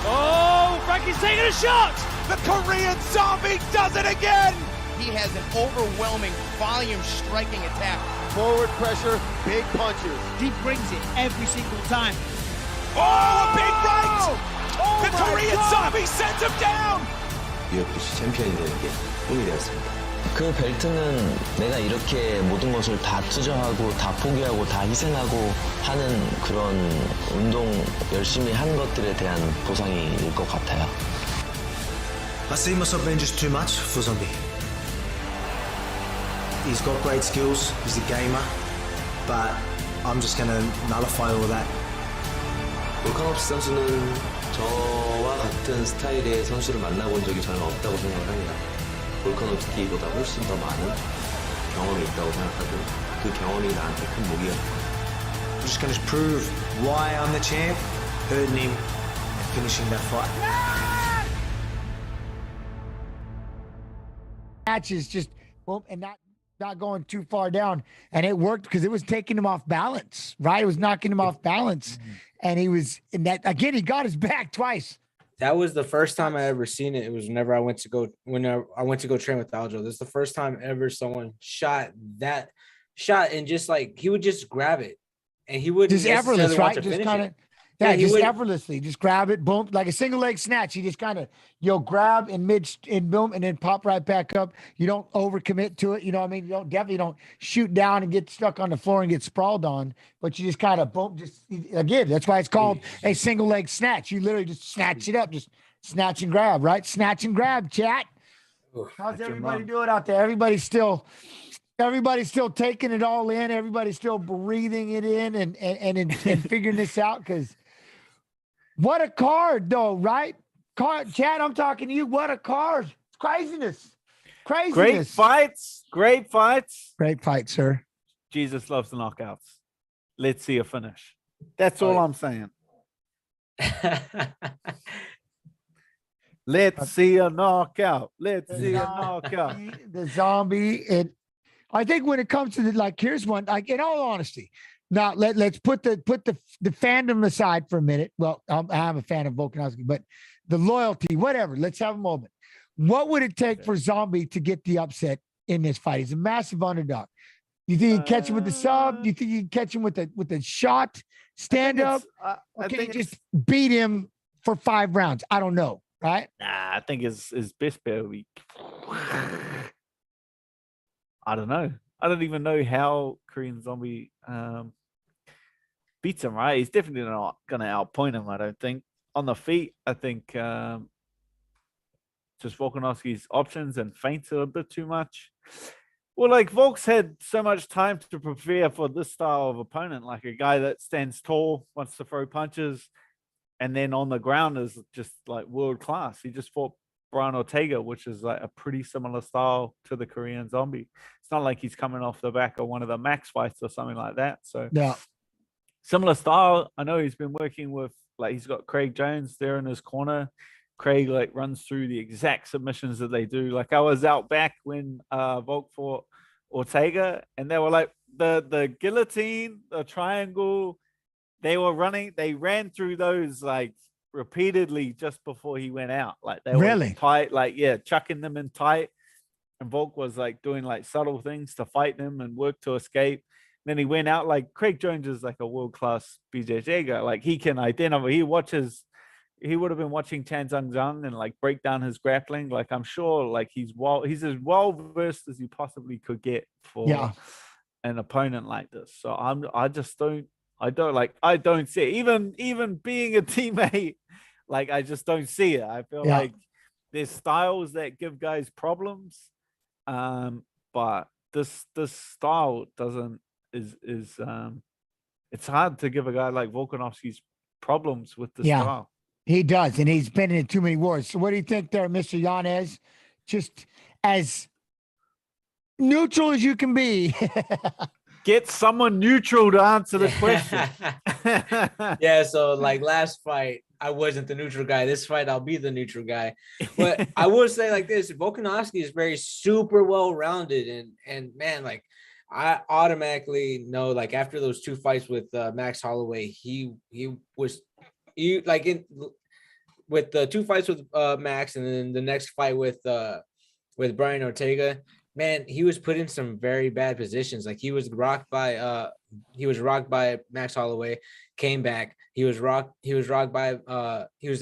Oh, Frankie's taking a shot! The Korean zombie does it again! He has an overwhelming volume striking attack. Forward pressure, big punches. He brings it every single time. Oh, a big right! Oh, the Korean zombie sends him down! UFC 챔피언이 되는 게 꿈이 되었습니다. 그 벨트는 내가 이렇게 모든 것을 다 투자하고 다 포기하고 다 희생하고 하는 그런 운동 열심히 한 것들에 대한 보상일 것 같아요. I see myself being just too much for Zombie. He's got great skills, he's a gamer, but I'm just going to nullify all that. 볼카novski 선수는 저와 같은 스타일의 선수를 만나본 적이 저는 없다고 생각을 합니다. 볼카novski보다 훨씬 더 많은 경험이 있다고 생각하고 그 경험이 나한테 큰 무기였어요. I'm just going to prove why I'm the champ, hurting him and finishing that fight. Matches just, well, and not going too far down. And it worked because it was taking him off balance, right? It was knocking him off balance. And he was in that, again, he got his back twice. That was the first time I ever seen it. It was whenever I went to go train with Aljo. This is the first time ever someone shot and just like he would just grab it and he wouldn't just effortless, right? Just kind of just effortlessly, just grab it, boom, like a single leg snatch. He just kind of grab and boom, and then pop right back up. You don't overcommit to it, you know what I mean? You definitely don't shoot down and get stuck on the floor and get sprawled on, but you just kind of boom, just again, that's why it's called a single leg snatch. You literally just snatch it up, just snatch and grab, right? Snatch and grab, chat. How's everybody doing out there? Everybody's still taking it all in. Everybody's still breathing it in and figuring this out, because what a card, though, right? Card, Chad, I'm talking to you. What a card. Craziness. Great fights. Great fights. Great fight, sir. Jesus loves the knockouts. Let's see a finish. That's all I'm saying. Let's see a knockout. Let's see a knockout. The zombie. I think when it comes to here's one. Like, in all honesty, now let's put the fandom aside for a minute. Well, I'm a fan of Volkanovsky, but the loyalty, whatever. Let's have a moment. What would it take for Zombie to get the upset in this fight? He's a massive underdog. You think you can catch him with the sub? Do you think you can catch him with a shot, stand up? Or can you just beat him for 5 rounds? I don't know, right? Nah, I think his best bet will be. I don't know. I don't even know how Korean Zombie beats him, right? He's definitely not going to outpoint him, I don't think. On the feet, I think just Volkanovski's options and feints are a bit too much. Well, like, Volk's had so much time to prepare for this style of opponent, like a guy that stands tall, wants to throw punches, and then on the ground is just like world class. He just fought Brian Ortega, which is like a pretty similar style to the Korean Zombie. It's not like he's coming off the back of one of the Max fights or something like that. So yeah, similar style. I know he's been working with, like, he's got Craig Jones there in his corner. Craig like runs through the exact submissions that they do. Like, I was out back when Volk fought Ortega, and they were like the guillotine, the triangle. They ran through those like repeatedly just before he went out. Like, they really were tight, like, chucking them in tight. And Volk was like doing like subtle things to fight them and work to escape. And then he went out. Like, Craig Jones is like a world-class BJJ guy. Like, he can identify, he would have been watching Chan Sung Jung and like break down his grappling. Like, I'm sure like he's as well versed as you possibly could get for an opponent like this. So I don't see it. Even being a teammate, like, I just don't see it. I feel like there's styles that give guys problems. But this style it's hard to give a guy like Volkanovski's problems with the style. He does, and he's been in too many wars. So what do you think there, Mr. Yanez? Just as neutral as you can be. Get someone neutral to answer the question. Yeah, so like last fight, I wasn't the neutral guy. This fight, I'll be the neutral guy. But I will say like this, Volkanovski is very super well-rounded, and man, like, I automatically know, like, after those 2 fights with Max Holloway, he was with the 2 fights with Max, and then the next fight with Brian Ortega, man, he was put in some very bad positions. Like, he was rocked by Max Holloway, came back. He was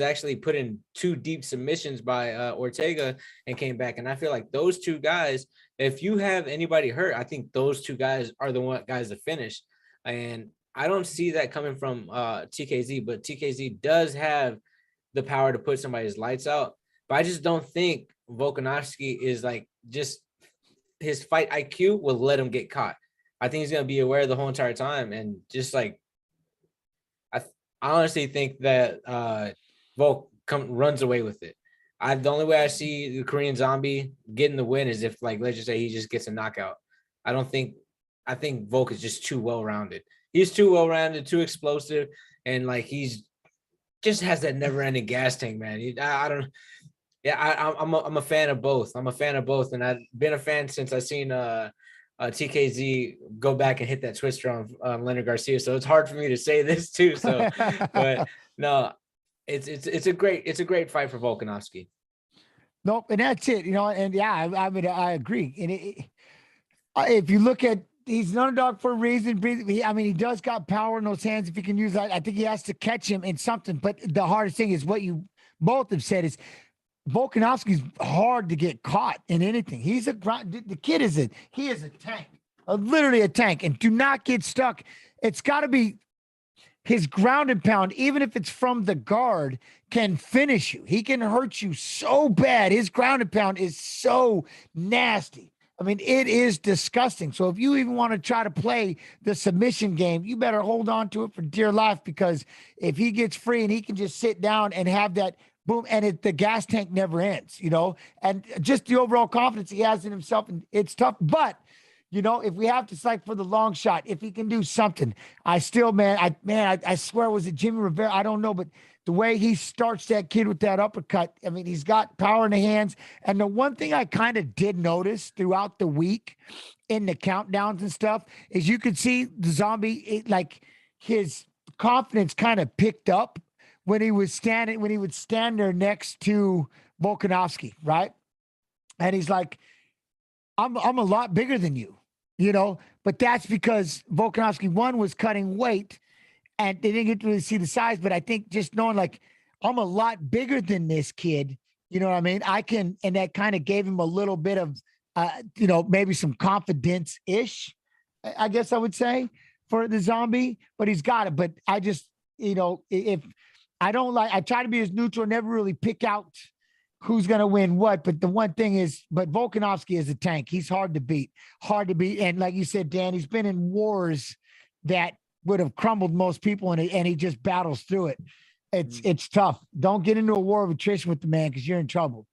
actually put in 2 deep submissions by Ortega and came back. And I feel like those 2 guys, if you have anybody hurt, I think those 2 guys are the guys to finish. And I don't see that coming from TKZ, but TKZ does have the power to put somebody's lights out. But I just don't think Volkanovski is like, just his fight IQ will let him get caught. I think he's going to be aware the whole entire time. And just like, I honestly think that Volk runs away with it. The only way I see the Korean Zombie getting the win is if, like, let's just say he just gets a knockout. I think Volk is just too well-rounded. He's too well-rounded, too explosive, and like, he's just has that never-ending gas tank, man. I'm a fan of both. I'm a fan of both, and I've been a fan since I seen TKZ go back and hit that twister on Leonard Garcia. So it's hard for me to say this too. So, but no, it's a great fight for Volkanovski. Nope, and that's it. And I mean, I agree. And if you look at, he's an underdog for a reason. He does got power in those hands. If he can use that, I think he has to catch him in something. But the hardest thing is what you both have said is Volkanovski's hard to get caught in anything. The kid is a tank, literally a tank. And do not get stuck. It's got to be his ground and pound, even if it's from the guard, can finish you. He can hurt you so bad. His ground and pound is so nasty. I mean, it is disgusting. So if you even want to try to play the submission game, you better hold on to it for dear life, because if he gets free and he can just sit down and have that boom, and the gas tank never ends, and just the overall confidence he has in himself. And it's tough, but if we have to select for the long shot, if he can do something, I still, I swear, was it Jimmy Rivera? I don't know, but the way he starts that kid with that uppercut, I mean, he's got power in the hands. And the one thing I kind of did notice throughout the week in the countdowns and stuff is you could see the Zombie, his confidence kind of picked up when he would stand there next to Volkanovsky, right? And he's like, I'm a lot bigger than you, but that's because Volkanovsky, one, was cutting weight and they didn't get to really see the size. But I think just knowing I'm a lot bigger than this kid, you know what I mean? And that kind of gave him a little bit of, maybe some confidence-ish, I guess I would say, for the Zombie, but he's got it. But I just, if I don't I try to be as neutral, never really pick out who's going to win what. But the one thing is, Volkanovsky is a tank. He's hard to beat. And like you said, Dan, he's been in wars that would have crumbled most people, and he just battles through it. It's tough. Don't get into a war of attrition with the man because you're in trouble.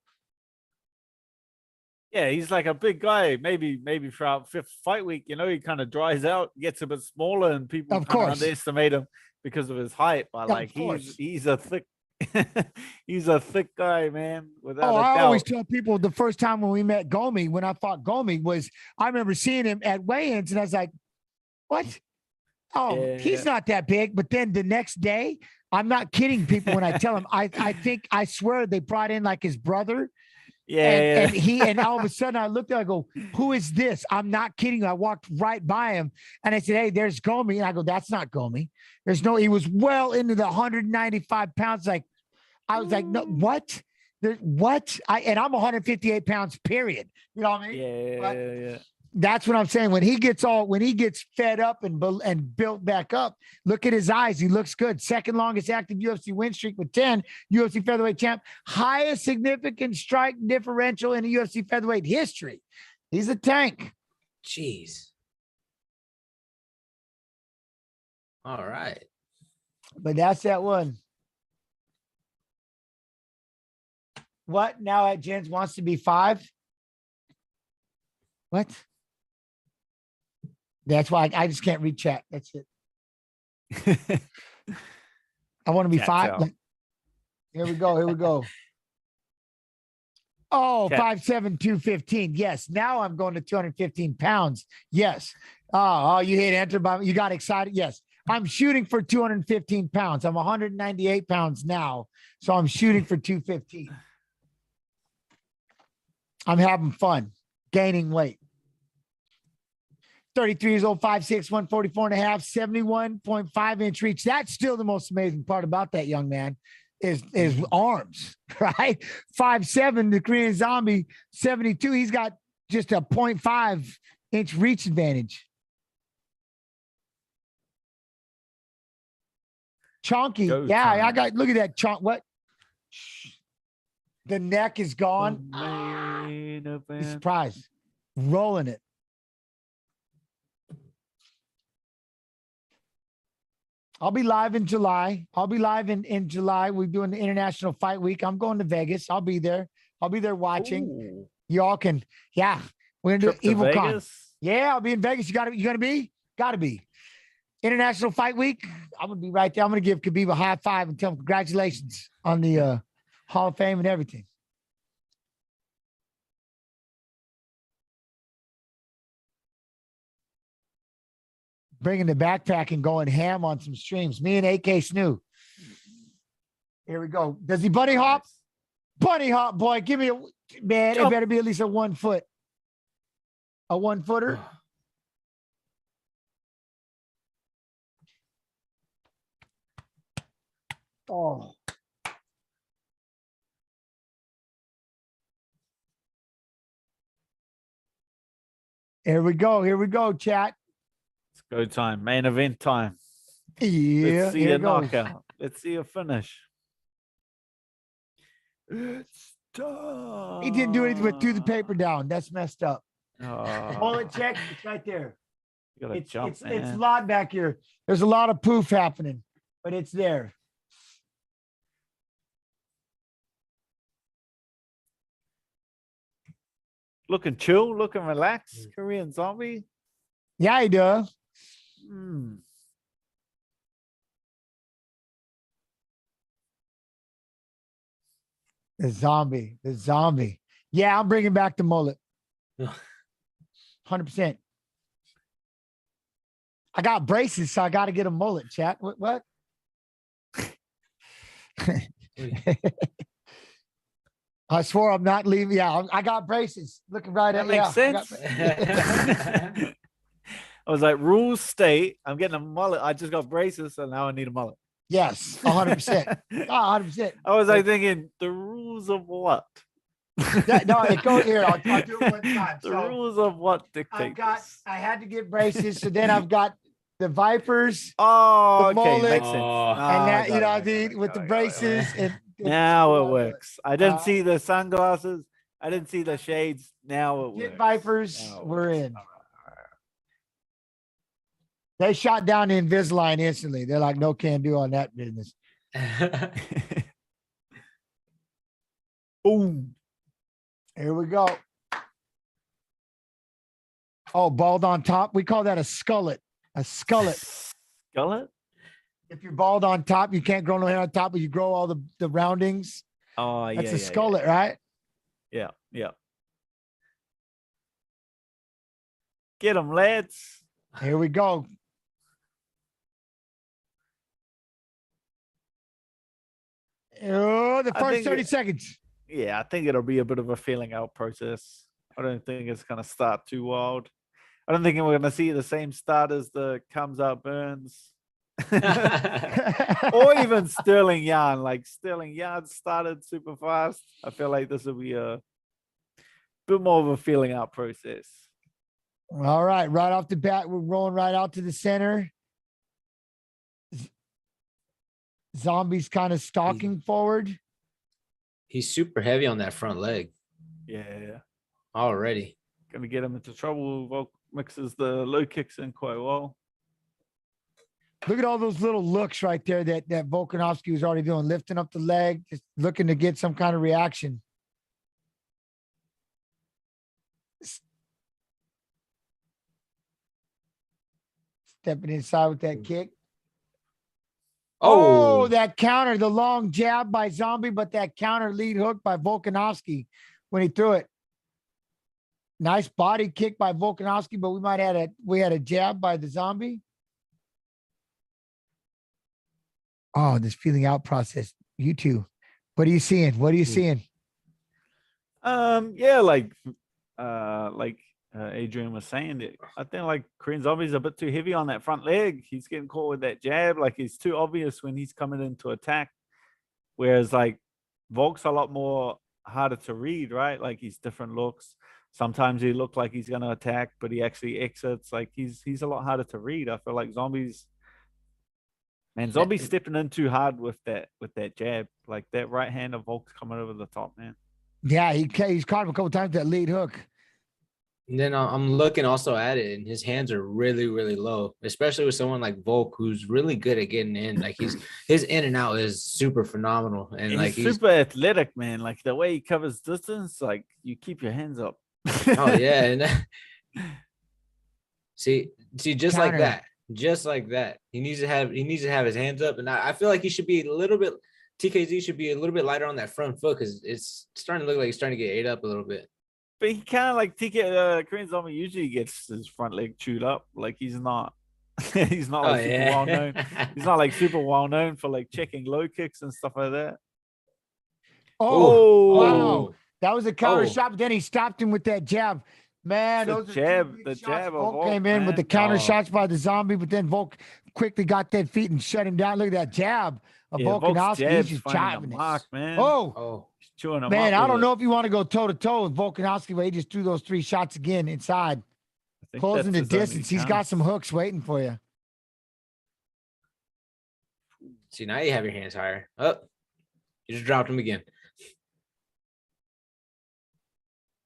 Yeah, he's like a big guy. Maybe for our 5th fight week, he kind of dries out, gets a bit smaller, and people underestimate him because of his height. But he's a thick he's a thick guy, man. Without a doubt. I always tell people the first time when we met Gomi, when I fought Gomi, I remember seeing him at weigh-ins, and I was like, what? Oh, yeah, he's not that big. But then the next day, I'm not kidding people when I tell them, I swear they brought in his brother. Yeah. And all of a sudden I looked at him, I go, who is this? I'm not kidding. I walked right by him and I said, hey, there's Gomi. And I go, that's not Gomi. He was well into the 195 pounds. I was like, no, what? What? And I'm 158 pounds, period. You know what I mean? Yeah. That's what I'm saying. When he gets fed up and built back up, look at his eyes. He looks good. Second longest active UFC win streak with 10, UFC featherweight champ, highest significant strike differential in the UFC featherweight history. He's a tank. Jeez. All right. But that's that one. What now at Jens wants to be 5? What? That's why I just can't read chat. That's it. I want to be 5. Here we go. Oh, 5'7", 215. Yes. Now I'm going to 215 pounds. Yes. Oh, you hit enter. You got excited. Yes. I'm shooting for 215 pounds. I'm 198 pounds now. So I'm shooting for 215. I'm having fun gaining weight. 33 years old, 5'6", 144 and a half, 71.5-inch reach. That's still the most amazing part about that young man is arms, right? 5'7", the Korean Zombie, 72. He's got just a 0.5-inch reach advantage. Chunky. Look at that chunk. What? The neck is gone. Surprise. Rolling it. I'll be live in July. In July. We're doing the International Fight Week. I'm going to Vegas. I'll be there. Watching. Ooh. Y'all can, yeah. We're going to do Evil Con. Yeah, I'll be in Vegas. You gonna be? Gotta be. International Fight Week. I'm gonna be right there. I'm gonna give Khabib a high five and tell him congratulations on the Hall of Fame and everything. Bringing the backpack and going ham on some streams. Me and AK Snoo. Here we go. Does he bunny hop? Bunny hop, boy. Give me man. It better be at least a 1 foot. A 1-footer. Oh. Here we go, chat. Go time, main event time. Yeah, let's see a knockout. Let's see a finish. It's done. He didn't do anything but threw the paper down. That's messed up. Bullet check. It's right there. You gotta jump, it's a lot back here. There's a lot of poof happening, but it's there. looking chill, looking relaxed. Korean Zombie. Yeah, he does. The zombie. Yeah, I'm bringing back the mullet. 100%. I got braces, so I got to get a mullet, chat. What? I swore I'm not leaving. Yeah, I got braces. Looking right at That makes sense. I was like, rules state. I'm getting a mullet. I just got braces, so now I need a mullet. Yes, 100%. 100%. I was like thinking, the rules of what? No, it goes here. I'll do it one time. The rules of what dictate this? I had to get braces, so then I've got the Vipers. Oh, the okay, mullet, makes sense. And that, you know, I mean, with the braces. And Now it works. I didn't see the sunglasses. I didn't see the shades. Now it works. Get Vipers. We're in. They shot down the Invisalign instantly. They're like, no can do on that business. Boom. Here we go. Oh, bald on top. We call that a skullet. A skullet. Skullet? If you're bald on top, you can't grow no hair on top, but you grow all the roundings. Oh, yeah. That's a skullet, right? Yeah. Get them, lads. Here we go. Oh, the first 30 seconds. Yeah, I think it'll be a bit of a feeling out process. I don't think it's going to start too wild. I don't think we're going to see the same start as the comes out Burns. Or even Sterling Yarn. Like Sterling Yarn started super fast. I feel like this will be a bit more of a feeling out process. All right. Right off the bat, we're rolling right out to the center. Zombie's kind of stalking forward. He's super heavy on that front leg. Yeah. Already. Gonna get him into trouble. Volk mixes the low kicks in quite well. Look at all those little looks right there that Volkanovsky was already doing, lifting up the leg, just looking to get some kind of reaction. Stepping inside with that kick. Oh, that counter, the long jab by Zombie, but that counter lead hook by Volkanovsky when he threw it. Nice body kick by Volkanovsky, but we had a jab by the Zombie. Oh, this feeling out process. You two, what are you seeing? What are you seeing? Yeah, like Adrian was saying, I think like Korean Zombie's a bit too heavy on that front leg. He's getting caught with that jab. Like it's too obvious when he's coming into attack. Whereas like Volk's a lot more harder to read, right? Like he's different looks. Sometimes he look like he's going to attack, but he actually exits. Like he's a lot harder to read. I feel like Zombie's stepping in too hard with that jab. Like that right hand of Volk's coming over the top, man. Yeah, he's caught him a couple times with that lead hook. And then I'm looking also at it, and his hands are really, really low, especially with someone like Volk, who's really good at getting in. Like his in and out is super phenomenal, and he's super athletic, man. Like the way he covers distance, like you keep your hands up. Oh yeah, and see, just Counter. like that. He needs to have his hands up, and I feel like he should be a little bit. TKZ should be a little bit lighter on that front foot because it's starting to look like he's starting to get ate up a little bit. But he kind of like Korean Zombie usually gets his front leg chewed up. Like he's not like super well known. He's not like super well known for like checking low kicks and stuff like that. Oh, wow. That was a counter shot, but then he stopped him with that jab. Man, the jab of Volk came in with the counter shots by the Zombie, but then Volk quickly got that feet and shut him down. Look at that jab of Volkanovsky. He's just chopping it. Man. Oh. Chewing him man, up I don't know if you want to go toe-to-toe with Volkanovsky, but he just threw those 3 shots again inside. Closing the distance. He's got some hooks waiting for you. See, now you have your hands higher. Oh, you just dropped him again.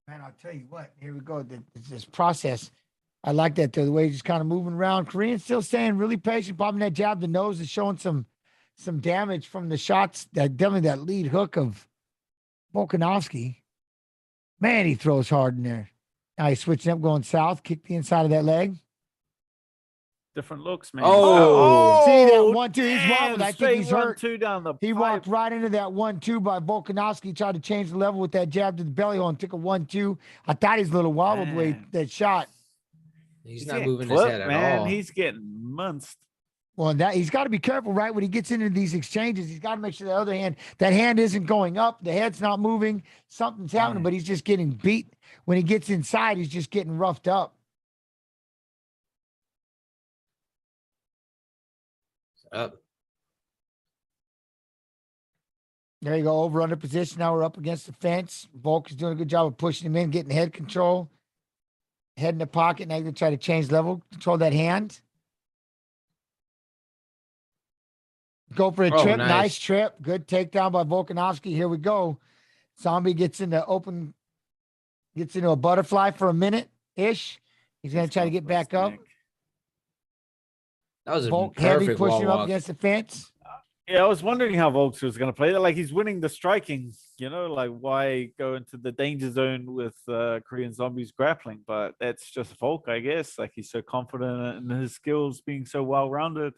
Man, I'll tell you what. Here we go. This process. I like that, though, the way he's just kind of moving around. Korean's still staying really patient. Popping that jab. The nose is showing some damage from the shots. Definitely that lead hook of Volkanovsky. Man, he throws hard in there. Now he's switching up, going south, kick the inside of that leg. Different looks, man. Oh. See that 1-2. He's damn, wobbled. I think he's hurt. 1-2 down the He pipe. walked right into that 1-2 by Volkanovsky, tried to change the level with that jab to the belly hole and took a 1-2. I thought he's a little wobbled way that shot. He's not moving his head at all. He's getting munced. Well, that he's got to be careful, right? When he gets into these exchanges, he's got to make sure the other hand, that hand isn't going up, the head's not moving, something's happening, but he's just getting beat. When he gets inside, he's just getting roughed up. Up. There you go, over under position. Now we're up against the fence. Volk is doing a good job of pushing him in, getting head control. Head in the pocket. Now you're going to try to change level, control that hand. Go for a trip. Nice trip. Good takedown by Volkanovsky. Here we go. Zombie gets into a butterfly for a minute-ish. He's going to try to get back up. That was a Volk heavy, perfect pushing him wall up walk. against the fence. Yeah, I was wondering how Volks was going to play that. Like, he's winning the striking, like why go into the danger zone with Korean Zombie's grappling? But that's just Volk, I guess. Like, he's so confident in his skills being so well-rounded.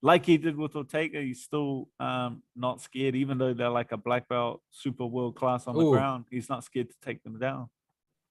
Like he did with Ortega, he's still not scared, even though they're like a black belt, super world-class on the ground. He's not scared to take them down.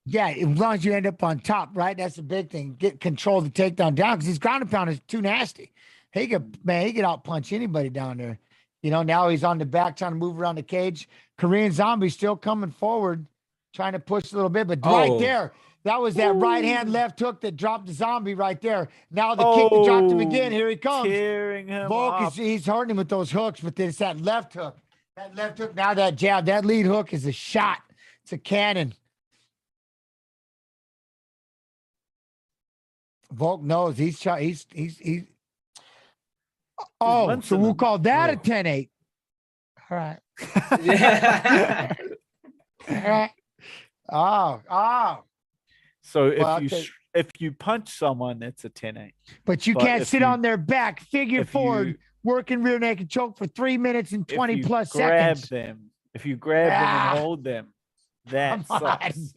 Yeah, as long as you end up on top, right? That's the big thing. Get control of the takedown down because his ground and pound is too nasty. He could out punch anybody down there. Now he's on the back trying to move around the cage. Korean Zombie still coming forward, trying to push a little bit, but right there, that was that right hand left hook that dropped the Zombie right there. Now the kick that dropped him again. Here he comes. Tearing him Volk he's hurting him with those hooks, but it's that left hook. That left hook, now that jab, that lead hook is a shot. It's a cannon. Volk knows he's oh, so we'll call that a 10-8. All right. Yeah. All right. Oh. So if you punch someone, it's a 10-8. But you can't sit on their back, figure forward, working rear naked choke for 3 minutes and 20 plus seconds. If you grab them and hold them, that sucks.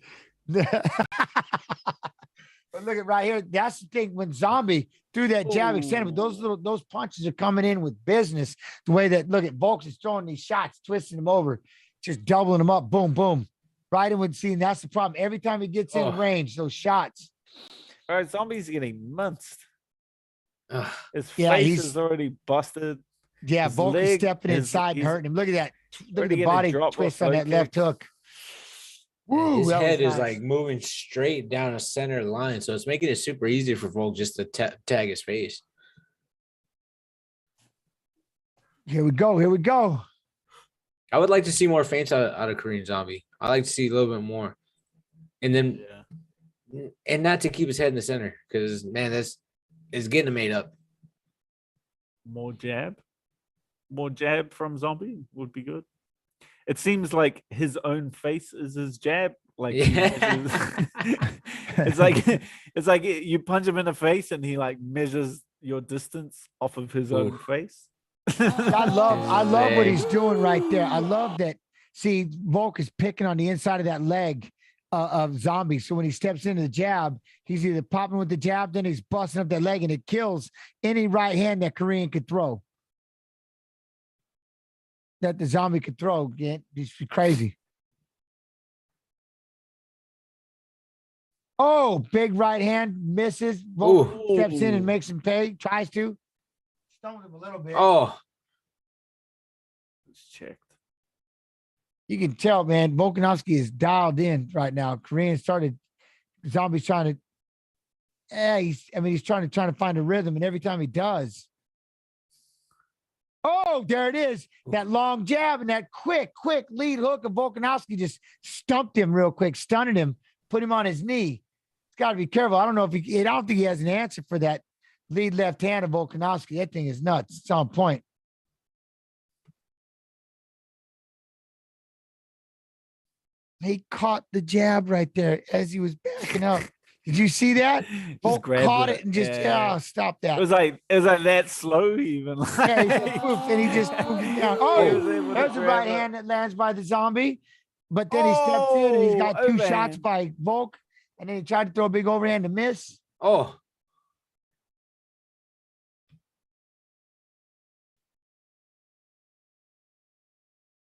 But look at right here. That's the thing when Zombie threw that jab extended, but those punches are coming in with business. The way that look at Volks is throwing these shots, twisting them over, just doubling them up. Boom, boom. Right in with seeing that's the problem. Every time he gets in range, those shots. All right, Zombie's getting munced. His face is already busted. Yeah, Volk is stepping inside and hurting him. Look at that. Look at the body twist on that left hook. Woo, his head is like moving straight down a center line, so it's making it super easy for Volk just to tag his face. Here we go. I would like to see more feints out of Korean Zombie. I like to see a little bit more, and then and not to keep his head in the center because man, it's getting him made up. More jab from Zombie would be good. It seems like his own face is his jab. Like it's like you punch him in the face and he like measures your distance off of his own face. I love what he's doing right there. I love that. See, Volk is picking on the inside of that leg of Zombie. So when he steps into the jab, he's either popping with the jab, then he's busting up that leg, and it kills any right hand that Korean could throw. That the Zombie could throw. Yeah, it's crazy. Oh, big right hand misses. Volk steps in and makes him pay. Tries to. Stoned him a little bit. Oh. It's checked. You can tell, man, Volkanovsky is dialed in right now. Korean started, Zombie's trying to, he's trying to find a rhythm, and every time he does. Oh, there it is. That long jab and that quick lead hook of Volkanovsky just stumped him real quick, stunned him, put him on his knee. He's got to be careful. I don't think he has an answer for that lead left hand of Volkanovsky. That thing is nuts. It's on point. He caught the jab right there as he was backing up. Did you see that? Volk caught it and just stop that. It was like that slow even. Yeah, he just moved, and he just moved it down. Oh, there's a right hand that lands by the Zombie, but then he steps in and he's got two shots by Volk, And then he tried to throw a big overhand to miss. Oh.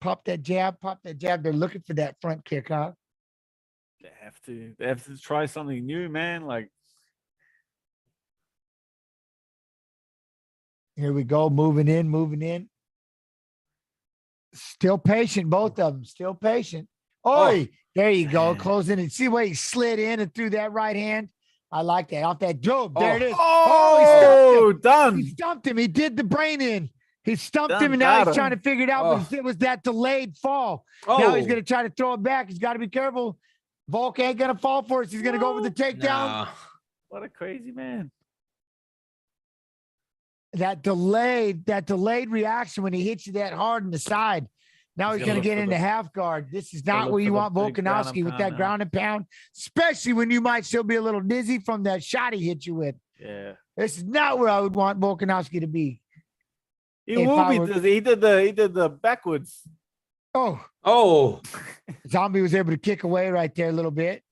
Pop that jab, pop that jab. They're looking for that front kick, huh? They have to. They have to try something new, man. Like, here we go. Moving in, moving in. Still patient, both of them. Still patient. Oh, there you go. Closing and see where he slid in and threw that right hand. I like that. Off that job. There it is. Oh, he done. He stumped him. He did the brain in. He stumped Done, him, and now got he's him. trying to figure it out. But it was that delayed fall. Now he's going to try to throw it back. He's got to be careful. Volk ain't going to fall for it. He's going to go with the takedown. Nah. What a crazy man. That delayed reaction when he hits you that hard in the side. Now he's going to get into half guard. This is not where you want Volkanovsky with that ground and pound, especially when you might still be a little dizzy from that shot he hit you with. Yeah. This is not where I would want Volkanovsky to be. He will be dizzy. He did the backwards. Oh. Zombie was able to kick away right there a little bit.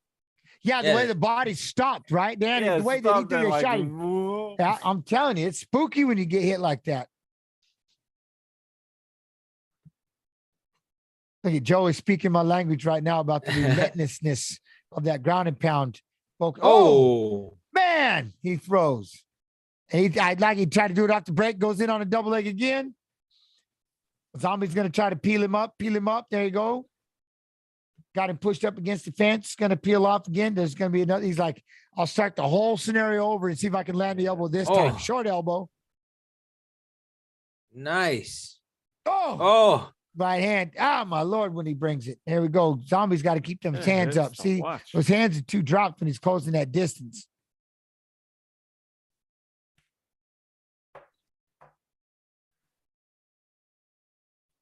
Yeah, the way the body stopped, right, Dan? Yeah, the way that he threw your like, shot. Yeah, I'm telling you, it's spooky when you get hit like that. Look at Joey speaking my language right now about the relentlessness of that ground and pound. Oh, man, he throws. And I'd like he tried to do it off the break, goes in on a double leg again. Zombie's going to try to peel him up. There you go. Got him pushed up against the fence. Going to peel off again. There's going to be another. He's like, I'll start the whole scenario over and see if I can land the elbow this time. Short elbow. Nice. Oh. Right hand. Ah, my Lord, when he brings it. There we go. Zombie's got to keep them hands up. See, those hands are too dropped when he's closing that distance.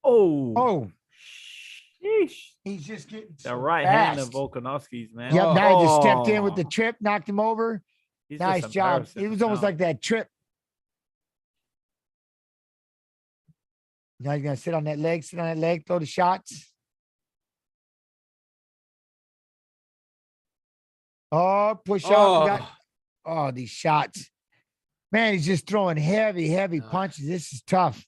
Oh. Sheesh. He's just getting the right hand of Volkanovski's, man. Yep, now he just stepped in with the trip, knocked him over. He's nice job. It was almost like that trip. Now he's going to sit on that leg, throw the shots. Oh, push up. These shots. Man, he's just throwing heavy punches. This is tough.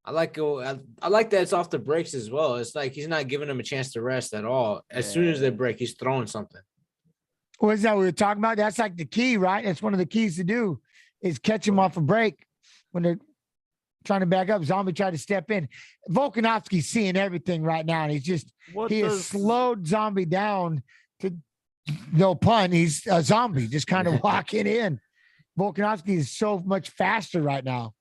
I like that it's off the breaks as well. It's like he's not giving him a chance to rest at all. As soon as they break, he's throwing something. What is that we were talking about? That's like the key, right? That's one of the keys to do is catch him off a break when they're trying to back up. Zombie tried to step in. Volkanovski's seeing everything right now. And he has slowed Zombie down to no pun. He's a zombie just kind of walking in. Volkanovski is so much faster right now.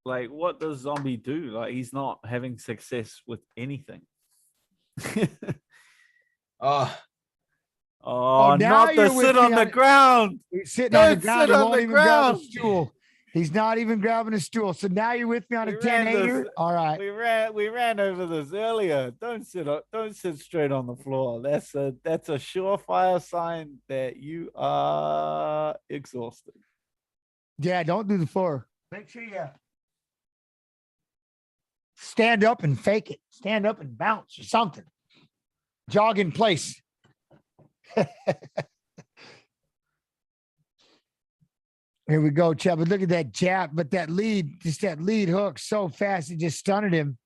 Like, what does Zombie do? Like, he's not having success with anything. now not to sit on the ground. He's sitting on the ground. He won't even grab a stool. He's not even grabbing a stool. So now you're with me on a 10-8er. All right. We ran over this earlier. Don't sit straight on the floor. That's a surefire sign that you are exhausted. Yeah, don't do the floor. Make sure you stand up and fake it. Stand up and bounce or something. Jog in place. Here we go, Chad. But look at that jab. But that lead hook so fast, it just stunned him.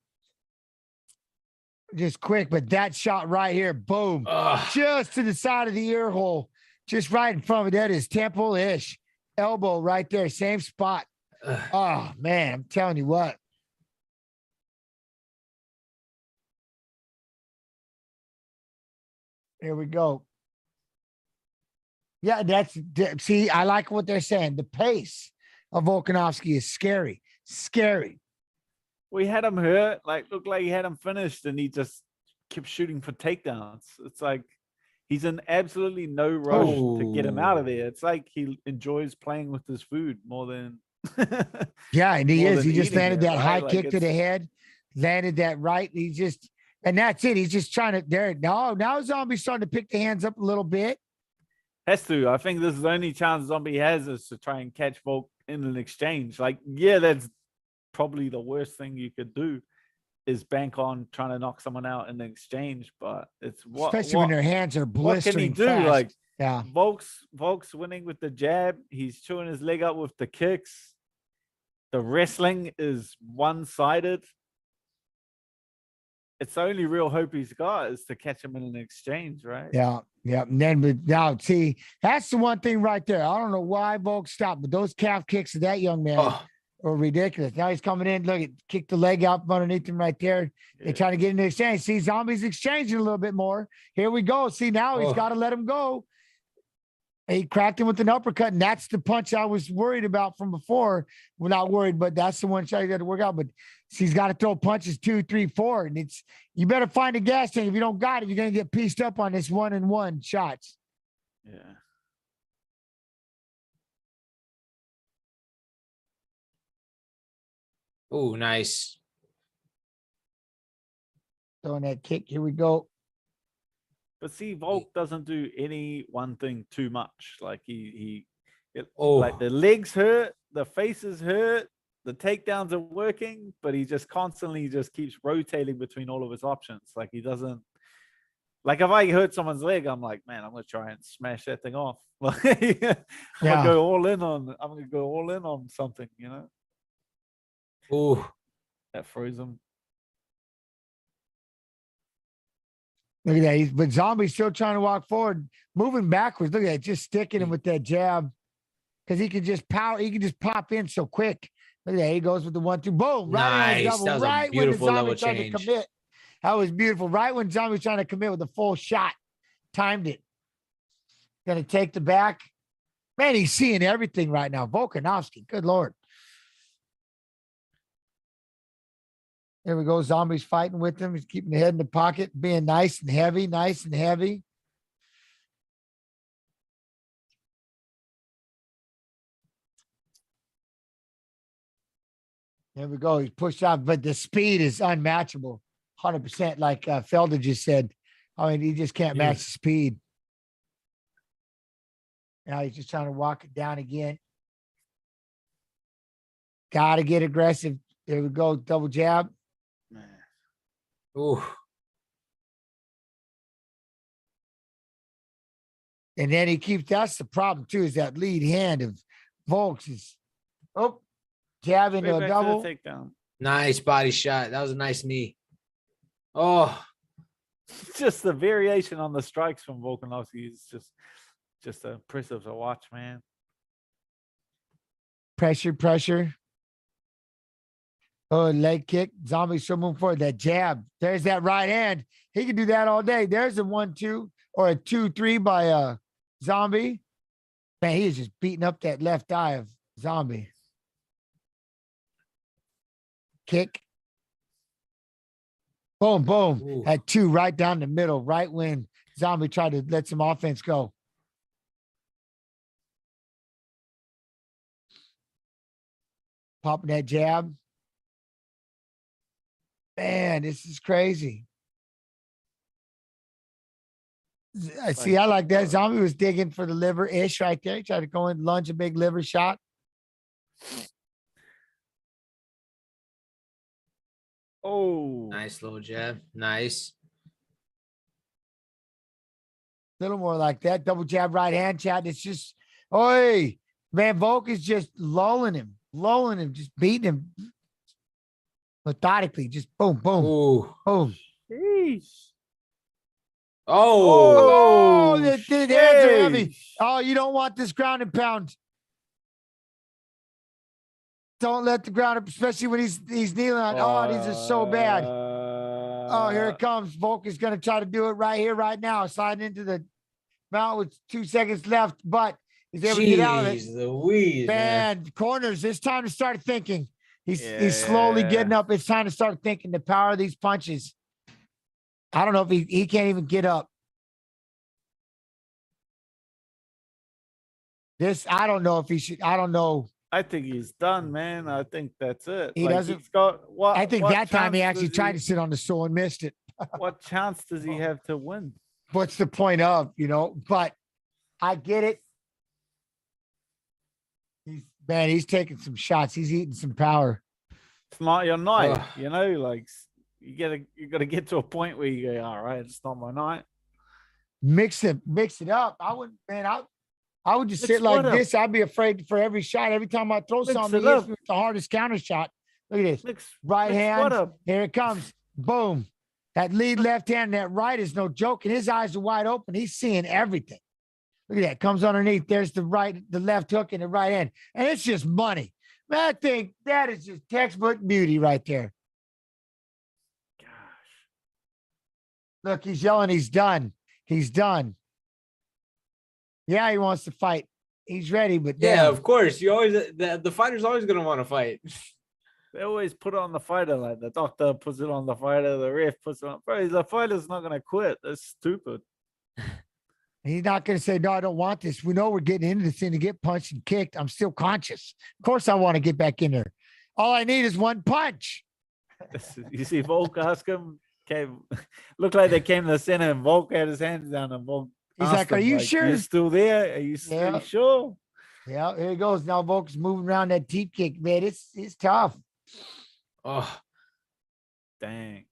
Just quick. But that shot right here, boom. Just to the side of the ear hole. Just right in front of it. That is temple-ish. Elbow right there. Same spot. Oh, man. I'm telling you what. Here we go. Yeah, see, I like what they're saying. The pace of Volkanovski is scary. Scary. We had him hurt, looked like he had him finished, and he just kept shooting for takedowns. It's like he's in absolutely no rush to get him out of there. It's like he enjoys playing with his food more than yeah, and he is. He just landed that high kick to the head, landed that right. And that's it. He's just trying to now Zombie's starting to pick the hands up a little bit. Has to. I think this is the only chance Zombie has is to try and catch Volk in an exchange. That's probably the worst thing you could do is bank on trying to knock someone out in an exchange. But it's especially when their hands are blistering. What can he do? Fast. Yeah. Volk's winning with the jab. He's chewing his leg up with the kicks. The wrestling is one-sided. It's the only real hope he's got is to catch him in an exchange, right? Yeah. And then, but now, see, that's the one thing right there. I don't know why Volk stopped, but those calf kicks of that young man are ridiculous. Now he's coming in. Look, kick the leg out from underneath him right there. Yeah. They're trying to get in the exchange. See, Zombie's exchanging a little bit more. Here we go. See, now he's got to let him go. He cracked him with an uppercut, and that's the punch I was worried about from before. Well, not worried, but that's the one shot he got to work out. But he's got to throw punches 2, 3, 4, and it's you better find a gas tank. If you don't got it, you're gonna get pieced up on this 1-and-1 shots. Yeah. Oh, nice. Throwing that kick. Here we go. But see, Volk doesn't do any one thing too much. Like like the legs hurt, the faces hurt, the takedowns are working, but he just constantly just keeps rotating between all of his options. Like he doesn't. Like if I hurt someone's leg, I'm like, man, I'm gonna try and smash that thing off. I'm gonna go all in on. I'm gonna go all in on something, you know. Oh, that froze him. Look at that. But Zombie's still trying to walk forward, moving backwards. Look at that, just sticking him with that jab. Because he can just pop in so quick. Look at that. He goes with the 1-2. Boom. Right nice. Double. That was right a beautiful when the level Zombie tried change. to commit. That was beautiful. Right when Zombie was trying to commit with a full shot. Timed it. Gonna take the back. Man, he's seeing everything right now. Volkanovsky. Good Lord. There we go. Zombie's fighting with him. He's keeping the head in the pocket, being nice and heavy, nice and heavy. There we go. He's pushed out, but the speed is unmatchable. 100%, like Felder just said. I mean, he just can't match the speed. Now he's just trying to walk it down again. Got to get aggressive. There we go. Double jab. Ooh. And then he keeps, that's the problem too, is that lead hand of Volks is, jab into a double. Nice body shot. That was a nice knee. Oh. Just the variation on the strikes from Volkanovsky is just impressive to watch, man. Pressure. Oh, leg kick. Zombie still moving forward. That jab. There's that right hand. He can do that all day. There's a 1-2 or a 2-3 by Zombie. Man, he is just beating up that left eye of Zombie. Kick. Boom, boom. Ooh. At 2 right down the middle, right when Zombie tried to let some offense go. Popping that jab. Man, this is crazy. See, I like that. Zombie was digging for the liver-ish right there. He tried to go in, lunge a big liver shot. Oh. Nice little jab. Nice. A little more like that. Double jab, right hand, Chad. It's just, oi. Man, Volk is just lulling him, just beating him. Methodically, just boom, boom, boom. Sheesh. Oh, the hands are heavy. Oh, you don't want this ground and pound. Don't let the ground, especially when he's kneeling on. Oh, these are so bad. Oh, here it comes. Volk is going to try to do it right here, right now. Sliding into the mount with 2 seconds left, but he's able to get out of it. Louise, man. Corners, it's time to start thinking. He's slowly getting up. It's time to start thinking the power of these punches. I don't know if he can't even get up. I don't know if he should. I don't know. I think he's done, man. I think that's it. He doesn't. He's got, I think that time he actually tried to sit on the stool and missed it. What chance does he have to win? What's the point of, but I get it. He's taking some shots. He's eating some power. It's not your night, like you got to get to a point where you go, all right, it's not my night. Mix it up. I wouldn't, man. I would just Mix sit like what up? this. I'd be afraid for every shot. Every time I throw Mix something, it he hits up. me with the hardest counter shot. Look at this. Mix Right mix hand. what up? Here it comes. Boom. That lead left hand, that right is no joke. And his eyes are wide open. He's seeing everything. Look at that. Comes underneath. There's the left hook and the right hand. And it's just money. Man, I think that is just textbook beauty right there. Gosh. Look, he's yelling. He's done. He's done. Yeah, he wants to fight. He's ready, but Yeah, damn. of course. You always the fighter's always gonna want to fight. They always put it on the fighter. Like the doctor puts it on the fighter, the ref puts it on. Bro, the fighter's not gonna quit. That's stupid. He's not going to say, no, I don't want this. We know we're getting into this thing to get punched and kicked. I'm still conscious. Of course, I want to get back in there. All I need is one punch. You see, Volk asked him, looked like they came to the center and Volk had his hands down and Volk. He's asked like, are him, you sure? You still there? Are you still sure? Yeah, here he goes. Now Volk's moving around that teep kick, man. It's tough. Oh, dang.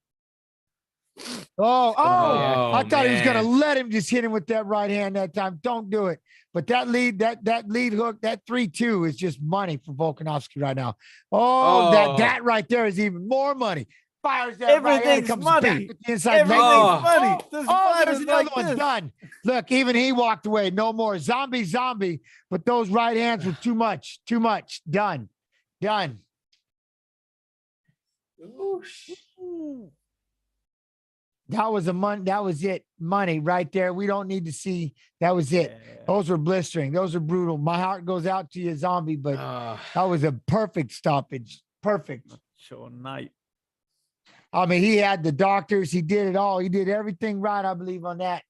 Oh, Oh, I thought he was man. going to let him just hit him with that right hand that time. Don't do it. But that lead hook, that 3-2 is just money for Volkanovsky right now. Oh, Oh. that right there is even more money. Fires that right hand, Everything's comes money. back with the inside leg. Everything's money. This Oh, fight there's is another like one this. done. Look, even he walked away. No more. Zombie. But those right hands were too much. Done. That was that was it. Money right there. We don't need to see. That was it. Those were blistering. Those are brutal. My heart goes out to you, Zombie, but that was a perfect stoppage. Perfect. Sure night. I mean, he had the doctors. He did it all. He did everything right, I believe, on that.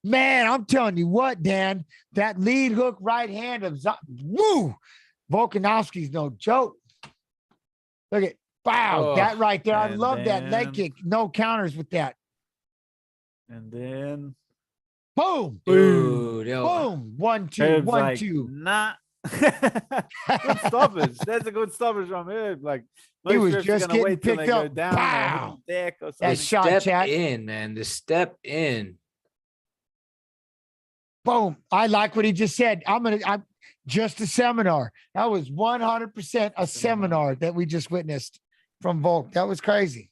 Man, I'm telling you what, Dan, that lead hook right hand of woo, Volkanovski's no joke. Look at, wow, that right there. I And love that leg then- kick. No counters with that. And then Boom. Dude, yo. Boom. 1-2. Herb's 1-2. like, nah. Good stoppage. That's a good stoppage from Herb. Like He most was refs are just gonna getting wait till picked they go up. down or hit Pow. the deck or That something. shot, Step chat. in, man. The step in. Boom. I like what he just said. I'm just a seminar. That was 100% a seminar that we just witnessed from Volk. That was crazy.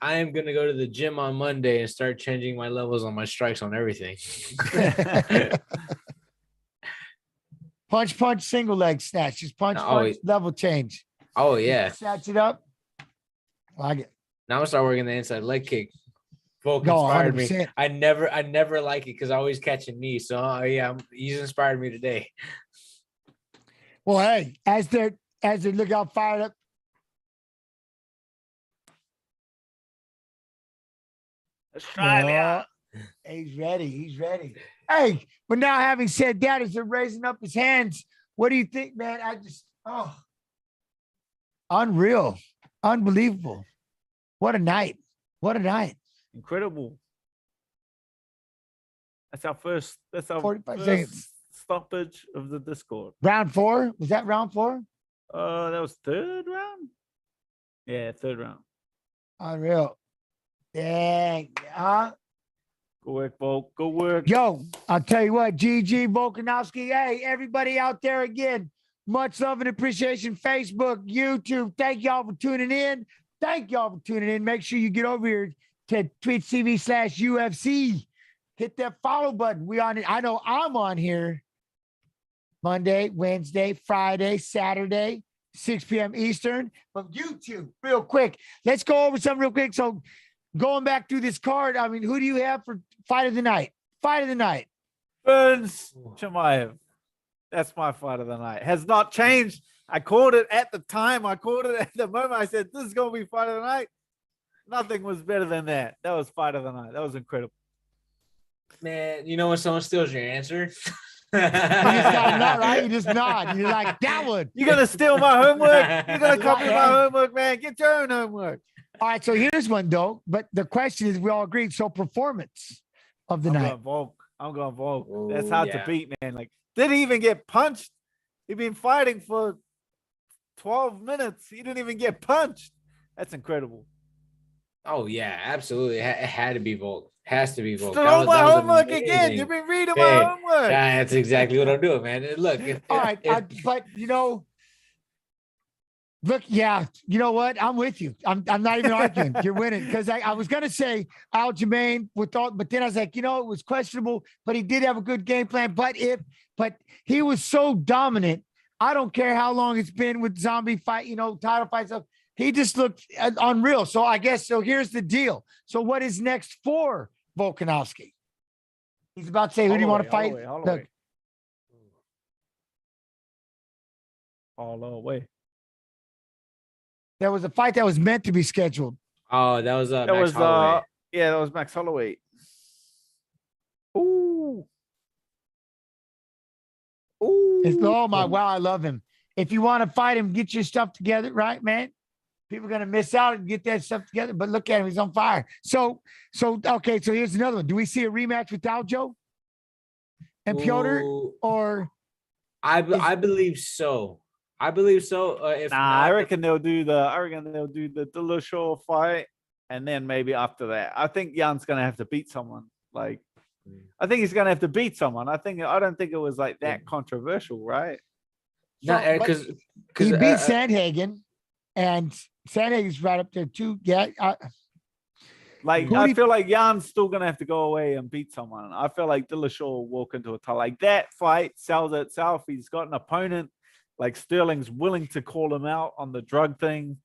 I am gonna go to the gym on Monday and start changing my levels on my strikes on everything. Punch, single leg snatch. Just punch, level change. Oh yeah. Snatch it up. Like it. Now I'm gonna start working the inside leg kick. Volk No, inspired me. 100%. I never like it because I always catch a knee. So yeah, he's inspired me today. Well, hey, as they look out fired up. Australia. He's ready. Hey, but now having said that, as they're raising up his hands, what do you think, man? Unreal. Unbelievable. What a night. Incredible. That's our 45 first seconds. stoppage of the Discord. Round 4? Was that round 4? That was third round. Yeah, third round. Unreal. Dang. Go work, Volk. Go work. Yo, I'll tell you what, GG Volkanovsky. Hey, everybody out there again, much love and appreciation. Facebook, YouTube. Thank y'all for tuning in. Make sure you get over here to Twitch TV/UFC. Hit that follow button. We on it. I know I'm on here Monday, Wednesday, Friday, Saturday, 6 p.m. Eastern. But YouTube, real quick. Let's go over something real quick. So going back through this card, I mean, who do you have for fight of the night? Burns Chimaev. That's my fight of the night. Has not changed. I called it at the time. I called it at the moment. I said, this is going to be fight of the night. Nothing was better than that. That was fight of the night. That was incredible. Man, you know when someone steals your answer? You just got a nod, right? You just nod. You're like, that one. You're going to steal my homework? You're going to copy my homework, man. Get your own homework. All right, so here's one, though. But the question is, we all agreed. So performance of the night. I'm going Volk. Ooh, That's hard yeah. to beat, man. Like, didn't even get punched. He'd been fighting for 12 minutes. He didn't even get punched. That's incredible. Oh yeah, absolutely. It had to be Volk. Has to be Volk. Still my homework again. You've been reading my homework. Yeah, that's exactly what I'm doing, man. Look, all right, but look, yeah, you know what? I'm with you. I'm not even arguing. You're winning because I was gonna say Aljamain but then I was like, it was questionable, but he did have a good game plan. But he was so dominant. I don't care how long it's been with zombie fight, title fights up. He just looked unreal. So I guess here's the deal. So what is next for Volkanovsky? He's about to say, who do you want to fight? Holloway. There was a fight that was meant to be scheduled. Oh, that was Max Holloway. That was Max Holloway. Ooh. Oh my, wow, I love him. If you want to fight him, get your stuff together, right, man? People are gonna miss out and get that stuff together. But look at him, he's on fire. So okay, so here's another one. Do we see a rematch with Aljo and Piotr? Or I believe so. I believe so. I reckon they'll do the Dillashaw fight, and then maybe after that, I think Jan's gonna have to beat someone. I think he's gonna have to beat someone. I don't think it was like that controversial, right? No, because he beat Sandhagen, and Sandhagen's right up there too. Yeah. I feel like Jan's still gonna have to go away and beat someone. I feel like Dillashaw will walk into a title. Like that fight sells itself. He's got an opponent. Like Sterling's willing to call him out on the drug thing.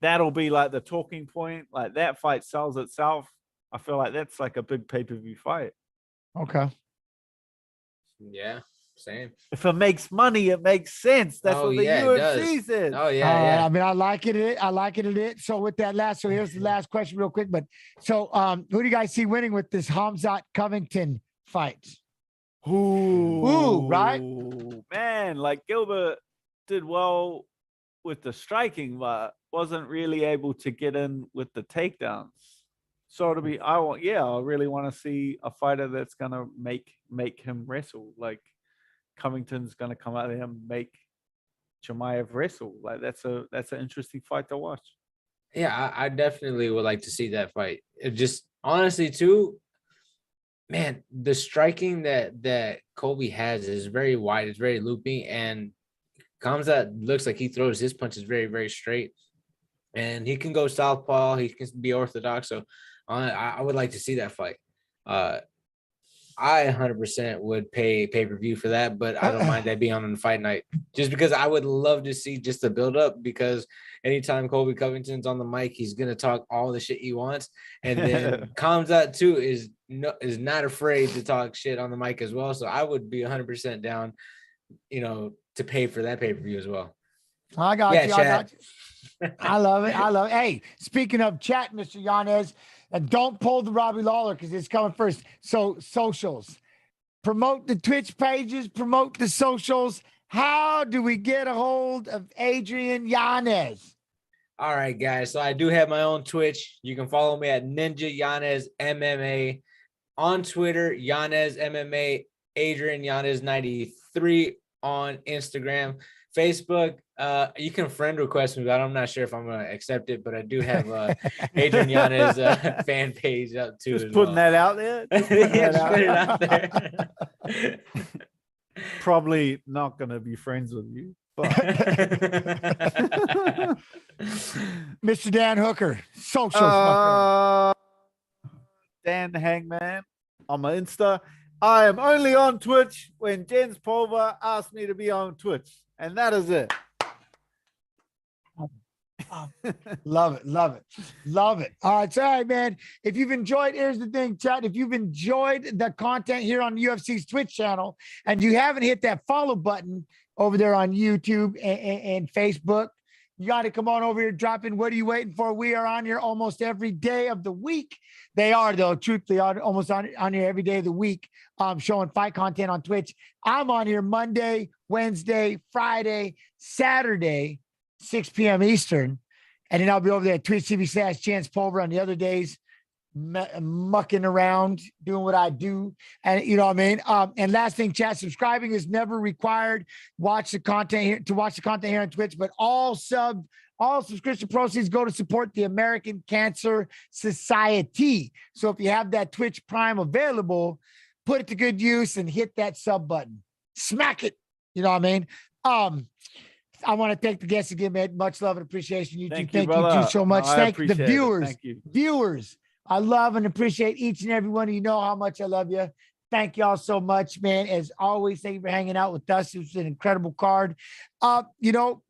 That'll be like the talking point. Like that fight sells itself. I feel like that's like a big pay-per-view fight. Okay. Yeah, same. If it makes money, it makes sense. That's what the UFC says. Oh yeah. I mean, I like it. So with that so here's the last question real quick. But so who do you guys see winning with this Hamzat Covington fight? Ooh, right? Man, like Gilbert did well with the striking, but wasn't really able to get in with the takedowns. So I really want to see a fighter that's gonna make him wrestle. Like Covington's gonna come out there and make Chimaev wrestle. Like that's an interesting fight to watch. Yeah, I definitely would like to see that fight. It just honestly too, man, the striking that Colby has is very wide, it's very looping, and Khamzat looks like he throws his punches very, very straight. And he can go southpaw, he can be orthodox. So I would like to see that fight. I 100% would pay pay-per-view for that, but I don't mind that being on the fight night. Just because I would love to see just the build-up, because anytime Colby Covington's on the mic, he's going to talk all the shit he wants. And then Khamzat too is not afraid to talk shit on the mic as well. So I would be 100% down, to pay for that pay-per-view as well. I got you. I love it. Hey, speaking of chat, Mr. Yanez, and don't pull the Robbie Lawler because it's coming first. So socials, promote the Twitch pages, promote the socials. How do we get a hold of Adrian Yanez? All right, guys. So I do have my own Twitch. You can follow me at Ninja Yanez MMA. On Twitter, Yanez MMA, Adrian Yanez 93 on Instagram. Facebook, you can friend request me, but I'm not sure if I'm going to accept it, but I do have Adrian Yanez fan page up too. Just putting that out there? Put it out there. Probably not going to be friends with you. But Mr. Dan Hooker, socials. Dan Hangman on my Insta. I am only on Twitch when Jens Pulver asked me to be on Twitch. And that is it. Love it. All right, sorry, man. If you've enjoyed, here's the thing, chat. If you've enjoyed the content here on UFC's Twitch channel and you haven't hit that follow button over there on YouTube and Facebook, you got to come on over here, drop in. What are you waiting for? We are on here almost every day of the week. They are, though, truthfully, almost on here every day of the week, showing fight content on Twitch. I'm on here Monday, Wednesday, Friday, Saturday, 6 p.m. Eastern. And then I'll be over there at Twitch TV/Chance Pulver on the other days, mucking around, doing what I do. And you know what I mean? And last thing, chat, subscribing is never required. Watch the content here on Twitch, but all sub All subscription proceeds go to support the American Cancer Society. So if you have that Twitch Prime available, put it to good use and hit that sub button. Smack it. You know what I mean? I want to thank the guests again, man. Much love and appreciation. You Thank two, you, thank you brother. two so much. No, I Thank the appreciate it. viewers. Thank you. Viewers, I love and appreciate each and every one of you. Know how much I love you. Thank y'all so much, man. As always, thank you for hanging out with us. It was an incredible card. You know,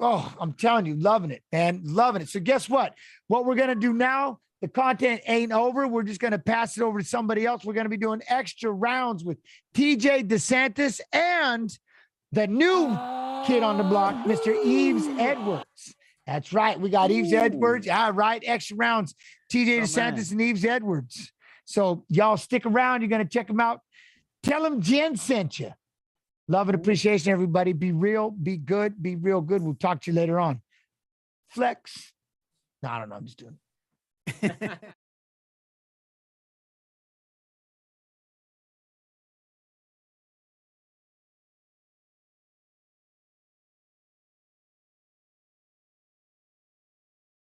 I'm telling you, loving it, man. Loving it. So guess what? What we're going to do now, the content ain't over. We're just going to pass it over to somebody else. We're going to be doing extra rounds with TJ DeSantis and the new kid on the block, Mr. Eves Edwards. That's right. We got Eves Edwards. All right. Extra rounds. TJ DeSantis and Eves Edwards. So y'all stick around. You're going to check them out. Tell them Jen sent you. Love and appreciation, everybody. Be real, be good, be real good. We'll talk to you later on. Flex. No, I don't know. I'm just doing it.